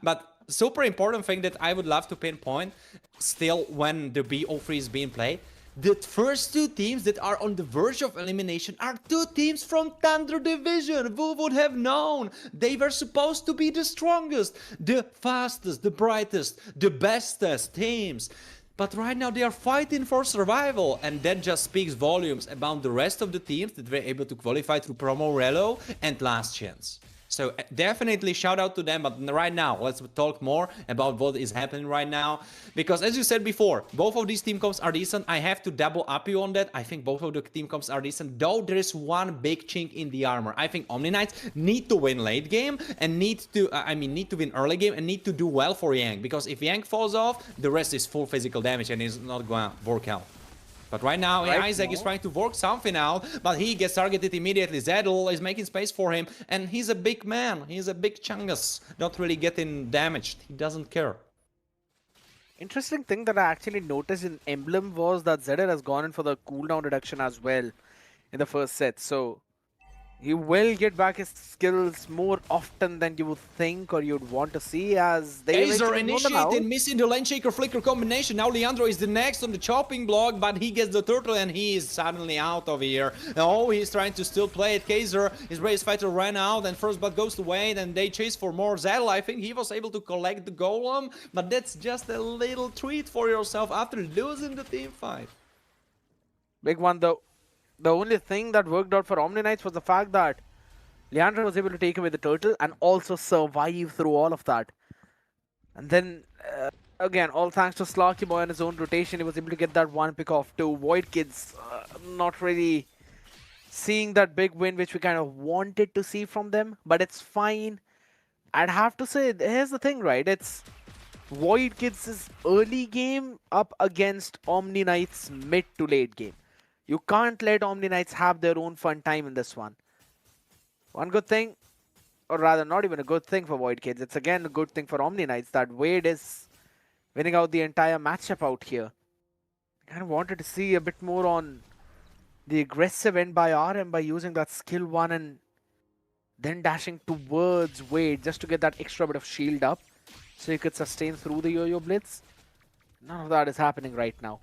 But super important thing that I would love to pinpoint still when the BO3 is being played, the first two teams that are on the verge of elimination are two teams from Thunder Division. Who would have known? They were supposed to be the strongest, the fastest, the brightest, the bestest teams. But right now they are fighting for survival, and that just speaks volumes about the rest of the teams that were able to qualify through Promo Relo and Last Chance. So definitely shout out to them, but right now let's talk more about what is happening right now, because as you said before, both of these team comps are decent. I have to double up you on that. I think both of the team comps are decent, though there is one big chink in the armor. I think Omni Knights need to win late game and need to win early game and need to do well for Yang, because if Yang falls off, the rest is full physical damage and is not going to work out. But right now, Isaac is trying to work something out, but he gets targeted immediately. Zedel is making space for him, and he's a big man. He's a big chungus, not really getting damaged. He doesn't care. Interesting thing that I actually noticed in Emblem was that Zedel has gone in for the cooldown reduction as well in the first set. So he will get back his skills more often than you would think or you'd want to see, as they Kaiser initiating, missing the lane shaker flicker combination. Now Leandro is the next on the chopping block, but he gets the turtle and he is suddenly out of here. Oh, he's trying to still play it. Kaiser, his race fighter ran out, and first blood goes to Wade, and they chase for more. Zedel, I think he was able to collect the golem, but that's just a little treat for yourself after losing the team fight. Big one though. The only thing that worked out for Omni Knights was the fact that Leandro was able to take away the turtle and also survive through all of that. And then, again, all thanks to Slarky Boy and his own rotation, he was able to get that one pick off too. Void Kids not really seeing that big win which we kind of wanted to see from them, but it's fine. I'd have to say, here's the thing, right? It's Void Kids' early game up against Omni Knights' mid to late game. You can't let Omni Knights have their own fun time in this one. One good thing, or rather not even a good thing for Void Kids, it's again a good thing for Omni Knights that Wade is winning out the entire matchup out here. I kind of wanted to see a bit more on the aggressive end by RM by using that skill 1 and then dashing towards Wade just to get that extra bit of shield up so he could sustain through the Yo-Yo Blitz. None of that is happening right now.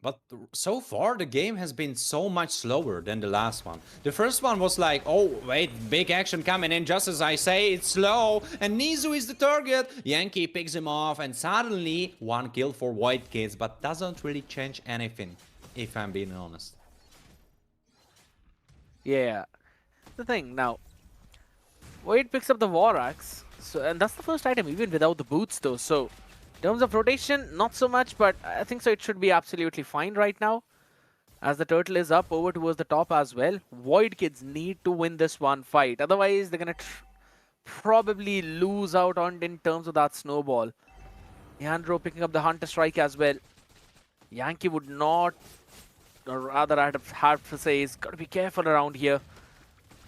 But so far, the game has been so much slower than the last one. The first one was like, oh, wait, big action coming in. Just as I say, it's slow. And Nizu is the target. Yankee picks him off. And suddenly, one kill for Void Kids. But doesn't really change anything, if I'm being honest. Yeah. The thing, now, Void picks up the War Axe. So, and that's the first item, even without the boots, though. So, in terms of rotation, not so much, but I think so it should be absolutely fine right now. As the turtle is up over towards the top as well. Void Kids need to win this one fight. Otherwise, they're going to probably lose out on in terms of that snowball. Leandro picking up the Hunter Strike as well. Yankee would not, or rather I'd have to say, he's got to be careful around here.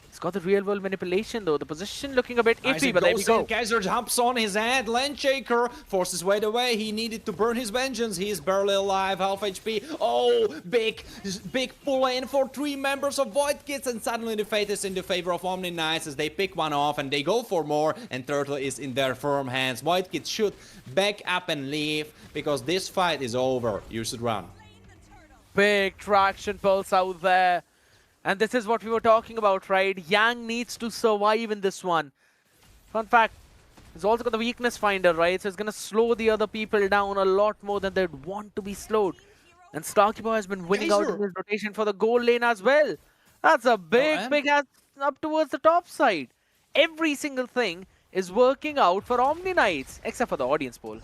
He's got the real world manipulation though. The position looking a bit iffy, but there we go. Kaiser jumps on his head. Landshaker forces Wade away. He needed to burn his vengeance. He is barely alive, half HP. Oh, big pull in for 3 members of Void Kids, and suddenly the fate is in the favor of Omni Knights as they pick one off and they go for more, and Turtle is in their firm hands. Void Kids should back up and leave because this fight is over. You should run. Big traction pulse out there. And this is what we were talking about, right? Yang needs to survive in this one. Fun fact, he's also got the weakness finder, right? So it's going to slow the other people down a lot more than they'd want to be slowed. And Starky Boy has been winning out in his rotation for the goal lane as well. That's a big ass up towards the top side. Every single thing is working out for Omni Knights, except for the audience poll.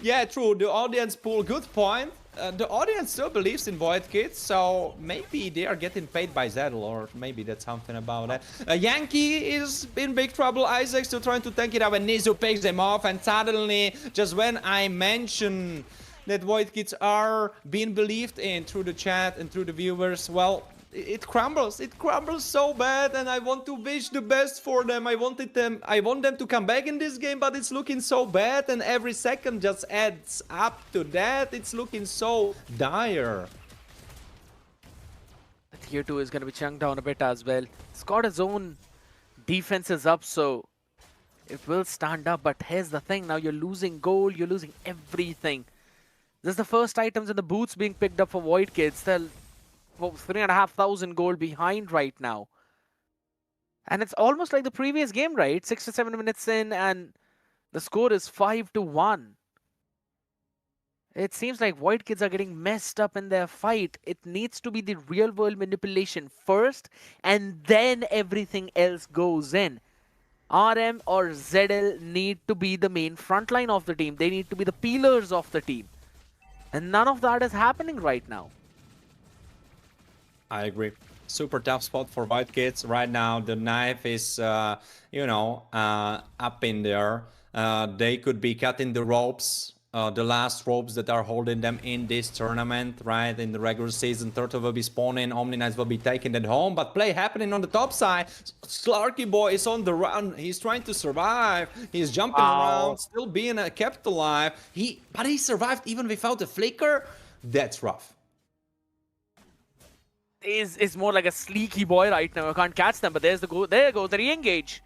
Yeah, true. The audience pool, good point. The audience still believes in Void Kids, so maybe they are getting paid by Zedel, or maybe that's something about that. Yankee is in big trouble. Isaac still trying to tank it up, and Nizu picks them off, and suddenly, just when I mention that Void Kids are being believed in through the chat and through the viewers, well, it crumbles. It crumbles so bad, and I want to wish the best for them. I want them to come back in this game, but it's looking so bad, and every second just adds up to that. It's looking so dire. Tier 2 is going to be chunked down a bit as well. He's got his own defenses up, so it will stand up. But here's the thing, now you're losing gold, you're losing everything. This is the first items in the boots being picked up for Void Kids. They're 3,500 gold behind right now. And it's almost like the previous game, right? 6 to 7 minutes in and the score is 5-1. It seems like Void Kids are getting messed up in their fight. It needs to be the real world manipulation first, and then everything else goes in. RM or ZL need to be the main front line of the team. They need to be the pillars of the team. And none of that is happening right now. I agree. Super tough spot for Void Kids right now. The knife is, up in there. They could be cutting the ropes the last ropes that are holding them in this tournament, right? In the regular season, Turtle will be spawning, Omni Knights will be taking it home, but play happening on the top side. Slarky Boy is on the run. He's trying to survive. He's jumping around, still being kept alive. But he survived even without a flicker. That's rough. Is more like a sleeky boy right now. I can't catch them, but there's the go. There goes the re-engage.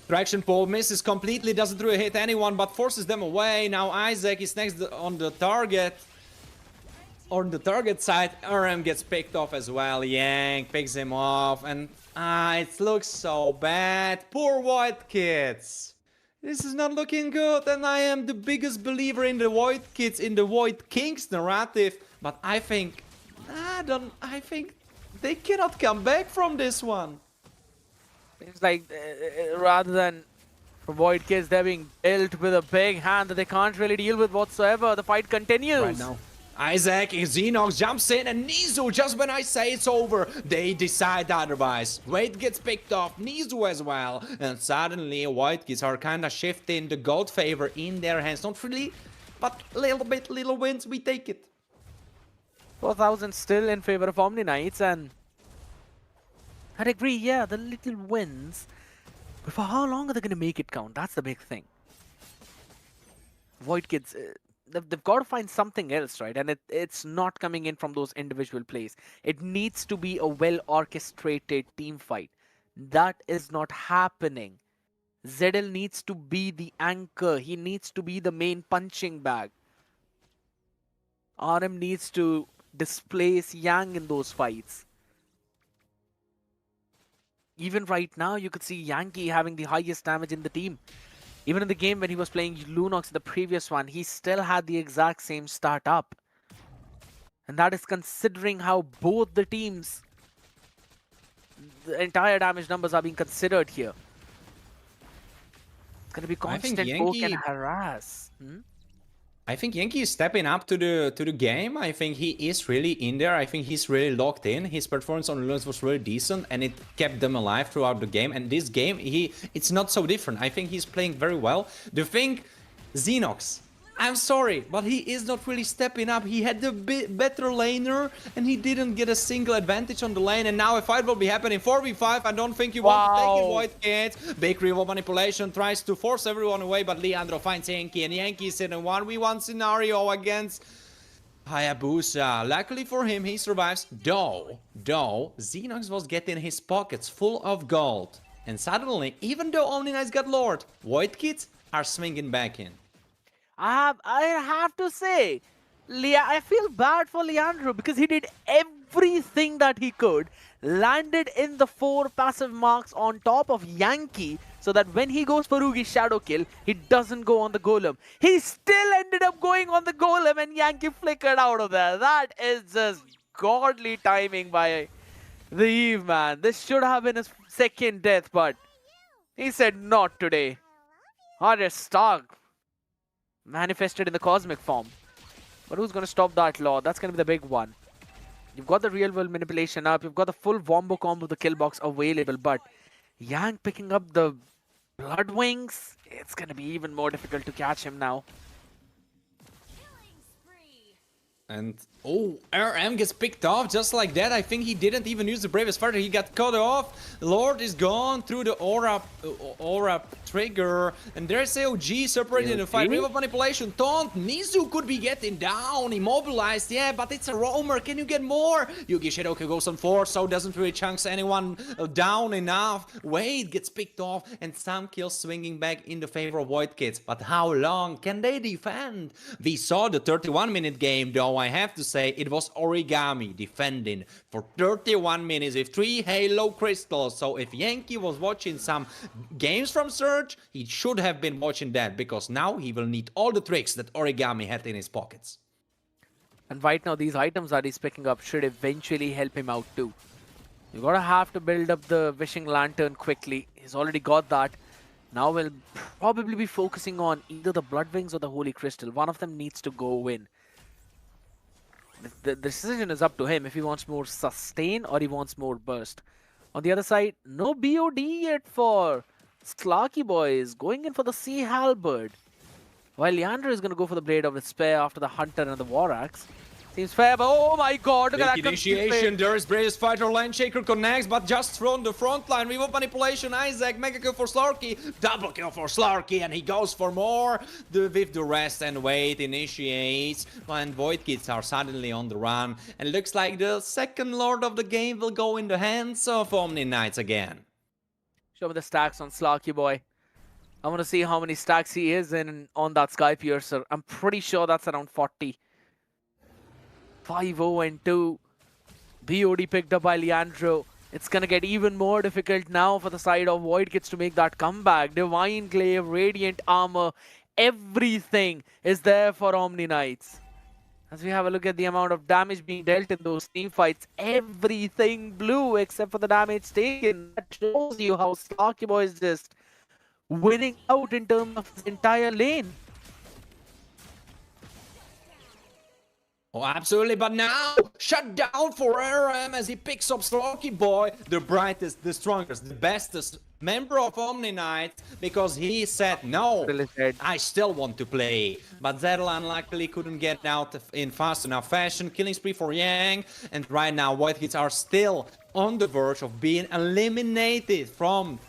Traction pole misses completely, doesn't really hit anyone, but forces them away. Now Isaac is next on the target. On the target side, RM gets picked off as well. Yank picks him off, and it looks so bad. Poor White Kids. This is not looking good, and I am the biggest believer in the White Kids, in the White Kings narrative. But I think, I think they cannot come back from this one. It's like, rather than for Void Kids, they're being dealt with a big hand that they can't really deal with whatsoever. The fight continues. Right now. Isaac, Xenox jumps in, and Nizu, just when I say it's over, they decide otherwise. Wade gets picked off, Nizu as well. And suddenly, White Kids are kind of shifting the gold favor in their hands. Not really, but little wins, we take it. 4,000 still in favor of Omni Knights, and I'd agree, yeah, the little wins. But for how long are they going to make it count? That's the big thing. Void Kids, they've got to find something else, right? And it's not coming in from those individual plays. It needs to be a well-orchestrated team fight. That is not happening. ZL needs to be the anchor. He needs to be the main punching bag. RM needs to displace Yang in those fights. Even right now, you could see Yankee having the highest damage in the team. Even in the game when he was playing Lunox, the previous one, he still had the exact same start up. And that is considering how both the teams, the entire damage numbers are being considered here. It's going to be constant poke and harass. I think Yankee is stepping up to the game. I think he is really in there. I think he's really locked in. His performance on Lunox was really decent, and it kept them alive throughout the game. And this game, it's not so different. I think he's playing very well. The thing, Xenox, I'm sorry, but he is not really stepping up. He had the better laner, and he didn't get a single advantage on the lane. And now a fight will be happening 4v5. I don't think you want to take it, White Kids. Big rival manipulation tries to force everyone away, but Leandro finds Yankee, and Yankee is in a 1v1 scenario against Hayabusa. Luckily for him, he survives. Though Xenox was getting his pockets full of gold. And suddenly, even though Omni Knights got lured, White Kids are swinging back in. I have to say, I feel bad for Leandro because he did everything that he could, landed in the 4 passive marks on top of Yankee, so that when he goes for Rugi's shadow kill, he doesn't go on the golem. He still ended up going on the golem, and Yankee flickered out of there. That is just godly timing by the Eve, man. This should have been his second death, but he said not today. Hardest Stark manifested in the cosmic form. But who's going to stop that law? That's going to be the big one. You've got the real world manipulation up. You've got the full wombo combo of the kill box available. But Yang picking up the blood wings, it's going to be even more difficult to catch him now. And RM gets picked off just like that. I think he didn't even use the bravest fighter. He got cut off. Lord is gone through the aura trigger. And there's AOG separated in the fight. Real manipulation. Taunt. Nizu could be getting down. Immobilized. Yeah, but it's a roamer. Can you get more? Yugi Shidoka goes on 4, so doesn't really chunks anyone down enough. Wade gets picked off. And some kills swinging back in the favor of White Kids. But how long can they defend? We saw the 31-minute game, though. I have to say it was Origami defending for 31 minutes with 3 Halo crystals. So if Yankee was watching some games from Surge, he should have been watching that, because now he will need all the tricks that Origami had in his pockets. And right now these items that he's picking up should eventually help him out too. You're gonna have to build up the Wishing Lantern quickly. He's already got that. Now we'll probably be focusing on either the Blood Wings or the Holy Crystal. One of them needs to go in. The decision is up to him if he wants more sustain or he wants more burst. On the other side, no BOD yet for Slarky Boys, going in for the Sea Halberd. While Leandro is going to go for the Blade of Despair after the Hunter and the War Axe. Seems fair, but oh my god, look at Big that initiation, there is Bravest Fighter, Landshaker connects, but just from the front line, remove manipulation, Isaac, mega kill for Slarky, double kill for Slarky, and he goes for more, with the rest and wait, initiates, and Void Kids are suddenly on the run, and looks like the second Lord of the game will go in the hands of Omni Knights again. Show me the stacks on Slarky boy. I want to see how many stacks he is in on that Sky Piercer. I'm pretty sure that's around 40. 5-0 and 2. BOD picked up by Leandro. It's going to get even more difficult now for the side of Void Kids to make that comeback. Divine Glaive, Radiant Armor, everything is there for Omni Knights. As we have a look at the amount of damage being dealt in those team fights, everything blue except for the damage taken. That shows you how Slarky Boy is just winning out in terms of his entire lane. Oh, absolutely, but now, shut down for RM as he picks up Slarky Boy, the brightest, the strongest, the bestest member of Omni Knights, because he said, no, I still want to play. But Zedel unluckily couldn't get out in fast enough fashion, killing spree for Yang, and right now White Kids are still on the verge of being eliminated from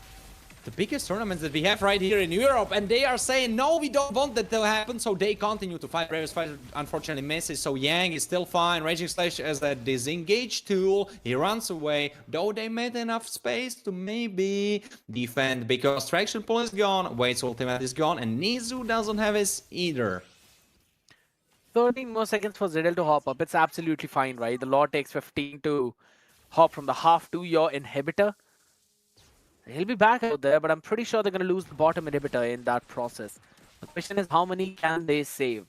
the biggest tournaments that we have right here in Europe, and they are saying no, we don't want that to happen, so they continue to fight. Bravest Fighter unfortunately misses, so Yang is still fine. Raging Slash as a disengage tool, he runs away, though they made enough space to maybe defend, because Traction Pull is gone, Wade's ultimate is gone, and Nizu doesn't have his either. 13 more seconds for Zedel to hop up. It's absolutely fine, right? The law takes 15 to hop from the half to your inhibitor. He'll be back out there, but I'm pretty sure they're going to lose the bottom inhibitor in that process. The question is, how many can they save?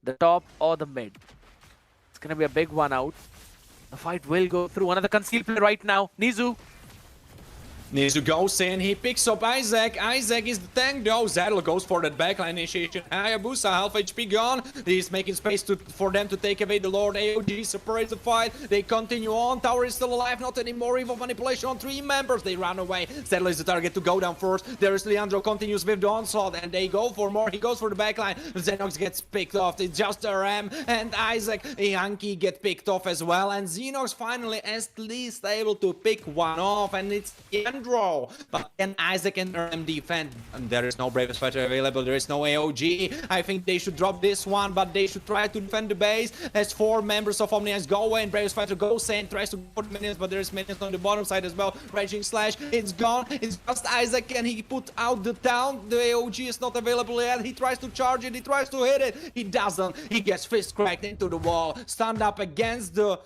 The top or the mid? It's going to be a big one out. The fight will go through. Another concealed play right now. Nizu. Nizu goes in, he picks up Isaac. Isaac is the tank though. Zedel goes for that backline initiation. Hayabusa, half HP gone. He's making space for them to take away the Lord. AOG separates the fight. They continue on. Tower is still alive. Not anymore. Evil manipulation on 3 members. They run away. Zedel is the target to go down first. There is Leandro, continues with the onslaught, and they go for more. He goes for the backline. Xenox gets picked off. It's just a Ram, and Isaac Yankee get picked off as well. And Xenox finally at least able to pick one off, and it's Leandro. But can Isaac and RM defend? And there is no Bravest Fighter available, there is no AOG. I think they should drop this one, but they should try to defend the base as 4 members of Omnians go away, and Bravest Fighter goes in, tries to put minions, but there's minions on the bottom side as well. Raging Slash, it's gone. It's just Isaac, and he put out the town. The AOG is not available yet. He tries to charge it, he tries to hit it. He doesn't. He gets fist cracked into the wall, stand up against the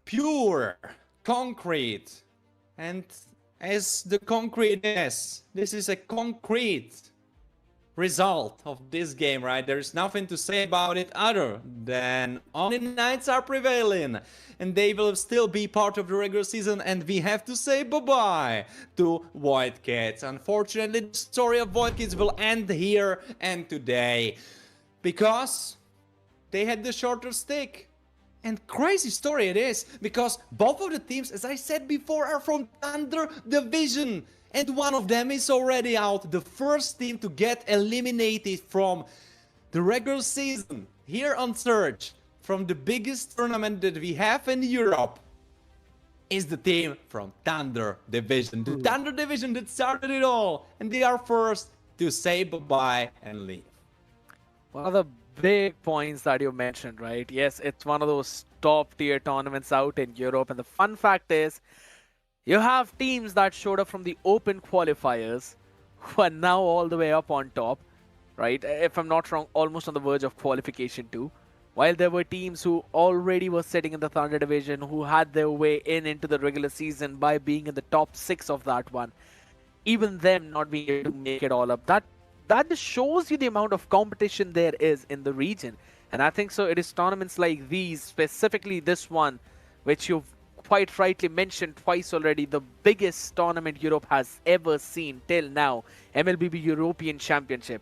pure concrete. And as the concrete is, this is a concrete result of this game, right? There's nothing to say about it other than Omni Knights are prevailing, and they will still be part of the regular season, and we have to say bye-bye to Void Kids. Unfortunately, the story of Void Kids will end here and today, because they had the shorter stick. And crazy story it is, because both of the teams, as I said before, are from Thunder Division. And one of them is already out. The first team to get eliminated from the regular season here on Surge, from the biggest tournament that we have in Europe, is the team from Thunder Division. The Thunder Division that started it all. And they are first to say bye-bye and leave. One of the big points that you mentioned, right? Yes, it's one of those top tier tournaments out in Europe, and the fun fact is you have teams that showed up from the open qualifiers who are now all the way up on top, right? If I'm not wrong, almost on the verge of qualification too. While there were teams who already were sitting in the Thunder Division who had their way into the regular season by being in the top 6 of that one, even them not being able to make it all up. That just shows you the amount of competition there is in the region. And I think so it is tournaments like these, specifically this one, which you've quite rightly mentioned twice already, the biggest tournament Europe has ever seen till now, MLBB European Championship.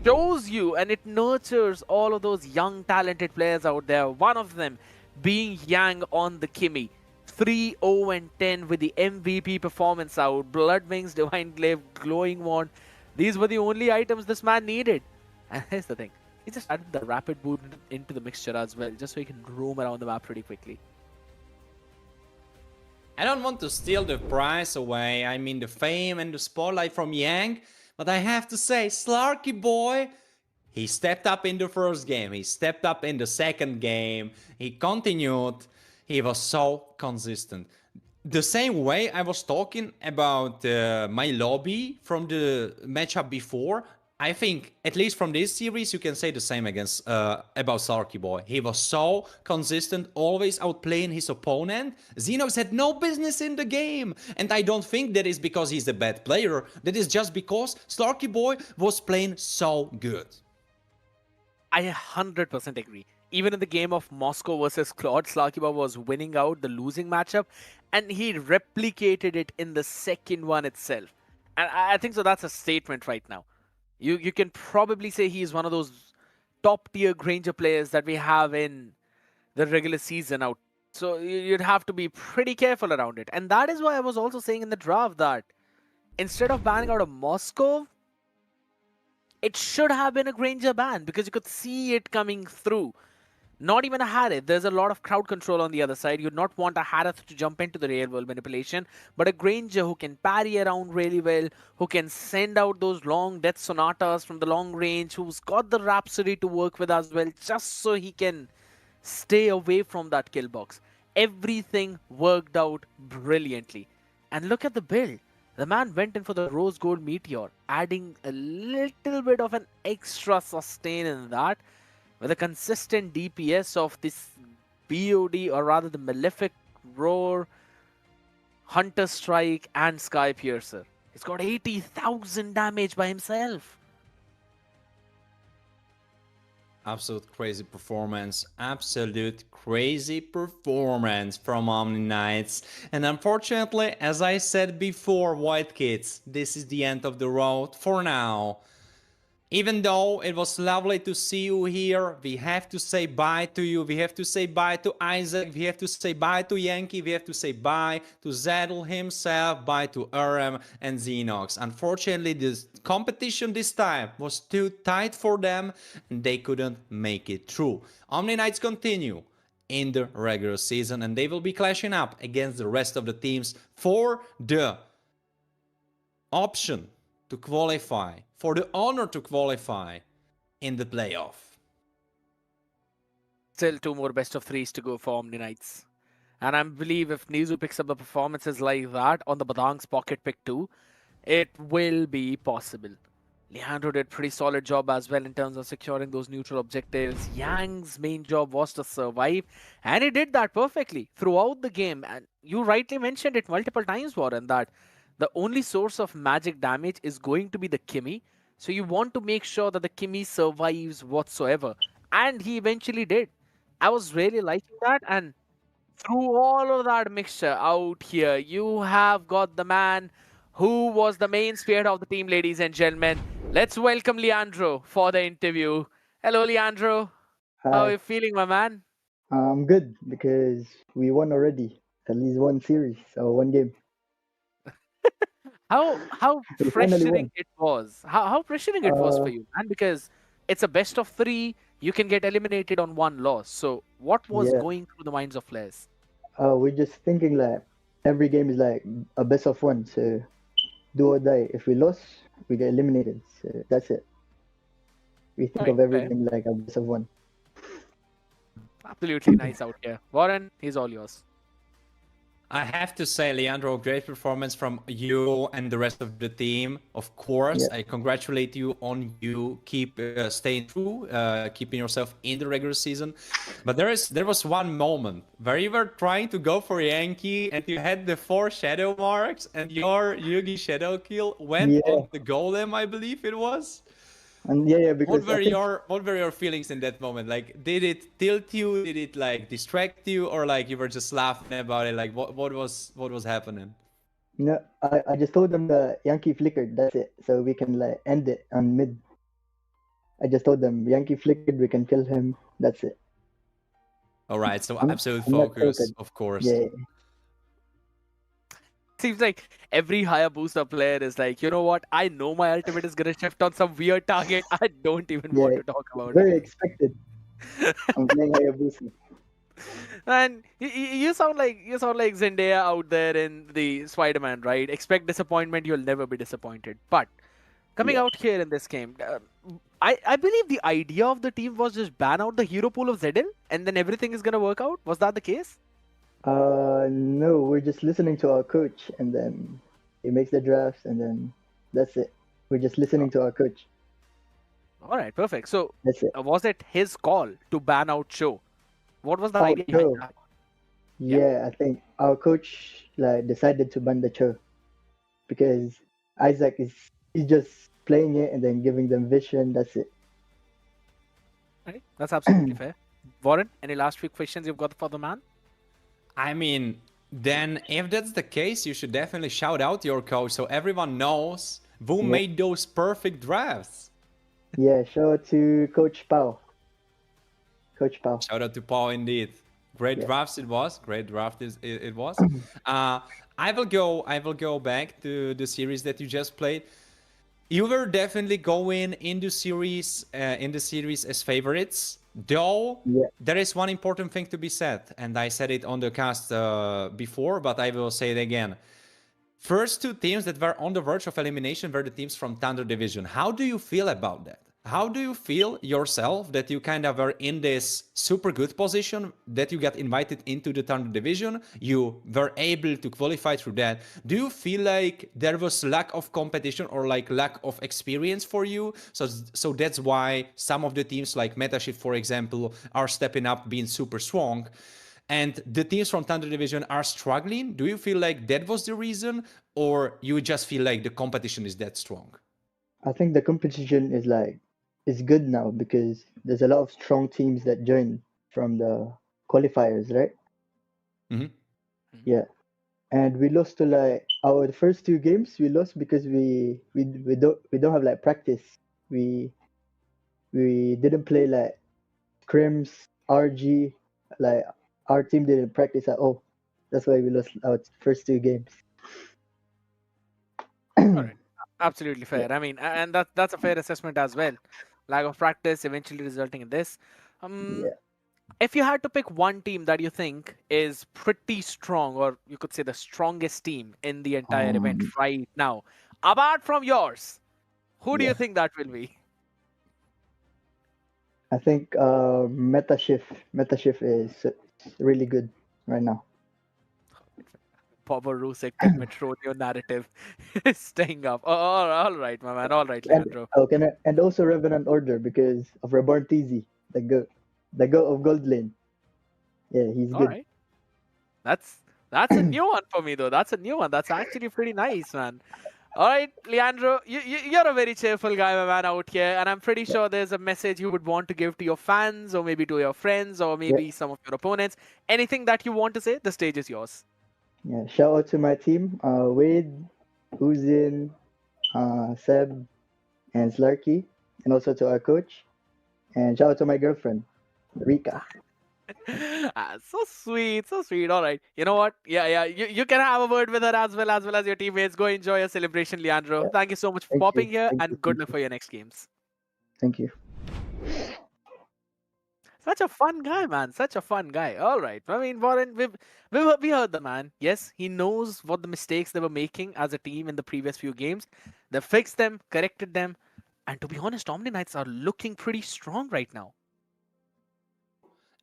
Shows you, and it nurtures all of those young talented players out there. One of them being Yang on the Kimi. 3-0-10 with the MVP performance out. Blood Wings, Divine Glaive, Glowing Wand. These were the only items this man needed. And here's the thing. He just added the rapid boot into the mixture as well, just so he can roam around the map pretty quickly. I don't want to steal the prize away, I mean the fame and the spotlight from Yang, but I have to say, Slarky boy, he stepped up in the first game, he stepped up in the second game, he continued, he was so consistent. The same way I was talking about my lobby from the matchup before, I think, at least from this series, you can say the same against about Sarky Boy. He was so consistent, always outplaying his opponent. Xenox had no business in the game. And I don't think that is because he's a bad player. That is just because Slarky Boy was playing so good. I 100% agree. Even in the game of Moscow versus Claude, Slarky Boy was winning out the losing matchup, and he replicated it in the second one itself. And I think so that's a statement right now. You can probably say he's one of those top tier Granger players that we have in the regular season out. So you'd have to be pretty careful around it. And that is why I was also saying in the draft that instead of banning out of Moscow, it should have been a Granger ban because you could see it coming through. Not even a Harith. There's a lot of crowd control on the other side. You'd not want a Harith to jump into the real world manipulation, but a Granger who can parry around really well, who can send out those long death sonatas from the long range, who's got the Rhapsody to work with as well, just so he can stay away from that kill box. Everything worked out brilliantly. And look at the build. The man went in for the Rose Gold Meteor, adding a little bit of an extra sustain in that, with a consistent DPS of this BOD, or rather the Malefic Roar, Hunter Strike, and Sky Piercer. He's got 80,000 damage by himself. Absolute crazy performance. Absolute crazy performance from Omni Knights. And unfortunately, as I said before, White Kids, this is the end of the road for now. Even though it was lovely to see you here, we have to say bye to you. We have to say bye to Isaac. We have to say bye to Yankee. We have to say bye to Zadel himself, bye to Urem and Xenox. Unfortunately, this competition this time was too tight for them and they couldn't make it through. Omni Knights continue in the regular season and they will be clashing up against the rest of the teams for the option to qualify, for the honor to qualify in the playoff. Still 2 more best of 3s to go for Omni Knights. And I believe if Nizu picks up the performances like that on the Badang's pocket pick too, it will be possible. Leandro did pretty solid job as well in terms of securing those neutral objectives. Yang's main job was to survive, and he did that perfectly throughout the game. And you rightly mentioned it multiple times, Warren, that the only source of magic damage is going to be the Kimmy. So you want to make sure that the Kimmy survives whatsoever. And he eventually did. I was really liking that. And through all of that mixture out here, you have got the man who was the main spirit of the team, ladies and gentlemen. Let's welcome Leandro for the interview. Hello, Leandro. Hi. How are you feeling, my man? I'm good because we won already. At least one series or one game. How We finally pressuring won. it was. How pressuring it was for you, man? Because it's a best of 3. You can get eliminated on 1 loss. So what was Yeah. going through the minds of players? We're just thinking like every game is like a best of 1. So do or die. If we lost, we get eliminated. So that's it. We think of Right, every fair. game like a best of 1. Absolutely nice out here. Warren, he's all yours. I have to say, Leandro, great performance from you and the rest of the team. Of course, Yeah. I congratulate you on you keep staying true, keeping yourself in the regular season. But there was one moment where you were trying to go for Yankee and you had the 4 shadow marks and your Yugi shadow kill went Yeah. on the golem, I believe it was. And yeah, because What I think what were your feelings in that moment? Like, did it tilt you? Did it like distract you, or like you were just laughing about it? Like, what was happening? I just told them the Yankee flickered. That's it. So we can like end it on mid. I just told them Yankee flickered. We can kill him. That's it. All right, so I'm- absolute I'm not focus, tilted. of course. Yeah. Seems like every higher booster player is like, you know what? I know my ultimate is gonna shift on some weird target. I don't even want Yeah, to talk about very expected. I'm playing Hayabusa. And you sound like Zendaya out there in the Spider-Man, right? Expect disappointment, you'll never be disappointed. But coming Yeah. out here in this game, I believe the idea of the team was just ban out the hero pool of Zedil, and then everything is gonna work out. Was that the case? No, we're just listening to our coach, and then he makes the drafts, and then that's it. We're just listening to our coach. All right, perfect. So That's it. was it his call to ban out Show? What was the Oh idea behind no. that? Yeah, I think our coach like decided to ban the show because Isaac he's just playing it and then giving them vision. That's it. Right, that's absolutely fair. Warren, any last few questions you've got for the man? I mean, then if that's the case, you should definitely shout out your coach so everyone knows who made those perfect drafts. Yeah, shout out to Coach Pau. Coach Pau. Shout out to Paul indeed. Great Yeah. drafts it was. Great draft it was. I will go back to the series that you just played. You were definitely going in the series as favorites. Though Yeah. there is one important thing to be said, and I said it on the cast before, but I will say it again. First two teams that were on the verge of elimination were the teams from Thunder Division. How do you feel about that? How do you feel yourself that you kind of were in this super good position, that you got invited into the Thunder Division, you were able to qualify through that? Do you feel like there was lack of competition or like lack of experience for you? So that's why some of the teams like Metashift, for example, are stepping up, being super strong. And the teams from Thunder Division are struggling. Do you feel like that was the reason, or you just feel like the competition is that strong? I think the competition is good now because there's a lot of strong teams that join from the qualifiers, right? Mhm. Yeah. And we lost to like our first two games we lost because we don't have like practice. We didn't play like scrims, RG, like our team didn't practice at all. That's why we lost our first two games. All right, absolutely fair. I mean, and that's a fair assessment as well. Lack of practice eventually resulting in this. Yeah. If you had to pick one team that you think is pretty strong, or you could say the strongest team in the entire event right now, apart from yours, who do you Yeah. think that will be? I think Metashift is really good right now. Papa Rusek and Metronio narrative is staying up. Oh, all right, my man. All right, And Leandro. and also Revenant Order because of Reborn TZ, the goat of Gold Lane. Yeah, he's All good. right. That's a new one for me though. That's a new one. That's actually pretty nice, man. All right, Leandro, you're a very cheerful guy, my man, out here, and I'm pretty sure there's a message you would want to give to your fans, or maybe to your friends, or maybe some of your opponents. Anything that you want to say, the stage is yours. Yeah, shout out to my team, Wade, Uzin, Seb, and Slarky, and also to our coach. And shout out to my girlfriend, Rika. So sweet, so sweet. All right, you know what? Yeah. You can have a word with her as well as your teammates. Go enjoy your celebration, Leandro. Yeah. Thank you so much for Thank popping you. here, Thank and you. good Thank luck you. for your next games. Thank you. Such a fun guy, man. Such a fun guy. All right. I mean, Warren, we heard the man. Yes, he knows what the mistakes they were making as a team in the previous few games. They fixed them, corrected them, and to be honest, Omni Knights are looking pretty strong right now.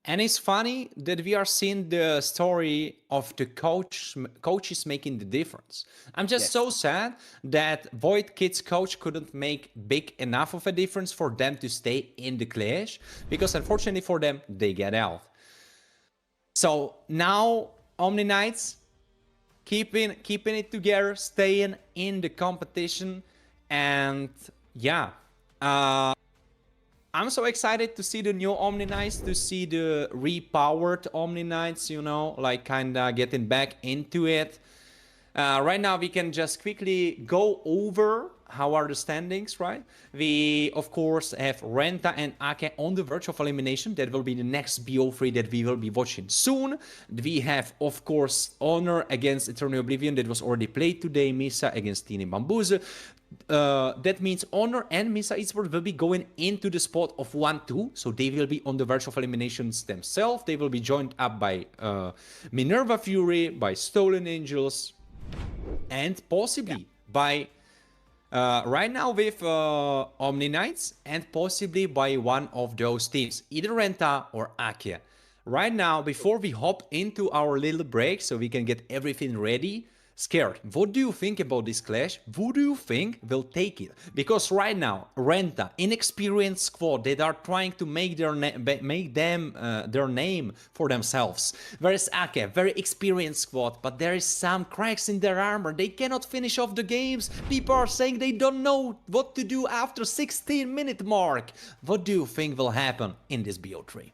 And it's funny that we are seeing the story of the coaches making the difference. I'm just so sad that Void Kids coach couldn't make big enough of a difference for them to stay in the clash, because unfortunately for them, they get out. So now Omni Knights keeping it together, staying in the competition, and yeah. I'm so excited to see the new Omni Knights, to see the repowered Omni Knights, you know, like kinda getting back into it. Right now we can just quickly go over how are the standings, right? We, of course, have Renta and Ake on the verge of elimination. That will be the next BO3 that we will be watching soon. We have, of course, Honor against Eternal Oblivion that was already played today. Misa against Tini Bambuze. That means Honor and Misa Esports will be going into the spot of 1-2. So they will be on the verge of eliminations themselves. They will be joined up by Minerva Fury, by Stolen Angels, and possibly by right now with Omni Knights, and possibly by one of those teams, either Renta or Akia. Right now, before we hop into our little break so we can get everything ready, Scared, what do you think about this clash? Who do you think will take it? Because right now, Renta, inexperienced squad that are trying to make their their name for themselves. Whereas Ake, very experienced squad, but there is some cracks in their armor. They cannot finish off the games. People are saying they don't know what to do after 16-minute mark. What do you think will happen in this BO3?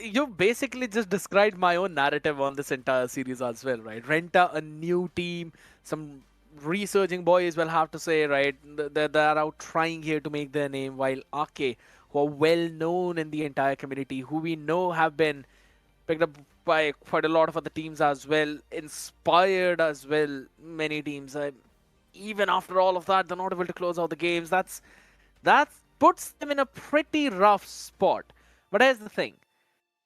You basically just described my own narrative on this entire series as well, right? Renta, a new team, some resurging boys will have to say, right? They're out trying here to make their name, while Ake, who are well known in the entire community, who we know have been picked up by quite a lot of other teams as well, inspired as well, many teams. Even after all of that, they're not able to close out the games. That puts them in a pretty rough spot. But here's the thing.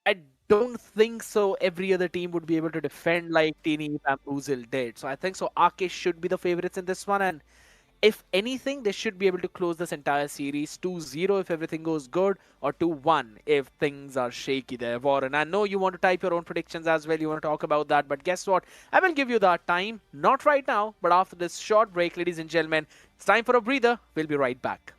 I don't think so every other team would be able to defend like Tini Bamboozle did. So I think so Arke should be the favorites in this one. And if anything, they should be able to close this entire series 2-0 if everything goes good, or 2-1 if things are shaky there, Warren. I know you want to type your own predictions as well. You want to talk about that. But guess what? I will give you that time. Not right now, but after this short break, ladies and gentlemen. It's time for a breather. We'll be right back.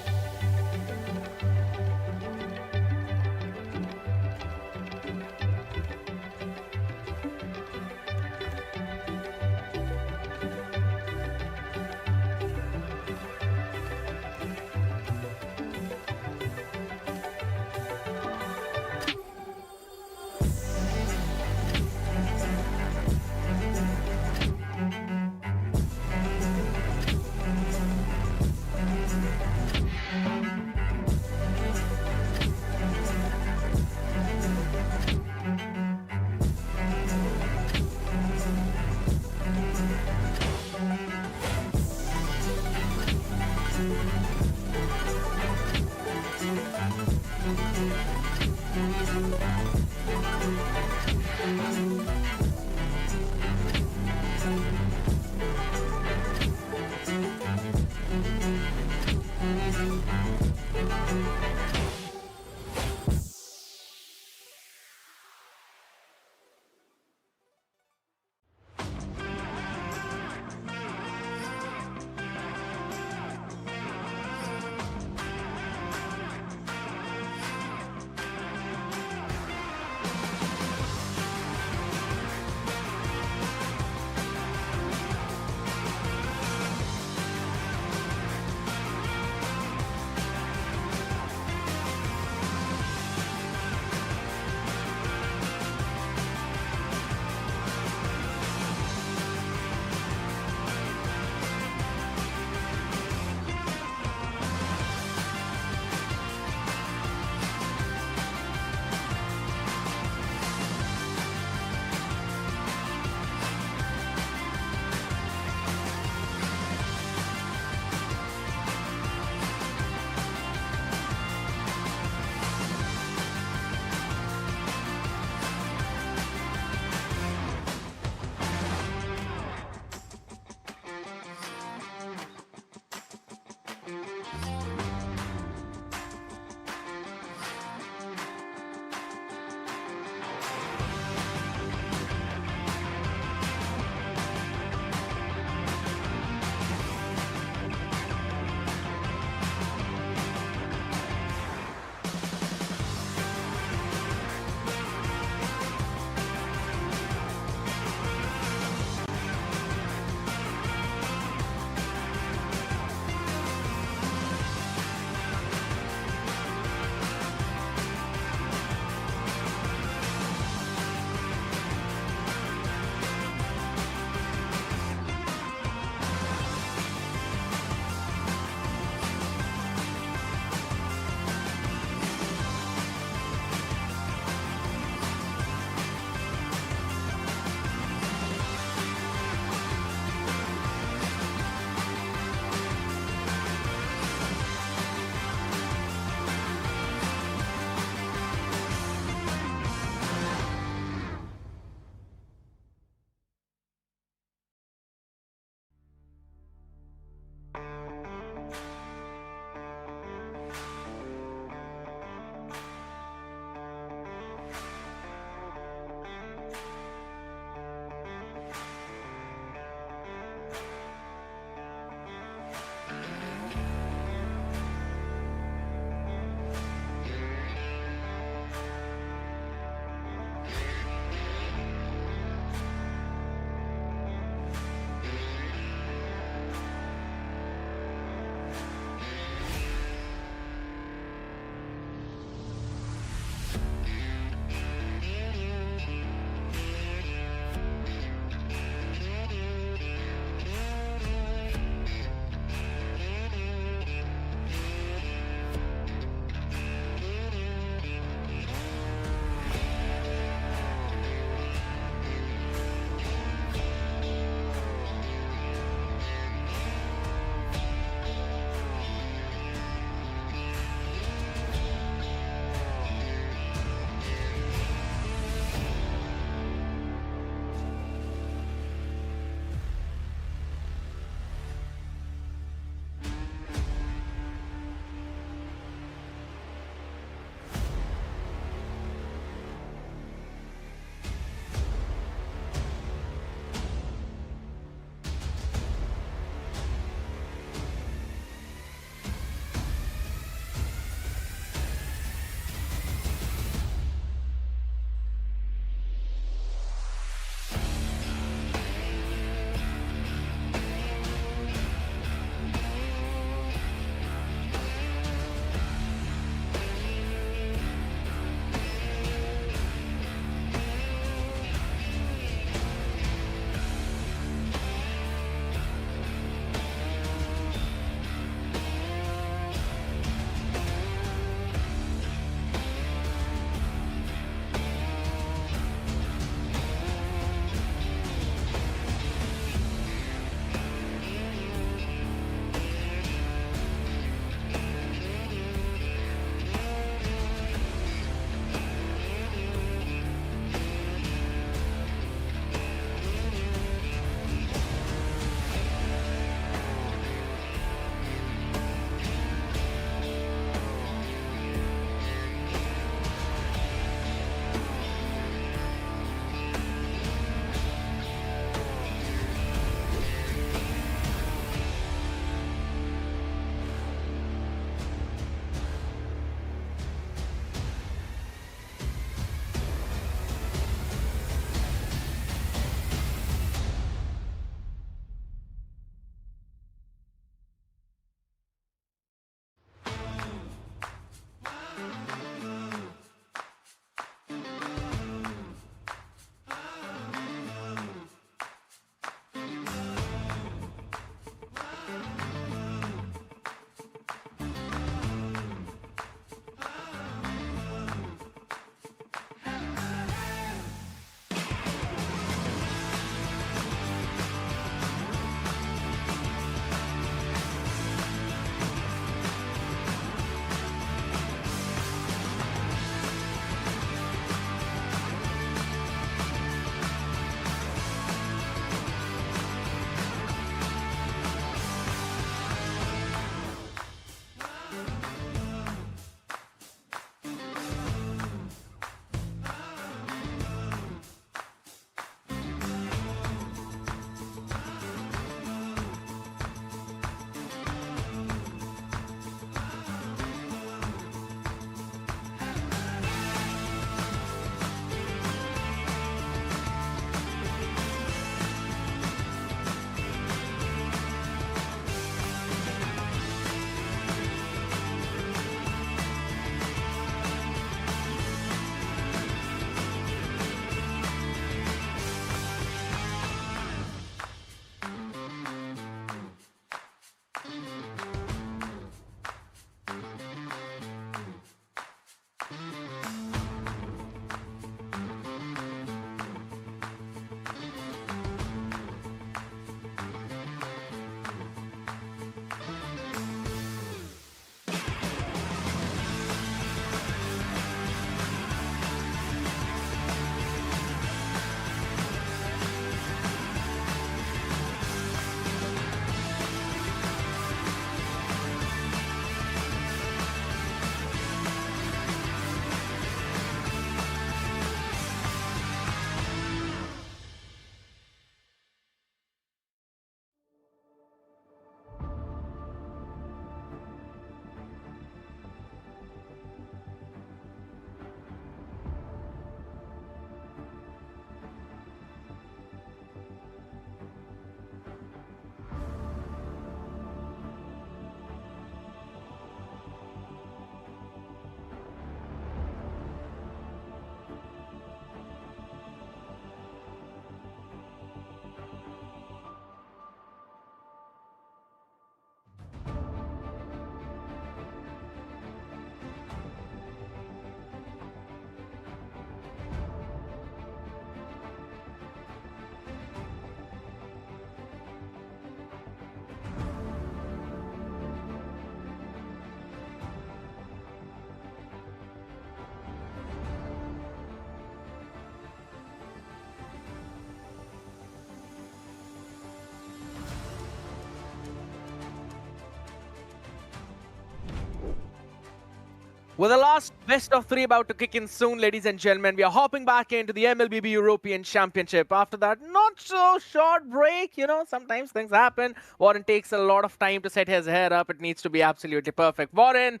With the last best of 3 about to kick in soon, ladies and gentlemen, we are hopping back into the MLBB European Championship. After that, not so short break, sometimes things happen. Warren takes a lot of time to set his hair up. It needs to be absolutely perfect. Warren,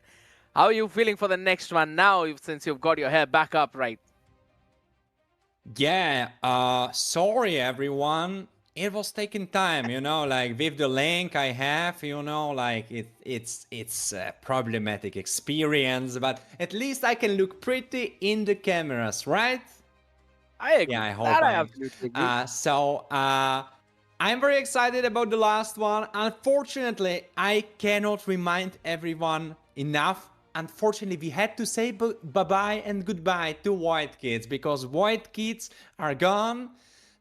how are you feeling for the next one now, since you've got your hair back up right? Yeah, sorry everyone. It was taking time, like with the link I have, like it's a problematic experience, but at least I can look pretty in the cameras, right? I agree. Yeah, I hope I absolutely agree. So I'm very excited about the last one. Unfortunately, I cannot remind everyone enough. Unfortunately, we had to say bye-bye and goodbye to White Kids because White Kids are gone.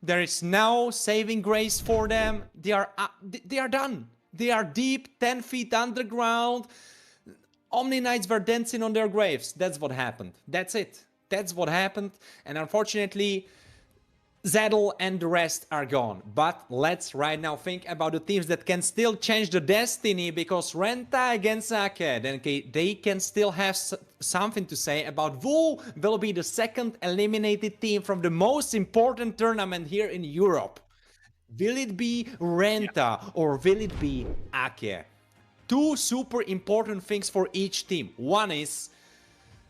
There is no saving grace for them. They are done. They are deep, 10 feet underground. Omni Knights were dancing on their graves. That's what happened. That's it. That's what happened. And unfortunately, Zeddle and the rest are gone. But let's right now think about the teams that can still change the destiny, because Renta against Ake, then they can still have something to say about who will be the second eliminated team from the most important tournament here in Europe. Will it be Renta or will it be Ake? Two super important things for each team. One is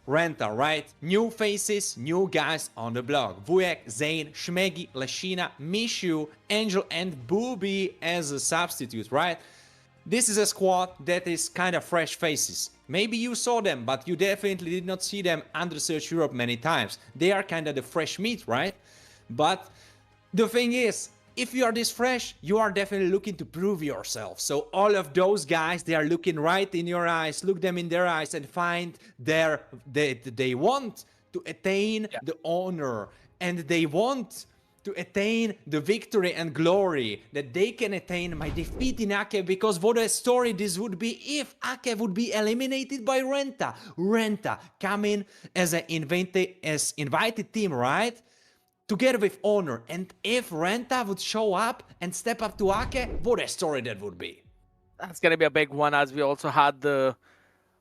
Renta, right? New faces, new guys on the block. Vujek, Zane, Shmegi, Lashina, Mishu, Angel, and Booby as a substitute, right? This is a squad that is kind of fresh faces. Maybe you saw them, but you definitely did not see them under Search Europe many times. They are kind of the fresh meat, right? But the thing is, if you are this fresh, you are definitely looking to prove yourself. So all of those guys, they are looking right in your eyes, look them in their eyes and find they want to attain the honor, and they want to attain the victory and glory that they can attain by defeating Ake, because what a story this would be if Ake would be eliminated by Renta. Renta coming as an invited team, right? Together with Honor, and if Renta would show up and step up to Ake, what a story that would be. That's going to be a big one, as we also had the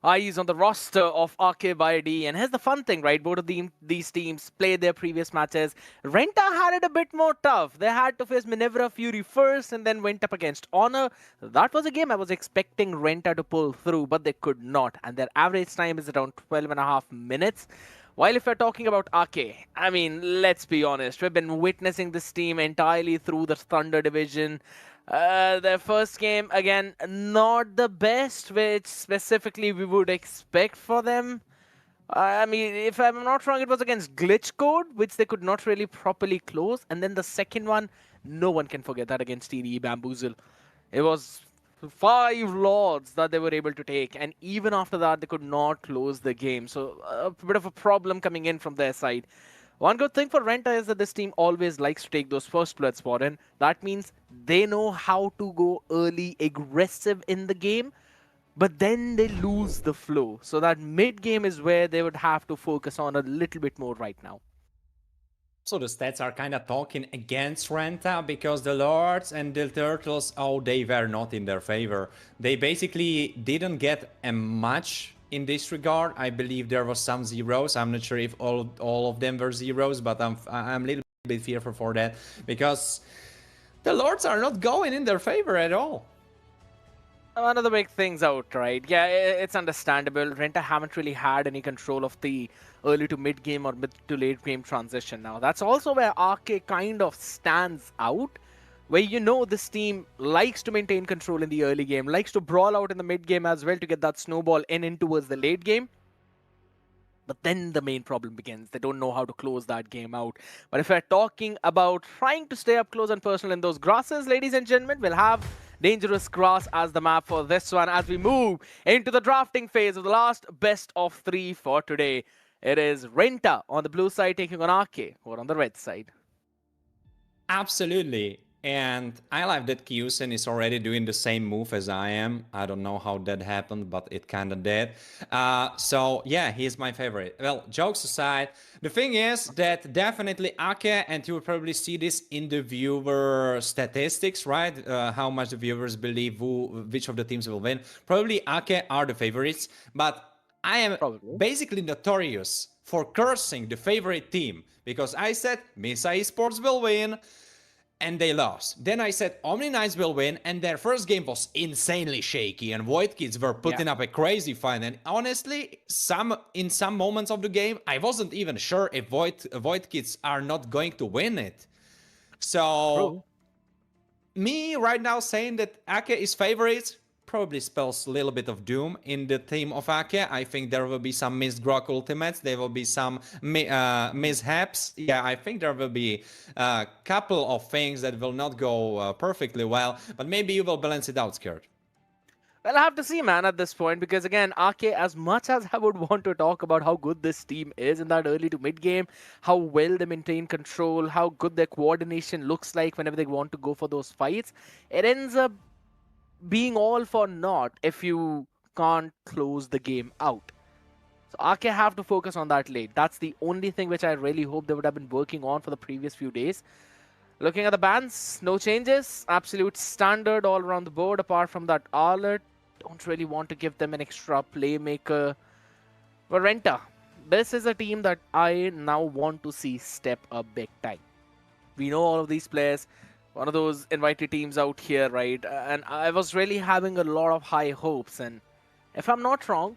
eyes on the roster of Ake by D. And here's the fun thing, right? Both of these teams played their previous matches. Renta had it a bit more tough. They had to face Minerva Fury first and then went up against Honor. That was a game I was expecting Renta to pull through, but they could not. And their average time is around 12.5 minutes. While if we're talking about Ake, I mean, let's be honest, we've been witnessing this team entirely through the Thunder division. Their first game, again, not the best, which specifically we would expect for them. I mean, if I'm not wrong, it was against Glitch Code, which they could not really properly close. And then the second one, no one can forget that, against TDE Bamboozle. It was 5 lords that they were able to take, and even after that they could not close the game. So a bit of a problem coming in from their side. One good thing for Renta is that this team always likes to take those first bloods, Warren. That means they know how to go early aggressive in the game, but then they lose the flow. So that mid game is where they would have to focus on a little bit more right now. So the stats are kind of talking against Renta, because the Lords and the Turtles, they were not in their favor. They basically didn't get a much in this regard. I believe there was some zeros. I'm not sure if all of them were zeros, but I'm a little bit fearful for that, because the Lords are not going in their favor at all. One of the big things out, right? Yeah, it's understandable. Renta haven't really had any control of the early to mid game or mid to late game transition now. That's also where Ake kind of stands out, where this team likes to maintain control in the early game, likes to brawl out in the mid game as well to get that snowball in towards the late game. But then the main problem begins. They don't know how to close that game out. But if we're talking about trying to stay up close and personal in those grasses, ladies and gentlemen, we'll have Dangerous Grass as the map for this one as we move into the drafting phase of the last best of 3 for today. It is Renta on the blue side taking on Ake, or on the red side. Absolutely. And I like that Kyusen is already doing the same move as I am. I don't know how that happened, but it kind of did. So yeah, he's my favorite. Well, jokes aside, the thing is that definitely Ake, and you will probably see this in the viewer statistics, right? How much the viewers believe which of the teams will win. Probably Ake are the favorites, but I am Probably. basically notorious for cursing the favorite team because I said Misa Esports will win and they lost. Then I said Omni Knights will win and their first game was insanely shaky and Void Kids were putting up a crazy fight. And honestly, in some moments of the game, I wasn't even sure if Void Kids are not going to win it. So me right now saying that Ake is favorite probably spells a little bit of doom in the team of Ake. I think there will be some missed Grok ultimates. There will be some mishaps. Yeah, I think there will be a couple of things that will not go perfectly well, but maybe you will balance it out, Skirt. Well, I have to see, man, at this point, because again, Ake, as much as I would want to talk about how good this team is in that early to mid game, how well they maintain control, how good their coordination looks like whenever they want to go for those fights, it ends up being all for naught if you can't close the game out. So Ake have to focus on that late. That's the only thing which I really hope they would have been working on for the previous few days. Looking at the bans, no changes. Absolute standard all around the board apart from that Arlet. Don't really want to give them an extra playmaker. Varenta, this is a team that I now want to see step up big time. We know all of these players. One of those invited teams out here, right? And I was really having a lot of high hopes. And if I'm not wrong,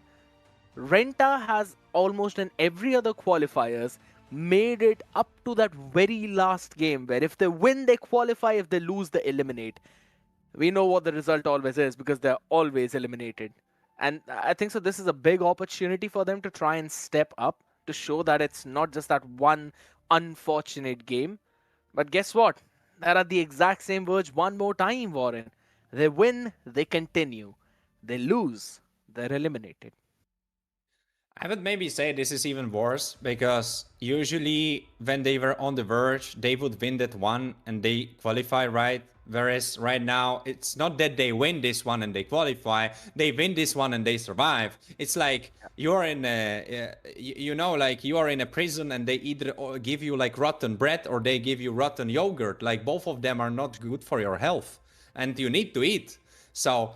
Renta has almost in every other qualifiers made it up to that very last game where if they win, they qualify. If they lose, they eliminate. We know what the result always is because they're always eliminated. And I think so this is a big opportunity for them to try and step up to show that it's not just that one unfortunate game. But guess what? They're at the exact same verge one more time, Warren. They win, they continue. They lose, they're eliminated. I would maybe say this is even worse because usually when they were on the verge, they would win that one and they qualify, right? Whereas right now, it's not that they win this one and they qualify, they win this one and they survive. It's like you're in a, like you are in a prison and they either give you like rotten bread or they give you rotten yogurt. Like both of them are not good for your health and you need to eat. So,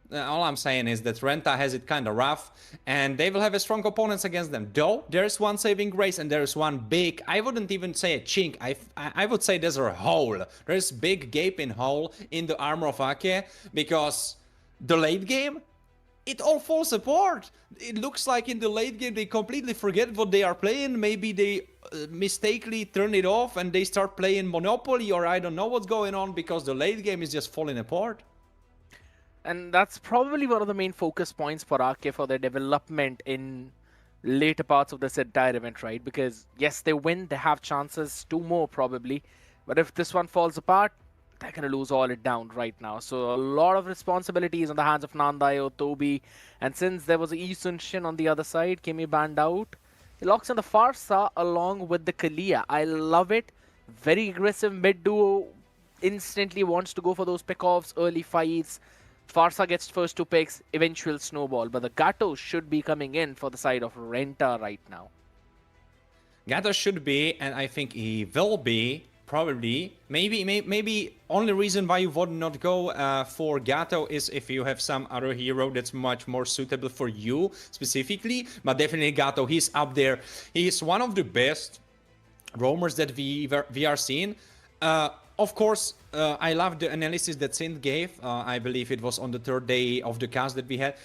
all I'm saying is that Renta has it kind of rough and they will have a strong opponents against them. Though there's one saving grace and there's one big, I wouldn't even say a chink. I would say there's a hole. There's big gaping hole in the armor of Ake because the late game, it all falls apart. It looks like in the late game they completely forget what they are playing. Maybe they mistakenly turn it off and they start playing Monopoly or I don't know what's going on because the late game is just falling apart. And that's probably one of the main focus points for Ake for their development in later parts of this entire event, right? Because yes, they win, they have chances, 2 more probably. But if this one falls apart, they're going to lose all it down right now. So a lot of responsibilities on the hands of Nandayo, Toby. And since there was Isun Shin on the other side, Kimi banned out. He locks in the Farsa along with the Kalia. I love it. Very aggressive mid duo. Instantly wants to go for those pickoffs, early fights. Farsa gets first 2 picks, eventual snowball. But the Gato should be coming in for the side of Renta right now. Gato should be, and I think he will be, probably. Maybe only reason why you would not go for Gato is if you have some other hero that's much more suitable for you specifically. But definitely Gato, he's up there. He's one of the best roamers that we are seeing. Of course, I love the analysis that Sint gave. I believe it was on the 3rd day of the cast that we had.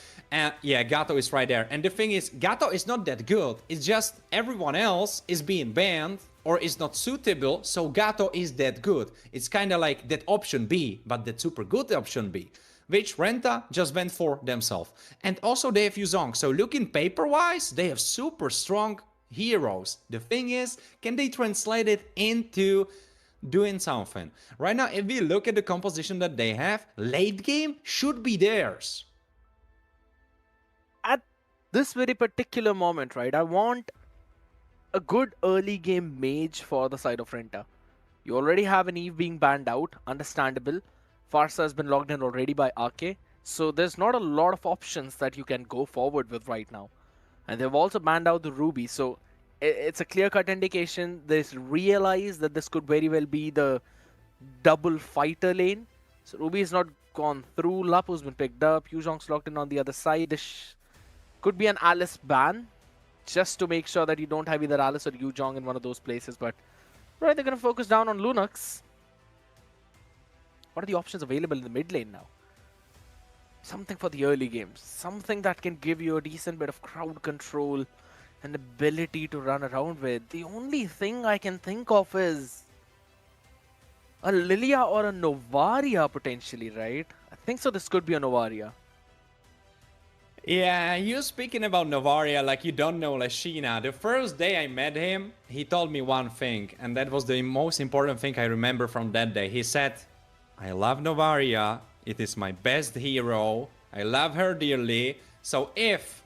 Yeah, Gato is right there. And the thing is, Gato is not that good. It's just everyone else is being banned or is not suitable, so Gato is that good. It's kind of like that option B, but that super good option B, which Renta just went for themselves. And also they have Yuzong. So looking paper-wise, they have super strong heroes. The thing is, can they translate it into doing something? Right now, if we look at the composition that they have, late game should be theirs. At this very particular moment, right, I want a good early game mage for the side of Renta. You already have an Eve being banned out, understandable. Farsa has been logged in already by Ake, so there's not a lot of options that you can go forward with right now. And they've also banned out the Ruby, so it's a clear-cut indication. They realize that this could very well be the double fighter lane. So Ruby is not gone through. Lapu's been picked up. Yuzhong's locked in on the other side. Could be an Alice ban, just to make sure that you don't have either Alice or Yuzhong in one of those places. But right, they're going to focus down on Lunox. What are the options available in the mid lane now? Something for the early games. Something that can give you a decent bit of crowd control and ability to run around with. The only thing I can think of is a Lilia or a Novaria potentially, right? I think so. This could be a Novaria. Yeah, you speaking about Novaria like you don't know Lashina. The first day I met him, he told me one thing, and that was the most important thing I remember from that day. He said, I love Novaria, it is my best hero, I love her dearly, so if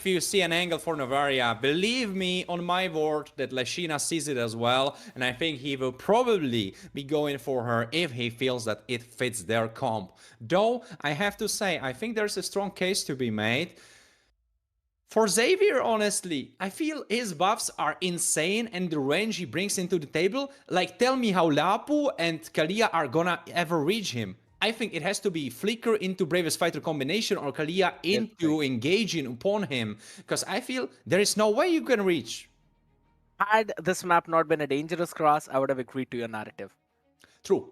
you see an angle for Novaria, believe me on my word that Lashina sees it as well, and I think he will probably be going for her if he feels that it fits their comp. Though, I have to say, I think there's a strong case to be made. For Xavier, honestly, I feel his buffs are insane and the range he brings into the table, like tell me how Lapu and Kalia are gonna ever reach him. I think it has to be Flicker into Bravest Fighter combination or Kalia into engaging upon him, because I feel there is no way you can reach. Had this map not been a dangerous cross, I would have agreed to your narrative. True.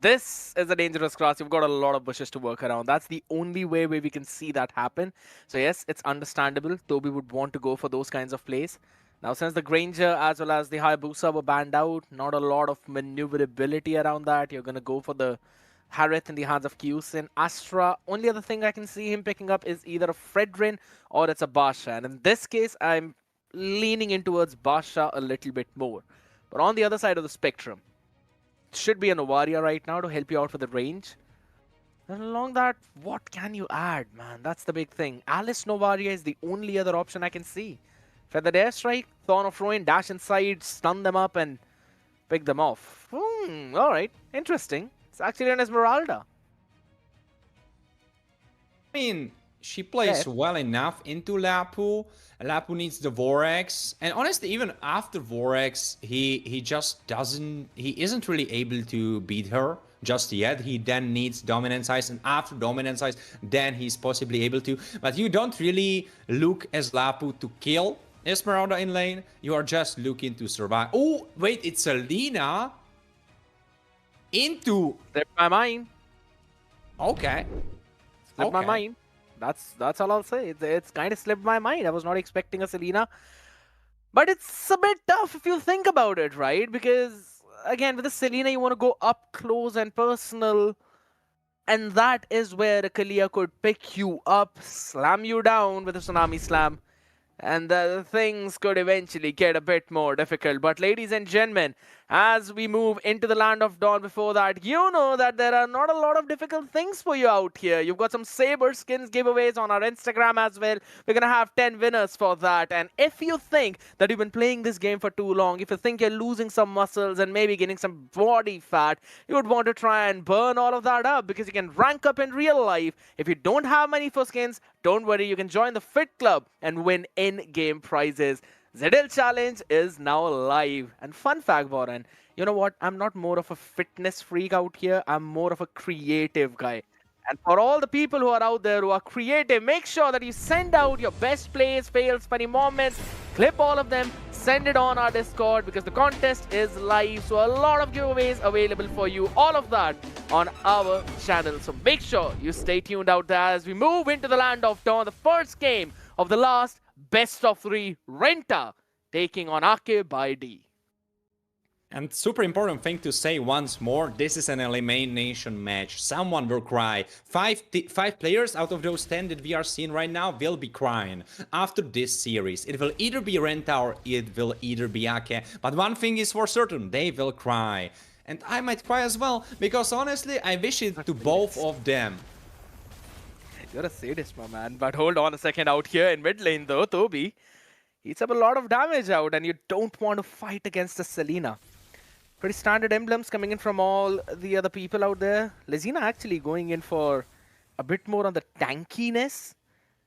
This is a dangerous cross. You've got a lot of bushes to work around. That's the only way where we can see that happen. So yes, it's understandable. Toby would want to go for those kinds of plays. Now, since the Granger as well as the Hayabusa were banned out, not a lot of maneuverability around that. You're going to go for the Harith in the hands of Kyusin. Astra, only other thing I can see him picking up is either a Fredrin or it's a Basha. And in this case, I'm leaning in towards Basha a little bit more. But on the other side of the spectrum, should be a Novaria right now to help you out with the range. And along that, what can you add, man? That's the big thing. Alice Novaria is the only other option I can see. Feathered Airstrike, Thorn of Ruin, dash inside, stun them up and pick them off. Alright, interesting. It's actually an Esmeralda. I mean, she plays well enough into Lapu. Lapu needs the Vorax, and honestly, even after Vorax, he just doesn't. He isn't really able to beat her just yet. He then needs Dominance Ice, and after Dominance Ice, then he's possibly able to. But you don't really look as Lapu to kill Esmeralda in lane. You are just looking to survive. Oh, wait, it's Selena into. Slipped my mind. Okay. Slipped my mind. That's all I'll say. It's kind of slipped my mind. I was not expecting a Selena. But it's a bit tough if you think about it, right? Because, again, with the Selena, you want to go up close and personal. And that is where a Kalia could pick you up, slam you down with a Tsunami Slam. And things could eventually get a bit more difficult. But ladies and gentlemen, as we move into the land of Dawn before that, you know that there are not a lot of difficult things for you out here. You've got some Saber skins giveaways on our Instagram as well. We're going to have 10 winners for that. And if you think that you've been playing this game for too long, if you think you're losing some muscles and maybe getting some body fat, you would want to try and burn all of that up because you can rank up in real life. If you don't have money for skins, don't worry, you can join the Fit Club and win in-game prizes. ZL Challenge is now live. And fun fact, Warren, you know what? I'm not more of a fitness freak out here. I'm more of a creative guy. And for all the people who are out there who are creative, make sure that you send out your best plays, fails, funny moments, clip all of them, send it on our Discord because the contest is live. So a lot of giveaways available for you. All of that on our channel. So make sure you stay tuned out there as we move into the land of Dawn. The first game of the last best of 3 Renta taking on Ake by D. And super important thing to say once more, this is an elimination match. Someone will cry. Five players out of those 10 that we are seeing right now will be crying after this series. It will either be Renta or it will either be Ake. But one thing is for certain, they will cry. And I might cry as well, because honestly, I wish it to both of them. You're a sadist, my man. But hold on a second out here in mid lane though, Toby. Eats up a lot of damage out and you don't want to fight against a Selena. Pretty standard emblems coming in from all the other people out there. Lezina actually going in for a bit more on the tankiness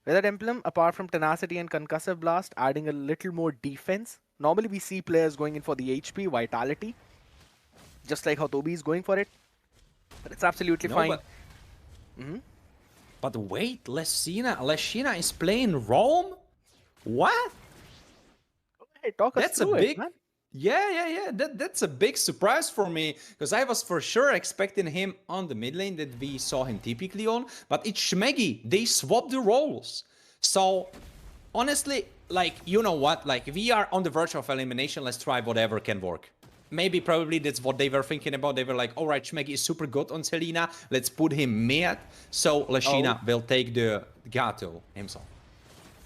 with that emblem, apart from Tenacity and Concussive Blast, adding a little more defense. Normally we see players going in for the HP, Vitality, just like how Toby is going for it. But it's absolutely fine. But wait, Leshina is playing Rome? What? Hey, talk us That's a through it, big... man. Yeah. That's a big surprise for me, because I was for sure expecting him on the mid lane that we saw him typically on, but it's Shmeggy. They swapped the roles. So, honestly, like, you know what? Like, we are on the verge of elimination. Let's try whatever can work. Maybe, probably that's what they were thinking about. They were like, all right, Shmeggy is super good on Selena. Let's put him mid. So, Leshina will take the Gato himself.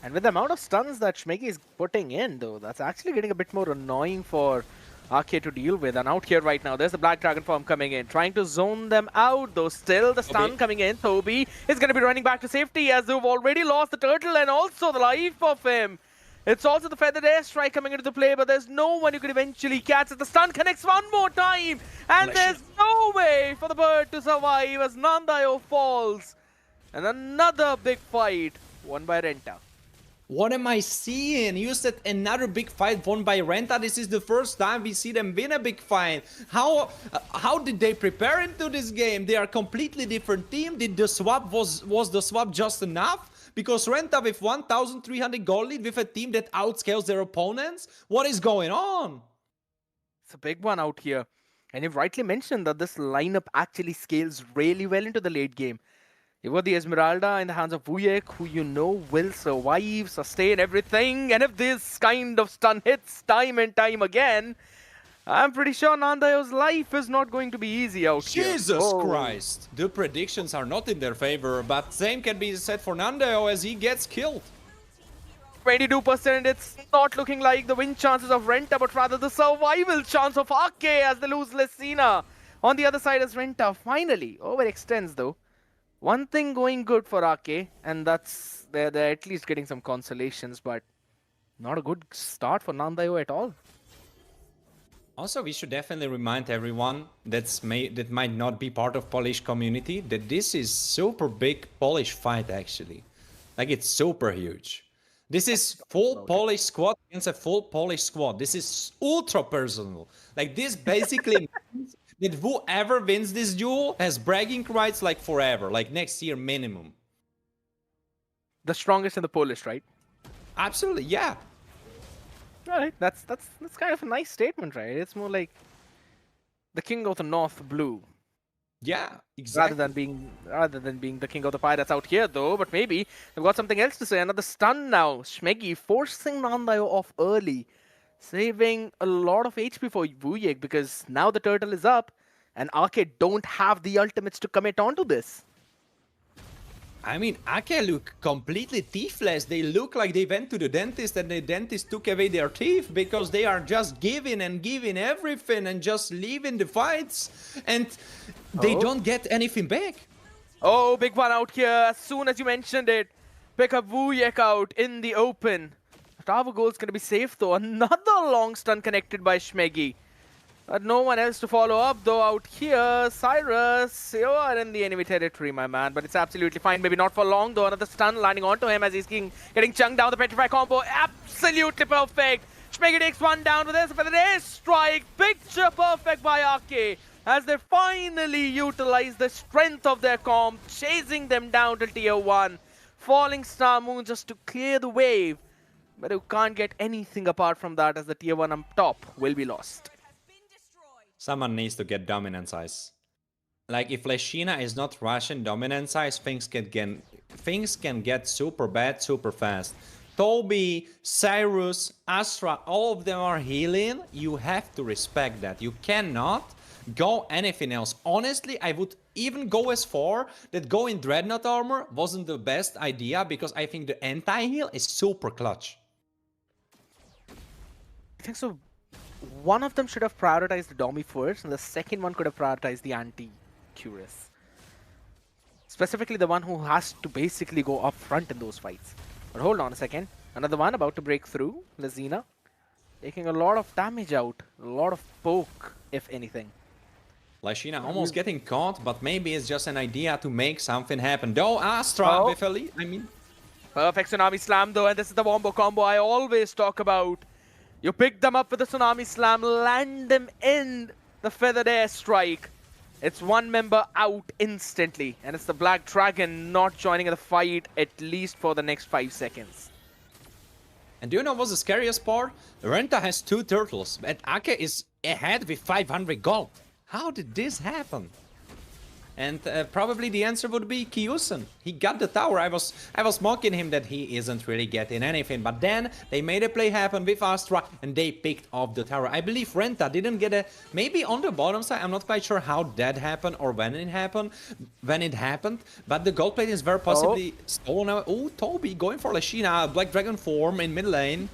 And with the amount of stuns that Shmeggy is putting in, though, that's actually getting a bit more annoying for Arcade to deal with. And out here right now, there's the Black Dragon form coming in, trying to zone them out, though still the stun coming in. Toby is going to be running back to safety as they've already lost the turtle and also the life of him. It's also the Feathered Airstrike coming into the play, but there's no one who could eventually catch it. The stun connects one more time, and there's no way for the bird to survive as Nandayo falls. And another big fight won by Renta. What am I seeing? You said another big fight won by Renta. This is the first time we see them win a big fight. How did they prepare into this game? They are a completely different team. Did the swap was the swap just enough? Because Renta with 1,300 gold lead with a team that outscales their opponents? What is going on? It's a big one out here. And you've rightly mentioned that this lineup actually scales really well into the late game. You've got the Esmeralda in the hands of Wujek, who you know will survive, sustain everything. And if this kind of stun hits time and time again, I'm pretty sure Nandayo's life is not going to be easy out here. Jesus Christ! The predictions are not in their favor, but same can be said for Nandayo as he gets killed. 22%, it's not looking like the win chances of Renta, but rather the survival chance of Arke as they lose Lessina. On the other side is Renta finally overextends though. One thing going good for Arke, and that's they're at least getting some consolations, but not a good start for Nandayo at all. Also, we should definitely remind everyone that might not be part of Polish community that this is super big Polish fight actually. Like, it's super huge. This is full Polish squad against a full Polish squad. This is ultra personal. Like, this basically means that whoever wins this duel has bragging rights like forever, like next year minimum. The strongest in the Polish, right? Absolutely, yeah. Alright, that's kind of a nice statement, right? It's more like the king of the North blue. Yeah, exactly. Rather than being the king of the pirates out here though, but maybe they've got something else to say. Another stun now. Shmeggy forcing Nandayo off early, saving a lot of HP for Wujek because now the turtle is up and Arcade don't have the ultimates to commit onto this. I mean, Ake look completely teethless. They look like they went to the dentist and the dentist took away their teeth because they are just giving and giving everything and just leaving the fights and they don't get anything back. Oh, big one out here. As soon as you mentioned it, pick up Wujek out in the open. Tower goal's going to be safe though. Another long stun connected by Shmeggy. No one else to follow up though out here. Cyrus, you are in the enemy territory, my man, but it's absolutely fine. Maybe not for long though. Another stun landing onto him as he's getting chunked down. The Petrify combo, absolutely perfect. Shmeggy takes one down with this Feathered Airstrike. Picture perfect by Arke as they finally utilize the strength of their comp, chasing them down to tier 1. Falling Star Moon just to clear the wave, but you can't get anything apart from that as the tier 1 up top will be lost. Someone needs to get dominant size. Like, if Leshina is not rushing dominant size, things can get super bad super fast. Toby, Cyrus, Astra, all of them are healing. You have to respect that. You cannot go anything else. Honestly, I would even go as far that going Dreadnought armor wasn't the best idea because I think the anti-heal is super clutch. I think so. One of them should have prioritized the Domi first, and the second one could have prioritized the anti-Curious. Specifically the one who has to basically go up front in those fights. But hold on a second. Another one about to break through. Lezina taking a lot of damage out. A lot of poke, if anything. Leshina almost getting caught, but maybe it's just an idea to make something happen. Though Astra with Elite, I mean... Perfect Tsunami Slam though, and this is the wombo combo I always talk about. You pick them up with the Tsunami Slam, land them in the Feathered Airstrike. It's one member out instantly, and it's the Black Dragon not joining the fight at least for the next 5 seconds. And do you know what's the scariest part? Renta has 2 turtles, but Ake is ahead with 500 gold. How did this happen? And probably the answer would be Kyusen. He got the tower. I was mocking him that he isn't really getting anything. But then they made a play happen with Astra and they picked off the tower. I believe Renta didn't get a... Maybe on the bottom side. I'm not quite sure how that happened or when it happened. But the gold plate is very possibly stolen. Oh, Toby going for Lashina. Black Dragon form in mid lane.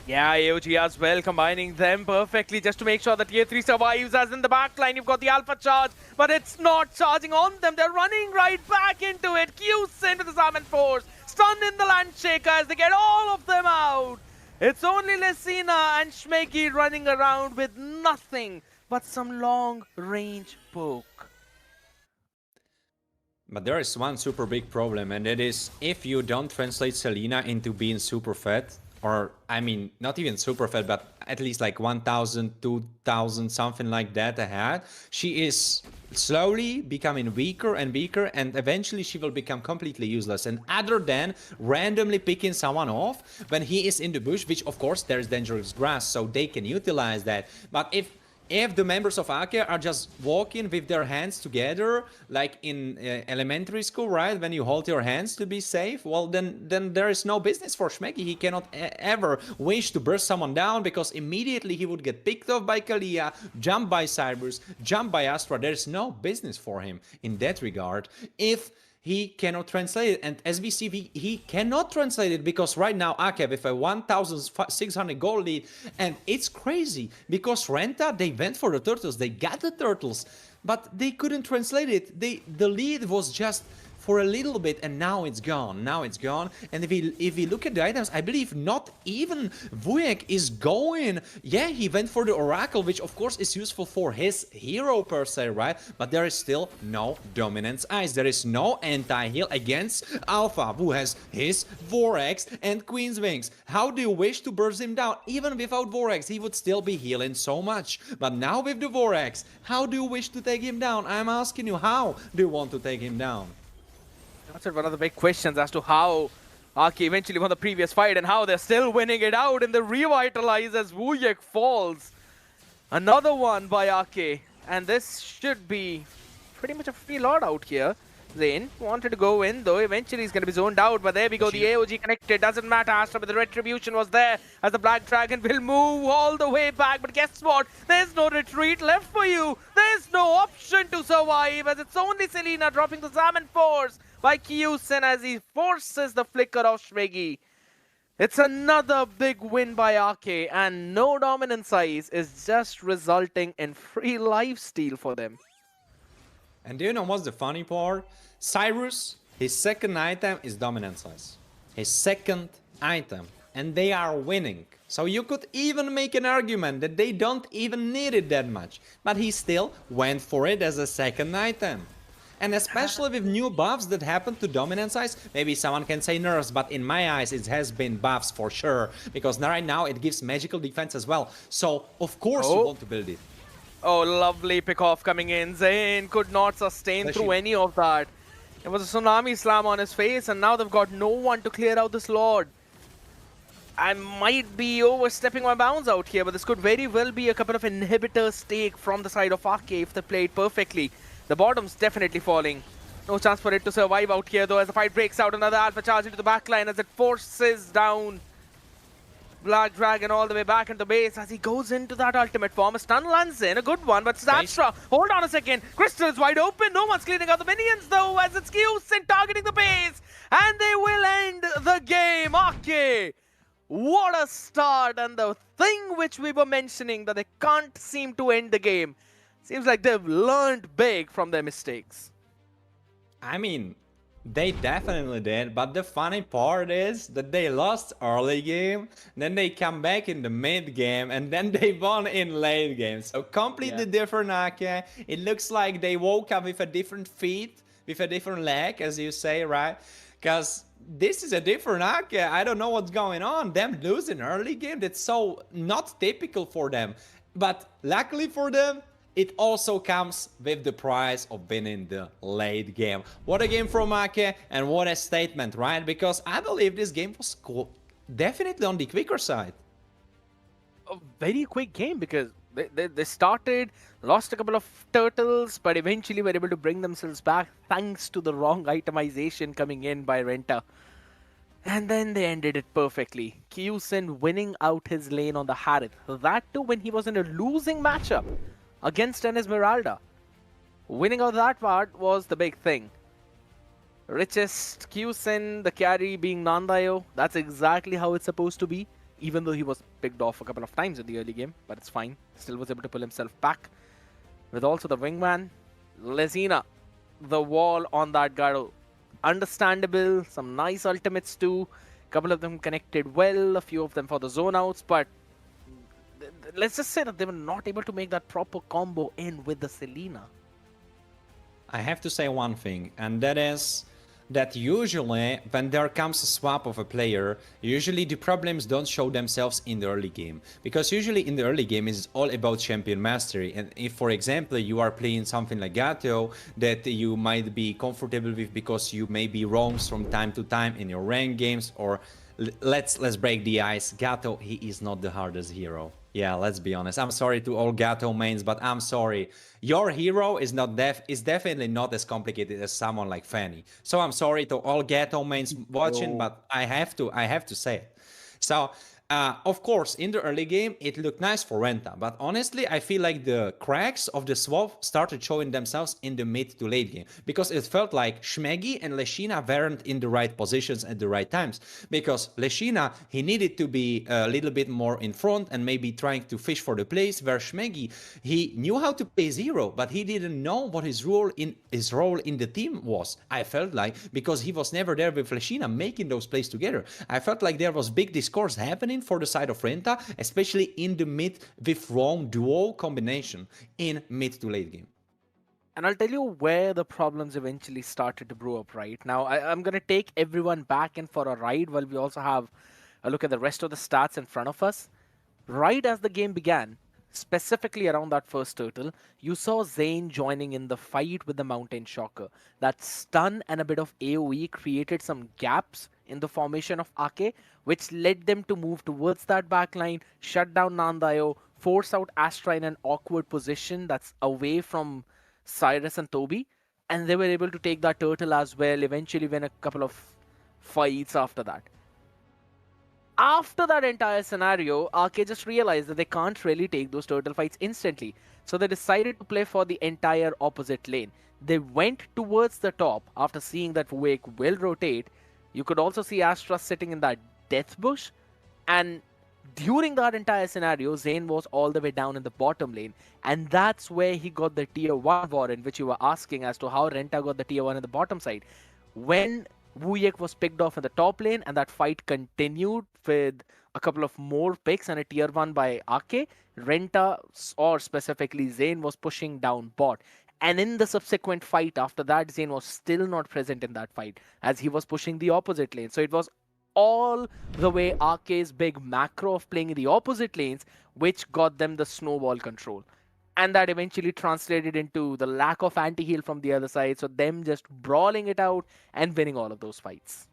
Yeah, AOG as well, combining them perfectly just to make sure that tier 3 survives. As in the backline, you've got the Alpha charge, but it's not charging on them. They're running right back into it. Kyusen with the Salmon Force, stun in the Landshaker as they get all of them out. It's only Lesina and Shmeki running around with nothing but some long-range poke. But there is one super big problem, and that is if you don't translate Selena into being super fat, or I mean, not even super fat, but at least like 1,000, 2,000, something like that ahead, she is slowly becoming weaker and weaker, and eventually she will become completely useless. And other than randomly picking someone off when he is in the bush, which of course there is dangerous grass, so they can utilize that. But if the members of Ake are just walking with their hands together, like in elementary school, right? When you hold your hands to be safe, well, then there is no business for Shmeki. He cannot ever wish to burst someone down because immediately he would get picked off by Kalia, jumped by Cyrus, jumped by Astra. There's no business for him in that regard. If he cannot translate it, and as we see, he cannot translate it because right now Ake with a 1,600 gold lead, and it's crazy because Renta, they went for the turtles, they got the turtles, but they couldn't translate it. The lead was just for a little bit, and now it's gone. And if we look at the items, I believe not even Vujek is going. Yeah, he went for the Oracle, which of course is useful for his hero per se, right? But there is still no Dominance Ice. There is no anti-heal against Alpha, who has his Vorax and Queen's Wings. How do you wish to burst him down? Even without Vorax, he would still be healing so much. But now with the Vorax, how do you wish to take him down? I'm asking you, how do you want to take him down? That's one of the big questions as to how Ake eventually won the previous fight and how they're still winning it out in the Revitalize as Wujek falls. Another one by Ake, and this should be pretty much a free lot out here. Zayn wanted to go in though, eventually he's going to be zoned out, but there we go, the AOG connected, doesn't matter, Astra, but the Retribution was there as the Black Dragon will move all the way back, but guess what, there's no retreat left for you, there's no option to survive as it's only Selena dropping the Salmon Force by Kyusen as he forces the flicker of Shmegi. It's another big win by Ake, and no Dominance Ice is just resulting in free lifesteal for them. And do you know what's the funny part? Cyrus, his second item is Dominance Ice. His second item. And they are winning. So you could even make an argument that they don't even need it that much. But he still went for it as a second item. And especially with new buffs that happen to Dominance Ice, maybe someone can say nerfs, but in my eyes it has been buffs for sure. Because right now it gives magical defense as well. So of course you want to build it. Oh, lovely pick-off coming in. Zayn could not sustain through any of that. It was a tsunami slam on his face, and now they've got no one to clear out this Lord. I might be overstepping my bounds out here, but this could very well be a couple of inhibitors take from the side of Ake if they play it perfectly. The bottom's definitely falling. No chance for it to survive out here, though, as the fight breaks out. Another Alpha charge into the backline as it forces down Black Dragon all the way back into base as he goes into that ultimate form. A stun lands in, a good one, but Astra, hold on a second. Crystal is wide open, no one's cleaning out the minions though, as it's Kyusen targeting the base, and they will end the game. Ake, what a start, and the thing which we were mentioning, that they can't seem to end the game. Seems like they've learned big from their mistakes. I mean, they definitely did, but the funny part is that they lost early game, then they come back in the mid game, and then they won in late game. So completely different Ake. It looks like they woke up with a different feet, with a different leg, as you say, right? Because this is a different Ake. I don't know what's going on. Them losing early game, that's so not typical for them. But luckily for them, it also comes with the price of winning the late game. What a game from Ake, and what a statement, right? Because I believe this game was definitely on the quicker side. A very quick game because they started, lost a couple of turtles, but eventually were able to bring themselves back thanks to the wrong itemization coming in by Renta. And then they ended it perfectly. Kyusin winning out his lane on the Harith. That too when he was in a losing matchup against an Esmeralda. Winning out that part was the big thing. Richest Kyusin, the carry being Nandayo. That's exactly how it's supposed to be. Even though he was picked off a couple of times in the early game. But it's fine. Still was able to pull himself back. With also the wingman. Lesina, the wall on that Garo. Understandable, some nice ultimates too. A couple of them connected well, a few of them for the zone outs, but let's just say that they were not able to make that proper combo in with the Selena. I have to say one thing, and that is that usually when there comes a swap of a player, usually the problems don't show themselves in the early game. Because usually in the early game it's all about champion mastery, and if for example you are playing something like Gato that you might be comfortable with because you maybe roams from time to time in your ranked games, or let's break the ice, Gato, he is not the hardest hero. Yeah, let's be honest. I'm sorry to all Gato mains, but I'm sorry. Your hero is definitely not as complicated as someone like Fanny. So I'm sorry to all Gato mains watching, but I have to say it. So of course, in the early game, it looked nice for Renta, but honestly, I feel like the cracks of the swap started showing themselves in the mid to late game, because it felt like Shmegi and Leshina weren't in the right positions at the right times, because Leshina, he needed to be a little bit more in front and maybe trying to fish for the plays, where Shmegi, he knew how to play zero, but he didn't know what his role in the team was, I felt like, because he was never there with Leshina making those plays together. I felt like there was big discourse happening for the side of Renta, especially in the mid with wrong duo combination in mid to late game. And I'll tell you where the problems eventually started to brew up right now. I'm going to take everyone back in for a ride while we also have a look at the rest of the stats in front of us. Right as the game began, specifically around that first turtle, you saw Zane joining in the fight with the Mountain Shocker. That stun and a bit of AoE created some gaps in the formation of Ake, which led them to move towards that backline, shut down Nandayo, force out Astra in an awkward position that's away from Cyrus and Toby, and they were able to take that turtle as well, eventually win a couple of fights after that. After that entire scenario, Arcade just realized that they can't really take those turtle fights instantly. So they decided to play for the entire opposite lane. They went towards the top after seeing that Wake will rotate. You could also see Astra sitting in that death bush. And during that entire scenario, Zane was all the way down in the bottom lane. And that's where he got the tier 1 warrant, which you were asking as to how Renta got the tier 1 in the bottom side. When Wuyek was picked off in the top lane and that fight continued with a couple of more picks and a tier 1 by Ake, Renta, or specifically Zane, was pushing down bot. And in the subsequent fight after that, Zane was still not present in that fight as he was pushing the opposite lane. So it was all the way Ake's big macro of playing in the opposite lanes which got them the snowball control. And that eventually translated into the lack of anti-heal from the other side, so them just brawling it out and winning all of those fights.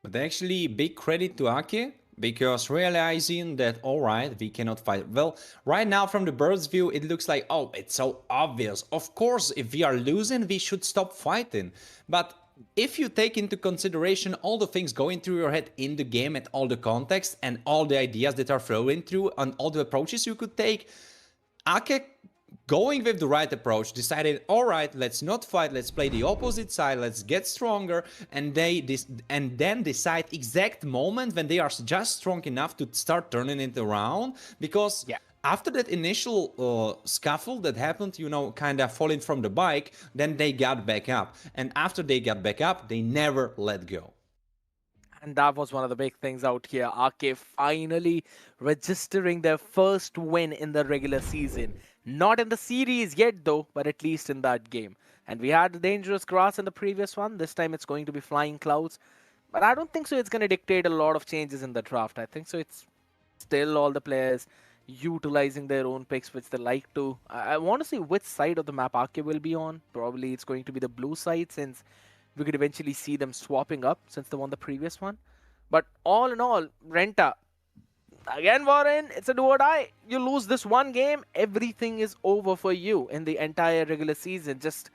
But actually, big credit to Ake, because realizing that, alright, we cannot fight. Well, right now from the bird's view, it looks like, oh, it's so obvious. Of course, if we are losing, we should stop fighting. But if you take into consideration all the things going through your head in the game and all the context and all the ideas that are flowing through and all the approaches you could take, Ake, going with the right approach, decided, all right, let's not fight, let's play the opposite side, let's get stronger, and then decide exact moment when they are just strong enough to start turning it around, because after that initial scuffle that happened, you know, kind of falling from the bike, then they got back up, and after they got back up, they never let go. And that was one of the big things out here. Ake finally registering their first win in the regular season. Not in the series yet though, but at least in that game. And we had the dangerous grass in the previous one. This time it's going to be flying clouds. But I don't think so it's going to dictate a lot of changes in the draft. I think so it's still all the players utilizing their own picks, which they like to. I want to see which side of the map Arke will be on. Probably it's going to be the blue side, since we could eventually see them swapping up since they won the previous one. But all in all, Renta, again, Warren, it's a do or die. You lose this one game, everything is over for you in the entire regular season. Just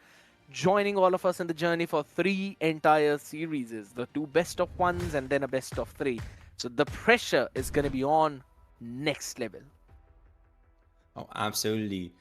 joining all of us in the journey for 3 entire series, the 2 best of 1s and then a best of 3. So the pressure is going to be on next level. Oh, absolutely.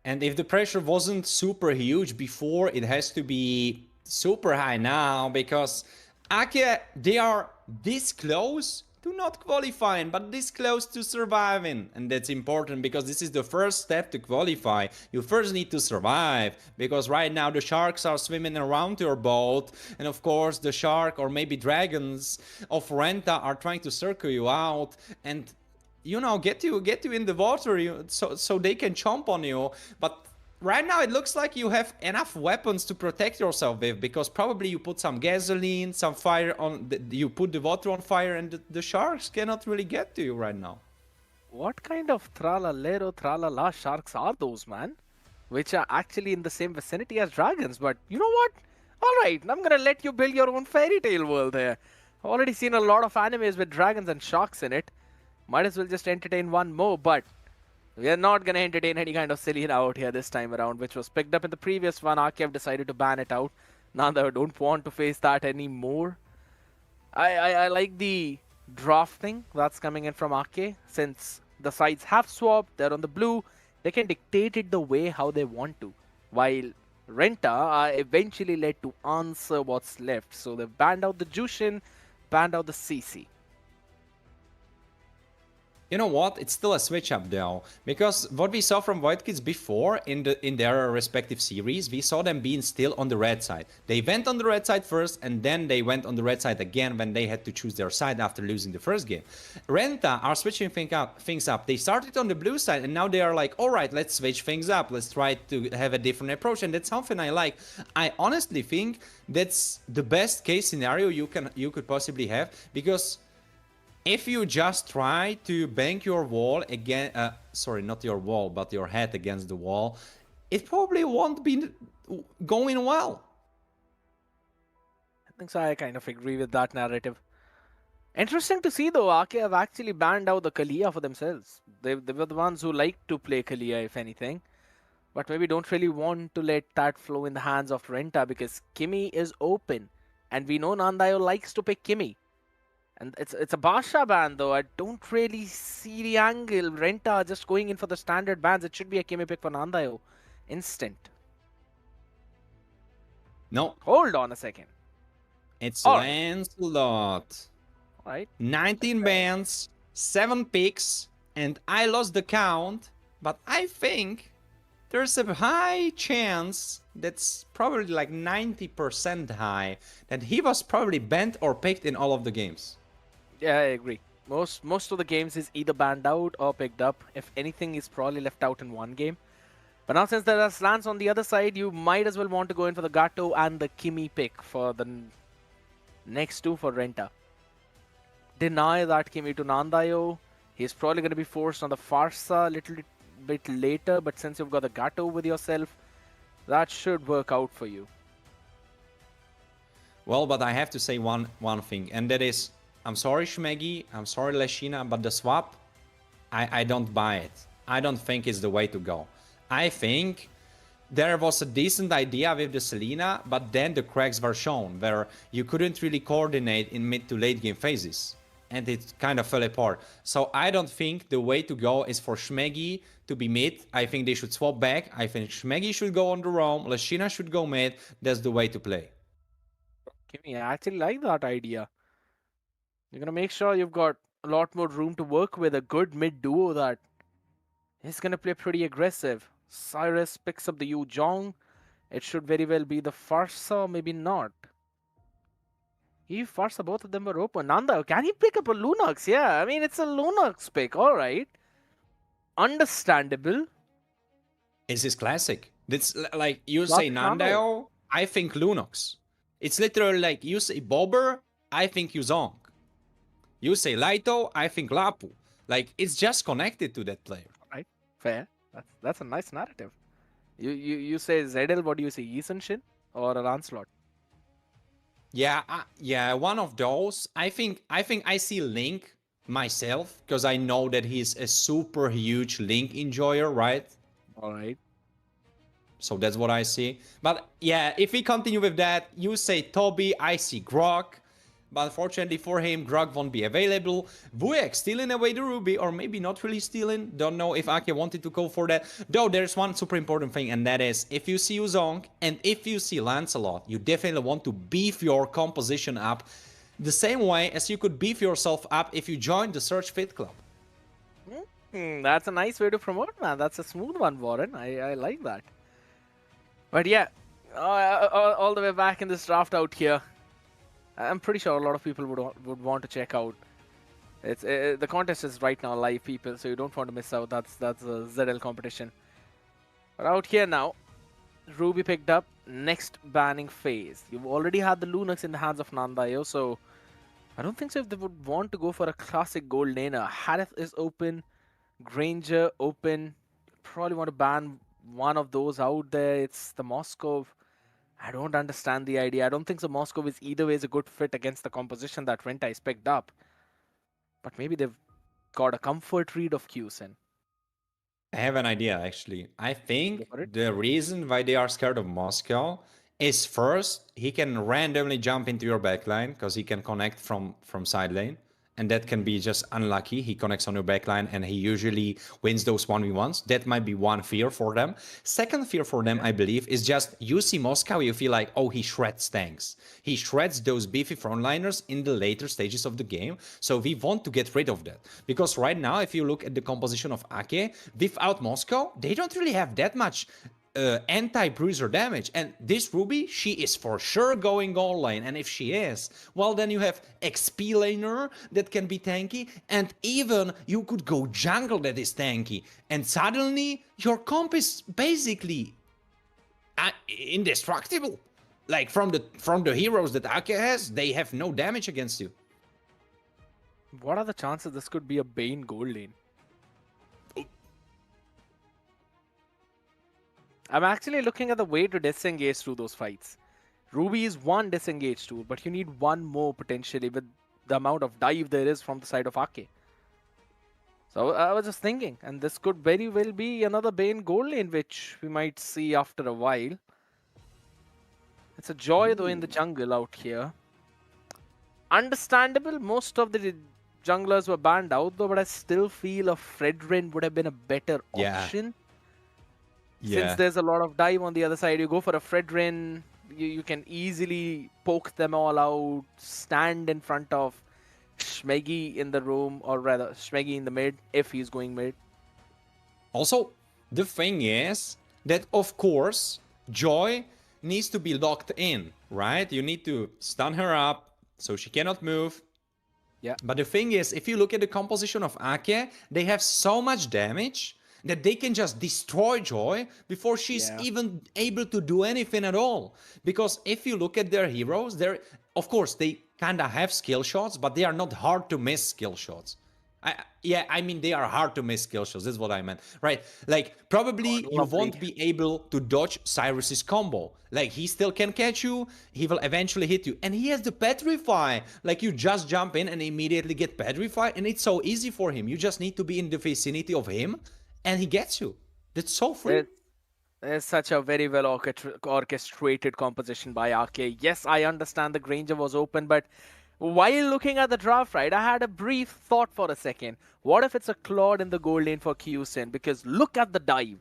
And if the pressure wasn't super huge before, it has to be super high now, because Ake, they are this close to not qualifying, but this close to surviving. And that's important, because this is the first step to qualify. You first need to survive, because right now the sharks are swimming around your boat, and of course the shark or maybe dragons of Renta are trying to circle you out and, you know, get you in the water, so they can chomp on you. But right now it looks like you have enough weapons to protect yourself with, because probably you put some gasoline, some fire on, you put the water on fire, and the sharks cannot really get to you right now. What kind of tralalero tralala sharks are those, man? Which are actually in the same vicinity as dragons. But you know what? Alright, I'm gonna let you build your own fairy tale world here. I've already seen a lot of animes with dragons and sharks in it. Might as well just entertain one more, but we are not going to entertain any kind of silly out here this time around, which was picked up in the previous one. Arkev decided to ban it out. Now that I don't want to face that anymore. I like the drafting that's coming in from Arke. Since the sides have swapped, they're on the blue, they can dictate it the way how they want to. While Renta are eventually led to answer what's left. So they've banned out the Jushin, banned out the CC. You know what? It's still a switch up though, because what we saw from White Kids before in their respective series, we saw them being still on the red side. They went on the red side first, and then they went on the red side again when they had to choose their side after losing the first game. Renta are switching things up. They started on the blue side, and now they are like, all right, let's switch things up. Let's try to have a different approach, and that's something I like. I honestly think that's the best case scenario you could possibly have, because if you just try to bang your wall again, sorry, not your wall, but your head against the wall, it probably won't be going well. I think so. I kind of agree with that narrative. Interesting to see though, Arke have actually banned out the Kalia for themselves. They were the ones who like to play Kalia, if anything. But maybe don't really want to let that flow in the hands of Renta, because Kimi is open. And we know Nandayo likes to pick Kimi. And it's a Basha ban though. I don't really see the angle. Renta just going in for the standard bans. It should be a Kimi pick for Nandayo. Instant. No. Hold on a second. It's All Lancelot. Right. 19 bans, 7 picks, and I lost the count. But I think there's a high chance, that's probably like 90% high, that he was probably banned or picked in all of the games. Yeah, I agree. Most of the games is either banned out or picked up. If anything, is probably left out in one game. But now since there are slants on the other side, you might as well want to go in for the Gato and the Kimi pick for the next 2 for Renta. Deny that Kimi to Nandayo. He's probably going to be forced on the Farsa a little bit later, but since you've got the Gato with yourself, that should work out for you. Well, but I have to say one thing, and that is, I'm sorry Shmegi, I'm sorry Leshina, but the swap, I don't buy it. I don't think it's the way to go. I think there was a decent idea with the Selena, but then the cracks were shown, where you couldn't really coordinate in mid to late game phases. And it kind of fell apart. So I don't think the way to go is for Shmegi to be mid. I think they should swap back. I think Shmegi should go on the roam, Leshina should go mid. That's the way to play. Kimi, I actually like that idea. You're going to make sure you've got a lot more room to work with, a good mid duo that is going to play pretty aggressive. Cyrus picks up the Yu Jong. It should very well be the Farsa, maybe not. If Farsa, both of them were open. Nanda, can he pick up a Lunox? Yeah, I mean, it's a Lunox pick, alright. Understandable. This is classic. It's like you say Nandayo, I think Lunox. It's literally like you say Bobber, I think Yuzong. You say Laito, I think Lapu. Like, it's just connected to that player. Right? Fair. That's a nice narrative. You say Zedel, what do you say? Yisun Shin or a Lancelot? Yeah, yeah, one of those. I think I see Link myself because I know that he's a super huge Link enjoyer, right? All right. So that's what I see. But yeah, if we continue with that, you say Toby, I see Grog. But unfortunately for him, Grog won't be available. Vujek stealing away the Ruby, or maybe not really stealing. Don't know if Ake wanted to go for that. Though there's one super important thing, and that is if you see Uzong and if you see Lancelot, you definitely want to beef your composition up the same way as you could beef yourself up if you joined the Search Fit Club. That's a nice way to promote, man. That's a smooth one, Warren. I like that. But yeah, all the way back in this draft out here, I'm pretty sure a lot of people would want to check out. It's the contest is right now live, people, so you don't want to miss out. That's a ZL competition. But out here now, Ruby picked up next banning phase. You've already had the Lunux in the hands of Nandayo, so I don't think so if they would want to go for a classic gold laner. Harith is open, Granger open. Probably want to ban one of those out there. It's the Moskov. I don't understand the idea. I don't think so Moskov is either way is a good fit against the composition that Renta picked up. But maybe they've got a comfort read of Qsin. I have an idea, actually. I think the reason why they are scared of Moscow is first, he can randomly jump into your backline because he can connect from side lane. And that can be just unlucky. He connects on your backline and he usually wins those 1v1s. That might be one fear for them. Second fear for them, I believe, is just you see Moscow, you feel like, oh, he shreds tanks. He shreds those beefy frontliners in the later stages of the game. So we want to get rid of that. Because right now, if you look at the composition of Ake, without Moscow, they don't really have that much anti-bruiser damage, and this Ruby, she is for sure going all lane, and if she is, well, then you have XP laner that can be tanky, and even you could go jungle that is tanky, and suddenly your comp is basically indestructible. Like from the heroes that Ake has, they have no damage against you. What are the chances this could be a Bane gold lane? I'm actually looking at the way to disengage through those fights. Ruby is one disengage tool, but you need one more potentially with the amount of dive there is from the side of Ake. So I was just thinking, and this could very well be another Bane gold lane, which we might see after a while. It's a joy though in the jungle out here. Understandable, most of the junglers were banned out though, but I still feel a Fredrin would have been a better option. Since there's a lot of dive on the other side, you go for a Fredrin, you can easily poke them all out, stand in front of Shmegi in the room, or rather Shmegi in the mid, if he's going mid. Also, the thing is that, of course, Joy needs to be locked in, right? You need to stun her up so she cannot move. Yeah. But the thing is, if you look at the composition of Ake, they have so much damage that they can just destroy Joy before she's even able to do anything at all. Because if you look at their heroes, of course, they kind of have skill shots, but they are not hard to miss skill shots. I mean, they are hard to miss skill shots. That's what I meant, right? Like, probably you won't be able to dodge Cyrus's combo. Like, he still can catch you. He will eventually hit you. And he has the Petrify. Like, you just jump in and immediately get Petrified. And it's so easy for him. You just need to be in the vicinity of him. And he gets you. That's so free. It's such a very well orchestrated composition by Ake. Yes, I understand the Granger was open, but while looking at the draft, right, I had a brief thought for a second. What if it's a Claude in the gold lane for Qsin? Because look at the dive.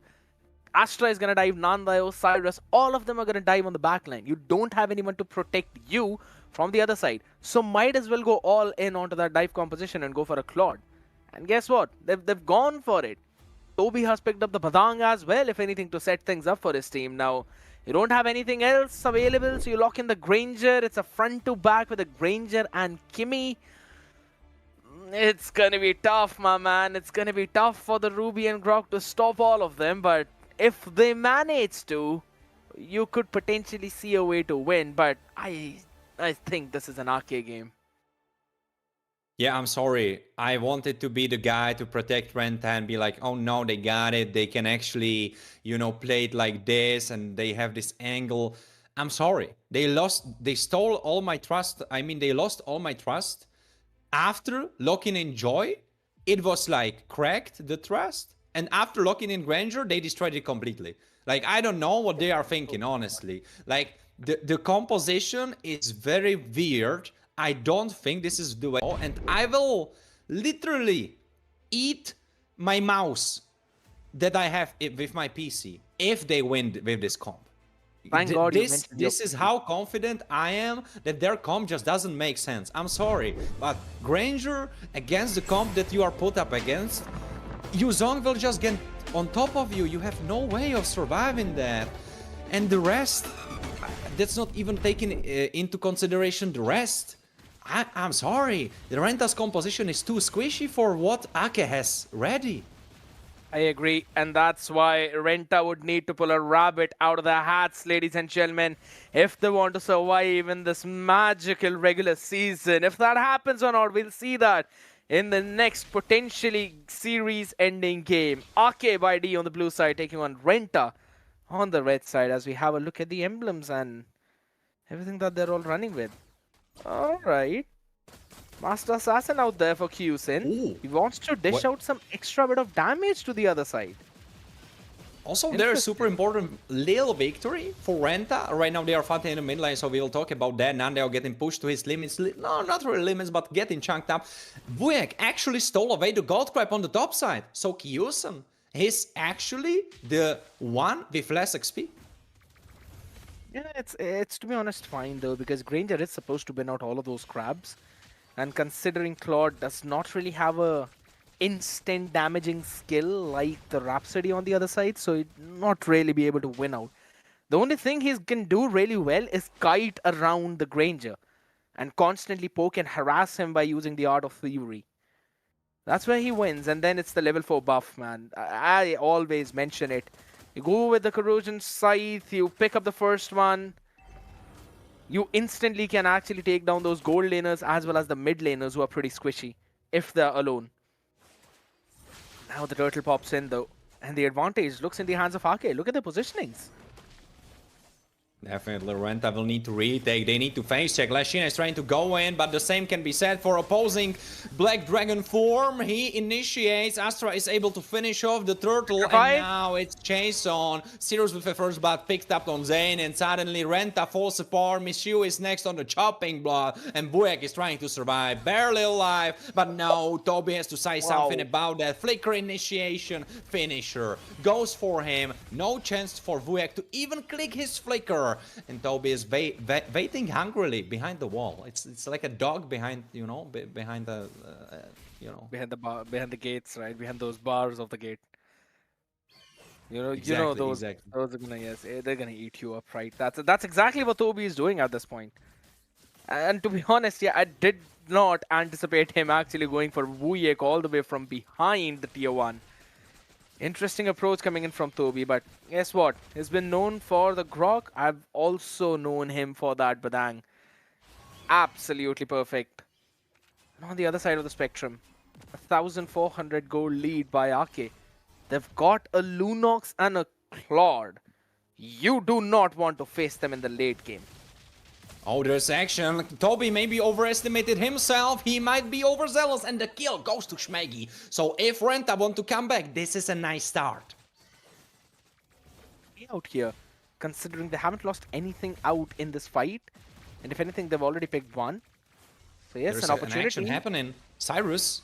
Astra is going to dive, Nandayo, Cyrus, all of them are going to dive on the backline. You don't have anyone to protect you from the other side. So might as well go all in onto that dive composition and go for a Claude. And guess what? They've gone for it. Toby has picked up the Badang as well, if anything, to set things up for his team. Now, you don't have anything else available, so you lock in the Granger. It's a front to back with the Granger and Kimmy. It's going to be tough, my man. It's going to be tough for the Ruby and Grog to stop all of them, but if they manage to, you could potentially see a way to win, but I think this is an Ake game. Yeah, I'm sorry. I wanted to be the guy to protect Renta and be like, oh no, they got it. They can actually, play it like this and they have this angle. I'm sorry. They stole all my trust. I mean, they lost all my trust. After locking in Joy, it was like cracked the trust. And after locking in Granger, they destroyed it completely. Like, I don't know what they are thinking, honestly. Like, the composition is very weird. I don't think this is the way. And I will literally eat my mouse that I have with my PC if they win with this comp. Thank God you This mentioned your is how confident I am that their comp just doesn't make sense. I'm sorry, but Granger against the comp that you are put up against, Yuzong will just get on top of you. You have no way of surviving that. And the rest, that's not even taking into consideration the rest. I'm sorry, the Renta's composition is too squishy for what Ake has ready. I agree, and that's why Renta would need to pull a rabbit out of their hats, ladies and gentlemen, if they want to survive in this magical regular season. If that happens or not, we'll see that in the next potentially series-ending game. Ake by D on the blue side taking on Renta on the red side as we have a look at the emblems and everything that they're all running with. Alright. Master Assassin out there for Kyusin. He wants to dish out some extra bit of damage to the other side. Also, there's super important little victory for Renta. Right now they are fighting in the mid lane, so we will talk about that. Now they are getting pushed to his limits. No, not really limits, but getting chunked up. Vuek actually stole away the gold crab on the top side. So Kyusin is actually the one with less XP. Yeah, it's to be honest fine though, because Granger is supposed to win out all of those crabs. And considering Claude does not really have a instant damaging skill like the Rhapsody on the other side, so he'd not really be able to win out. The only thing he can do really well is kite around the Granger and constantly poke and harass him by using the Art of Thievery. That's where he wins, and then it's the level 4 buff, man. I always mention it. You go with the Corrosion Scythe, you pick up the first one, you instantly can actually take down those gold laners as well as the mid laners who are pretty squishy if they're alone. Now the turtle pops in though, and the advantage looks in the hands of Ake. Look at the positionings. Definitely, Renta will need to retake. They need to face check. Lashina is trying to go in, but the same can be said for opposing Black Dragon form. He initiates. Astra is able to finish off the turtle, and now it's chase on. Sirius with the first blood picked up on Zane, and suddenly Renta falls apart. Mishu is next on the chopping blood, and Buek is trying to survive. Barely alive, but no, Toby has to say something about that. Flicker initiation, finisher. Goes for him. No chance for Buek to even click his flicker. And Toby is waiting hungrily behind the wall. It's like a dog behind, behind the, behind the gates, right? Behind those bars of the gate. Exactly, those are gonna they're gonna eat you up, right? That's exactly what Toby is doing at this point. And to be honest, yeah, I did not anticipate him actually going for Wuyek all the way from behind the tier 1. Interesting approach coming in from Toby, but guess what? He's been known for the grok. I've also known him for that Badang. Absolutely perfect. And on the other side of the spectrum, 1,400 gold lead by Ake. They've got a Lunox and a Claude. You do not want to face them in the late game. Oh, there's action. Toby maybe overestimated himself. He might be overzealous, and the kill goes to Shmegi. So if Renta want to come back, this is a nice start. Out here, considering they haven't lost anything out in this fight, and if anything, they've already picked one. So yes, there's an opportunity. An action happening. Cyrus.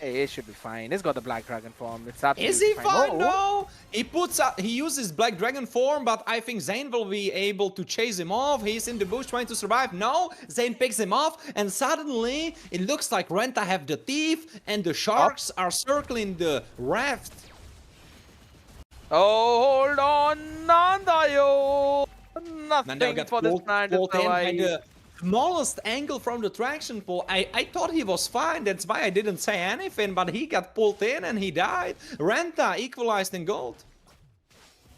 Yeah, it should be fine. He's got the Black Dragon form. It's absolutely Is he fine? Oh. No! He uses Black Dragon form, but I think Zane will be able to chase him off. He's in the bush trying to survive. No! Zane picks him off, and suddenly it looks like Renta have the thief, and the sharks are circling the raft. Oh, hold on, Nandayo! Nothing for this man to survive. Smallest angle from the traction pole. I thought he was fine, that's why I didn't say anything, but he got pulled in and he died. Renta equalized in gold.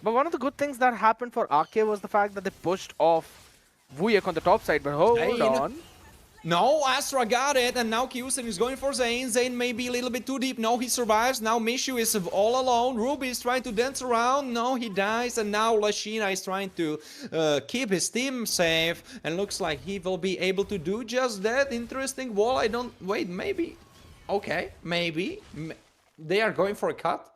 But one of the good things that happened for Ake was the fact that they pushed off Wuyek on the top side, but hold on. No, Astra got it, and now Kyusen is going for Zane. Zane may be a little bit too deep. No, he survives. Now Mishu is all alone. Ruby is trying to dance around. No, he dies, and now Lashina is trying to keep his team safe, and looks like he will be able to do just that. Interesting wall. I don't... Wait, maybe... Okay, maybe. They are going for a cut.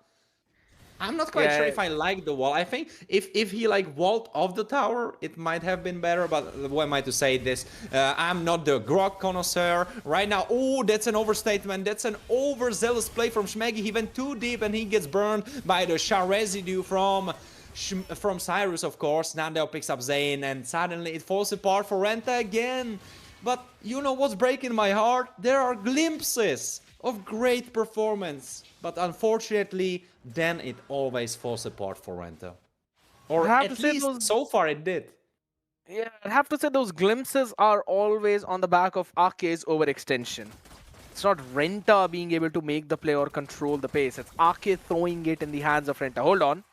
I'm not quite sure if I like the wall. I think if he like walled off the tower, it might have been better. But who am I to say this? I'm not the Grog connoisseur right now. Oh, that's an overstatement. That's an overzealous play from Shmeggy. He went too deep and he gets burned by the Char residue from Cyrus, of course. Nandel picks up Zane and suddenly it falls apart for Renta again. But you know what's breaking my heart? There are glimpses of great performance, but unfortunately, then it always falls apart for Renta. Or at least so far it did. Yeah, I have to say those glimpses are always on the back of Ake's overextension. It's not Renta being able to make the play or control the pace. It's Ake throwing it in the hands of Renta. Hold on.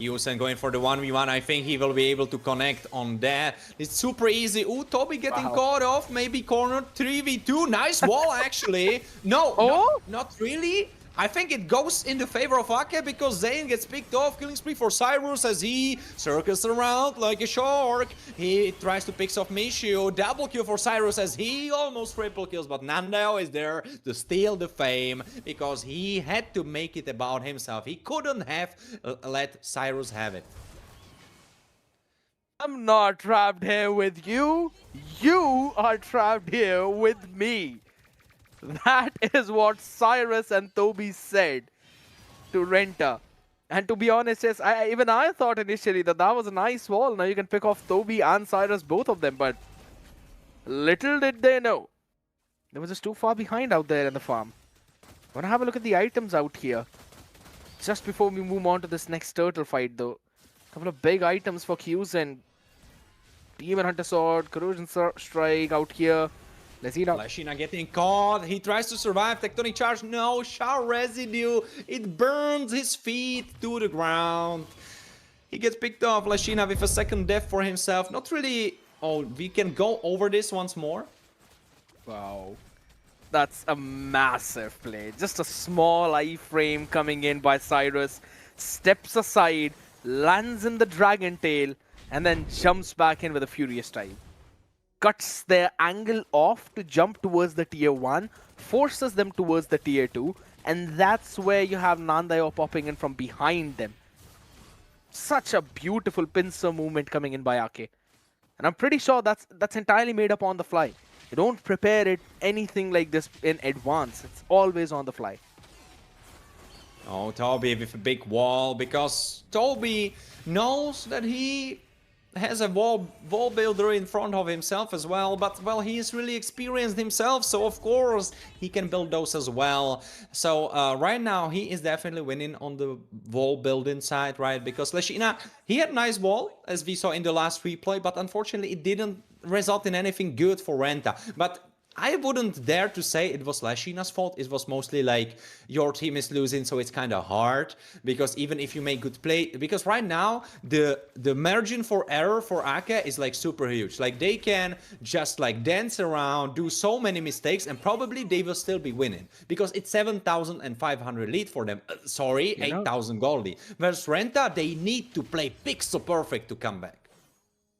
Yusen going for the 1v1. I think he will be able to connect on that. It's super easy. Ooh, Toby getting caught off. Maybe cornered. 3v2. Nice wall, actually. No, not really. I think it goes in the favor of Ake because Zane gets picked off. Killing spree for Cyrus as he circles around like a shark. He tries to pick off Michio. Double kill for Cyrus as he almost triple kills. But Nandel is there to steal the fame because he had to make it about himself. He couldn't have let Cyrus have it. I'm not trapped here with you. You are trapped here with me. That is what Cyrus and Toby said to Renta. And to be honest, yes, even I thought initially that was a nice wall. Now you can pick off Toby and Cyrus, both of them. But little did they know, they were just too far behind out there in the farm. Wanna have a look at the items out here. Just before we move on to this next turtle fight though. A couple of big items for Q's and Demon Hunter Sword, Corrosion Strike out here. Lashina getting caught. He tries to survive. Tectonic Charge. No. Char residue. It burns his feet to the ground. He gets picked off. Lashina with a second death for himself. Not really... Oh, we can go over this once more. Wow. That's a massive play. Just a small iframe coming in by Cyrus. Steps aside. Lands in the Dragon Tail. And then jumps back in with a Furious Dive. Cuts their angle off to jump towards the tier 1, forces them towards the tier 2, and that's where you have Nandayo popping in from behind them. Such a beautiful pincer movement coming in by Ake. And I'm pretty sure that's entirely made up on the fly. You don't prepare it anything like this in advance. It's always on the fly. Oh, Toby with a big wall, because Toby knows that he has a wall builder in front of himself as well, but well, he is really experienced himself, so of course he can build those as well. So right now he is definitely winning on the wall building side, right? Because Lashina, he had a nice wall as we saw in the last replay, but unfortunately it didn't result in anything good for Renta. But I wouldn't dare to say it was Lashina's fault. It was mostly like your team is losing, so it's kind of hard. Because even if you make good play, because right now the margin for error for Ake is like super huge. Like they can just like dance around, do so many mistakes, and probably they will still be winning because it's 7,500 lead for them. Sorry, 8,000 gold lead. Whereas Renta, they need to play pixel perfect to come back.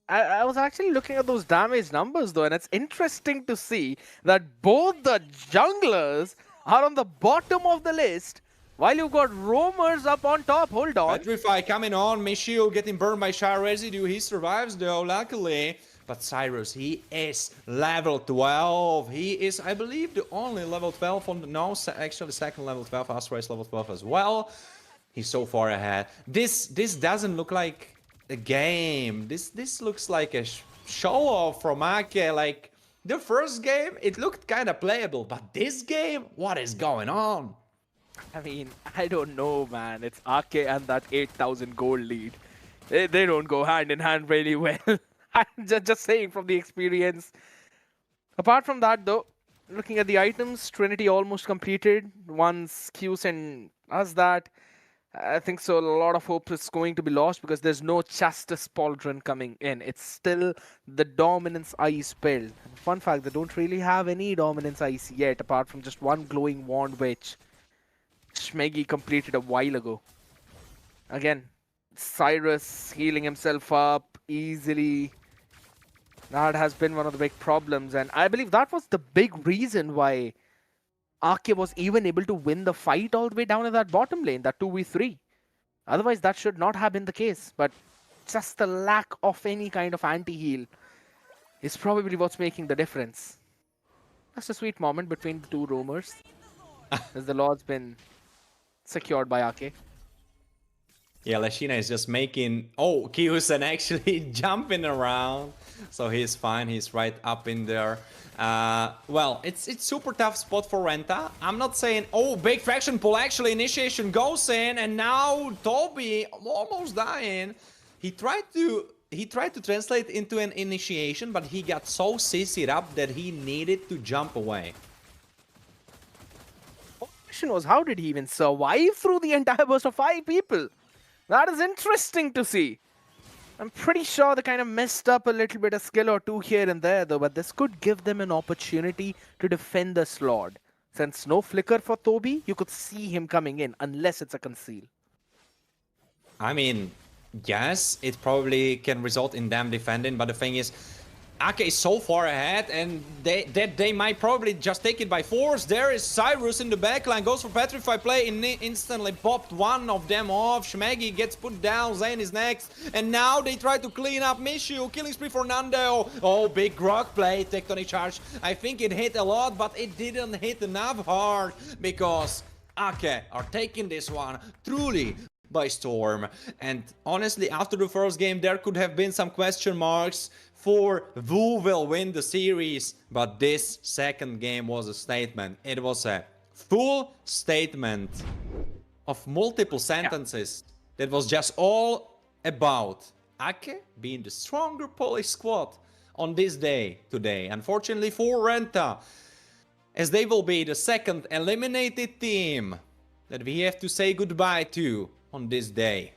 I was actually looking at those damage numbers though, and it's interesting to see that both the junglers are on the bottom of the list, while you've got roamers up on top. Hold on. Petrify coming on. Michio getting burned by Char residue. He survives though, luckily. But Cyrus, he is level 12. He is, I believe, the only level 12 on the... No, actually second level 12. Astra is level 12 as well. He's so far ahead. This doesn't look like a game. This looks like a show off from Ake. Like the first game, it looked kind of playable, but this game, what is going on? I mean, I don't know, man. It's Ake and that 8,000 gold lead. They don't go hand in hand really well. I'm just saying from the experience. Apart from that, though, looking at the items, Trinity almost completed. Once Q's and us that. I think so. A lot of hope is going to be lost because there's no Justice Pauldron coming in. It's still the Dominance Ice build. And fun fact, they don't really have any Dominance Ice yet, apart from just one glowing wand, which Shmegi completed a while ago. Again, Cyrus healing himself up easily. That has been one of the big problems, and I believe that was the big reason why Ake was even able to win the fight all the way down in that bottom lane, that 2v3. Otherwise, that should not have been the case. But just the lack of any kind of anti-heal is probably what's making the difference. That's a sweet moment between the two roamers, as the Lord's been secured by Ake. Yeah, Lashina is just making... Oh, Kyusen actually jumping around. So he's fine. He's right up in there. Well, it's super tough spot for Renta. I'm not saying... Oh, big fraction pull. Actually, initiation goes in. And now Toby almost dying. He tried to translate into an initiation, but he got so CC'd up that he needed to jump away. The question was, how did he even survive through the entire burst of 5 people? That is interesting to see. I'm pretty sure they kind of messed up a little bit of skill or two here and there though, but this could give them an opportunity to defend the slot. Since no flicker for Toby, you could see him coming in unless it's a conceal. I mean, yes, it probably can result in them defending, but the thing is, Ake is so far ahead, and they might probably just take it by force. There is Cyrus in the backline, goes for Petrify play, and instantly popped one of them off. Shmegi gets put down, Zane is next, and now they try to clean up Mishu. Killing spree for Nando. Oh, big Grog play, tectonic charge. I think it hit a lot, but it didn't hit enough hard, because Ake are taking this one truly by storm. And honestly, after the first game, there could have been some question marks for who will win the series, but this second game was a statement. It was a full statement of multiple sentences that was just all about Ake being the stronger Polish squad on this day today. Unfortunately for Renta, as they will be the second eliminated team that we have to say goodbye to on this day.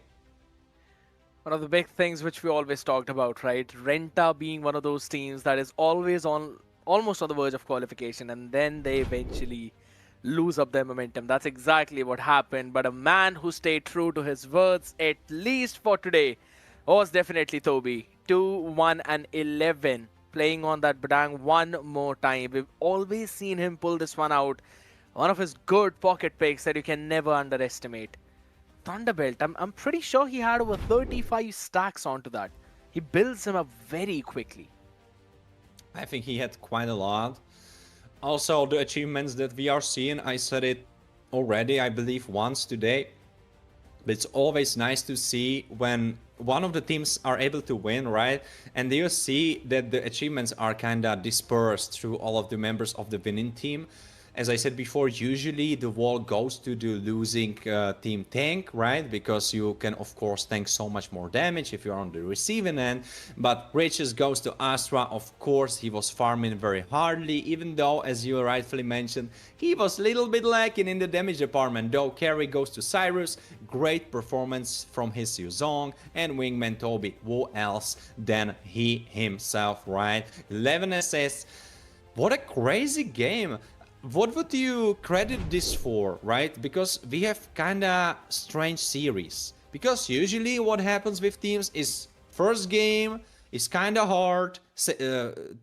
One of the big things which we always talked about, right? Renta being one of those teams that is always almost on the verge of qualification, and then they eventually lose up their momentum. That's exactly what happened. But a man who stayed true to his words, at least for today, was definitely Toby. 2-1 and 11, playing on that Badang one more time. We've always seen him pull this one out. One of his good pocket picks that you can never underestimate. Thunderbelt, I'm pretty sure he had over 35 stacks onto that. He builds him up very quickly. I think he had quite a lot. Also, the achievements that we are seeing, I said it already, I believe, once today. But it's always nice to see when one of the teams are able to win, right? And you see that the achievements are kind of dispersed through all of the members of the winning team. As I said before, usually the wall goes to the losing team tank, right? Because you can, of course, tank so much more damage if you're on the receiving end. But Riches goes to Astra. Of course, he was farming very hardly, even though, as you rightfully mentioned, he was a little bit lacking in the damage department. Though carry goes to Cyrus. Great performance from his Yuzong and Wingman Toby. Who else than he himself, right? 11 assists. What a crazy game. What would you credit this for, right? Because we have kinda strange series. Because usually what happens with teams is first game is kinda hard.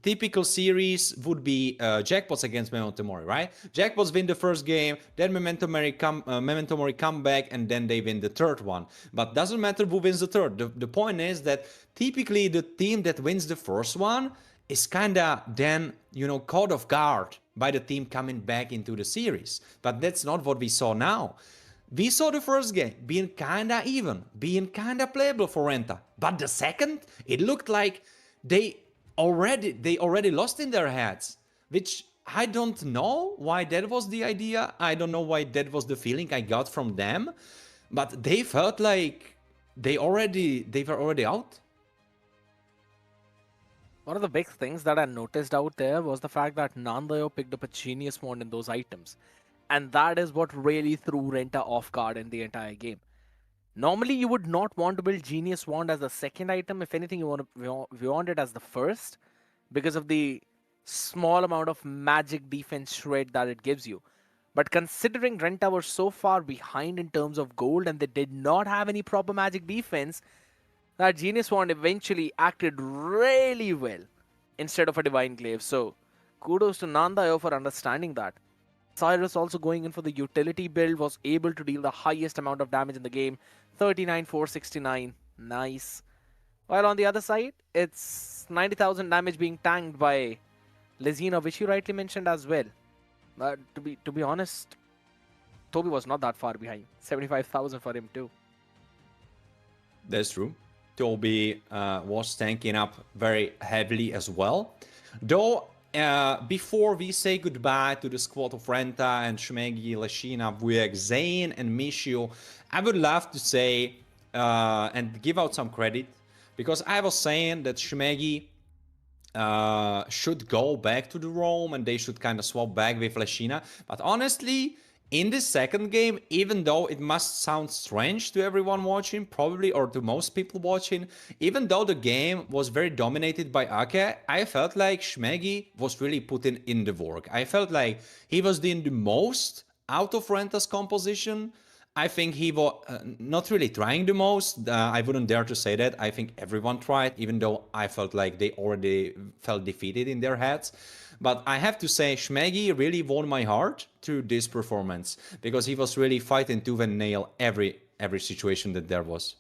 Typical series would be Jackpots against Memento Mori, right? Jackpots win the first game, then Memento Mori come back, and then they win the third one. But doesn't matter who wins the third. The point is that typically the team that wins the first one is kinda then, you know, caught off guard by the team coming back into the series. But that's not what we saw now. We saw the first game being kinda even, being kinda playable for Renta. But the second, it looked like they already lost in their heads, which I don't know why that was the idea. I don't know why that was the feeling I got from them, but they felt like they were already out. One of the big things that I noticed out there was the fact that Nandayo picked up a genius wand in those items. And that is what really threw Renta off guard in the entire game. Normally, you would not want to build Genius Wand as the second item. If anything, you want it as the first because of the small amount of magic defense shred that it gives you. But considering Renta were so far behind in terms of gold and they did not have any proper magic defense, that Genius Wand eventually acted really well instead of a Divine Glaive. So kudos to Nandayo for understanding that. Cyrus also going in for the utility build was able to deal the highest amount of damage in the game, 39,469. Nice. While on the other side, it's 90,000 damage being tanked by Lezina, which you rightly mentioned as well. To be honest, Toby was not that far behind. 75,000 for him too. That's true. Toby was tanking up very heavily as well. Though, before we say goodbye to the squad of Renta and Shmegi, Lashina, Vuek, Zane, and Mishio, I would love to say and give out some credit, because I was saying that Shmegi should go back to the Rome and they should kind of swap back with Lashina. But honestly, in this second game, even though it must sound strange to everyone watching, probably, or to most people watching, even though the game was very dominated by Ake, I felt like Shmegi was really putting in the work. I felt like he was doing the most out of Renta's composition. I think he was not really trying the most. I wouldn't dare to say that. I think everyone tried, even though I felt like they already felt defeated in their heads. But I have to say, Shmegi really won my heart through this performance, because he was really fighting tooth and nail every situation that there was.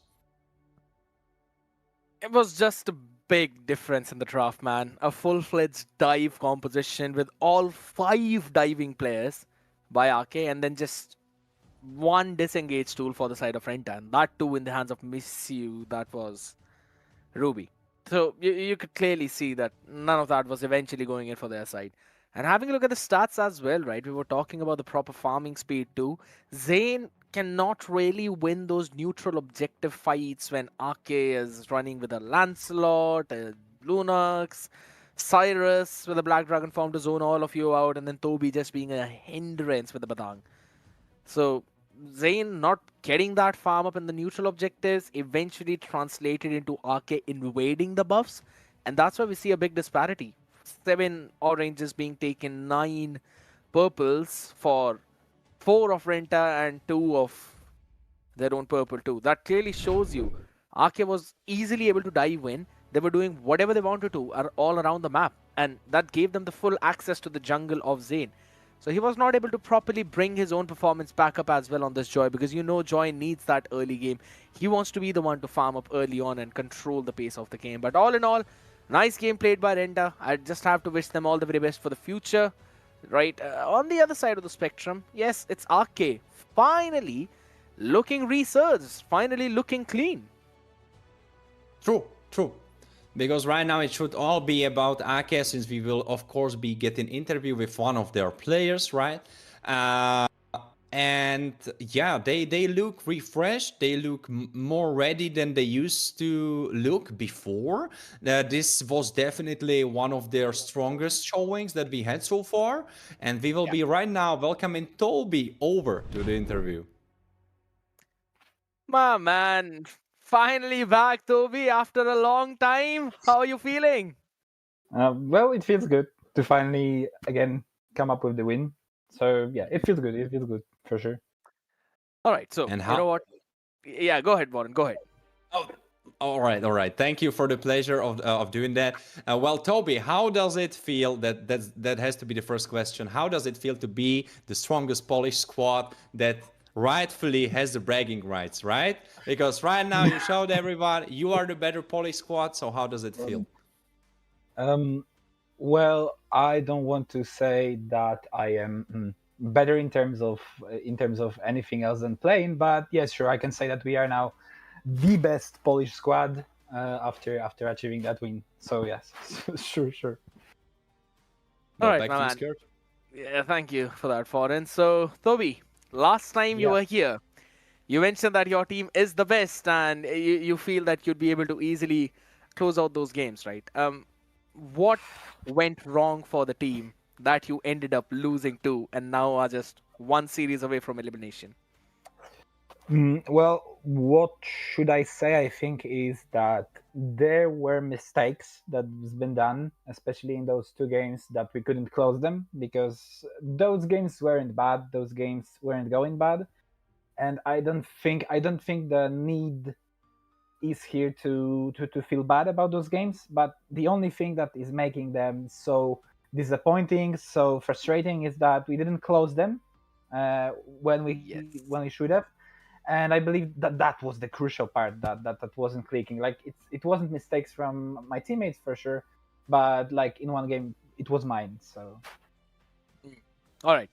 It was just a big difference in the draft, man. A full-fledged dive composition with all 5 diving players by Ake, and then just one disengage tool for the side of Renta, and that too in the hands of Missu, that was Ruby. So you could clearly see that none of that was eventually going in for their side. And having a look at the stats as well, right? We were talking about the proper farming speed too. Zane cannot really win those neutral objective fights when Ake is running with a Lancelot, a Lunux, Cyrus with a Black Dragon form to zone all of you out, and then Toby just being a hindrance with the Badang. So Zane not getting that farm up in the neutral objectives eventually translated into Ake invading the buffs, and that's why we see a big disparity. 7 oranges being taken, 9 purples for 4 of Renta and 2 of their own purple too. That clearly shows you Ake was easily able to dive in. They were doing whatever they wanted to all around the map, and that gave them the full access to the jungle of Zane. So he was not able to properly bring his own performance back up as well on this Joy, because you know Joy needs that early game. He wants to be the one to farm up early on and control the pace of the game. But all in all, nice game played by Renta. I just have to wish them all the very best for the future. Right, on the other side of the spectrum, yes, it's Ake finally looking resurged, finally looking clean. True. Because right now it should all be about Ake, since we will of course be getting interview with one of their players, right? And yeah, they look refreshed. They look more ready than they used to look before. This was definitely one of their strongest showings that we had so far. And we will be right now welcoming Toby over to the interview. My man, finally back, Toby, after a long time. How are you feeling? Well, it feels good to finally again come up with the win. So yeah, it feels good. It feels good for sure. All right, so And you know what? Yeah, go ahead, Warren. Go ahead. Oh, all right. Thank you for the pleasure of doing that. Well, Toby, how does it feel? That has to be the first question. How does it feel to be the strongest Polish squad that rightfully has the bragging rights, right? Because right now you showed everyone you are the better Polish squad. So how does it feel? Well, I don't want to say that I am better in terms of anything else than playing, but yes, sure, I can say that we are now the best Polish squad after achieving that win. So yes, sure. All right, my man. Yeah, thank you for that, Foreign. So, Toby, last time you were here, you mentioned that your team is the best, and you feel that you'd be able to easily close out those games, right? What went wrong for the team that you ended up losing to, and now are just one series away from elimination? Well, What should I say? I think is that there were mistakes that's been done, especially in those two games that we couldn't close them because those games weren't bad. Those games weren't going bad, and I don't think the need is here to feel bad about those games. But the only thing that is making them so disappointing, so frustrating, is that we didn't close them when we Yes. when we should have. And I believe that was the crucial part that wasn't clicking. Like it wasn't mistakes from my teammates for sure, but like in one game it was mine. So All right.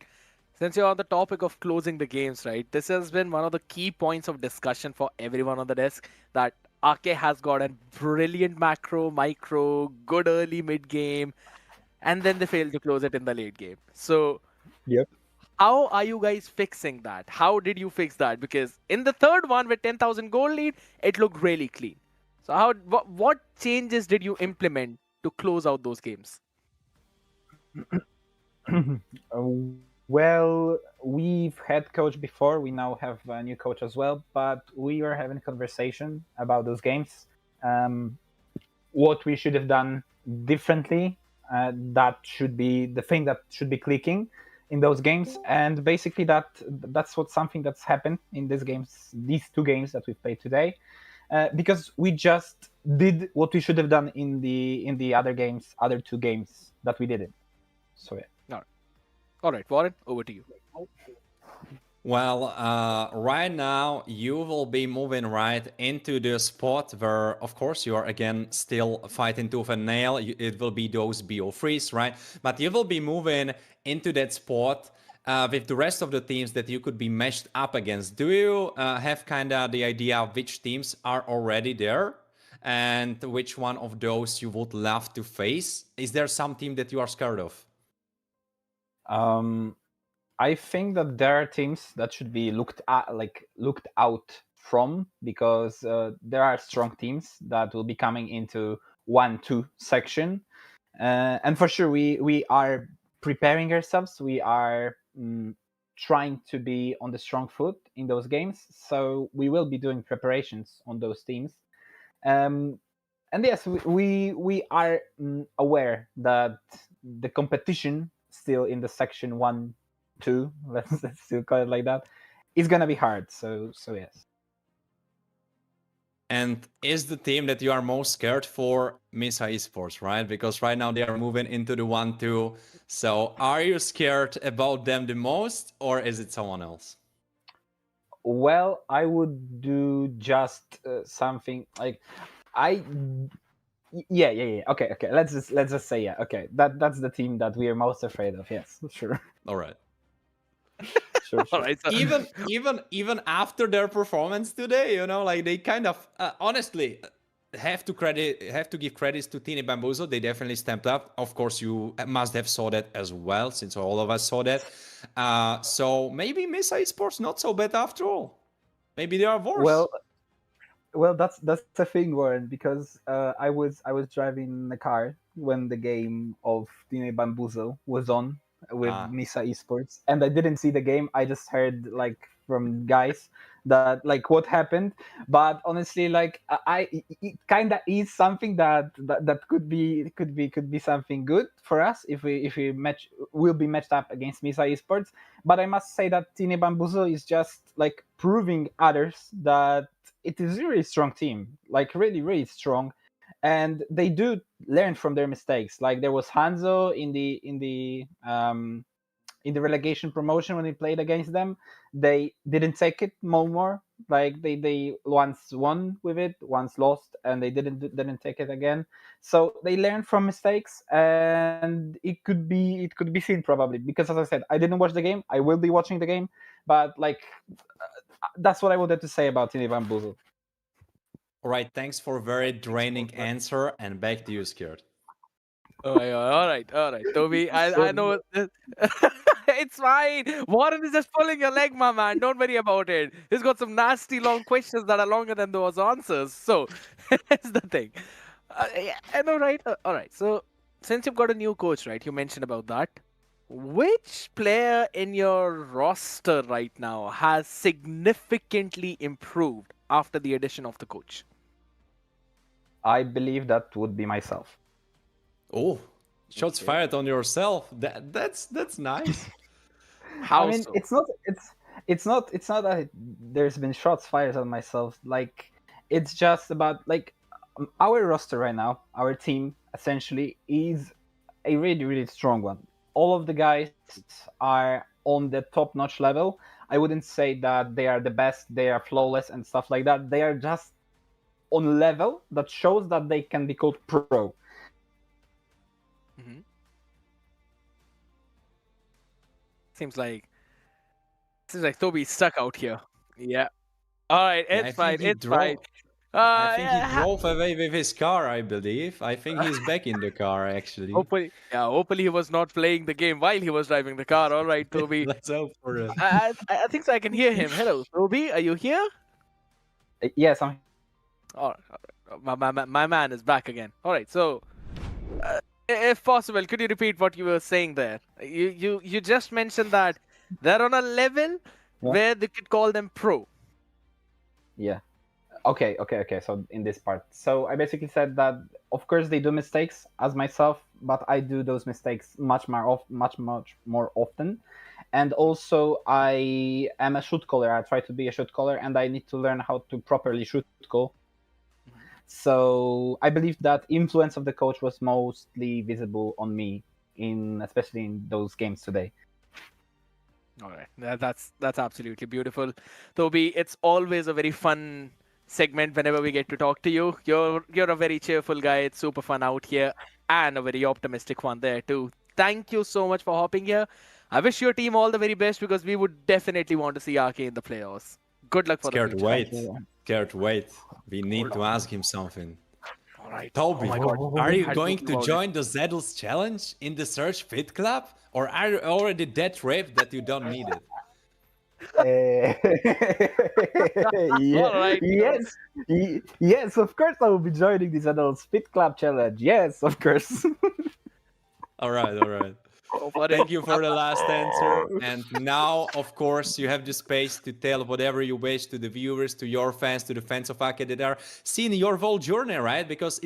Since you're on the topic of closing the games, right? This has been one of the key points of discussion for everyone on the desk that Ake has got a brilliant macro, micro, good early mid game, and then they failed to close it in the late game. So, Yep. how are you guys fixing that? How did you fix that? Because in the third one with 10,000 goal lead, it looked really clean. So, what changes did you implement to close out those games? Well, we've had coach before. We now have a new coach as well, but we were having a conversation about those games. What we should have done differently. That should be the thing that should be clicking in those games, and basically that's what something that's happened in these two games that we've played today, because we just did what we should have done in the other two games that we didn't. So yeah. All right, Warren, over to you. Well, right now you will be moving right into the spot where, of course, you are again still fighting tooth and nail. It will be those BO3s, right? But you will be moving into that spot with the rest of the teams that you could be meshed up against. Do you have kind of the idea of which teams are already there? And which one of those you would love to face? Is there some team that you are scared of? I think that there are teams that should be looked out from, because there are strong teams that will be coming into 1-2 section, and for sure we are preparing ourselves. We are trying to be on the strong foot in those games, so we will be doing preparations on those teams. And yes, we are aware that the competition still in the section 1-2, let's still call it like that, is gonna be hard. So yes. And is the team that you are most scared for Misa Esports, right? Because right now they are moving into the 1-2. So are you scared about them the most, or is it someone else? Well, I would do just something like yeah. Okay. Let's just say yeah. Okay, that's the team that we are most afraid of. Yes, sure. All right. Sure. All right, so Even after their performance today, you know, like they kind of honestly have to give credits to Tini Bambuzo. They definitely stepped up. Of course, you must have saw that as well, since all of us saw that. So maybe Mesa Esports not so bad after all. Maybe they are worse. Well, that's the thing, Warren, because I was driving the car when the game of Tine Bambuzo was on with Misa Esports, and I didn't see the game. I just heard like from guys that like what happened. But honestly, like it kind of is something that could be something good for us if we will be matched up against Misa Esports. But I must say that Tine Bambuzo is just like proving others that it is a really strong team, like really strong, and they do learn from their mistakes. Like there was Hanzo in the relegation promotion when we played against them. They didn't take it more. Like they once won with it, once lost, and they didn't take it again. So they learn from mistakes, and it could be seen probably, because as I said, I didn't watch the game. I will be watching the game, but like that's what I wanted to say about Tini Bambuzo. All right, thanks for a very draining answer, and back to you, Scared. all right, Toby. I know it's fine. Warren is just pulling your leg, my man. Don't worry about it. He's got some nasty long questions that are longer than those answers. So that's the thing. Yeah, I know, right? All right. So since you've got a new coach, right? You mentioned about that. Which player in your roster right now has significantly improved after the addition of the coach? I believe that would be myself. Oh, shots Okay. fired on yourself. That's nice. How I mean, so? it's not that there's been shots fired on myself. Like, it's just about like our roster right now. Our team essentially is a really really strong one. All of the guys are on the top notch level. I wouldn't say that they are the best, they are flawless and stuff like that. They are just on level that shows that they can be called pro. Mhm. Seems like Toby's stuck out here. Yeah. All right, Yeah, it's fine. It's fine. I think he Yeah, drove away with his car, I believe. I think he's back in the car, actually. hopefully he was not playing the game while he was driving the car. All right, Toby. Let's hope for it. I think so. I can hear him. Hello, Toby. Are you here? Yes, I'm All right. My man is back again. All right. So, if possible, could you repeat what you were saying there? You just mentioned that they're on a level where they could call them pro. Yeah. Okay. So in this part, so I basically said that of course they do mistakes as myself, but I do those mistakes much more often, and also I am a shoot caller. I try to be a shoot caller, and I need to learn how to properly shoot call. So I believe that influence of the coach was mostly visible on me, especially in those games today. All right, that's absolutely beautiful, Toby. It's always a very fun segment whenever we get to talk to you. You're a very cheerful guy. It's super fun out here, and a very optimistic one there too. Thank you so much for hopping here. I wish your team all the very best because we would definitely want to see RK in the playoffs. Good luck for Scared the to future. wait. Scared to wait. We need to ask him something. All right. Toby, Oh my God. are you Had going think to about it. join the Zeddles challenge in the Search Fit Club? Or are you already that ripped that you don't need it? All right, yes, of course I will be joining this adult Spit Club challenge. Yes, of course. All right. Go for it. Thank you for the last answer. And now, of course, you have the space to tell whatever you wish to the viewers, to your fans, to the fans of Ake that are seeing your whole journey, right? Because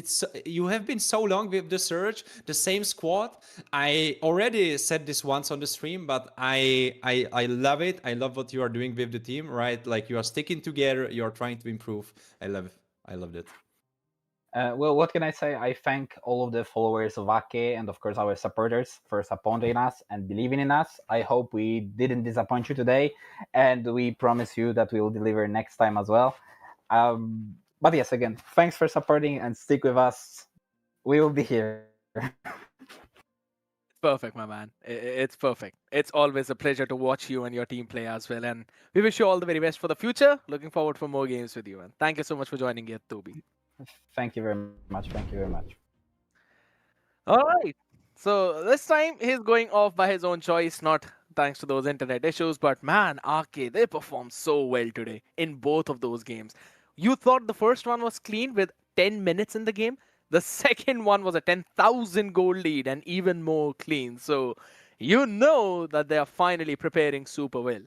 you have been so long with the Surge, the same squad. I already said this once on the stream, but I love it. I love what you are doing with the team, right? Like you are sticking together, you are trying to improve. I love it. Well, what can I say? I thank all of the followers of Ake and, of course, our supporters for supporting us and believing in us. I hope we didn't disappoint you today, and we promise you that we will deliver next time as well. But yes, again, thanks for supporting and stick with us. We will be here. Perfect, my man. It's perfect. It's always a pleasure to watch you and your team play as well. And we wish you all the very best for the future. Looking forward for more games with you. And thank you so much for joining here, Toby. Thank you very much. Thank you very much. All right. So this time he's going off by his own choice, not thanks to those internet issues. But man, RK, they performed so well today in both of those games. You thought the first one was clean with 10 minutes in the game. The second one was a 10,000 goal lead and even more clean. So you know that they are finally preparing super well.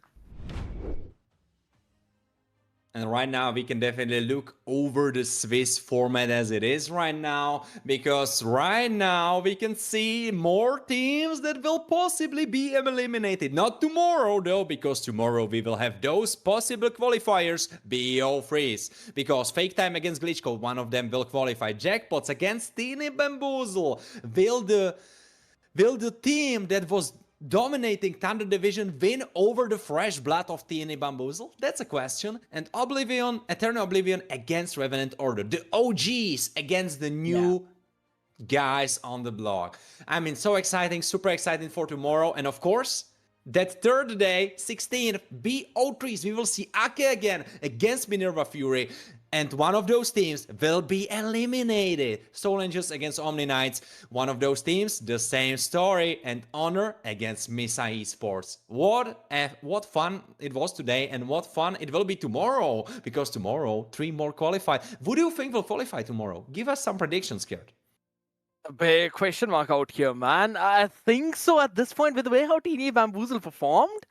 And right now we can definitely look over the Swiss format as it is right now, because right now we can see more teams that will possibly be eliminated. Not tomorrow though, because tomorrow we will have those possible qualifiers BO freeze. Because Fake Time against Glitch Code, one of them will qualify. Jackpots against Teeny Bamboozle. Will the team that was dominating Thunder Division win over the fresh blood of TNA Bamboozle? That's a question. And Oblivion, Eternal Oblivion against Revenant Order. The OGs against the new guys on the block. I mean, so exciting, super exciting for tomorrow. And of course, that third day, 16th, BO3s, we will see Ake again against Minerva Fury. And one of those teams will be eliminated. Soul Angels against Omni Knights. One of those teams, the same story. And Honor against Misa Esports. What fun it was today, and what fun it will be tomorrow. Because tomorrow, 3 more qualify. Who do you think will qualify tomorrow? Give us some predictions, Gerd. A big question mark out here, man. I think so at this point with the way how Teeny Bamboozle performed.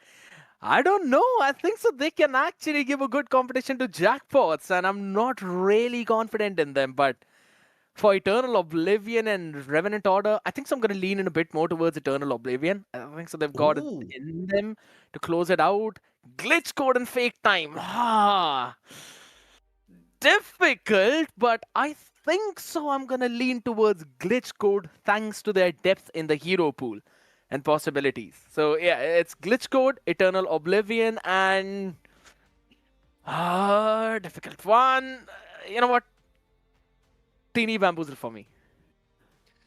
I don't know. I think so. They can actually give a good competition to Jackpots, and I'm not really confident in them. But for Eternal Oblivion and Revenant Order, I think so I'm going to lean in a bit more towards Eternal Oblivion. I think so they've got it Ooh. in them to close it out. Glitch Code and Fake Time. Difficult, but I think so I'm going to lean towards Glitch Code thanks to their depth in the hero pool and possibilities. So yeah, it's Glitch Code, Eternal Oblivion, and difficult one. You know what? Teeny Bamboozle for me.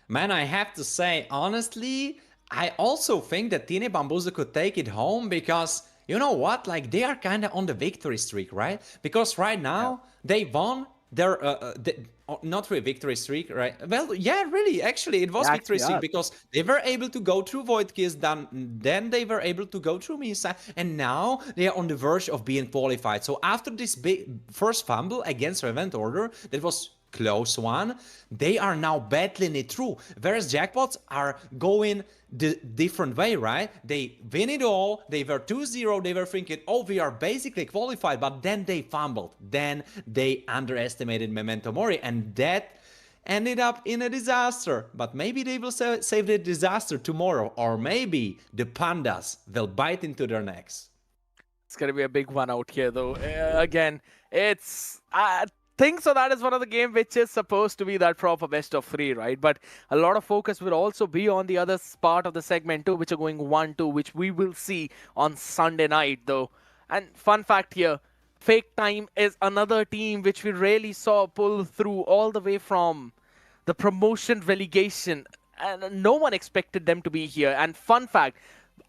Man, I have to say, honestly, I also think that Tine Bambuza could take it home because, you know what, like they are kind of on the victory streak, right? Because right now, they won their, not really victory streak, right? Well, yeah, really, actually, it was They victory actually streak are. because they were able to go through Void Kiss, then they were able to go through Misa, and now they are on the verge of being qualified. So after this big first fumble against Revent Order, that was close one, they are now battling it through, whereas Jackpots are going the different way, right? They win it all, they were 2-0, they were thinking, oh, we are basically qualified, but then they fumbled, then they underestimated Memento Mori, and that ended up in a disaster. But maybe they will save the disaster tomorrow, or maybe the pandas will bite into their necks. It's going to be a big one out here, though. Again, it's... think so that is one of the game which is supposed to be that proper best of 3, right? But a lot of focus will also be on the other part of the segment too, which are going 1-2, which we will see on Sunday night, though. And fun fact here, Fake Time is another team which we really saw pull through all the way from the promotion relegation, and no one expected them to be here. And fun fact,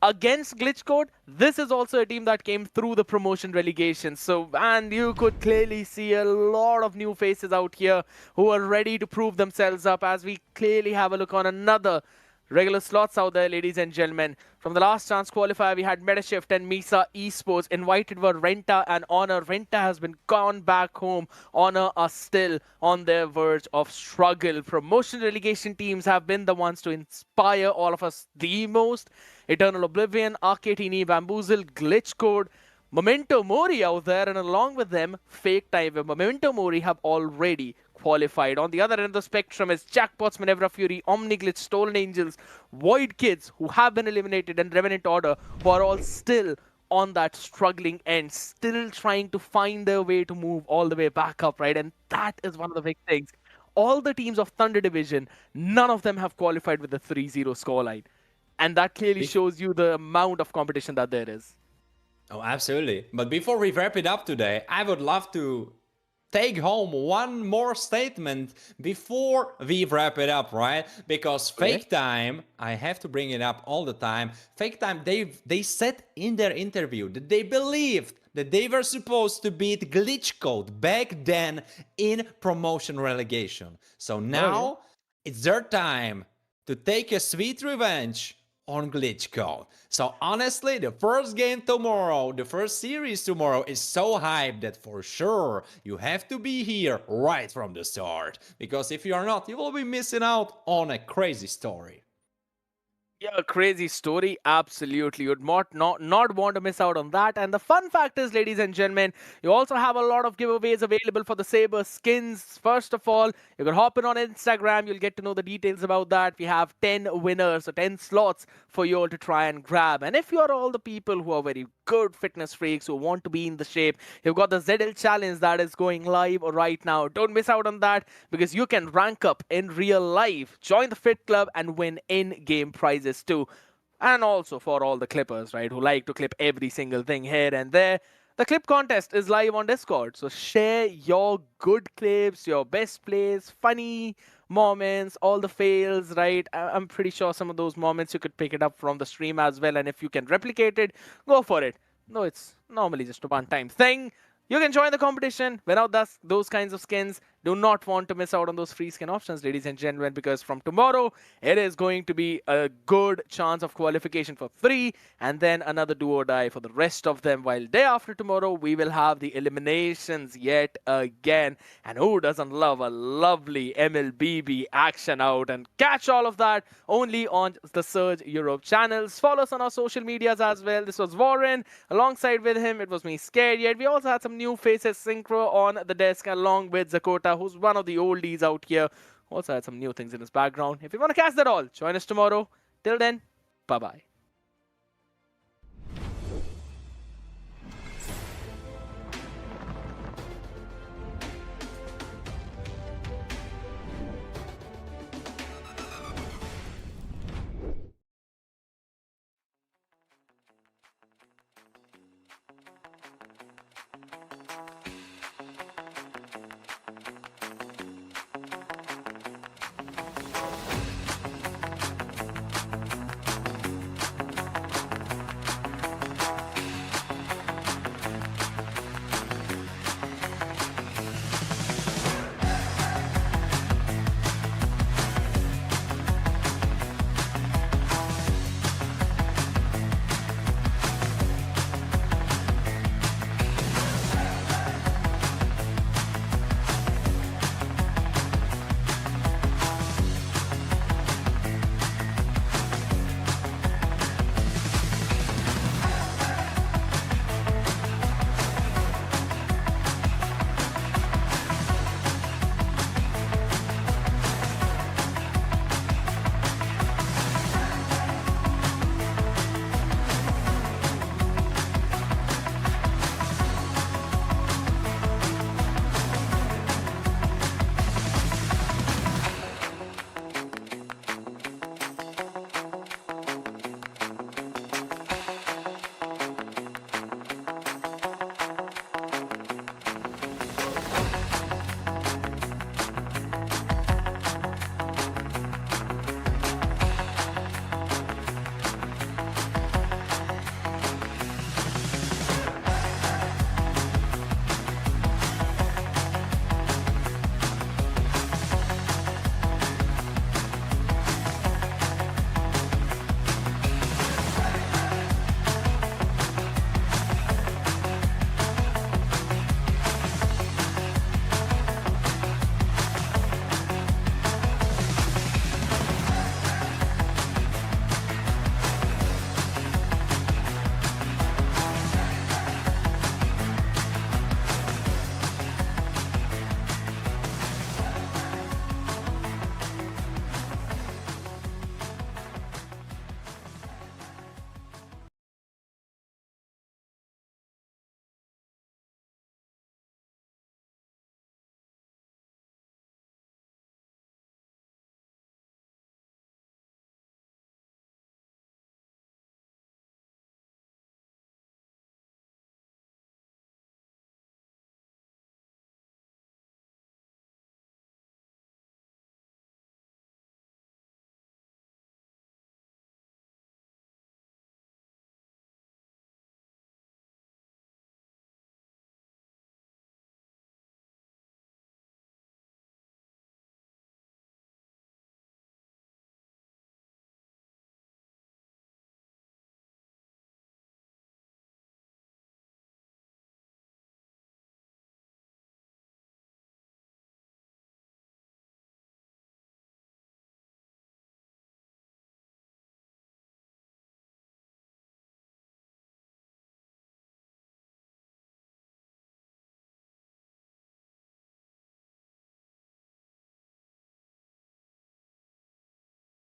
against Glitch Code, this is also a team that came through the promotion relegation. So, and you could clearly see a lot of new faces out here who are ready to prove themselves up as we clearly have a look on another regular slots out there, ladies and gentlemen. From the last chance qualifier, we had Metashift and Misa Esports. Invited were Renta and Honor. Renta has been gone back home. Honor are still on their verge of struggle. Promotion relegation teams have been the ones to inspire all of us the most. Eternal Oblivion, Arcatini, Bamboozle, Glitch Code, Memento Mori out there, and along with them, Fake Time. Memento Mori have already qualified. On the other end of the spectrum is Jackpots, Manevra Fury, Omniglitch, Stolen Angels, Void Kids, who have been eliminated, and Revenant Order, who are all still on that struggling end, still trying to find their way to move all the way back up, right? And that is one of the big things. All the teams of Thunder Division, none of them have qualified with a 3-0 scoreline. And that clearly shows you the amount of competition that there is. Oh, absolutely. But before we wrap it up today, I would love to take home one more statement before we wrap it up, right? Because Fake Time, I have to bring it up all the time. Fake Time, they said in their interview that they believed that they were supposed to beat Glitch Code back then in promotion relegation. So now it's their time to take a sweet revenge on Glitch Code. So honestly, the first game tomorrow, the first series tomorrow is so hyped that for sure you have to be here right from the start. Because if you are not, you will be missing out on a crazy story. Yeah, a crazy story. Absolutely. You'd not want to miss out on that. And the fun fact is, ladies and gentlemen, you also have a lot of giveaways available for the Saber skins. First of all, you can hop in on Instagram. You'll get to know the details about that. We have 10 winners, so 10 slots for you all to try and grab. And if you're all the people who are very good fitness freaks who want to be in the shape, you've got the ZL challenge that is going live right now. Don't miss out on that because you can rank up in real life, join the Fit Club, and win in-game prizes too. And also for all the clippers, right, who like to clip every single thing here and there, the clip contest is live on Discord. So share your good clips, your best plays, funny moments, all the fails, right? I'm pretty sure some of those moments you could pick it up from the stream as well. And if you can replicate it, go for it. No, it's normally just a one-time thing. You can join the competition, win out those kinds of skins, Do not want to miss out on those free skin options, ladies and gentlemen, because from tomorrow, it is going to be a good chance of qualification for 3 and then another do or die for the rest of them. While day after tomorrow, we will have the eliminations yet again. And who doesn't love a lovely MLBB action out? And catch all of that only on the Surge Europe channels. Follow us on our social medias as well. This was Warren. Alongside with him, it was me, Scared Yet. We also had some new faces synchro on the desk along with Zakota, who's one of the oldies out here. Also had some new things in his background. If you want to catch that all, join us tomorrow. Till then, bye-bye.